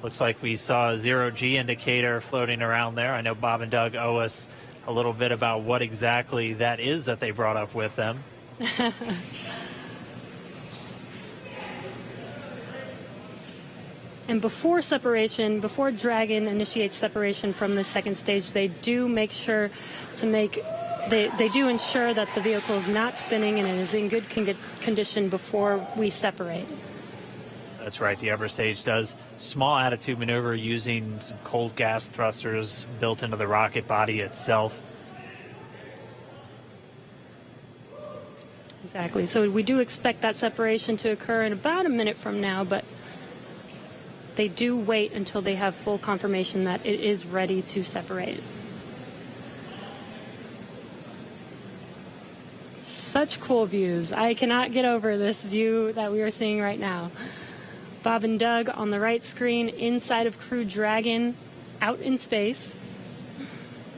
Looks like we saw a zero-G indicator floating around there. I know Bob and Doug owe us a little bit about what exactly that is that they brought up with them. And before separation, before Dragon initiates separation from the second stage, they do make sure to make, they do ensure that the vehicle is not spinning and it is in good condition before we separate. That's right. The upper stage does small attitude maneuver using some cold gas thrusters built into the rocket body itself. Exactly. So we do expect that separation to occur in about a minute from now, but they do wait until they have full confirmation that it is ready to separate. Such cool views. I cannot get over this view that we are seeing right now. Bob and Doug on the right screen, inside of Crew Dragon, out in space.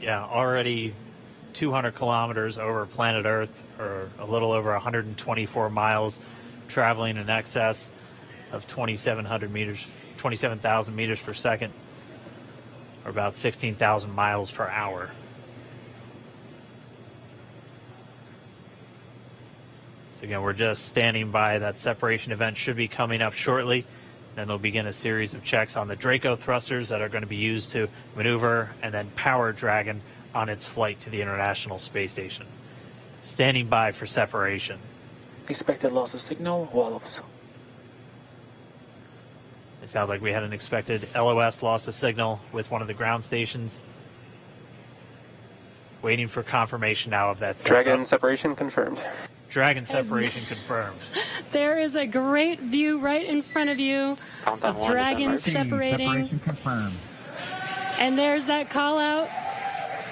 Yeah, already 200 kilometers over planet Earth, or a little over 124 miles, traveling in excess of 2,700 meters. 27,000 meters per second, or about 16,000 miles per hour. Again, we're just standing by. That separation event should be coming up shortly. Then they'll begin a series of checks on the Draco thrusters that are going to be used to maneuver and then power Dragon on its flight to the International Space Station. Standing by for separation. Expected loss of signal, wallops. It sounds like we had an expected LOS loss of signal with one of the ground stations. Waiting for confirmation now of that. Dragon separation confirmed. Dragon separation confirmed. There is a great view right in front of you Countdown of Dragon separating. Separation confirmed. And there's that call out.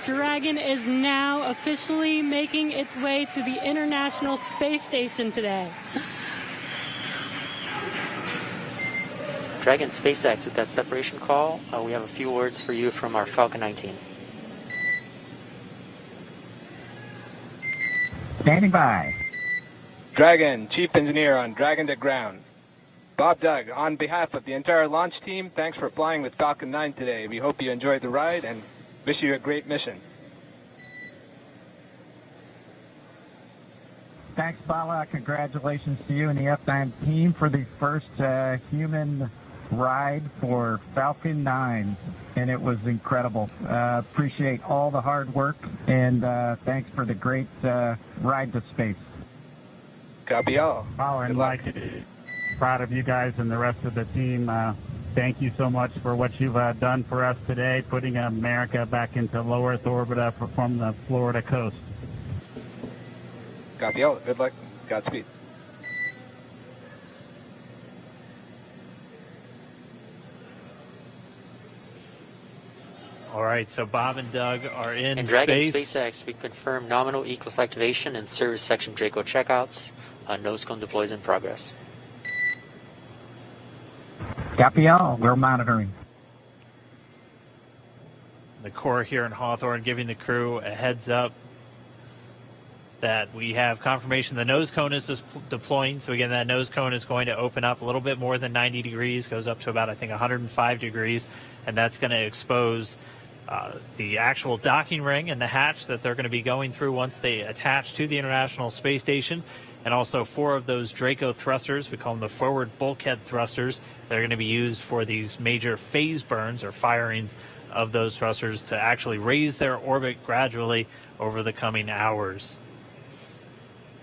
Dragon is now officially making its way to the International Space Station today. Dragon SpaceX with that separation call. We have a few words for you from our Falcon 9 team. Standing by. Dragon, Chief Engineer on Dragon to Ground. Bob Doug, on behalf of the entire launch team, thanks for flying with Falcon 9 today. We hope you enjoyed the ride and wish you a great mission. Thanks, Bala. Congratulations to you and the F9 team for the first human ride for Falcon 9, and it was incredible. Appreciate all the hard work, and thanks for the great ride to space. Copy all. Oh, and like, proud of you guys and the rest of the team. Thank you so much for what you've done for us today, putting America back into low Earth orbit from the Florida coast. Copy all. Good luck. Godspeed. All right, so Bob and Doug are in And Dragon space. SpaceX, we confirm nominal E-Class activation and service section Draco checkouts. Nose cone deploys in progress. Copy all. We're monitoring. The Corps here in Hawthorne giving the crew a heads up that we have confirmation the nose cone is deploying. So again, that nose cone is going to open up a little bit more than 90 degrees, goes up to about, I think, 105 degrees, and that's going to expose the actual docking ring and the hatch that they're going to be going through once they attach to the International Space Station. And also 4 of those Draco thrusters, we call them the forward bulkhead thrusters, they're going to be used for these major phase burns or firings of those thrusters to actually raise their orbit gradually over the coming hours.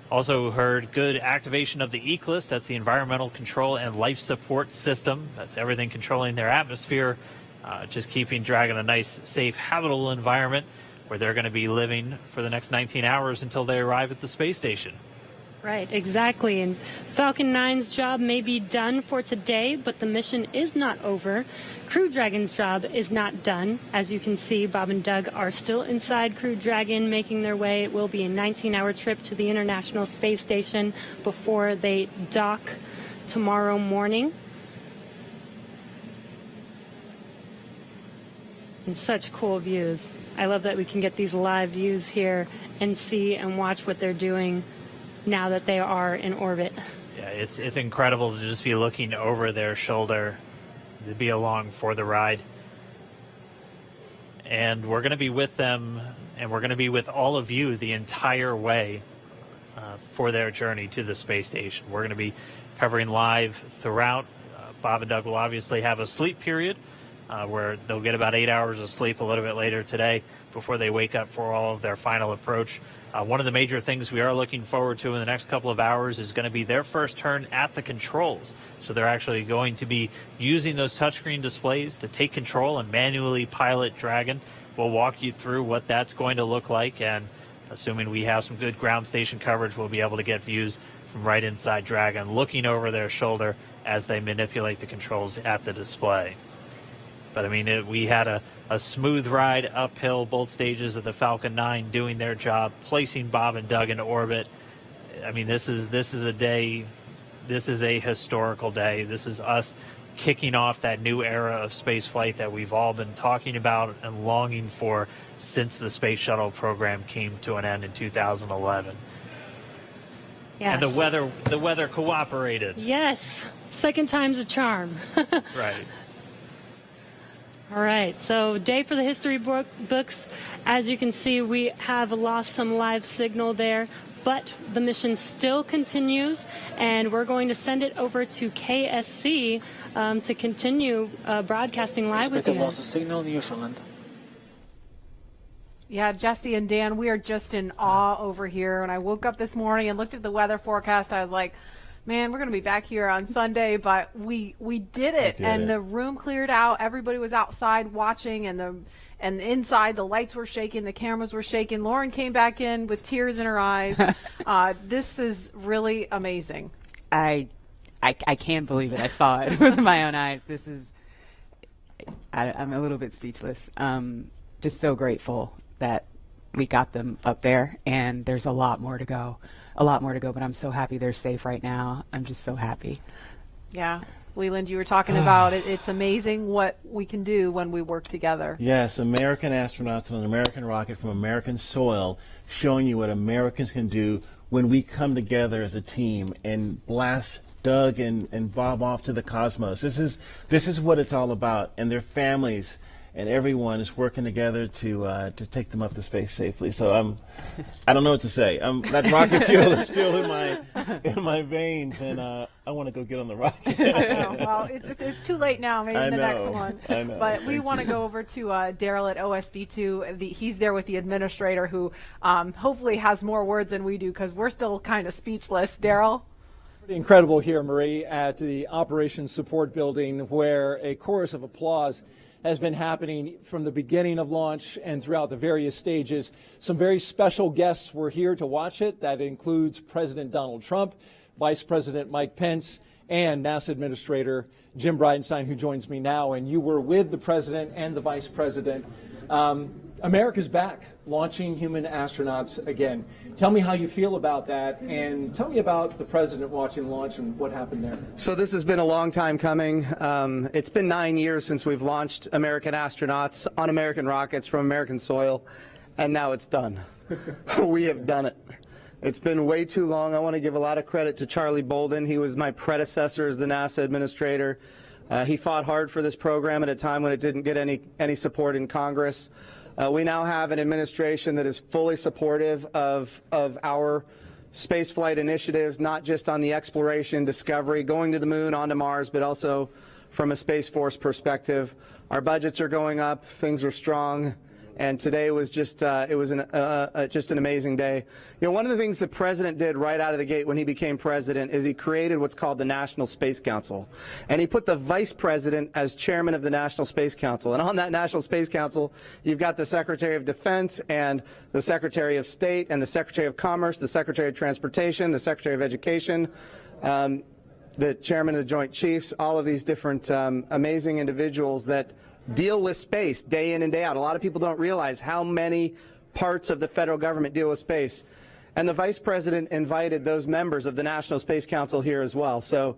Also heard good activation of the ECLSS, that's the Environmental Control and Life Support System. That's everything controlling their atmosphere, just keeping Dragon a nice, safe, habitable environment where they're going to be living for the next 19 hours until they arrive at the space station. Right, exactly. And Falcon 9's job may be done for today, but the mission is not over. Crew Dragon's job is not done. As you can see, Bob and Doug are still inside Crew Dragon, making their way. It will be a 19-hour trip to the International Space Station before they dock tomorrow morning. And such cool views. I love that we can get these live views here and see and watch what they're doing now that they are in orbit. Yeah, it's incredible to just be looking over their shoulder to be along for the ride. And we're going to be with them, and we're going to be with all of you the entire way for their journey to the space station. We're going to be covering live throughout. Bob and Doug will obviously have a sleep period where they'll get about 8 hours of sleep a little bit later today before they wake up for all of their final approach. One of the major things we are looking forward to in the next couple of hours is going to be their first turn at the controls. So they're actually going to be using those touchscreen displays to take control and manually pilot Dragon. We'll walk you through what that's going to look like, and assuming we have some good ground station coverage, we'll be able to get views from right inside Dragon, looking over their shoulder as they manipulate the controls at the display. But I mean, we had a smooth ride uphill, both stages of the Falcon 9 doing their job, placing Bob and Doug into orbit. I mean, this is a day, this is a historical day. This is us kicking off that new era of space flight that we've all been talking about and longing for since the space shuttle program came to an end in 2011. Yes. And the weather cooperated. Yes. Second time's a charm. Right. All right, so day for the history books. As you can see, we have lost some live signal there, but the mission still continues, and we're going to send it over to KSC to continue broadcasting live with you. Loss of signal, Newfoundland. Yeah, Jesse and Dan, we are just in awe over here. When I woke up this morning and looked at the weather forecast, I was like, man, we're going to be back here on Sunday, but we did it. The room cleared out. Everybody was outside watching, and inside the lights were shaking, the cameras were shaking. Lauren came back in with tears in her eyes. This is really amazing. I can't believe it. I saw it with my own eyes. This is, I'm a little bit speechless. Just so grateful that we got them up there, and there's a lot more to go. But I'm so happy they're safe right now. I'm just so happy. Yeah. Leland, you were talking about it. It's amazing what we can do when we work together. Yes, American astronauts on an American rocket from American soil, showing you what Americans can do when we come together as a team and blast Doug and Bob off to the cosmos. This is what it's all about, and their families and everyone is working together to take them up to space safely. So I don't know what to say. That rocket fuel is still in my veins, and I want to go get on the rocket. I know. Well, it's too late now. Maybe the next one. I know. But we want to go over to Daryl at OSB2. He's there with the administrator, who hopefully has more words than we do, because we're still kind of speechless. Daryl. Pretty incredible here, Marie, at the Operations Support Building, where a chorus of applause has been happening from the beginning of launch and throughout the various stages. Some very special guests were here to watch it. That includes President Donald Trump, Vice President Mike Pence, and NASA Administrator Jim Bridenstine, who joins me now. And you were with the President and the Vice President. America's back, launching human astronauts again. Tell me how you feel about that, and tell me about the President watching launch and what happened there. So this has been a long time coming. It's been 9 years since we've launched American astronauts on American rockets from American soil, and now it's done. We have done it. It's been way too long. I want to give a lot of credit to Charlie Bolden. He was my predecessor as the NASA administrator. He fought hard for this program at a time when it didn't get any support in Congress. We now have an administration that is fully supportive of our spaceflight initiatives, not just on the exploration, discovery, going to the moon, onto Mars, but also from a Space Force perspective. Our budgets are going up, things are strong, and today was just just an amazing day. You know, one of the things the President did right out of the gate when he became President is he created what's called the National Space Council, and he put the Vice President as chairman of the National Space Council. And on that National Space Council, you've got the Secretary of Defense and the Secretary of State and the Secretary of Commerce, the Secretary of Transportation, the Secretary of Education, the Chairman of the Joint Chiefs, all of these different amazing individuals that deal with space day in and day out. A lot of people don't realize how many parts of the federal government deal with space. And the Vice President invited those members of the National Space Council here as well. So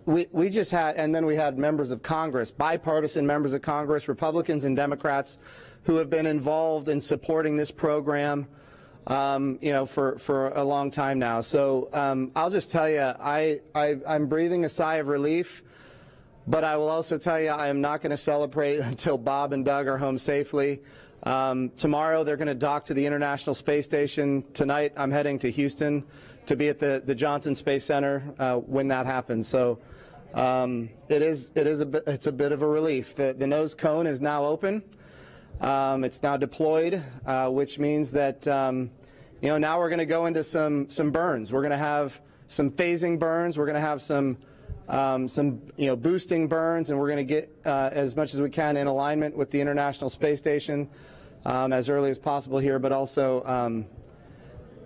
we just had, and then we had members of Congress, bipartisan members of Congress, Republicans and Democrats, who have been involved in supporting this program, you know, for a long time now. So I'll just tell you, I'm breathing a sigh of relief. But I will also tell you, I am not going to celebrate until Bob and Doug are home safely. Tomorrow they're going to dock to the International Space Station. Tonight I'm heading to Houston to be at the Johnson Space Center when that happens. So it's a bit of a relief. The nose cone is now open. It's now deployed, which means that now we're going to go into some burns. We're going to have some phasing burns. We're going to have some boosting burns, and we're going to get as much as we can in alignment with the International Space Station as early as possible here. But also,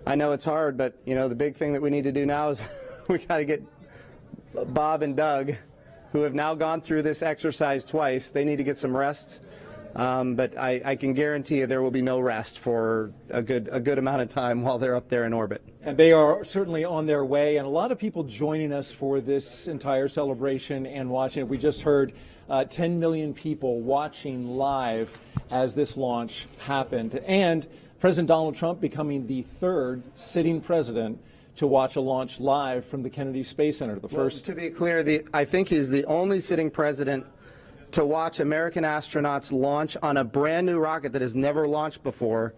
I know it's hard, but the big thing that we need to do now is we got to get Bob and Doug, who have now gone through this exercise twice. They need to get some rest. But I can guarantee you there will be no rest for a good amount of time while they're up there in orbit. And they are certainly on their way, and a lot of people joining us for this entire celebration and watching it. We just heard 10 million people watching live as this launch happened, and President Donald Trump becoming the third sitting president to watch a launch live from the Kennedy Space Center. The first. To be clear, I think he's the only sitting president to watch American astronauts launch on a brand new rocket that has never launched before,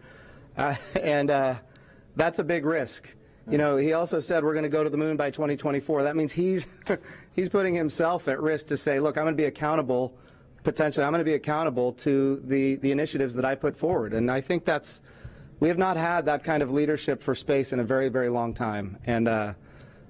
and that's a big risk. He also said we're going to go to the moon by 2024. That means he's putting himself at risk to say, look, I'm going to be accountable, potentially, I'm going to be accountable to the initiatives that I put forward. And I think we have not had that kind of leadership for space in a very, very long time, and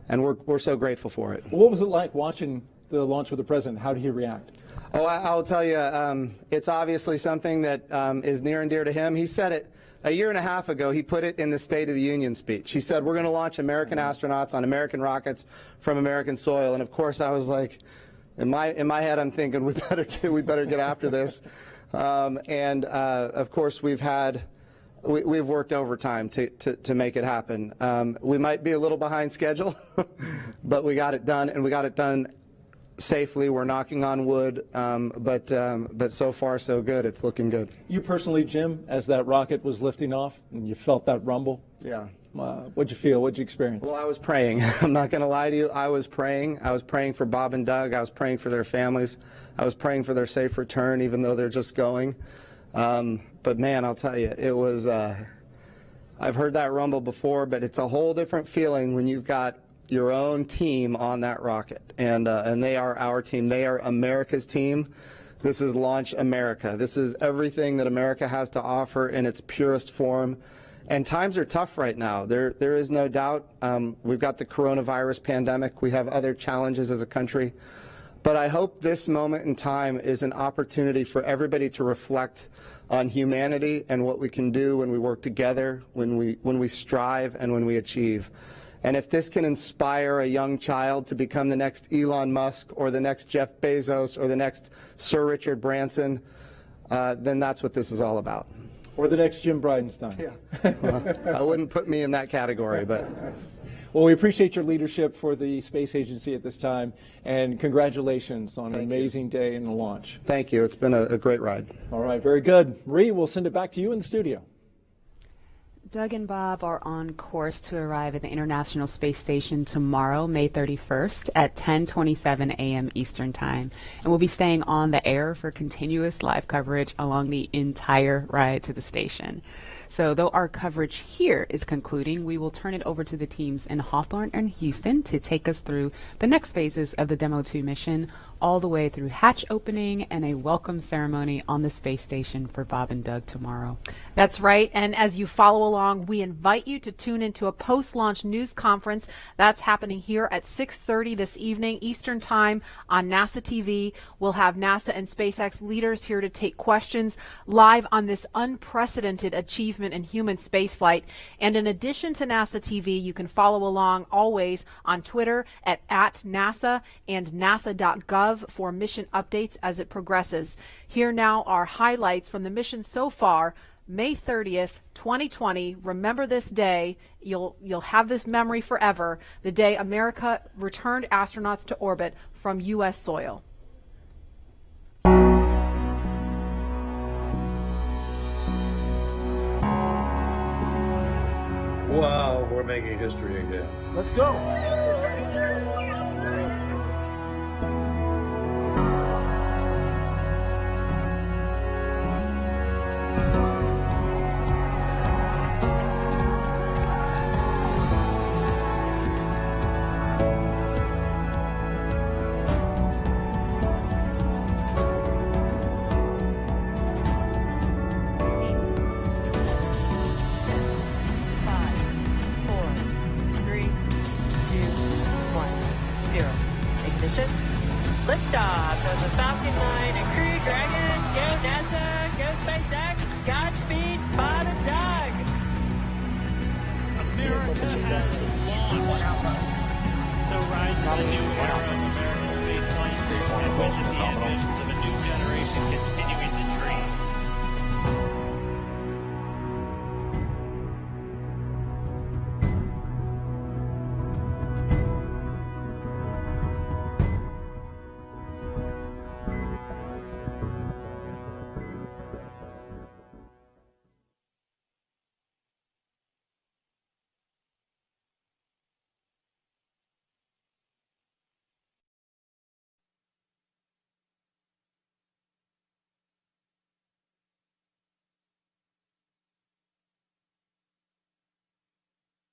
we're so grateful for it. What was it like watching the launch with the president? How did he react? Oh, I'll tell you, it's obviously something that is near and dear to him. He said it a year and a half ago. He put it in the State of the Union speech. He said, we're going to launch American astronauts on American rockets from American soil. And of course, I was like, in my head, I'm thinking, we better get after this. Of course, we've worked overtime to make it happen. We might be a little behind schedule, but we got it done, and we got it done safely. We're knocking on wood, but so far so good. It's looking good. You personally, Jim, as that rocket was lifting off and you felt that rumble? Yeah. What'd you feel? What'd you experience? Well, I was praying. I'm not going to lie to you. I was praying. I was praying for Bob and Doug. I was praying for their families. I was praying for their safe return, even though they're just going. But man, I'll tell you, it was, I've heard that rumble before, but it's a whole different feeling when you've got your own team on that rocket, and they are our team. They are America's team. This is Launch America. This is everything that America has to offer in its purest form. And times are tough right now. There is no doubt. We've got the coronavirus pandemic. We have other challenges as a country. But I hope this moment in time is an opportunity for everybody to reflect on humanity and what we can do when we work together, when we strive, and when we achieve. And if this can inspire a young child to become the next Elon Musk or the next Jeff Bezos or the next Sir Richard Branson, then that's what this is all about. Or the next Jim Bridenstine. Yeah. Well, I wouldn't put me in that category, but. Well, we appreciate your leadership for the space agency at this time, and congratulations on an amazing day in the launch. Thank you. It's been a great ride. All right, very good. Marie, we'll send it back to you in the studio. Doug and Bob are on course to arrive at the International Space Station tomorrow, May 31st at 10:27 a.m. Eastern Time. And we'll be staying on the air for continuous live coverage along the entire ride to the station. So though our coverage here is concluding, we will turn it over to the teams in Hawthorne and Houston to take us through the next phases of the Demo 2 mission, all the way through hatch opening and a welcome ceremony on the space station for Bob and Doug tomorrow. That's right. And as you follow along, we invite you to tune into a post-launch news conference that's happening here at 6:30 this evening Eastern Time on NASA TV. We'll have NASA and SpaceX leaders here to take questions live on this unprecedented achievement in human spaceflight. And in addition to NASA TV, you can follow along always on Twitter at @NASA and nasa.gov for mission updates as it progresses. Here now are highlights from the mission so far. May 30th, 2020. Remember this day. You'll have this memory forever. The day America returned astronauts to orbit from U.S. soil. Wow, we're making history again. Let's go. So rise to the new era of American spaceflight and witness the ambitions of a new generation continuing the dream.